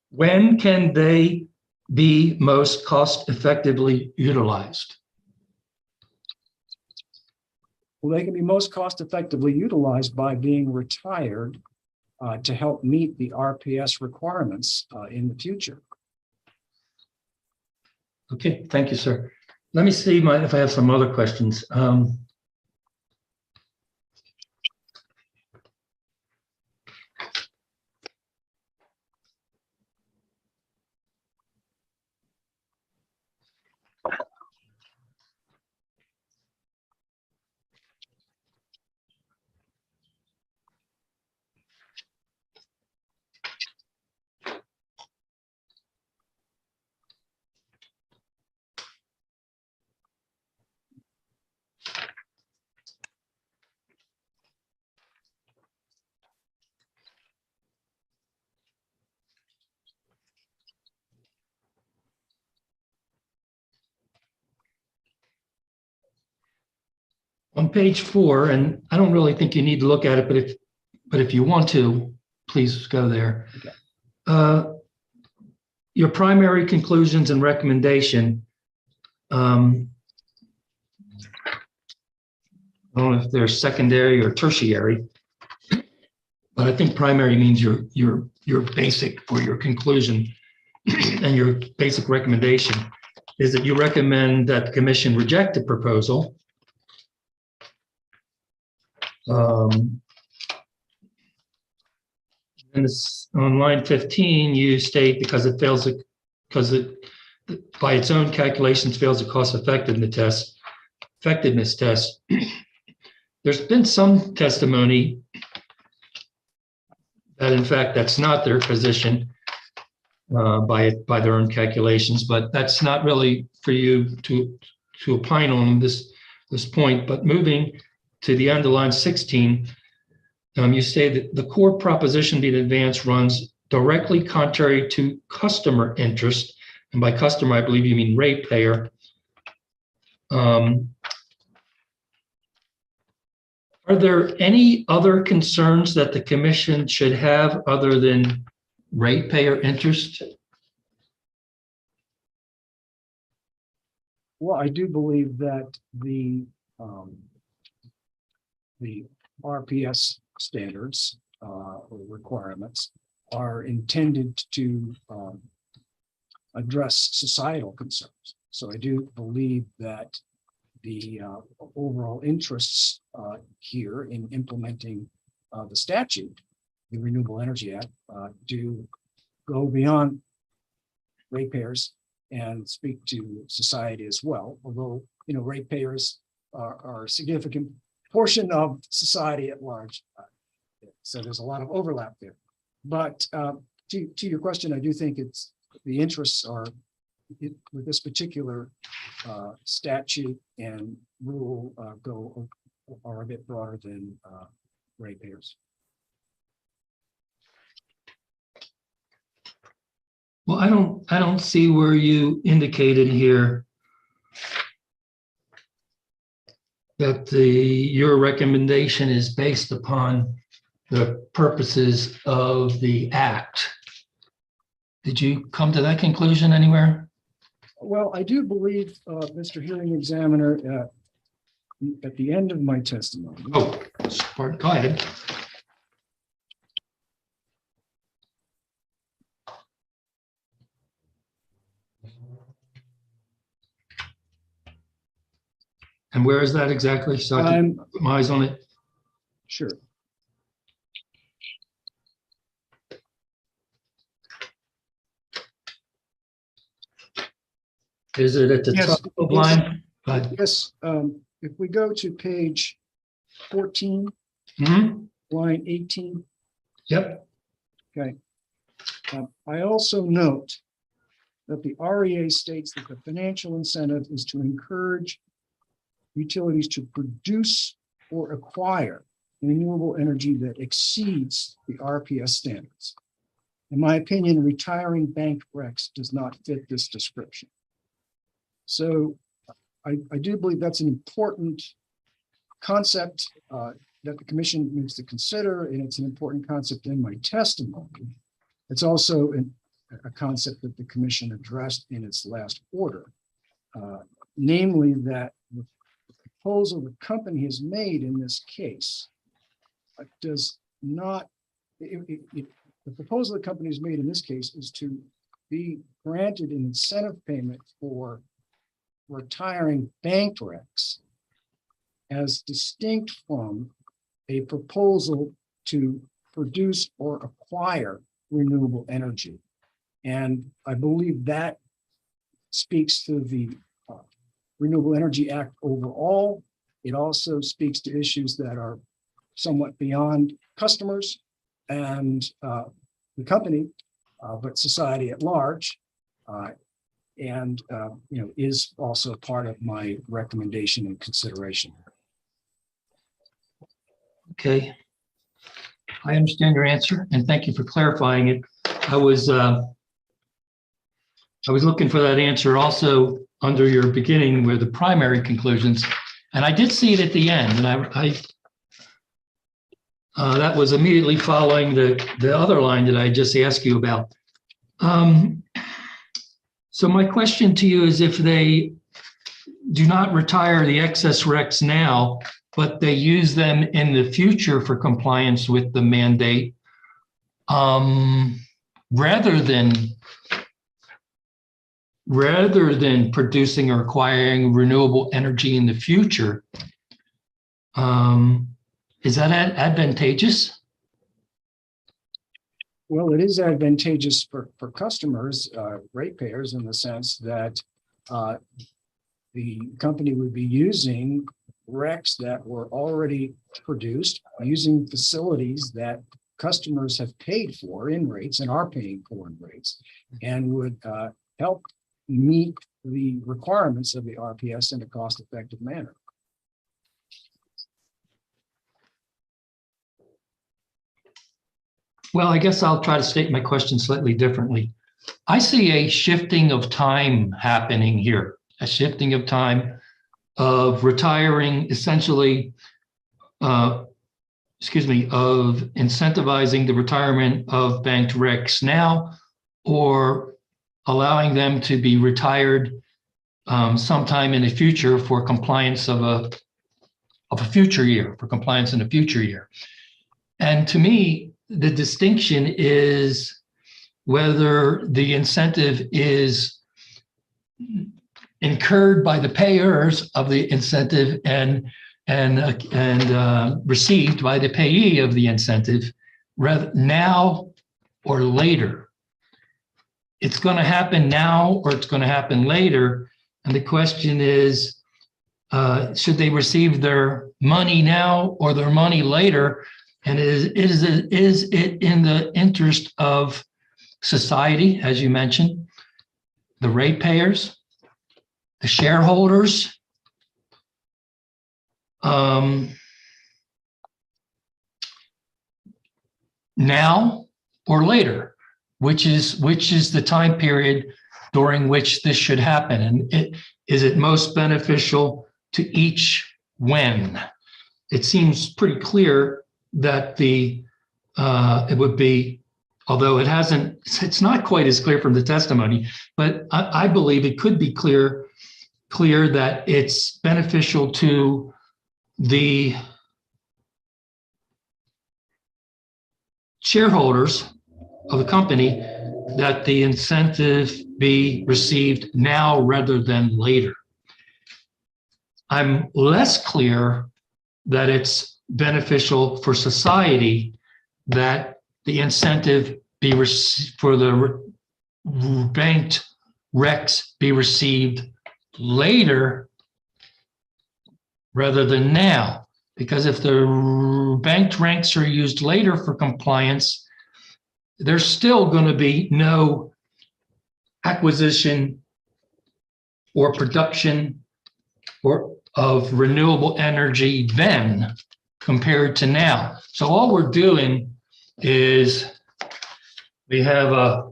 When can they be most cost effectively utilized? Well, they can be most cost effectively utilized by being retired to help meet the RPS requirements in the future. Okay, thank you, sir. Let me see if I have some other questions. On page 4, and I don't really think you need to look at it, but if you want to, please go there. Your primary conclusions and recommendation. I don't know if they're secondary or tertiary, but I think primary means your basic or your conclusion and your basic recommendation is that you recommend that the commission reject the proposal. And it's on line 15, you state because it by its own calculations fails the cost effectiveness test. There's been some testimony that in fact that's not their position by their own calculations, but that's not really for you to opine on this point. But moving to the end of line 16, you say that the core proposition being advanced runs directly contrary to customer interest, and by customer I believe you mean ratepayer. Are there any other concerns that the commission should have other than ratepayer interest? Well, I do believe that the RPS standards or requirements are intended to address societal concerns. So I do believe that the overall interests here in implementing the statute, the Renewable Energy Act, do go beyond ratepayers and speak to society as well. Although, you know, ratepayers are a significant portion of society at large. So there's a lot of overlap there. But to your question, I do think it's the interests are with this particular statute and rule are a bit broader than ratepayers. Well, I don't see where you indicated here that your recommendation is based upon the purposes of the act. Did you come to that conclusion anywhere? Well, I do believe, Mr. Hearing Examiner, at the end of my testimony. Oh, pardon, go ahead. And where is that exactly? So I can put my eyes on it. Sure. Is it at the Yes, top of the line? Yes, if we go to page 14, line 18. Yep. Okay. I also note that the REA states that the financial incentive is to encourage utilities to produce or acquire renewable energy that exceeds the RPS standards. In my opinion, retiring bank recs does not fit this description. So I do believe that's an important concept that the commission needs to consider, and it's an important concept in my testimony. It's also a concept that the commission addressed in its last order, namely that the proposal the company has made in this case does not, the proposal the company has made in this case is to be granted an incentive payment for retiring bank recs as distinct from a proposal to produce or acquire renewable energy. And I believe that speaks to the Renewable Energy Act overall. It also speaks to issues that are somewhat beyond customers and the company, but society at large. And you know, is also part of my recommendation and consideration. Okay. I understand your answer, and thank you for clarifying it. I was looking for that answer also under your beginning where the primary conclusions, And I did see it at the end, and that was immediately following the other line that I just asked you about. So my question to you is, if they do not retire the excess RECs now, but they use them in the future for compliance with the mandate, rather than producing or acquiring renewable energy in the future, is that advantageous? Well, it is advantageous for customers, ratepayers, in the sense that the company would be using RECs that were already produced, using facilities that customers have paid for in rates and are paying for in rates, and would help meet the requirements of the RPS in a cost-effective manner. Well, I guess I'll try to state my question slightly differently. I see a shifting of time happening here, a shifting of time of retiring, essentially, of incentivizing the retirement of banked RECs now, or allowing them to be retired sometime in the future for compliance of a future year, for compliance in a future year. And to me, the distinction is whether the incentive is incurred by the payers of the incentive and received by the payee of the incentive, rather now or later. It's going to happen now or it's going to happen later. And the question is, should they receive their money now or their money later? And is it in the interest of society, as you mentioned, the ratepayers, the shareholders, now or later, which is the time period during which this should happen? And is it most beneficial to each when? It seems pretty clear that it would be, although it's not quite as clear from the testimony, but I believe it could be clear that it's beneficial to the shareholders of the company that the incentive be received now rather than later. I'm less clear that it's beneficial for society that the incentive be for the banked RECs be received later rather than now. Because if the banked RECs are used later for compliance, there's still going to be no acquisition or production of renewable energy then compared to now. So all we're doing is we have a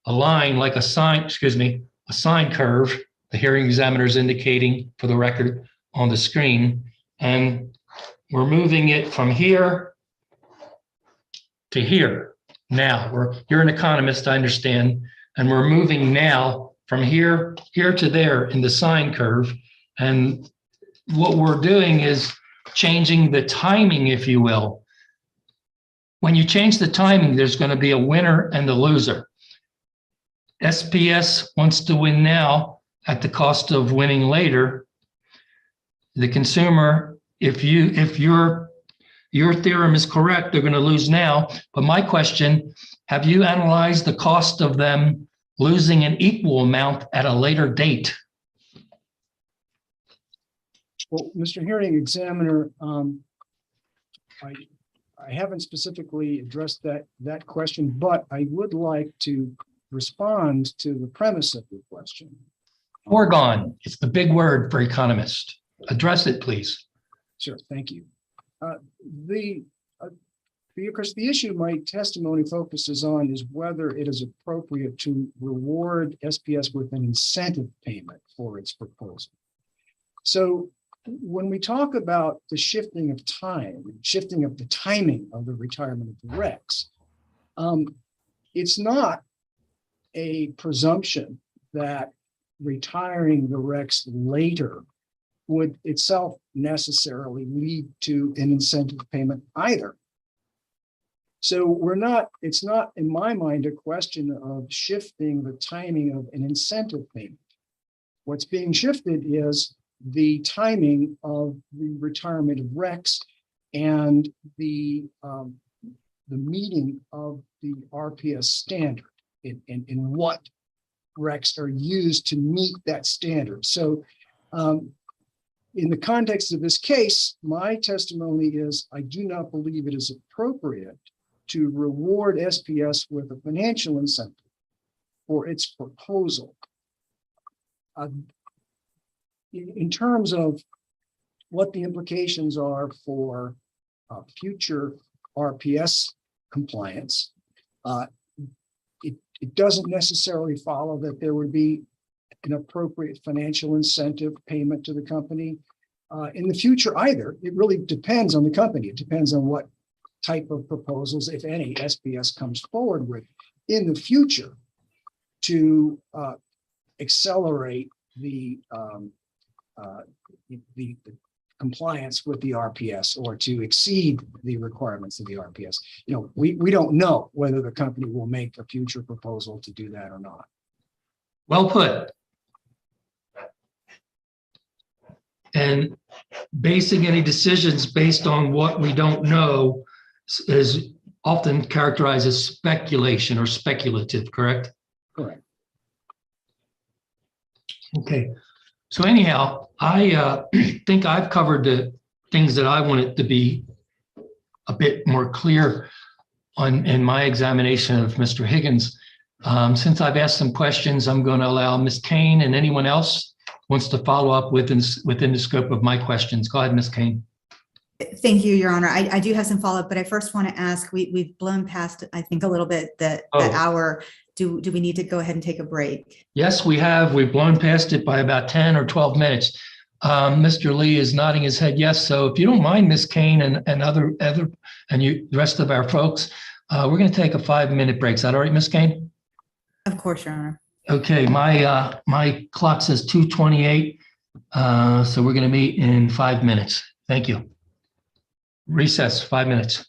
line like a sine curve, the hearing examiner is indicating for the record on the screen, and we're moving it from here to here. Now, you're an economist, I understand, and we're moving now from here to there in the sine curve. And what we're doing is changing the timing, if you will. When you change the timing, there's going to be a winner and a loser. SPS wants to win now at the cost of winning later. The consumer, if your theorem is correct, they're going to lose now. But my question, have you analyzed the cost of them losing an equal amount at a later date? Well, Mr. Hearing Examiner, I haven't specifically addressed that question, but I would like to respond to the premise of the question. Foregone. It's the big word for economist. Address it, please. Sure, thank you. Because the issue my testimony focuses on is whether it is appropriate to reward SPS with an incentive payment for its proposal. So when we talk about the shifting of time, shifting of the timing of the retirement of the Rex, it's not a presumption that retiring the Rex later would itself necessarily lead to an incentive payment either. So it's not in my mind a question of shifting the timing of an incentive payment. What's being shifted is the timing of the retirement of Rex and the meeting of the RPS standard in what Recs are used to meet that standard. So in the context of this case, my testimony is I do not believe it is appropriate to reward SPS with a financial incentive for its proposal. In terms of what the implications are for future RPS compliance, it doesn't necessarily follow that there would be an appropriate financial incentive payment to the company in the future either. It really depends on the company. It depends on what type of proposals, if any, SPS comes forward with in the future to accelerate the compliance with the RPS or to exceed the requirements of the RPS. You know, we don't know whether the company will make a future proposal to do that or not. Well put. And basing any decisions based on what we don't know is often characterized as speculation or speculative, correct? Correct. Okay. So anyhow, I think I've covered the things that I wanted to be a bit more clear on in my examination of Mr. Higgins. Since I've asked some questions, I'm going to allow Ms. Kane and anyone else wants to follow up within the scope of my questions. Go ahead, Ms. Kane. Thank you, Your Honor. I do have some follow-up, but I first want to ask, we've blown past, I think, a little bit the hour. Do we need to go ahead and take a break? Yes, we have. We've blown past it by about 10 or 12 minutes. Mr. Lee is nodding his head yes. So if you don't mind, Ms. Kane and other and the rest of our folks, we're going to take a 5-minute break. Is that all right, Ms. Kane? Of course, Your Honor. Okay, my clock says 2:28, so we're going to meet in 5 minutes. Thank you. Recess, 5 minutes.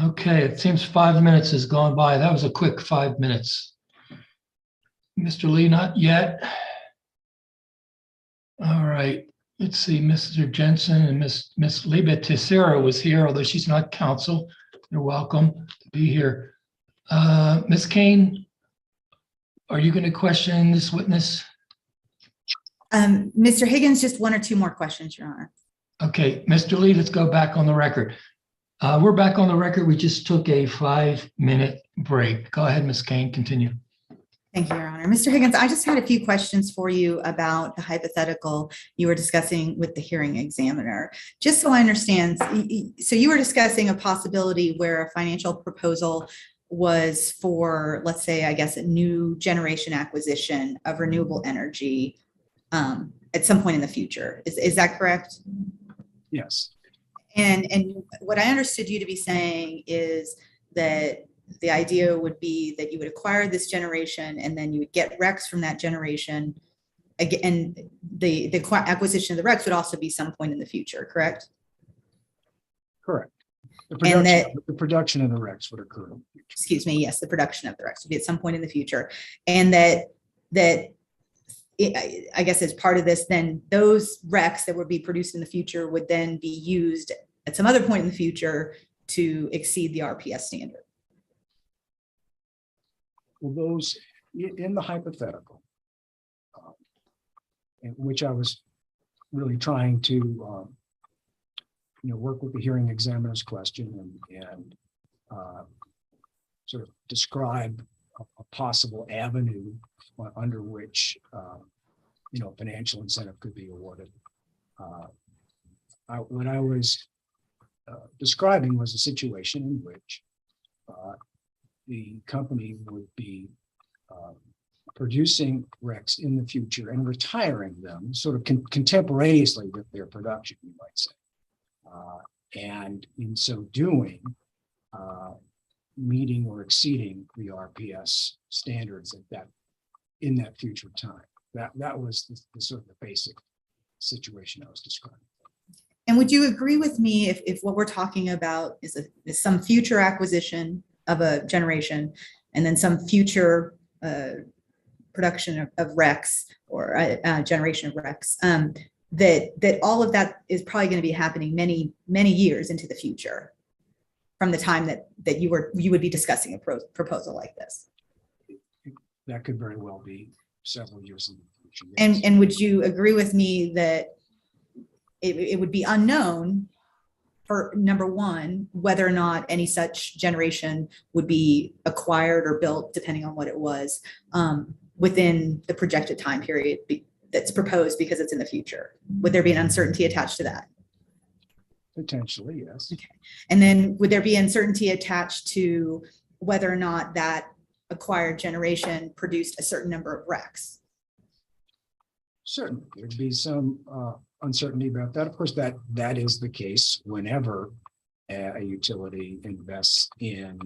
Okay, it seems 5 minutes has gone by. That was a quick 5 minutes. Mr. Lee, not yet. All right, let's see, Mr. Jensen and Miss Liba Teixeira was here, although she's not counsel. You're welcome to be here. Ms. Kane, are you going to question this witness? Mr. Higgins, just one or two more questions, Your Honor. Okay, Mr. Lee, let's go back on the record. We're back on the record. We just took a 5-minute break. Go ahead, Ms. Kane, continue. Thank you, Your Honor. Mr. Higgins, I just had a few questions for you about the hypothetical you were discussing with the hearing examiner. Just so I understand, so you were discussing a possibility where a financial proposal was for, let's say, I guess, a new generation acquisition of renewable energy at some point in the future. Is that correct? Yes. And what I understood you to be saying is that the idea would be that you would acquire this generation and then you would get RECs from that generation. Again, the acquisition of the RECs would also be some point in the future, correct? Correct. The production of the RECs would occur. Excuse me, yes, the production of the RECs would be at some point in the future. And that I guess as part of this, then those RECs that would be produced in the future would then be used at some other point in the future to exceed the RPS standard. Well, those in the hypothetical, in which I was really trying to, work with the hearing examiner's question and sort of describe a possible avenue under which financial incentive could be awarded. What I was describing was a situation in which the company would be producing RECs in the future and retiring them sort of contemporaneously with their production, you might say. And in so doing, meeting or exceeding the RPS standards in that future time. That was the sort of the basic situation I was describing. And would you agree with me if what we're talking about is some future acquisition of a generation and then some future production of RECs or a generation of RECs, that all of that is probably going to be happening many, many years into the future from the time that you would be discussing a proposal like this? That could very well be several years in the future. Yes. And would you agree with me that it would be unknown, for number one, whether or not any such generation would be acquired or built, depending on what it was, within the projected time period that's proposed because it's in the future? Would there be an uncertainty attached to that? Potentially, yes. Okay. And then would there be uncertainty attached to whether or not that acquired generation produced a certain number of RECs? Certainly, there'd be some uncertainty about that. Of course, that is the case whenever a utility invests in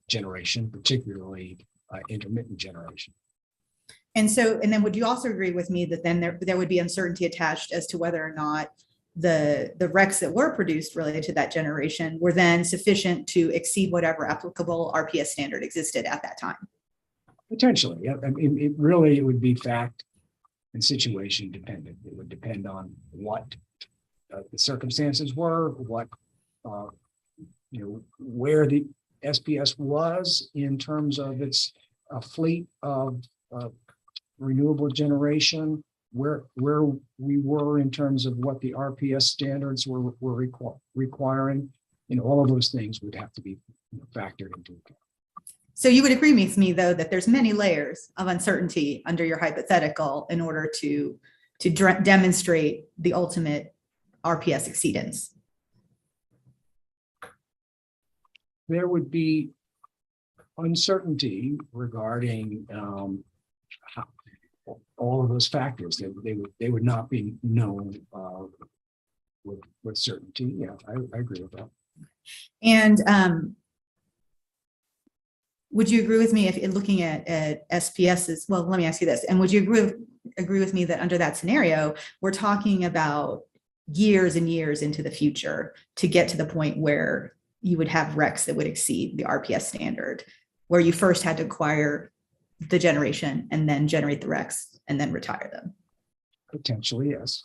generation, particularly intermittent generation. And then would you also agree with me that then there would be uncertainty attached as to whether or not the RECs that were produced related to that generation were then sufficient to exceed whatever applicable RPS standard existed at that time? Potentially, yeah. I mean, it would be fact and situation dependent. It would depend on what the circumstances were, where the SPS was in terms of its fleet of renewable generation, where we were in terms of what the RPS standards were requiring. All of those things would have to be factored into account. So you would agree with me, though, that there's many layers of uncertainty under your hypothetical in order to demonstrate the ultimate RPS exceedance? There would be uncertainty regarding all of those factors. They would not be known with certainty. Yeah, I agree with that. And would you agree with me if looking at SPS's, well, let me ask you this, and would you agree with me that under that scenario, we're talking about years and years into the future to get to the point where you would have RECs that would exceed the RPS standard, where you first had to acquire the generation and then generate the RECs and then retire them. Potentially, yes.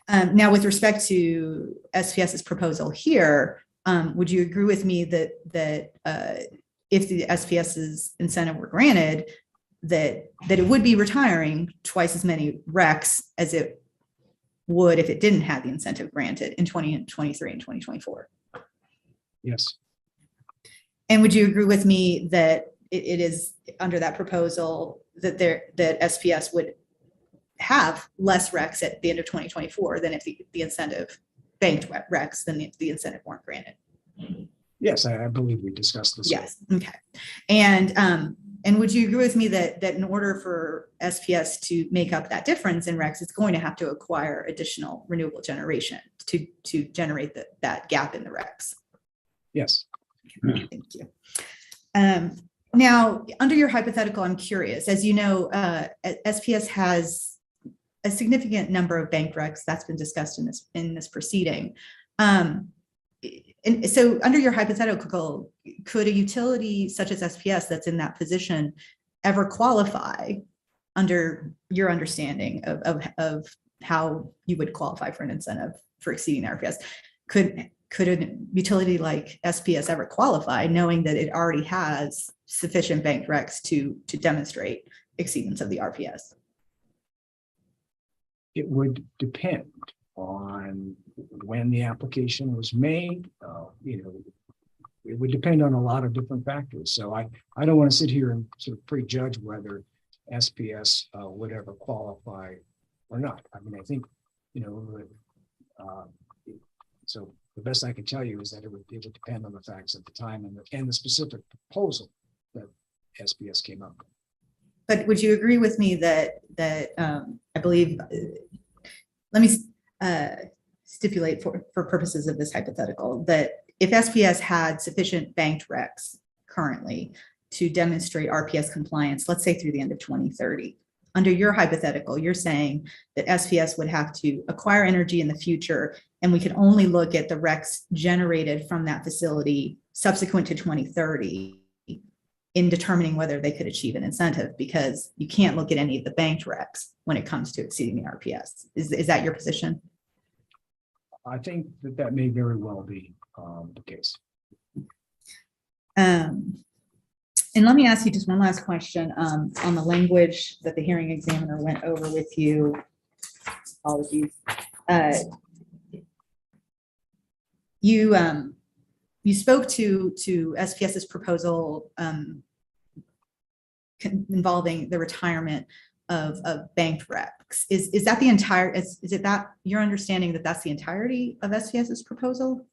Now, with respect to SPS's proposal here, would you agree with me that if the SPS's incentive were granted, that it would be retiring twice as many RECs as it would if it didn't have the incentive granted in 2023 and 2024? Yes. And would you agree with me that it is under that proposal that SPS would have less RECs at the end of 2024 than if the incentive banked RECs than the incentive weren't granted? Yes, I believe we discussed this. Yes. Okay. And would you agree with me that in order for SPS to make up that difference in RECs, it's going to have to acquire additional renewable generation to generate that gap in the RECs? Yes. Okay, thank you. Now, under your hypothetical, I'm curious, as you know, SPS has a significant number of bank RECs that's been discussed in this proceeding. And so under your hypothetical, could a utility such as SPS that's in that position ever qualify under your understanding of how you would qualify for an incentive for exceeding RPS? Could a utility like SPS ever qualify knowing that it already has sufficient bank RECs to demonstrate exceedance of the RPS? It would depend on when the application was made. It would depend on a lot of different factors. So I don't want to sit here and sort of prejudge whether SPS would ever qualify or not. I mean, I think, so the best I can tell you is that it would depend on the facts at the time and the specific proposal that SPS came up with. But would you agree with me that I believe, let me stipulate for purposes of this hypothetical, that if SPS had sufficient banked RECs currently to demonstrate RPS compliance, let's say through the end of 2030, under your hypothetical, you're saying that SPS would have to acquire energy in the future, and we can only look at the RECs generated from that facility subsequent to 2030 in determining whether they could achieve an incentive, because you can't look at any of the banked RECs when it comes to exceeding the RPS. Is that your position? I think that may very well be the case. And let me ask you just one last question on the language that the hearing examiner went over with you. Apologies. You spoke to SPS's proposal involving the retirement of banked RECs. Is that the entire? Is it that your understanding that that's the entirety of SPS's proposal?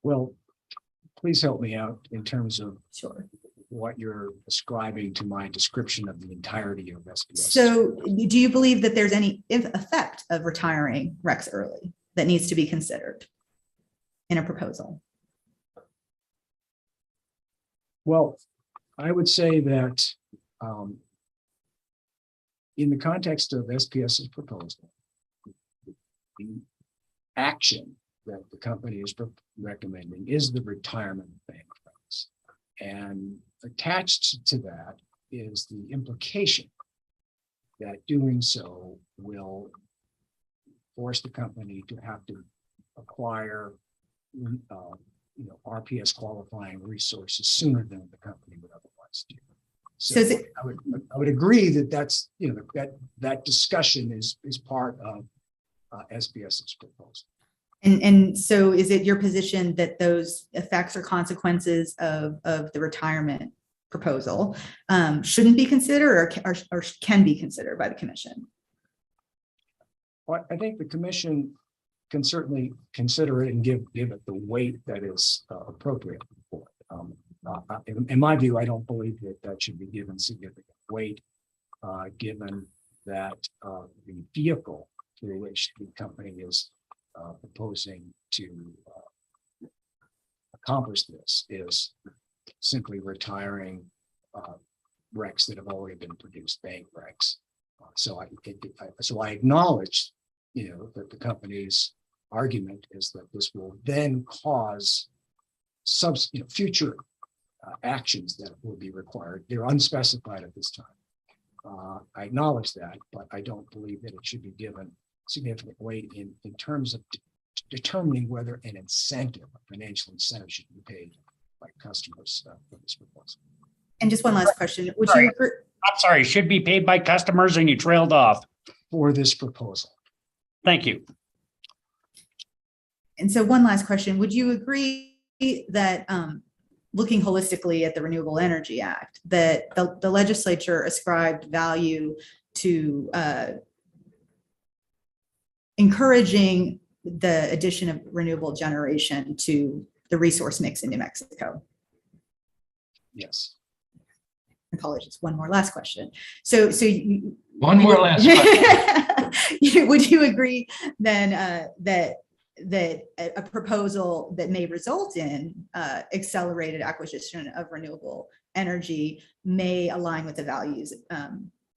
Well, please help me out in terms of Sure. what you're ascribing to my description of the entirety of SPS. So do you believe that there's any effect of retiring RECs early that needs to be considered in a proposal? Well, I would say that in the context of SPS's proposal, the action that the company is recommending is the retirement of bank RECs. And attached to that is the implication that doing so will force the company to have to acquire RPS qualifying resources sooner than the company would otherwise do. So I would agree that that's, that discussion is part of SPS's proposal. And so is it your position that those effects or consequences of the retirement proposal shouldn't be considered or can be considered by the commission? Well, I think the commission can certainly consider it and give it the weight that is appropriate for it. In my view, I don't believe that should be given significant weight, given that the vehicle through which the company is proposing to accomplish this is simply retiring RECs that have already been produced, bank RECs. So I acknowledge, that the company's argument is that this will then cause future actions that will be required. They're unspecified at this time. I acknowledge that, but I don't believe that it should be given significant weight in terms of determining whether an incentive, a financial incentive, should be paid by customers for this proposal. And just one last question. Would Sorry. you agree? I'm sorry, should be paid by customers and you trailed off. For this proposal. Thank you. And so one last question. Would you agree that looking holistically at the Renewable Energy Act, that the legislature ascribed value to encouraging the addition of renewable generation to the resource mix in New Mexico? Yes. Apologies. One more last question. So One more last question. Would you agree then that a proposal that may result in accelerated acquisition of renewable energy may align with the values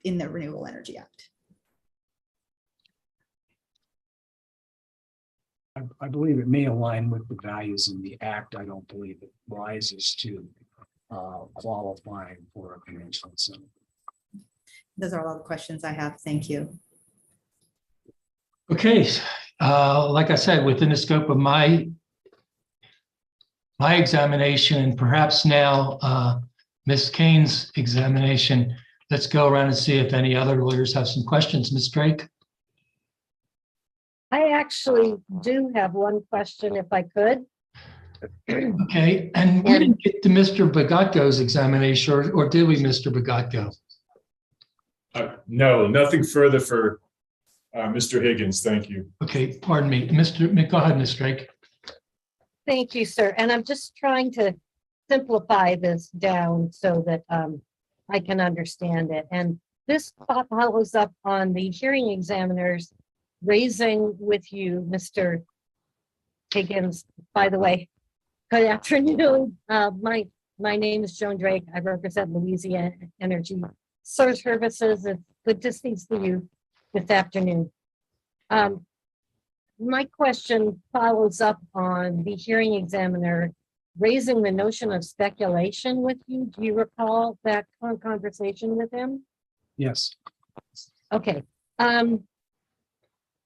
in the Renewable Energy Act? I believe it may align with the values in the act. I don't believe it rises to qualifying for a financial incentive. Those are all the questions I have. Thank you. Okay, like I said, within the scope of my examination, and perhaps now Ms. Kane's examination, let's go around and see if any other lawyers have some questions. Ms. Drake? I actually do have one question, if I could. Okay, and we didn't get to Mr. Bagatko's examination, or did we, Mr. Bagatko? No, nothing further for Mr. Higgins. Thank you. Okay, pardon me. Go ahead, Ms. Drake. Thank you, sir. And I'm just trying to simplify this down so that I can understand it. And this follows up on the hearing examiners raising with you, Mr. Higgins. By the way, good afternoon. My name is Joan Drake. I represent Louisiana Energy Services. It's good to see you this afternoon. My question follows up on the hearing examiner raising the notion of speculation with you. Do you recall that conversation with him? Yes. Okay.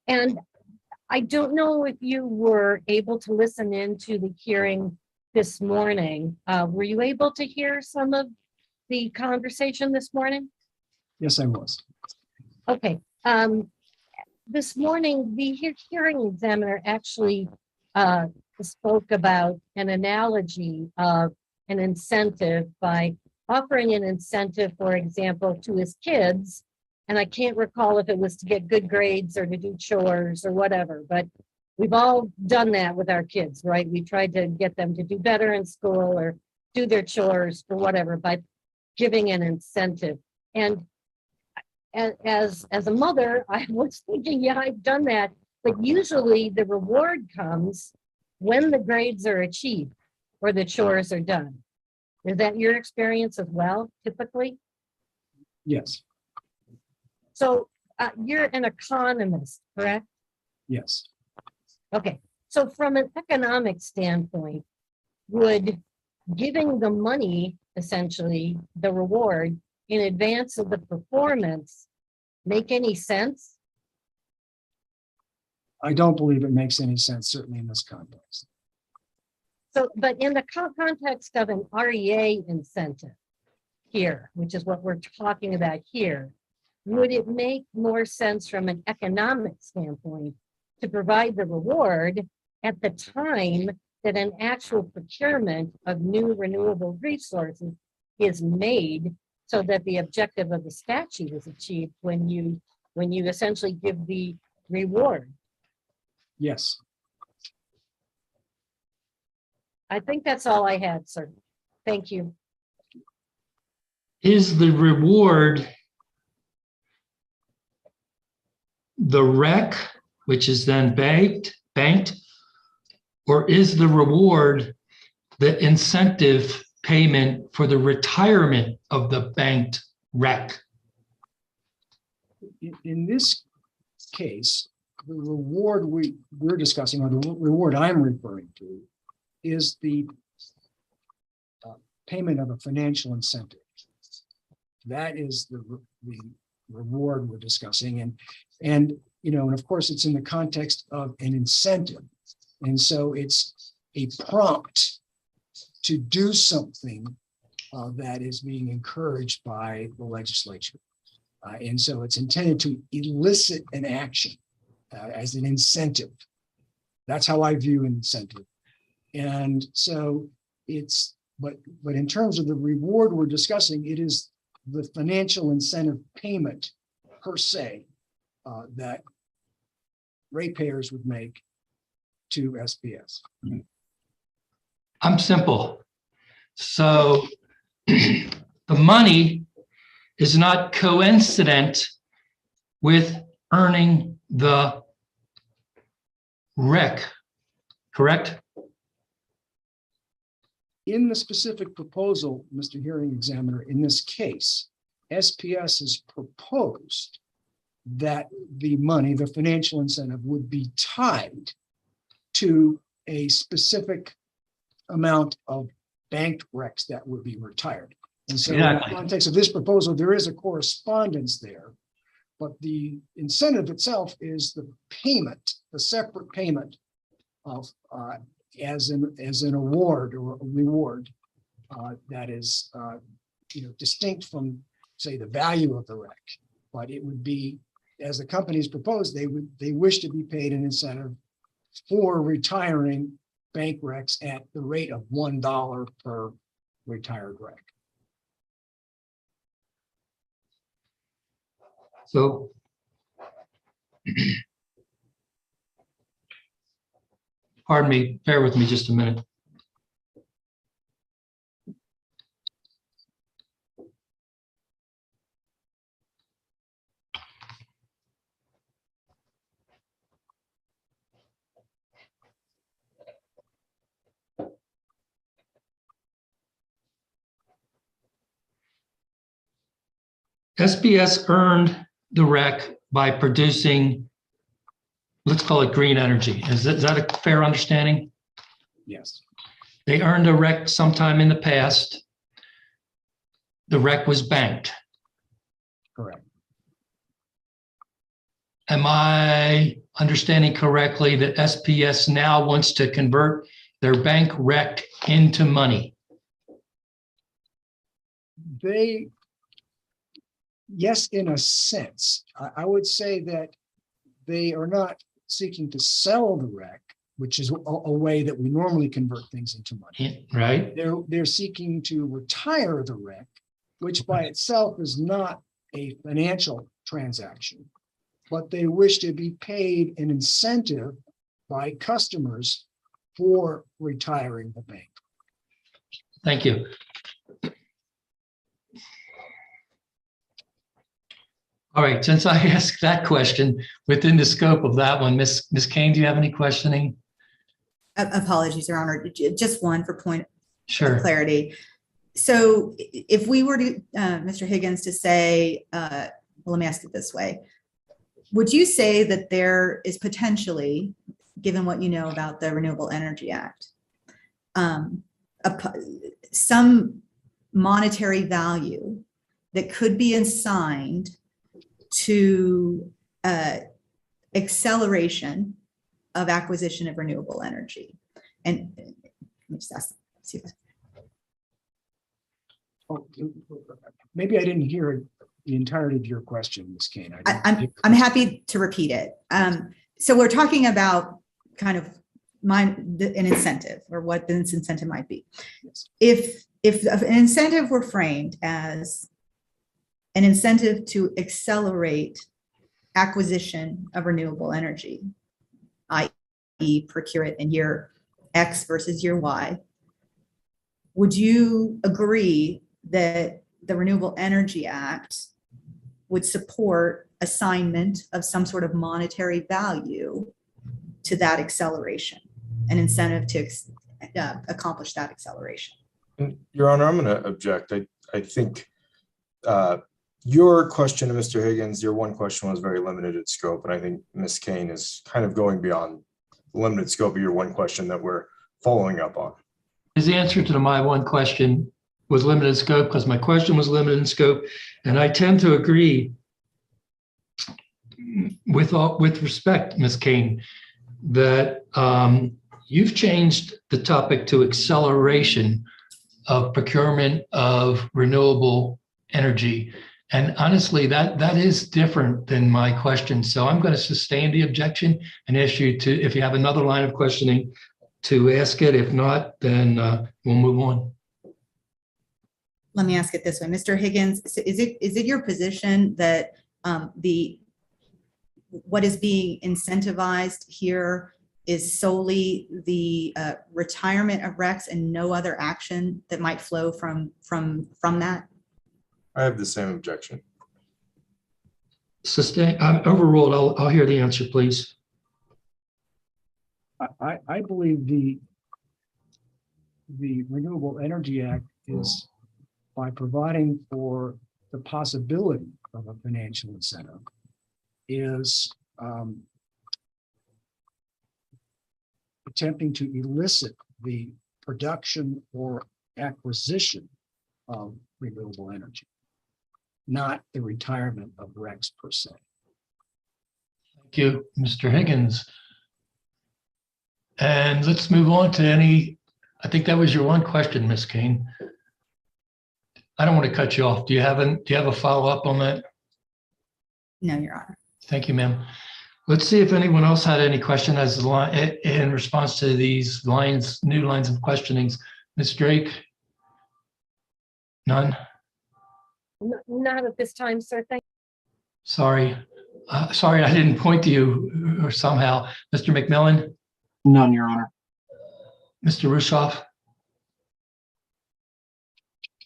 And I don't know if you were able to listen into the hearing this morning. Were you able to hear some of the conversation this morning? Yes, I was. Okay. This morning, the hearing examiner actually spoke about an analogy of an incentive by offering an incentive, for example, to his kids. And I can't recall if it was to get good grades or to do chores or whatever, but we've all done that with our kids, right? We tried to get them to do better in school or do their chores or whatever by giving an incentive. And as a mother, I was thinking, yeah, I've done that, but usually the reward comes when the grades are achieved or the chores are done. Is that your experience as well, typically? Yes. So you're an economist, correct? Yes. Okay. So from an economic standpoint, would giving the money, essentially the reward, in advance of the performance make any sense? I don't believe it makes any sense, certainly in this context. So, but in the context of an REA incentive here, which is what we're talking about here, would it make more sense from an economic standpoint to provide the reward at the time that an actual procurement of new renewable resources is made, so that the objective of the statute is achieved when you essentially give the reward? Yes. I think that's all I had, sir. Thank you. Is the reward the REC, which is then banked, or is the reward the incentive payment for the retirement of the banked REC? In this case, the reward we're discussing, or the reward I'm referring to, is the payment of a financial incentive. That is the reward we're discussing, and of course it's in the context of an incentive, and so it's a prompt to do something that is being encouraged by the legislature, and so it's intended to elicit an action as an incentive. That's how I view incentive, and so it's. But in terms of the reward we're discussing, it is the financial incentive payment per se that ratepayers would make to SPS. I'm simple. So the money is not coincident with earning the REC, correct? In the specific proposal, Mr. Hearing Examiner, in this case, SPS has proposed that the money, the financial incentive, would be tied to a specific amount of banked RECs that would be retired. And so in the context of this proposal, there is a correspondence there, but the incentive itself is the payment, the separate payment of as an award or a reward that is distinct from, say, the value of the REC. But it would be, as the companies proposed, they wish to be paid an incentive for retiring bank RECs at the rate of $1 per retired REC. So pardon me, bear with me just a minute. SPS earned the REC by producing, let's call it green energy. Is that a fair understanding? Yes. They earned a REC sometime in the past. The REC was banked. Correct. Am I understanding correctly that SPS now wants to convert their bank REC into money? Yes, in a sense. I would say that they are not seeking to sell the REC, which is a way that we normally convert things into money. Right. They're seeking to retire the REC, which by itself is not a financial transaction, but they wish to be paid an incentive by customers for retiring the bank. Thank you. All right, since I asked that question within the scope of that one, Ms. Kane, do you have any questioning? Apologies, Your Honor. Just one for point Sure. of clarity. So if we were to, Mr. Higgins, to say, well, let me ask it this way. Would you say that there is potentially, given what you know about the Renewable Energy Act, some monetary value that could be assigned to acceleration of acquisition of renewable energy? And let me just ask, see if Maybe I didn't hear the entirety of your question, Ms. Kane. I'm happy to repeat it. So we're talking about kind of an incentive, or what this incentive might be. Yes. If an incentive were framed as an incentive to accelerate acquisition of renewable energy, i.e. procure it in year X versus year Y, would you agree that the Renewable Energy Act would support assignment of some sort of monetary value to that acceleration, an incentive to accomplish that acceleration? Your Honor, I'm going to object. I think Your question to Mr. Higgins, your one question was very limited in scope, and I think Ms. Kane is kind of going beyond the limited scope of your one question that we're following up on. His answer to my one question was limited in scope because my question was limited in scope. And I tend to agree with respect, Ms. Kane, that you've changed the topic to acceleration of procurement of renewable energy. And honestly, that is different than my question. So I'm going to sustain the objection and ask you to, if you have another line of questioning, to ask it. If not, then we'll move on. Let me ask it this way, Mr. Higgins, so is it your position that what is being incentivized here is solely the retirement of RECs and no other action that might flow from that? I have the same objection. Sustain, overruled. I'll hear the answer, please. I believe the Renewable Energy Act is, by providing for the possibility of a financial incentive, is attempting to elicit the production or acquisition of renewable energy, not the retirement of RECs per se. Thank you, Mr. Higgins. And let's move on to I think that was your one question, Ms. Kane. I don't want to cut you off. Do you have a follow-up on that? No, Your Honor. Thank you, ma'am. Let's see if anyone else had any question in response to these new lines of questionings. Ms. Drake? None? Not at this time, sir. Thank Sorry. Sorry, I didn't point to you or somehow. Mr. McMillan? None, Your Honor. Mr. Rushoff?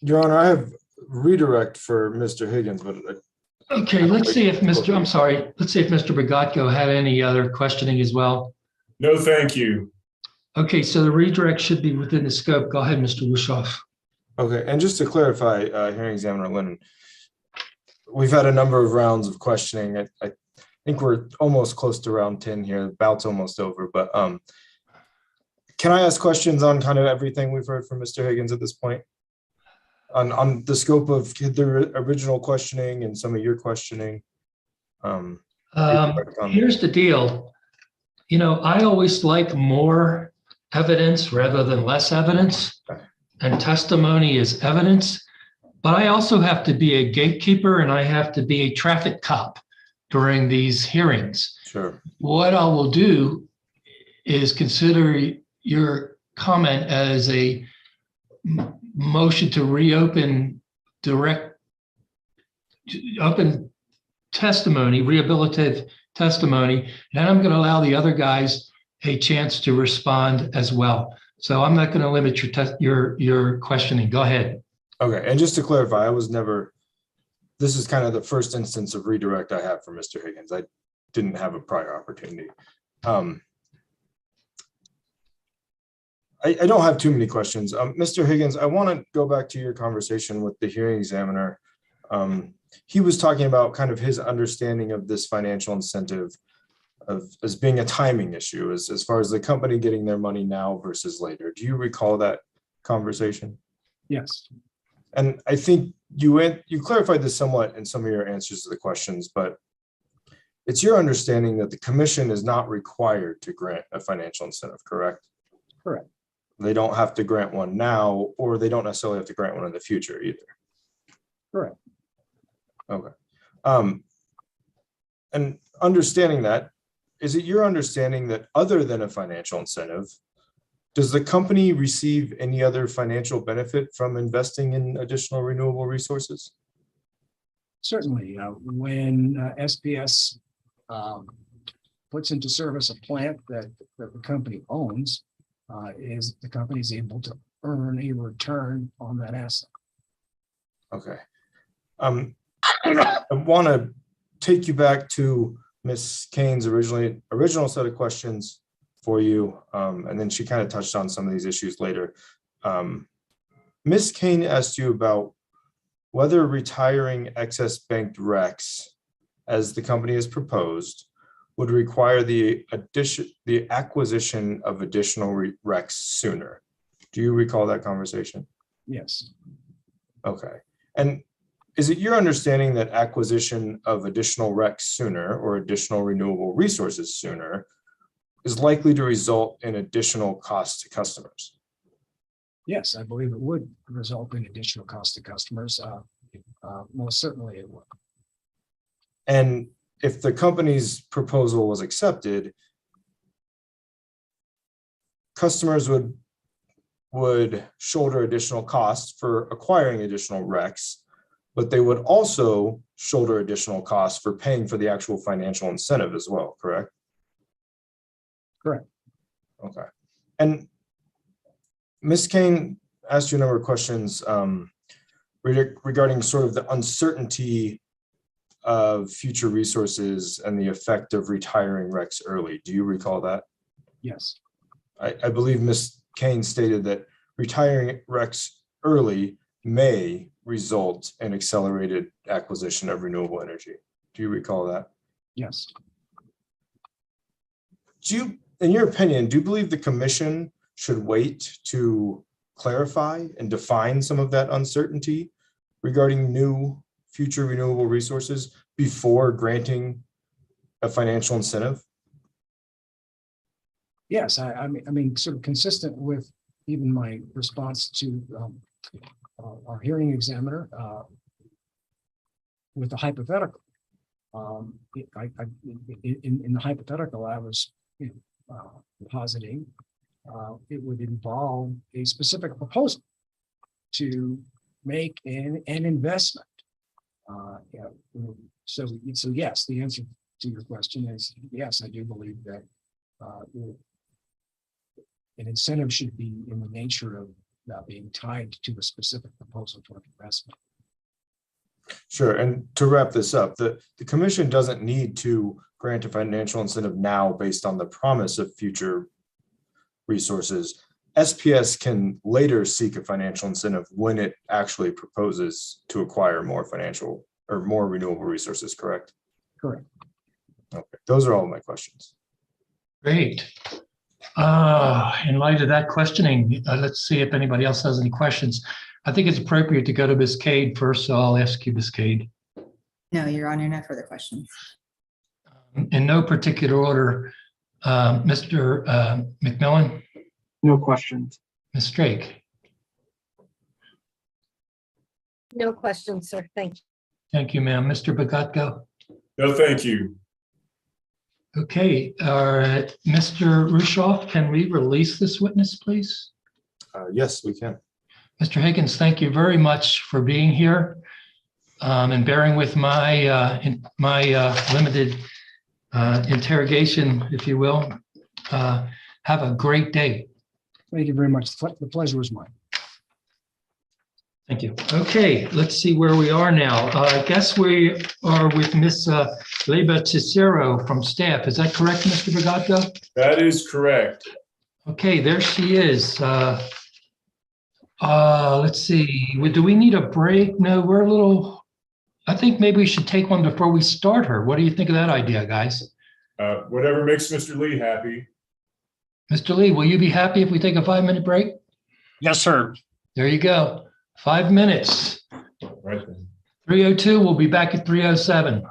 Your Honor, I have redirect for Mr. Higgins, but Okay, let's see if Mr. Brigotko had any other questioning as well. No, thank you. Okay, so the redirect should be within the scope. Go ahead, Mr. Rushoff. okay, and just to clarify, hearing examiner Lennon, we've had a number of rounds of questioning. I think we're almost close to round 10 here. The bout's almost over, but can I ask questions on kind of everything we've heard from Mr. Higgins at this point? On the scope of the original questioning and some of your questioning? Here's the deal. I always like more evidence rather than less evidence, and testimony is evidence. But I also have to be a gatekeeper and I have to be a traffic cop during these hearings. Sure. What I will do is consider your comment as a motion to reopen open testimony, rehabilitative testimony, and I'm going to allow the other guys a chance to respond as well. So I'm not going to limit your questioning. Go ahead. Okay, and just to clarify, this is kind of the first instance of redirect I have for Mr. Higgins. I didn't have a prior opportunity. I don't have too many questions. Mr. Higgins, I want to go back to your conversation with the hearing examiner. He was talking about kind of his understanding of this financial incentive as being a timing issue, as far as the company getting their money now versus later. Do you recall that conversation? Yes. And I think you clarified this somewhat in some of your answers to the questions, but it's your understanding that the commission is not required to grant a financial incentive, correct? Correct. They don't have to grant one now, or they don't necessarily have to grant one in the future either. Correct. Okay. And understanding that, is it your understanding that other than a financial incentive, does the company receive any other financial benefit from investing in additional renewable resources? Certainly. When SPS puts into service a plant that the company owns, the company is able to earn a return on that asset. Okay. I want to take you back to Ms. Kane's original set of questions for you, and then she kind of touched on some of these issues later. Ms. Kane asked you about whether retiring excess banked RECs, as the company has proposed, would require the acquisition of additional RECs sooner. Do you recall that conversation? Yes, Okay. And is it your understanding that acquisition of additional RECs sooner or additional renewable resources sooner is likely to result in additional costs to customers? yes, I believe it would result in additional cost to customers. Most certainly it would. And if the company's proposal was accepted, customers would shoulder additional costs for acquiring additional RECs, but they would also shoulder additional costs for paying for the actual financial incentive as well, correct? Correct. Okay. And Ms. Kane asked you a number of questions regarding sort of the uncertainty of future resources and the effect of retiring RECs early. Do you recall that? Yes, I believe Ms. Kane stated that retiring RECs early may result in accelerated acquisition of renewable energy. Do you recall that? yes. In your opinion, do you believe the commission should wait to clarify and define some of that uncertainty regarding new future renewable resources before granting a financial incentive? Yes, I mean, sort of consistent with even my response to our hearing examiner with the hypothetical. In the hypothetical, I was positing it would involve a specific proposal to make an investment. So yes, the answer to your question is yes, I do believe that an incentive should be in the nature of being tied to a specific proposal for investment. Sure. And to wrap this up, the commission doesn't need to grant a financial incentive now based on the promise of future resources. SPS can later seek a financial incentive when it actually proposes to acquire more financial or more renewable resources, correct? Correct. Okay, those are all my questions. Great. In light of that questioning, let's see if anybody else has any questions. I think it's appropriate to go to Ms. Cade first, so I'll ask you, Ms. Cade. No, Your Honor, no further questions. In no particular order, Mr. McMillan, No questions. Ms. Drake. No questions, sir. Thank you. Thank you, ma'am. Mr. Bogatko. No, thank you. Okay, Mr. Rushoff, can we release this witness, please? Yes, we can. Mr. Higgins, thank you very much for being here and bearing with my limited interrogation, if you will. Have a great day. Thank you very much. The pleasure was mine. Thank you. Okay, let's see where we are now. I guess we are with Ms. Leba Cicero from staff. Is that correct, Mr. Bogatko? That is correct. Okay, there she is. Let's see. Do we need a break? No, we're a little. I think maybe we should take one before we start her. What do you think of that idea, guys? Whatever makes Mr. Lee happy. Mr. Lee, will you be happy if we take a 5-minute break? Yes, sir. There you go. 5 minutes. Right then. 3:02. We'll be back at 3:07.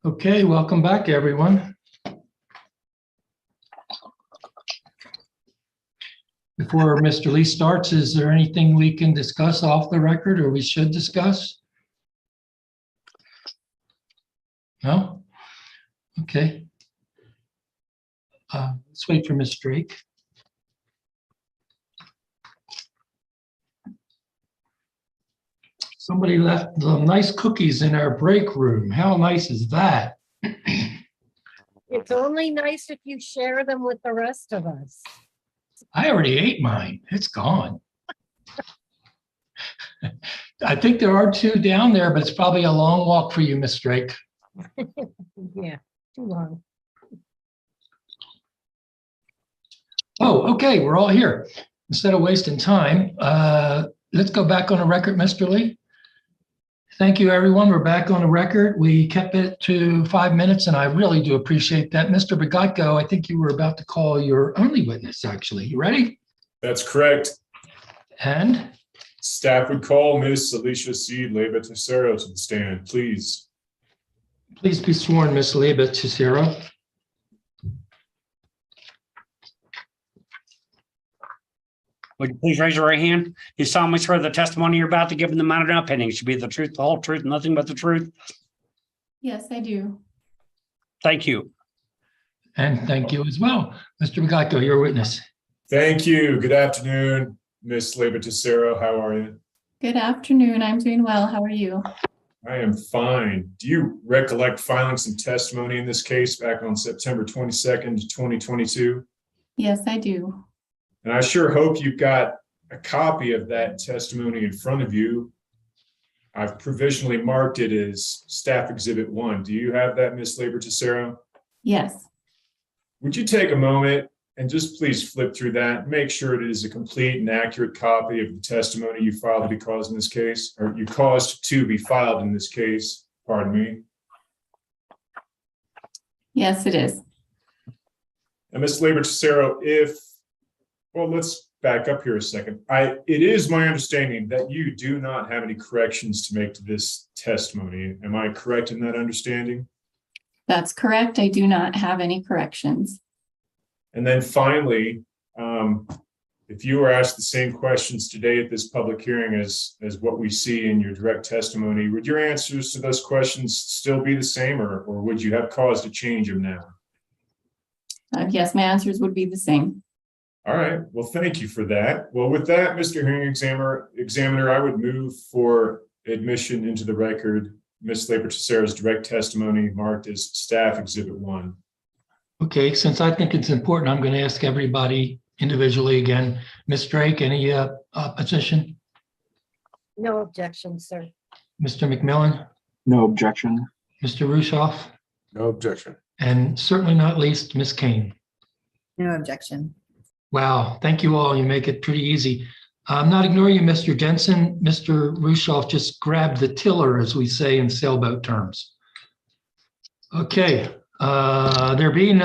Okay, welcome back, everyone. Before Mr. Lee starts, is there anything we can discuss off the record or we should discuss? No? Okay. Let's wait for Ms. Drake. Somebody left the nice cookies in our break room. How nice is that? It's only nice if you share them with the rest of us. I already ate mine. It's gone. I think there are 2 down there, but it's probably a long walk for you, Miss Drake. Yeah, too long. Oh, okay, we're all here. Instead of wasting time, let's go back on the record, Mr. Lee. Thank you, everyone. We're back on the record. We kept it to 5 minutes, and I really do appreciate that. Mr. Bogotko, I think you were about to call your only witness, actually. You ready? That's correct. And Staff would call Miss Alicia C. Leyva Tercero to the stand, please. please be sworn, Miss Leyva Tercero. Would you please raise your right hand? You solemnly swear the testimony you're about to give in the matter now pending should be the truth, the whole truth, and nothing but the truth? Yes, I do. Thank you. And thank you as well. Mr. Bogotko, your witness. Thank you. Good afternoon, Miss Leyva Tercero. How are you? Good afternoon. I'm doing well. How are you? I am fine. Do you recollect filing some testimony in this case back on September 22nd, 2022? Yes, I do. And I sure hope you've got a copy of that testimony in front of you. I've provisionally marked it as Staff Exhibit 1. Do you have that, Miss Leyva Tercero? Yes. Would you take a moment and just please flip through that, make sure it is a complete and accurate copy of the testimony you filed to be caused in this case, or you caused to be filed in this case, pardon me. Yes, it is. And Ms. Leyva Tercero, well, let's back up here a second. It is my understanding that you do not have any corrections to make to this testimony. Am I correct in that understanding? That's correct. I do not have any corrections. And then finally, if you were asked the same questions today at this public hearing as what we see in your direct testimony, would your answers to those questions still be the same, or would you have cause to change them now? Yes, my answers would be the same. All right. Well, thank you for that. Well, with that, Mr. Hearing Examiner, I would move for admission into the record Ms. Leyva Tercero's direct testimony marked as Staff Exhibit 1. Okay, since I think it's important, I'm going to ask everybody individually again. Ms. Drake, any opposition? No objection, sir. Mr. McMillan? No objection. Mr. Rushoff? No objection. And certainly not least, Ms. Kane. No objection. Wow, thank you all. You make it pretty easy. I'm not ignoring you, Mr. Jensen. Mr. Rushoff just grabbed the tiller, as we say in sailboat terms. Okay, there being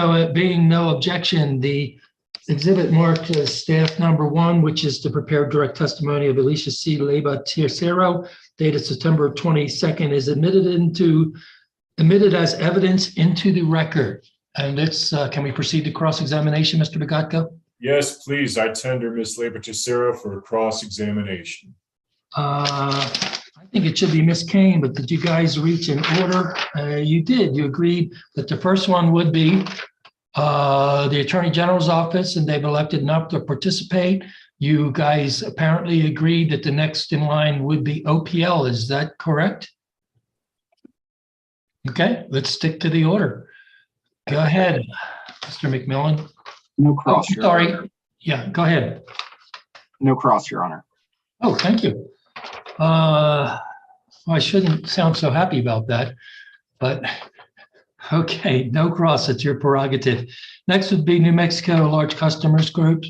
no objection, the exhibit marked as staff number 1, which is to prepare direct testimony of Alicia C. Leyva Tercero, dated September 22nd, is admitted as evidence into the record. And it's, can we proceed to cross-examination, Mr. Bogotko? Yes, please. I tender Ms. Leyva Tercero for cross-examination. I think it should be Ms. Kane, but did you guys reach an order? You did. You agreed that the first one would be the Attorney General's office, and they've elected not to participate. You guys apparently agreed that the next in line would be OPL. Is that correct? Okay, let's stick to the order. Go ahead, Mr. McMillan. No cross, Oh, Your sorry. Honor. Yeah, go ahead. No cross, Your Honor. Oh, thank you. I shouldn't sound so happy about that, but okay, no cross, it's your prerogative. Next would be New Mexico Large Customers Group.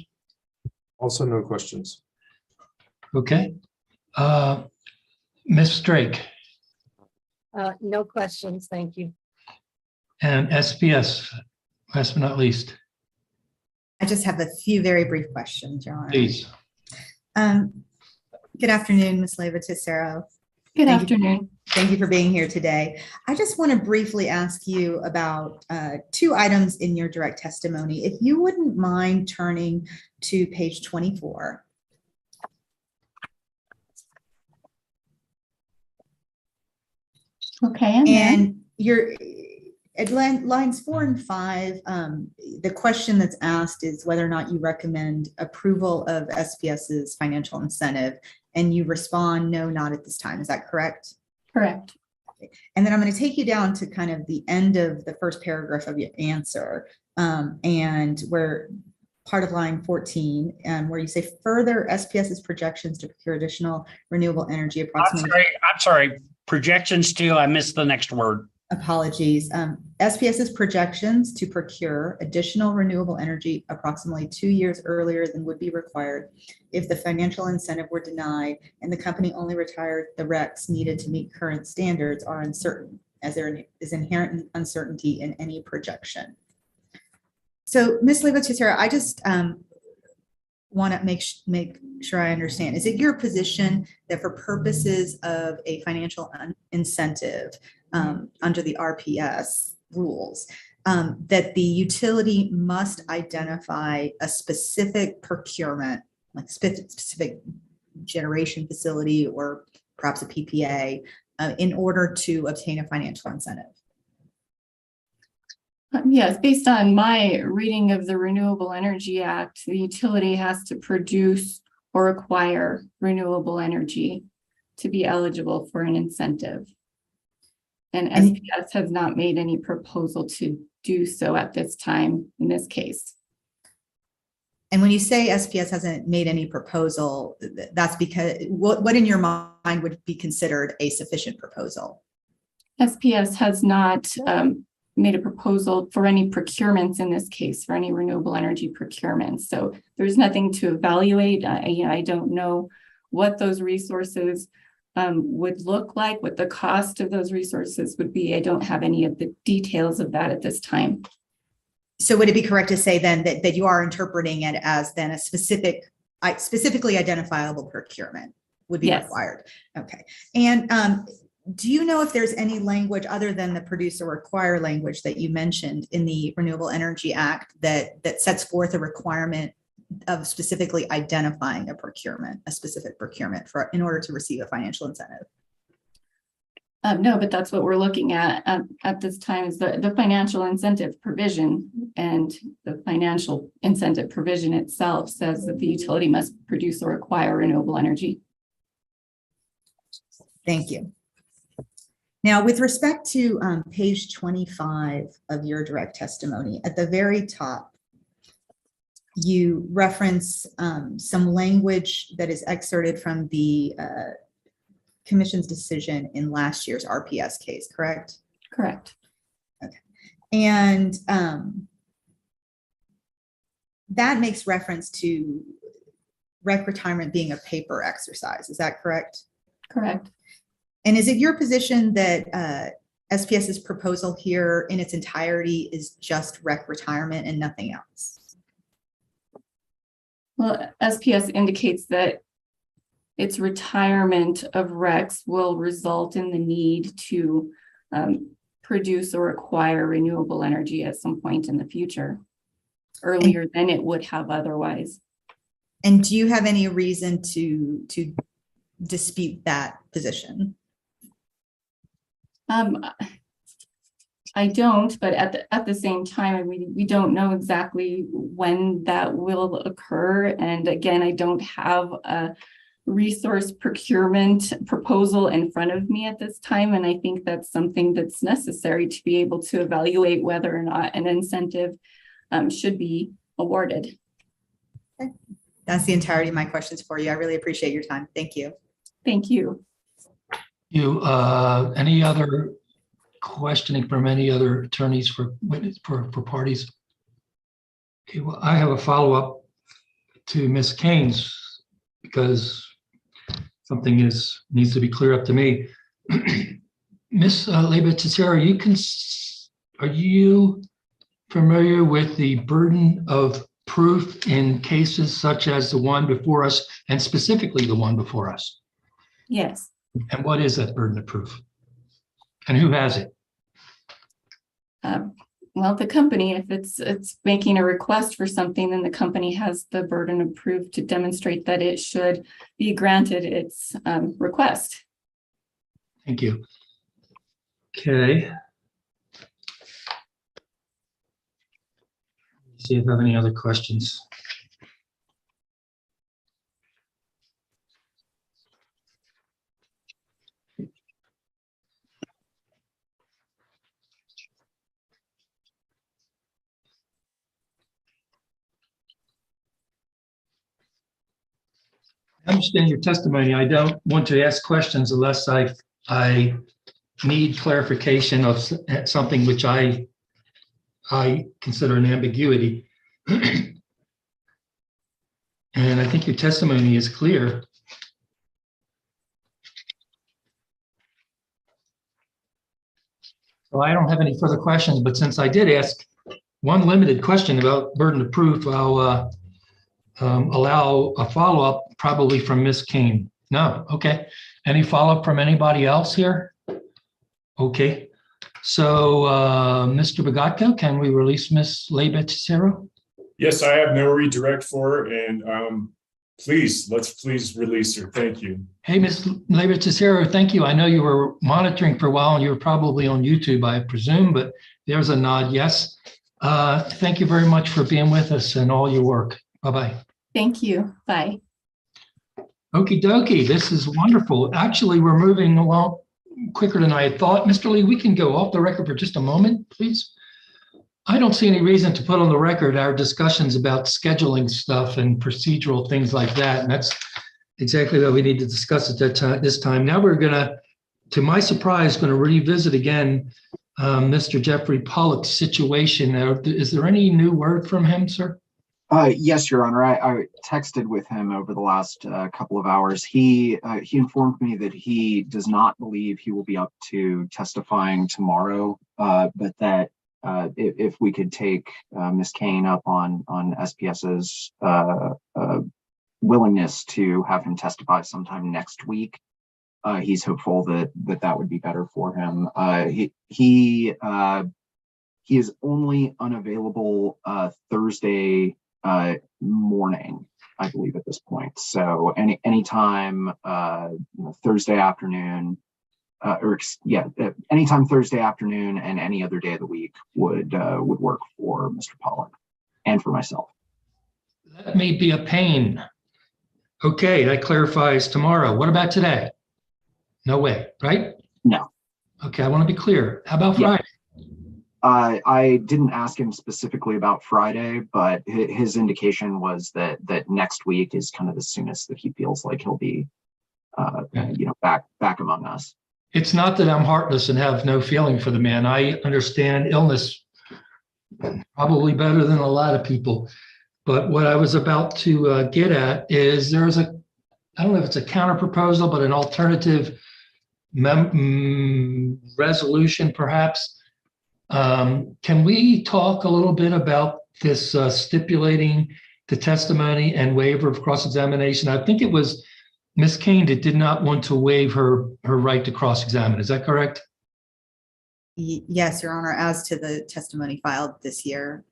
Also no questions. Okay. Ms. Drake No questions, thank you. and SPS, last but not least, I just have a few very brief questions, Your Honor. please. Good afternoon, Ms. Leyva Tercero. Good Thank afternoon. Thank you for being here today. I just want to briefly ask you about two items in your direct testimony. If you wouldn't mind turning to page 24. Okay. And you're at lines 4 and 5, the question that's asked is whether or not you recommend approval of SPS's financial incentive, and you respond, no, not at this time. Is that correct? Correct. And then I'm going to take you down to kind of the end of the first paragraph of your answer, and where part of line 14, where you say further SPS's projections to procure additional renewable energy approximately. I'm sorry. Projections too. I missed the next word. Apologies. SPS's projections to procure additional renewable energy approximately 2 years earlier than would be required if the financial incentive were denied and the company only retired the RECs needed to meet current standards are uncertain, as there is inherent uncertainty in any projection. So, Ms. Leva-Tutera, I just want to make sure I understand. Is it your position that for purposes of a financial incentive under the RPS rules, that the utility must identify a specific procurement, like specific generation facility or perhaps a PPA, in order to obtain a financial incentive? Yes, based on my reading of the Renewable Energy Act, the utility has to produce or acquire renewable energy to be eligible for an incentive. And SPS has not made any proposal to do so at this time in this case. And when you say SPS hasn't made any proposal, that's because what in your mind would be considered a sufficient proposal? SPS has not made a proposal for any procurements in this case, for any renewable energy procurements. So there's nothing to evaluate. I don't know what those resources would look like, what the cost of those resources would be. I don't have any of the details of that at this time. So would it be correct to say then that you are interpreting it as then a specifically identifiable procurement would be required? Okay. And do you know if there's any language other than the produce or require language that you mentioned in the Renewable Energy Act that sets forth a requirement of specifically identifying a specific procurement in order to receive a financial incentive? No, but that's what we're looking at this time is the financial incentive provision, and the financial incentive provision itself says that the utility must produce or acquire renewable energy. Thank you. Now, with respect to page 25 of your direct testimony, at the very top, you reference some language that is excerpted from the Commission's decision in last year's RPS case, correct? Correct. Okay. And that makes reference to REC retirement being a paper exercise. Is that correct? Correct. And is it your position that SPS's proposal here in its entirety is just REC retirement and nothing else? Well, SPS indicates that its retirement of RECs will result in the need to produce or acquire renewable energy at some point in the future, earlier than it would have otherwise. And do you have any reason to dispute that position? I don't, but at the same time, we don't know exactly when that will occur. And again, I don't have a resource procurement proposal in front of me at this time. And I think that's something that's necessary to be able to evaluate whether or not an incentive should be awarded. Okay. That's the entirety of my questions for you. I really appreciate your time. Thank you. Thank you. Any other questioning from any other attorneys for parties? Okay, well, I have a follow-up to Ms. Keynes because something needs to be clear up to me. Ms. Leva-Tutera, are you familiar with the burden of proof in cases such as the one before us, and specifically the one before us? Yes. And what is that burden of proof? And who has it? Well, the company, if it's making a request for something, then the company has the burden of proof to demonstrate that it should be granted its request. Thank you. Okay. See if I have any other questions. I understand your testimony. I don't want to ask questions unless I need clarification of something which I consider an ambiguity. And I think your testimony is clear. So I don't have any further questions, but since I did ask one limited question about burden of proof, I'll allow a follow-up probably from Ms. Kane. No, okay. Any follow-up from anybody else here? Okay. So Mr. Bogatko, can we release Ms. Leibetizero? Yes, I have no redirect for her, and please release her. Thank you. Hey, Ms. Leibetizero, thank you. I know you were monitoring for a while and you were probably on YouTube, I presume, but there's a nod, yes. Thank you very much for being with us and all your work. Bye-bye. Thank you. Bye. Okie dokie, this is wonderful. Actually, we're moving along quicker than I had thought. Mr. Lee, we can go off the record for just a moment, please. I don't see any reason to put on the record our discussions about scheduling stuff and procedural things like that. And that's exactly what we need to discuss at that time, this time. Now we're gonna, to my surprise, gonna revisit again Mr. Jeffrey Pollock's situation. Is there any new word from him, sir? Yes, Your Honor. I texted with him over the last couple of hours. He informed me that he does not believe he will be up to testifying tomorrow, but that if we could take Ms. Kane up on SPS's willingness to have him testify sometime next week, he's hopeful that would be better for him. He is only unavailable Thursday morning, I believe, at this point. So anytime Thursday afternoon, anytime Thursday afternoon and any other day of the week would work for Mr. Pollock and for myself. That may be a pain. Okay, that clarifies tomorrow. What about today? No way, right? No. Okay, I want to be clear. How about Friday? I didn't ask him specifically about Friday, but his indication was that next week is kind of the soonest that he feels like he'll be, back among us. It's not that I'm heartless and have no feeling for the man. I understand illness probably better than a lot of people. But what I was about to get at is I don't know if it's a counter proposal, but an alternative resolution perhaps. Can we talk a little bit about this stipulating the testimony and waiver of cross-examination? I think it was Ms. Kane that did not want to waive her right to cross-examine. Is that correct? Yes, Your Honor, as to the testimony filed this year.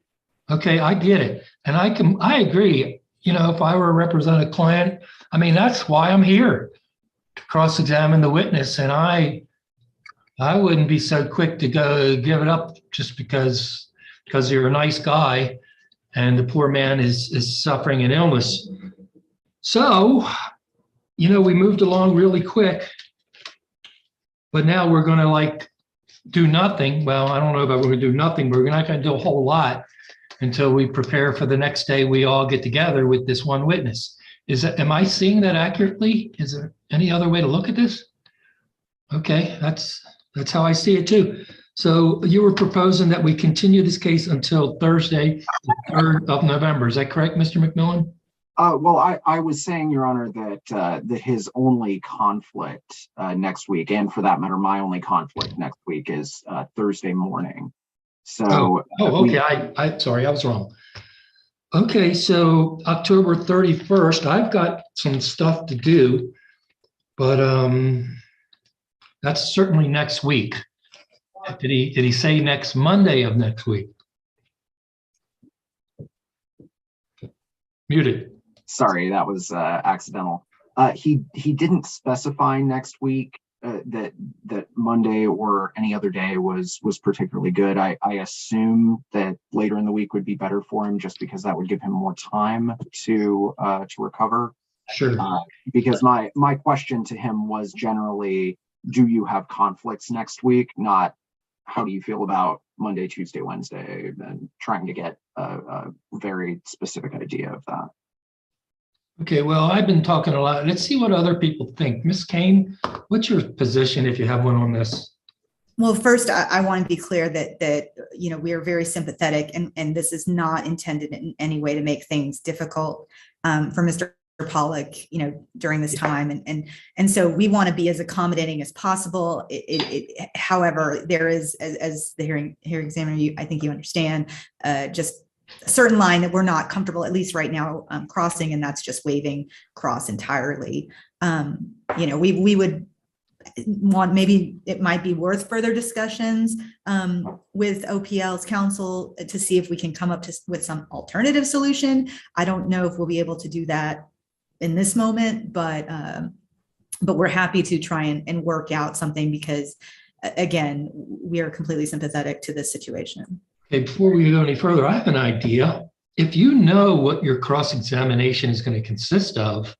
Okay, I get it. And I agree. You know, if I were a represented client, I mean, that's why I'm here, to cross-examine the witness. And I wouldn't be so quick to go give it up just because you're a nice guy and the poor man is suffering an illness. So, you know, we moved along really quick, but now we're going to do nothing. Well, I don't know about we're going to do nothing, but we're not going to do a whole lot until we prepare for the next day we all get together with this one witness. Am I seeing that accurately? Is there any other way to look at this? Okay, that's how I see it too. So you were proposing that we continue this case until Thursday, the 3rd of November. Is that correct, Mr. McMillan? Well, I was saying, Your Honor, that his only conflict next week, and for that matter, my only conflict next week is Thursday morning. So, okay. I sorry, I was wrong. Okay, so October 31st, I've got some stuff to do, but that's certainly next week. Did he say next Monday of next week? Muted. Sorry, that was accidental. He didn't specify next week that Monday or any other day was particularly good. I assume that later in the week would be better for him, just because that would give him more time to recover. Sure. Because my question to him was generally, do you have conflicts next week? Not how do you feel about Monday, Tuesday, Wednesday, and trying to get a very specific idea of that. Okay, well, I've been talking a lot. Let's see what other people think. Ms. Kane, what's your position if you have one on this? Well, first, I want to be clear that we are very sympathetic, and this is not intended in any way to make things difficult for Mr. Pollock, during this time. And so we want to be as accommodating as possible. However, there is, as the hearing examiner, I think you understand, just a certain line that we're not comfortable, at least right now, crossing, and that's just waiving cross entirely. We would want, maybe it might be worth further discussions with OPL's counsel to see if we can come up with some alternative solution. I don't know if we'll be able to do that in this moment, but we're happy to try and work out something, because again, we are completely sympathetic to this situation. Okay, before we go any further, I have an idea. If you know what your cross-examination is going to consist of,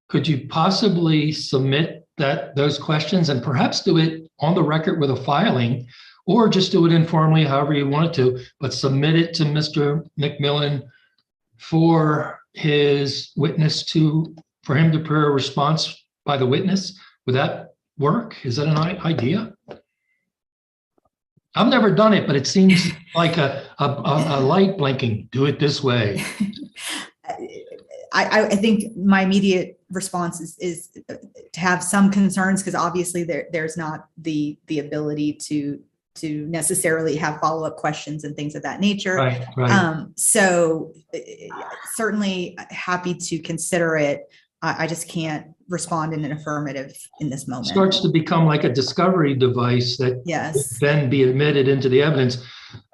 could you possibly submit those questions and perhaps do it on the record with a filing, or just do it informally, however you want to, but submit it to Mr. McMillan for his witness for him to prepare a response by the witness? Would that work? Is that an idea? I've never done it, but it seems like a light blinking. Do it this way. I think my immediate response is to have some concerns, because obviously there's not the ability to necessarily have follow-up questions and things of that nature. Right. So certainly happy to consider it. I just can't respond in an affirmative in this moment. Starts to become like a discovery device that yes, then be admitted into the evidence.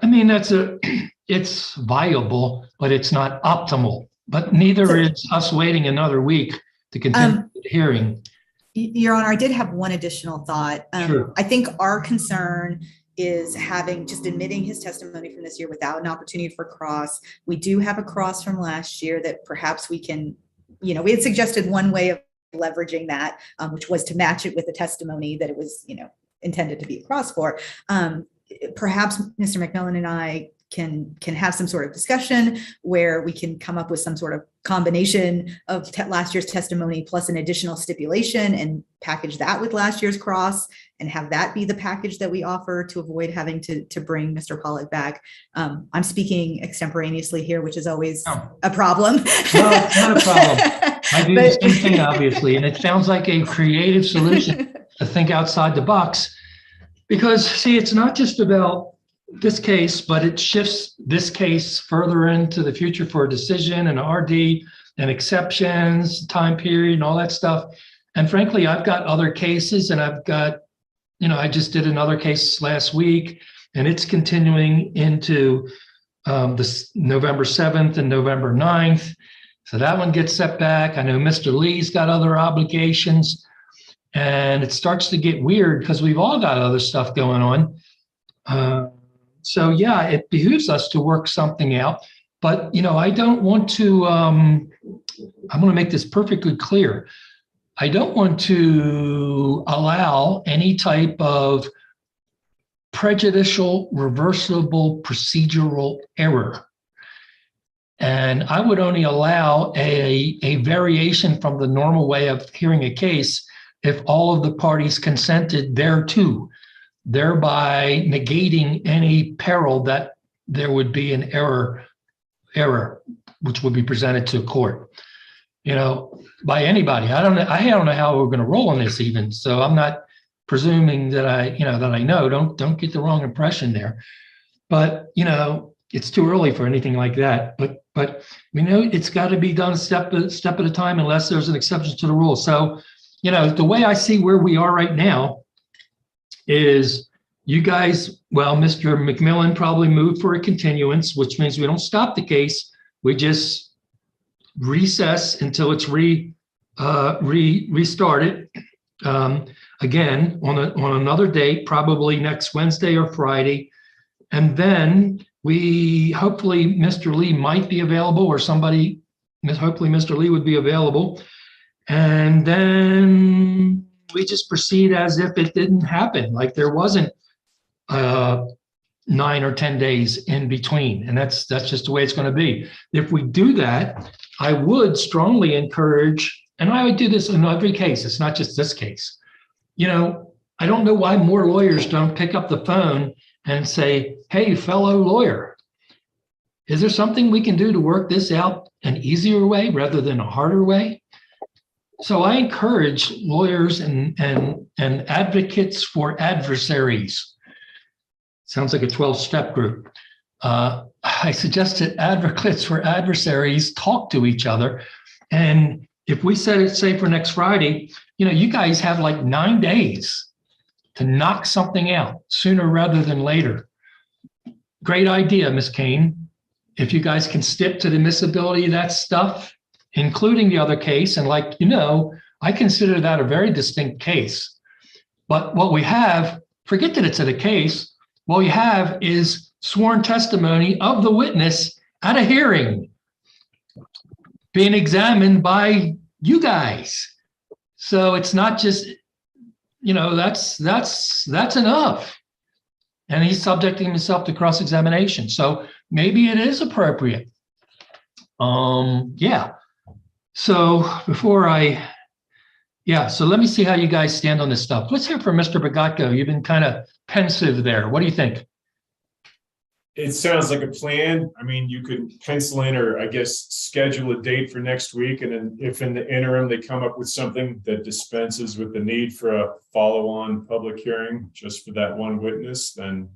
I mean, it's viable, but it's not optimal. But neither is us waiting another week to continue the hearing. Your Honor, I did have one additional thought. Sure. I think our concern is admitting his testimony from this year without an opportunity for cross. We do have a cross from last year that perhaps we can, we had suggested one way of leveraging that, which was to match it with a testimony that it was, intended to be a cross for. Perhaps Mr. McMillan and I can have some sort of discussion where we can come up with some sort of combination of last year's testimony plus an additional stipulation and package that with last year's cross and have that be the package that we offer to avoid having to bring Mr. Pollock back. I'm speaking extemporaneously here, which is always a problem. No, it's not a problem. I do the same thing, obviously, and it sounds like a creative solution to think outside the box. Because, see, it's not just about this case, but it shifts this case further into the future for a decision and RD and exceptions, time period, and all that stuff. And frankly, I've got other cases, and I've got, I just did another case last week, and it's continuing into this November 7th and November 9th. So that one gets set back. I know Mr. Lee's got other obligations. And it starts to get weird because we've all got other stuff going on. So yeah, it behooves us to work something out. But, I don't want to, I'm going to make this perfectly clear. I don't want to allow any type of prejudicial, reversible procedural error. And I would only allow a variation from the normal way of hearing a case if all of the parties consented thereto, thereby negating any peril that there would be an error which would be presented to court, by anybody. I don't know how we're going to roll on this even. So I'm not presuming that I know. Don't get the wrong impression there. But it's too early for anything like that. But it's got to be done step at a time, unless there's an exception to the rule. So the way I see where we are right now is you guys, well, Mr. McMillan probably moved for a continuance, which means we don't stop the case. We just recess until it's restarted. Again, on another date, probably next Wednesday or Friday. And then hopefully Mr. Lee might be available, or somebody, hopefully Mr. Lee would be available. And then we just proceed as if it didn't happen, like there wasn't 9 or 10 days in between. And that's just the way it's going to be. If we do that, I would strongly encourage, and I would do this in every case, it's not just this case. You know, I don't know why more lawyers don't pick up the phone and say, hey, fellow lawyer, is there something we can do to work this out an easier way rather than a harder way? So I encourage lawyers and advocates for adversaries. Sounds like a 12-step group. I suggest that advocates for adversaries talk to each other. And if we set it, say, for next Friday, you know, you guys have like 9 days to knock something out sooner rather than later. Great idea, Ms. Kane. If you guys can stick to the admissibility of that stuff, including the other case, and like, you know, I consider that a very distinct case. But what we have, forget that it's a case, what we have is sworn testimony of the witness at a hearing being examined by you guys. So it's not just, you know, that's enough. And he's subjecting himself to cross-examination. So maybe it is appropriate. Yeah. So so let me see how you guys stand on this stuff. Let's hear from Mr. Bogatko. You've been kind of pensive there. What do you think? It sounds like a plan. I mean, you could pencil in, or I guess schedule a date for next week. And then if in the interim they come up with something that dispenses with the need for a follow-on public hearing just for that one witness, then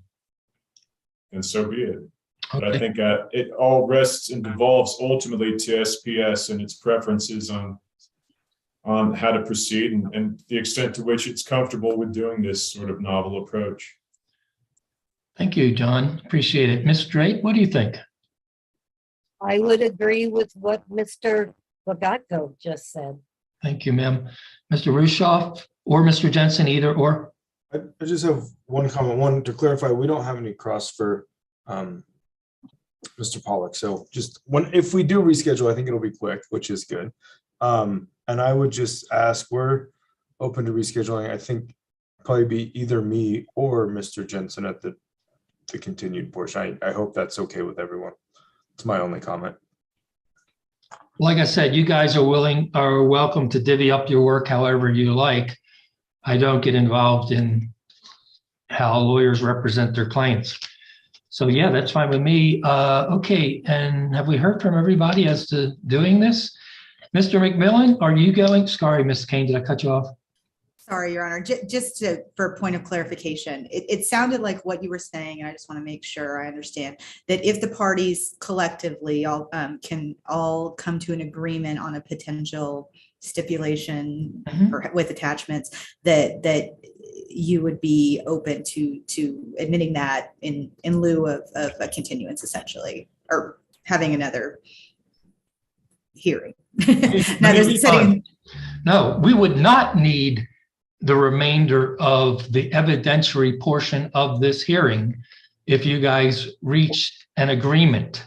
so be it. But I think it all rests and devolves ultimately to SPS and its preferences on how to proceed and the extent to which it's comfortable with doing this sort of novel approach. Thank you, John. Appreciate it. Ms. Drake, what do you think? I would agree with what Mr. Bogatko just said. Thank you, ma'am. Mr. Rushoff or Mr. Jensen, either or? I just have one comment. One, to clarify, we don't have any cross for Mr. Pollock. So just if we do reschedule, I think it'll be quick, which is good. And I would just ask, we're open to rescheduling. I think probably be either me or Mr. Jensen at the continued portion. I hope that's okay with everyone. It's my only comment. Like I said, you guys are welcome to divvy up your work however you like. I don't get involved in how lawyers represent their clients. So yeah, that's fine with me. Okay, and have we heard from everybody as to doing this? Mr. McMillan, are you going? Sorry, Ms. Kane, did I cut you off? Sorry, Your Honor, just for point of clarification, it sounded like what you were saying, and I just want to make sure I understand, that if the parties collectively can all come to an agreement on a potential stipulation with attachments, that you would be open to admitting that in lieu of a continuance, essentially, or having another hearing. No, we would not need the remainder of the evidentiary portion of this hearing if you guys reached an agreement.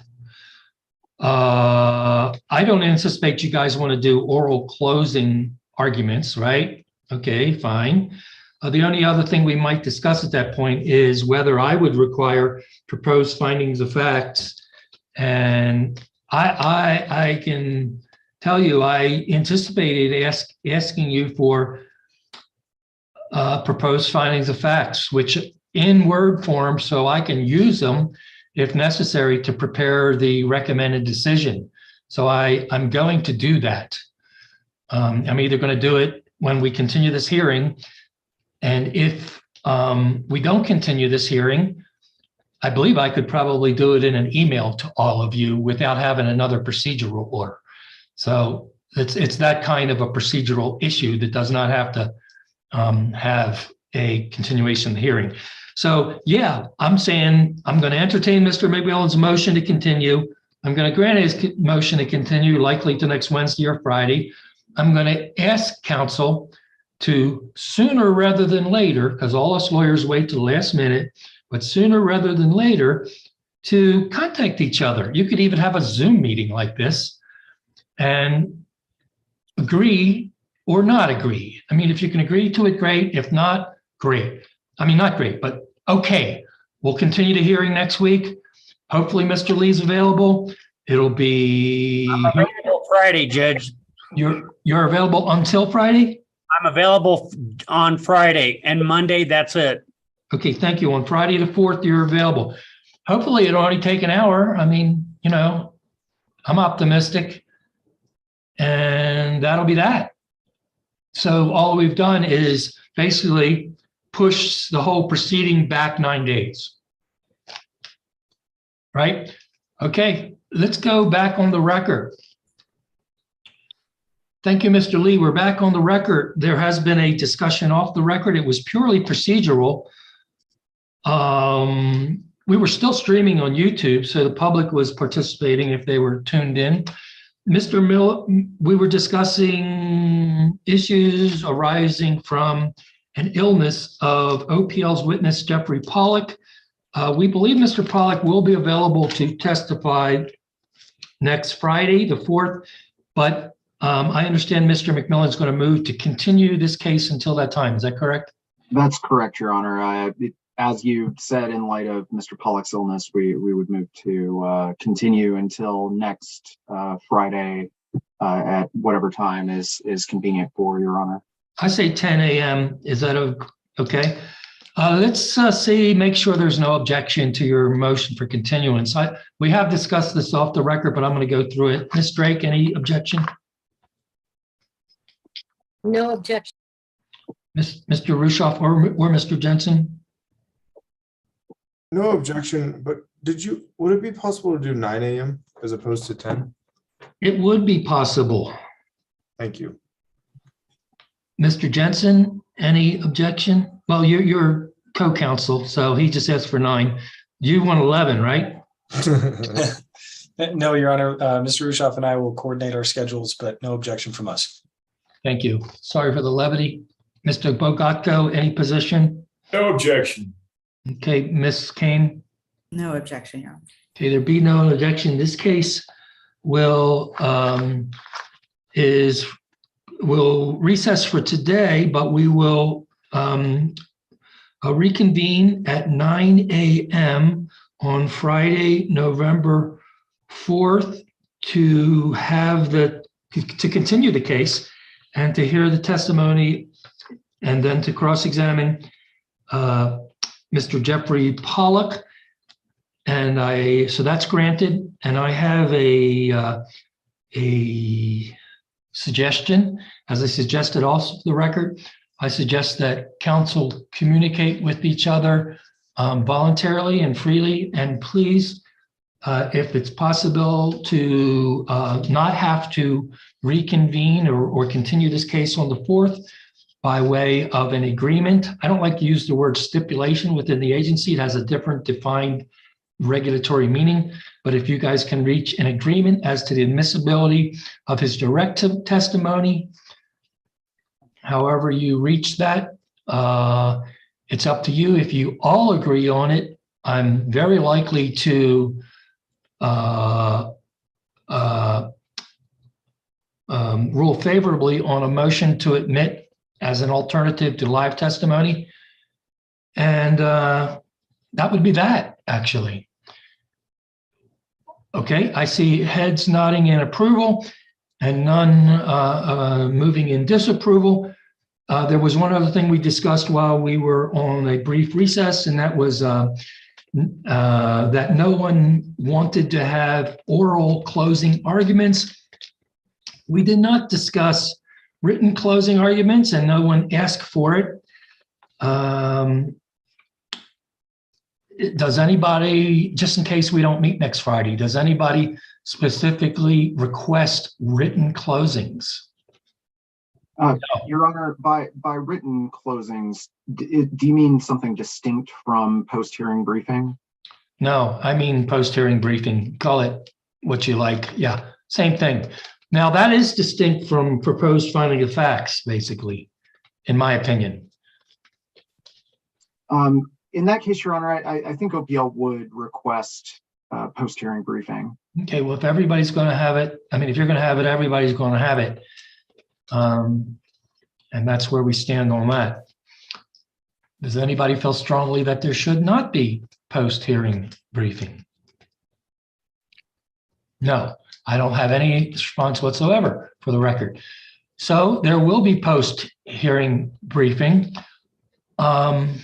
I don't anticipate you guys want to do oral closing arguments, right? Okay, fine. The only other thing we might discuss at that point is whether I would require proposed findings of facts. And I can tell you, I anticipated asking you for proposed findings of facts, which in Word form, so I can use them if necessary to prepare the recommended decision. So I'm going to do that. I'm either going to do it when we continue this hearing, and if we don't continue this hearing, I believe I could probably do it in an email to all of you without having another procedural order. So it's that kind of a procedural issue that does not have to have a continuation of the hearing. So yeah, I'm saying I'm going to entertain Mr. McMillan's motion to continue. I'm going to grant his motion to continue likely to next Wednesday or Friday. I'm going to ask council to sooner rather than later, because all us lawyers wait till the last minute, but sooner rather than later to contact each other. You could even have a Zoom meeting like this and agree or not agree. I mean, if you can agree to it, great. If not, great. I mean, not great, but okay. We'll continue the hearing next week. Hopefully, Mr. Lee's available. It'll be Available Friday, Judge. you're available until Friday? I'm available on Friday and Monday. That's it. Okay, thank you. On Friday the 4th, you're available. Hopefully, it'll only take an hour. I mean, you know, I'm optimistic. And that'll be that. So all we've done is basically push the whole proceeding back 9 days. Right? Okay, let's go back on the record. Thank you, Mr. Lee. We're back on the record. There has been a discussion off the record. It was purely procedural. We were still streaming on YouTube, so the public was participating if they were tuned in. Mr. Mill, we were discussing issues arising from an illness of OPL's witness, Jeffrey Pollock. We believe Mr. Pollock will be available to testify next Friday, the 4th, but I understand Mr. McMillan is going to move to continue this case until that time. Is that correct? That's correct, Your Honor. As you said, in light of Mr. Pollock's illness, we would move to continue until next Friday at whatever time is convenient for Your Honor. I say 10 a.m. Is that okay? Let's make sure there's no objection to your motion for continuance. We have discussed this off the record, but I'm going to go through it. Ms. Drake, any objection? No objection. Mr. Rushoff or Mr. Jensen? No objection, but would it be possible to do 9 a.m. as opposed to 10? It would be possible. Thank you. Mr. Jensen, any objection? Well, you're co-counsel, so he just asked for 9. You want 11, right? No, Your Honor, Mr. Rushoff and I will coordinate our schedules, but no objection from us. Thank you. Sorry for the levity. Mr. Bogatko, any position? No objection. Okay, Ms. Kane? No objection, Your Honor. Okay, there be no objection. This case will recess for today, but we will reconvene at 9 a.m. on Friday, November 4th to continue the case and to hear the testimony and then to cross-examine Mr. Jeffrey Pollock. And so that's granted. And I have a suggestion, as I suggested also for the record. I suggest that council communicate with each other voluntarily and freely. And please, if it's possible to not have to reconvene or continue this case on the 4th by way of an agreement. I don't like to use the word stipulation within the agency. It has a different defined regulatory meaning. But if you guys can reach an agreement as to the admissibility of his direct testimony, however you reach that, it's up to you. If you all agree on it, I'm very likely to rule favorably on a motion to admit as an alternative to live testimony. And that would be that, actually. Okay, I see heads nodding in approval and none moving in disapproval. There was one other thing we discussed while we were on a brief recess, and that was that no one wanted to have oral closing arguments. We did not discuss written closing arguments, and no one asked for it. Does anybody, just in case we don't meet next Friday, does anybody specifically request written closings? Your Honor, by written closings, do you mean something distinct from post-hearing briefing? No, I mean post-hearing briefing, call it what you like. Yeah, same thing. Now that is distinct from proposed finding of facts, basically, in my opinion. In that case, Your Honor, I think OPL would request post-hearing briefing. Okay, well, if everybody's going to have it, I mean, if you're going to have it, everybody's going to have it. And that's where we stand on that. Does anybody feel strongly that there should not be post-hearing briefing? No, I don't have any response whatsoever for the record. So there will be post-hearing briefing. I'm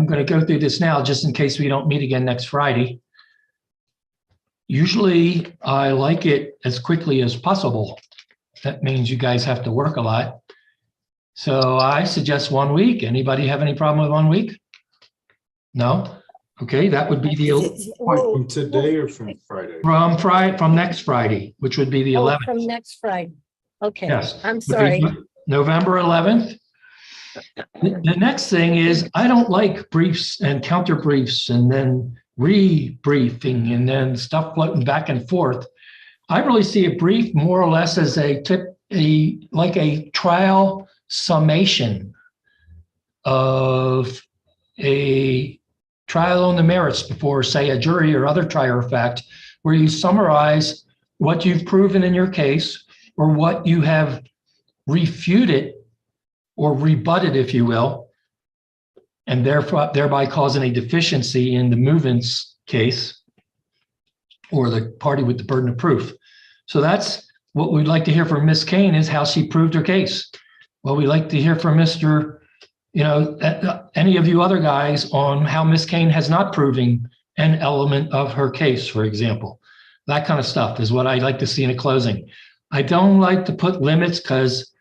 going to go through this now just in case we don't meet again next Friday. Usually I like it as quickly as possible. That means you guys have to work a lot. So I suggest 1 week. Anybody have any problem with 1 week? No? Okay, that would be the From today or from Friday? from next Friday, which would be the Oh, 11th. from next Friday. Okay, Yes. I'm sorry. November 11th. The next thing is, I don't like briefs and counter briefs and then re-briefing and then stuff floating back and forth. I really see a brief more or less as like a trial summation of a trial on the merits before, say, a jury or other trier of fact, where you summarize what you've proven in your case or what you have refuted or rebutted, if you will, and therefore thereby causing a deficiency in the movement's case or the party with the burden of proof. So that's what we'd like to hear from Ms. Kane, is how she proved her case. Well, we'd like to hear from Mr., any of you other guys on how Ms. Kane has not proven an element of her case, for example. That kind of stuff is what I'd like to see in a closing. I don't like to put limits because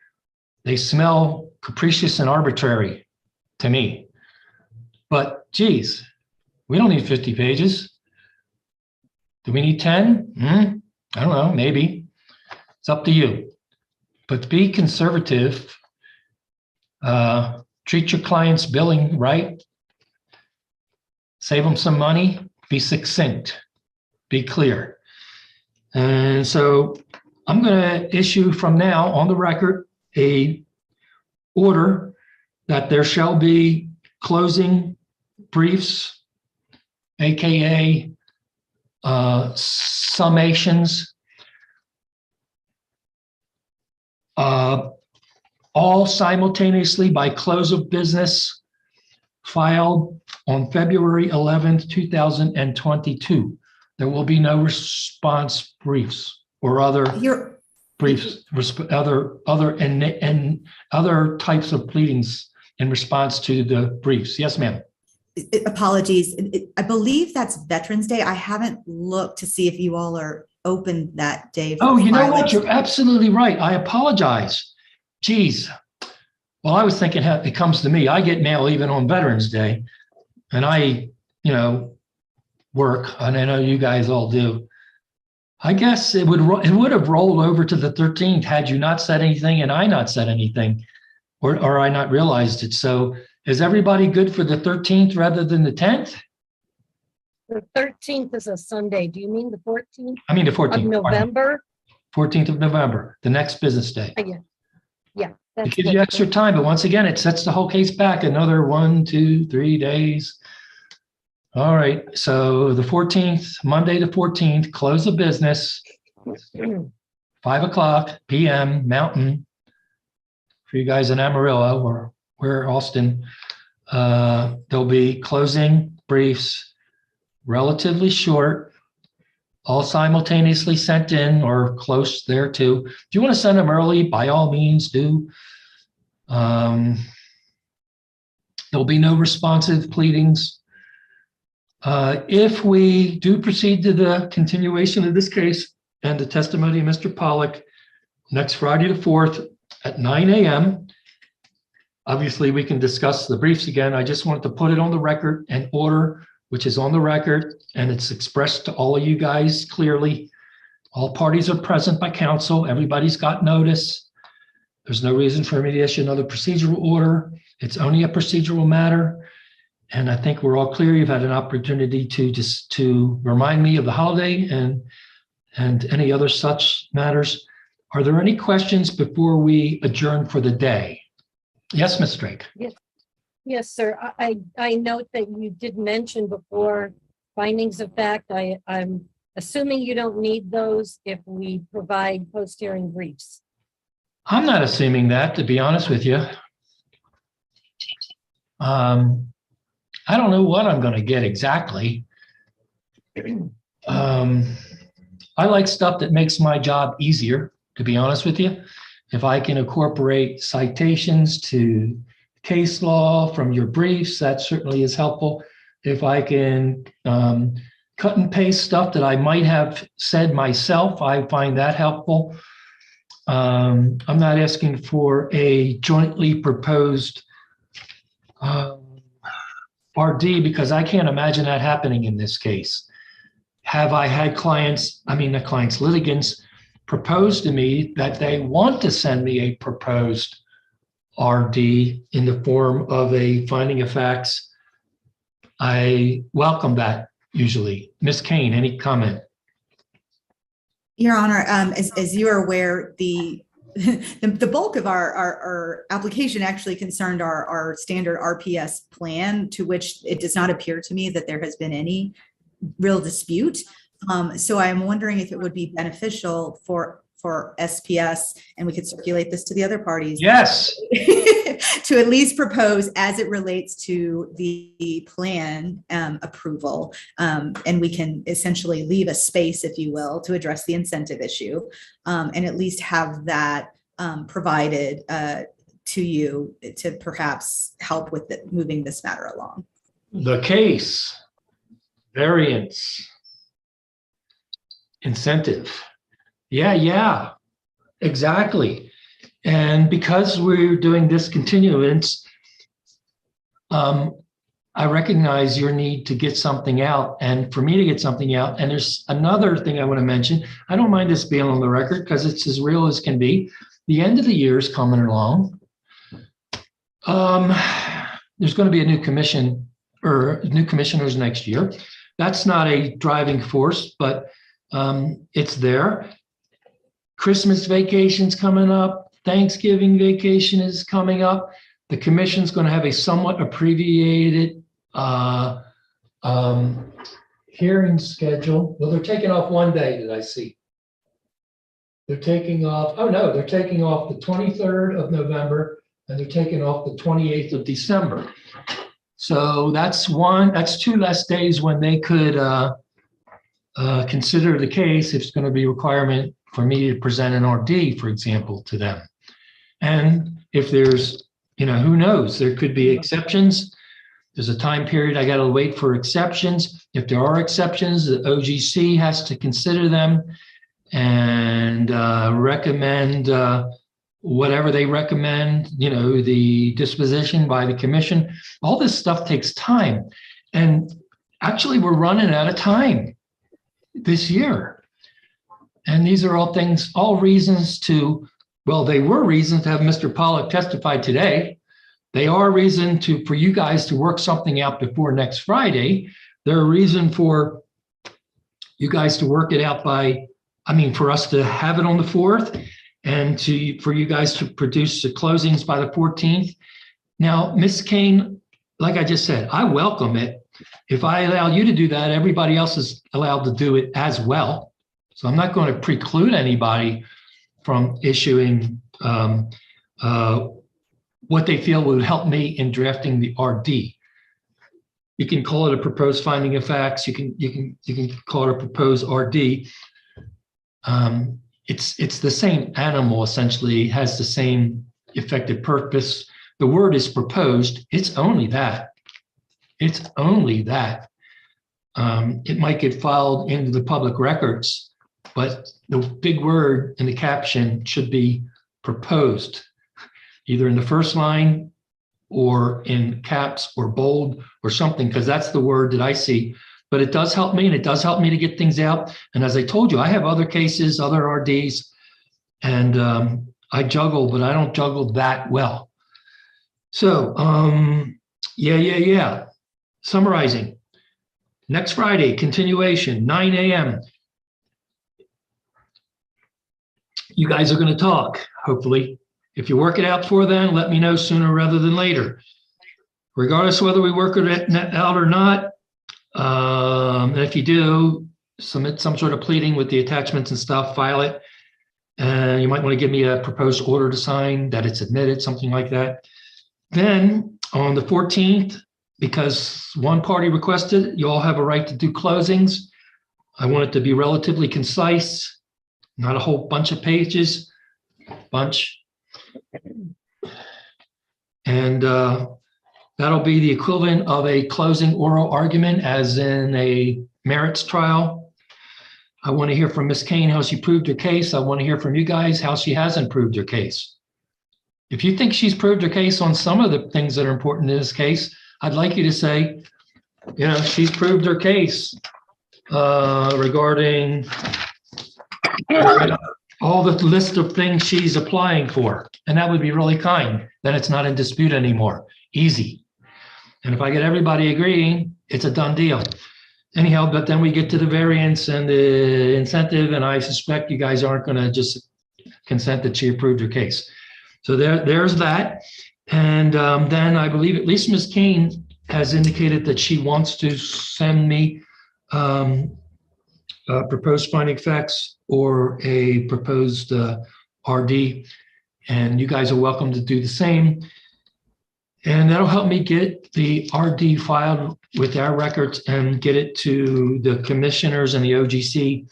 they smell capricious and arbitrary to me. But geez, we don't need 50 pages. Do we need 10? I don't know, maybe. It's up to you. But be conservative. Treat your client's billing right. Save them some money. Be succinct. Be clear. And so I'm going to issue from now on the record a order that there shall be closing briefs, AKA summations, all simultaneously by close of business, filed on February 11th, 2022. There will be no response briefs or other briefs, other types of pleadings in response to the briefs. Yes, ma'am. Apologies. I believe that's Veterans Day. I haven't looked to see if you all are open that day. Oh, you know what? You're absolutely right. I apologize. Geez. Well, I was thinking it comes to me. I get mail even on Veterans Day, and I, work, and I know you guys all do. I guess it would have rolled over to the 13th had you not said anything and I not said anything, or I not realized it. So is everybody good for the 13th rather than the 10th? The 13th is a Sunday. Do you mean the 14th? I mean the 14th. Of November? 14th of November, the next business day. Yeah. It gives you extra time, but once again, it sets the whole case back another 1, 2, 3 days. All right, so the 14th, Monday the 14th, close of business, 5:00 p.m. Mountain. For you guys in Amarillo or where Austin, there'll be closing briefs, relatively short, all simultaneously sent in or close there too. If you want to send them early, by all means do. There'll be no responsive pleadings. If we do proceed to the continuation of this case and the testimony of Mr. Pollack next Friday the 4th at 9 a.m., obviously we can discuss the briefs again. I just wanted to put it on the record and order, which is on the record, and it's expressed to all of you guys clearly. All parties are present by counsel. Everybody's got notice. There's no reason for me to issue another procedural order. It's only a procedural matter. And I think we're all clear. You've had an opportunity to remind me of the holiday and any other such matters. Are there any questions before we adjourn for the day? Yes, Ms. Drake. Yes, sir. I note that you did mention before findings of fact. I'm assuming you don't need those if we provide post-hearing briefs. I'm not assuming that, to be honest with you. I don't know what I'm going to get exactly. I like stuff that makes my job easier, to be honest with you. If I can incorporate citations to case law from your briefs, that certainly is helpful. If I can cut and paste stuff that I might have said myself, I find that helpful. I'm not asking for a jointly proposed RD because I can't imagine that happening in this case. Have I had litigants propose to me that they want to send me a proposed RD in the form of a finding of facts? I welcome that usually. Ms. Kane, any comment? Your Honor, as you are aware, the bulk of our application actually concerned our standard RPS plan, to which it does not appear to me that there has been any real dispute. So I'm wondering if it would be beneficial for SPS, and we could circulate this to the other parties. Yes. To at least propose as it relates to the plan approval. And we can essentially leave a space, if you will, to address the incentive issue, and at least have that provided to you to perhaps help with moving this matter along. The case, variance, incentive. Yeah, exactly. And because we're doing this continuance, I recognize your need to get something out and for me to get something out. And there's another thing I want to mention. I don't mind this being on the record because it's as real as can be. The end of the year is coming along. There's going to be a new commission or new commissioners next year. That's not a driving force, but it's there. Christmas vacation's coming up. Thanksgiving vacation is coming up. The commission's going to have a somewhat abbreviated hearing schedule. Well, they're taking off one day, did I see? They're taking off, they're taking off the 23rd of November and they're taking off the 28th of December. So that's two less days when they could consider the case if it's going to be a requirement for me to present an RD, for example, to them. And if there's, who knows, there could be exceptions. There's a time period I got to wait for exceptions. If there are exceptions, the OGC has to consider them and recommend whatever they recommend, the disposition by the commission. All this stuff takes time. And actually, we're running out of time this year. And these are all reasons they were reasons to have Mr. Pollack testify today. They are reason for you guys to work something out before next Friday. They're a reason for you guys to work it out for us to have it on the 4th and for you guys to produce the closings by the 14th. Now, Ms. Kane, like I just said, I welcome it. If I allow you to do that, everybody else is allowed to do it as well. So I'm not going to preclude anybody from issuing what they feel would help me in drafting the RD. You can call it a proposed finding of facts. You can call it a proposed RD. It's the same animal, essentially, has the same effective purpose. The word is proposed. It's only that. It's only that. It might get filed into the public records, but the big word in the caption should be proposed, either in the first line or in caps or bold or something, because that's the word that I see. But it does help me, and it does help me to get things out. And as I told you, I have other cases, other RDs, and I juggle, but I don't juggle that well. So, yeah. Summarizing. Next Friday, continuation, 9 a.m. You guys are going to talk, hopefully. If you work it out for then, let me know sooner rather than later. Regardless of whether we work it out or not, and if you do, submit some sort of pleading with the attachments and stuff, file it. And you might want to give me a proposed order to sign that it's admitted, something like that. Then on the 14th, because one party requested it, you all have a right to do closings. I want it to be relatively concise, not a whole bunch of pages, And that'll be the equivalent of a closing oral argument as in a merits trial. I want to hear from Ms. Kane how she proved her case. I want to hear from you guys how she hasn't proved her case. If you think she's proved her case on some of the things that are important in this case, I'd like you to say, she's proved her case regarding all the list of things she's applying for. And that would be really kind. Then it's not in dispute anymore. Easy. And if I get everybody agreeing, it's a done deal. Anyhow, but then we get to the variance and the incentive, and I suspect you guys aren't going to just consent that she approved her case. So there's that. And then I believe at least Ms. Kane has indicated that she wants to send me proposed finding facts or a proposed RD, and you guys are welcome to do the same. And that'll help me get the RD filed with our records and get it to the commissioners and the OGC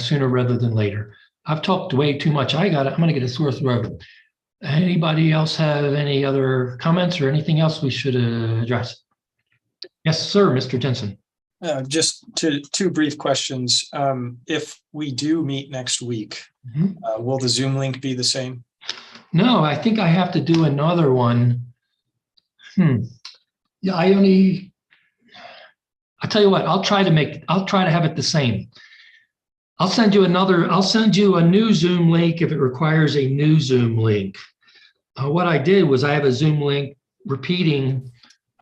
sooner rather than later. I've talked way too much. I'm going to get a sore throat. Anybody else have any other comments or anything else we should address? Yes, sir, Mr. Jensen. Just two brief questions. If we do meet next week, will the Zoom link be the same? No, I think I have to do another one. Yeah, I'll tell you what, I'll try to have it the same. I'll send you a new Zoom link if it requires a new Zoom link. What I did was I have a Zoom link repeating,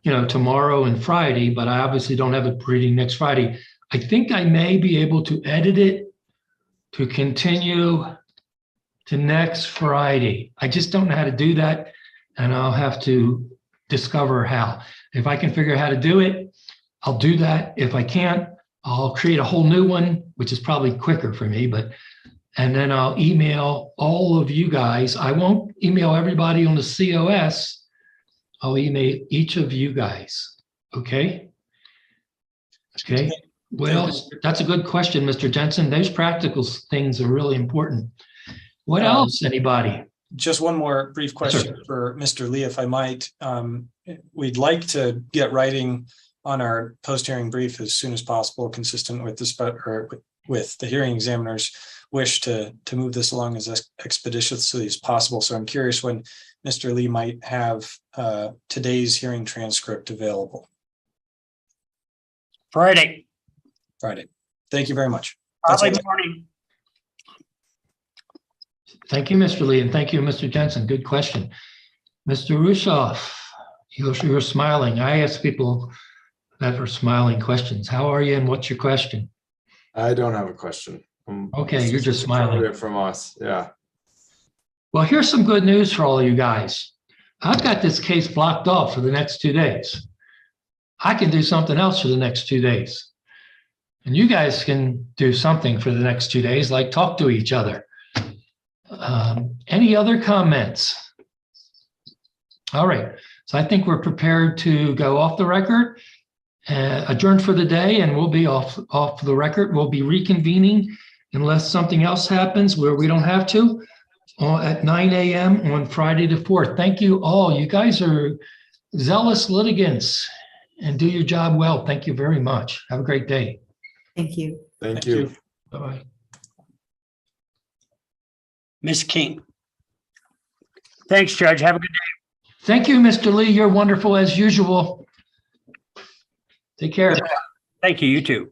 tomorrow and Friday, but I obviously don't have it repeating next Friday. I think I may be able to edit it to continue to next Friday. I just don't know how to do that, and I'll have to discover how. If I can figure out how to do it, I'll do that. If I can't, I'll create a whole new one, which is probably quicker for me, and then I'll email all of you guys. I won't email everybody on the COS. I'll email each of you guys. Okay? Okay. Well, that's a good question, Mr. Jensen. Those practical things are really important. What else, anybody? Just one more brief question for Mr. Lee, if I might. We'd like to get writing on our post-hearing brief as soon as possible, consistent with with the hearing examiner's wish to move this along as expeditiously as possible. So I'm curious when Mr. Lee might have today's hearing transcript available. Friday. Thank you very much. Probably morning. Thank you, Mr. Lee, and thank you, Mr. Jensen. Good question. Mr. Russoff, you're smiling. I ask people that are smiling questions. How are you and what's your question? I don't have a question. Okay, you're just smiling. From us, yeah. Well, here's some good news for all of you guys. I've got this case blocked off for the next 2 days. I can do something else for the next 2 days. And you guys can do something for the next 2 days, like talk to each other. Any other comments? All right, so I think we're prepared to go off the record, adjourn for the day, and we'll be off the record. We'll be reconvening unless something else happens where we don't have to at 9 a.m. on Friday the 4th. Thank you all. You guys are zealous litigants and do your job well. Thank you very much. Have a great day. Thank you. Thank you. Bye-bye. Ms. King. Thanks, Judge. Have a good day. Thank you, Mr. Lee. You're wonderful as usual. Take care. Thank you. You too.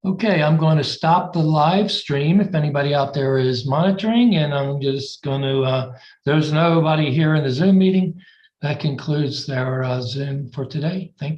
Okay, I'm going to stop the live stream if anybody out there is monitoring, and I'm just going to, there's nobody here in the Zoom meeting. That concludes our Zoom for today. Thank you.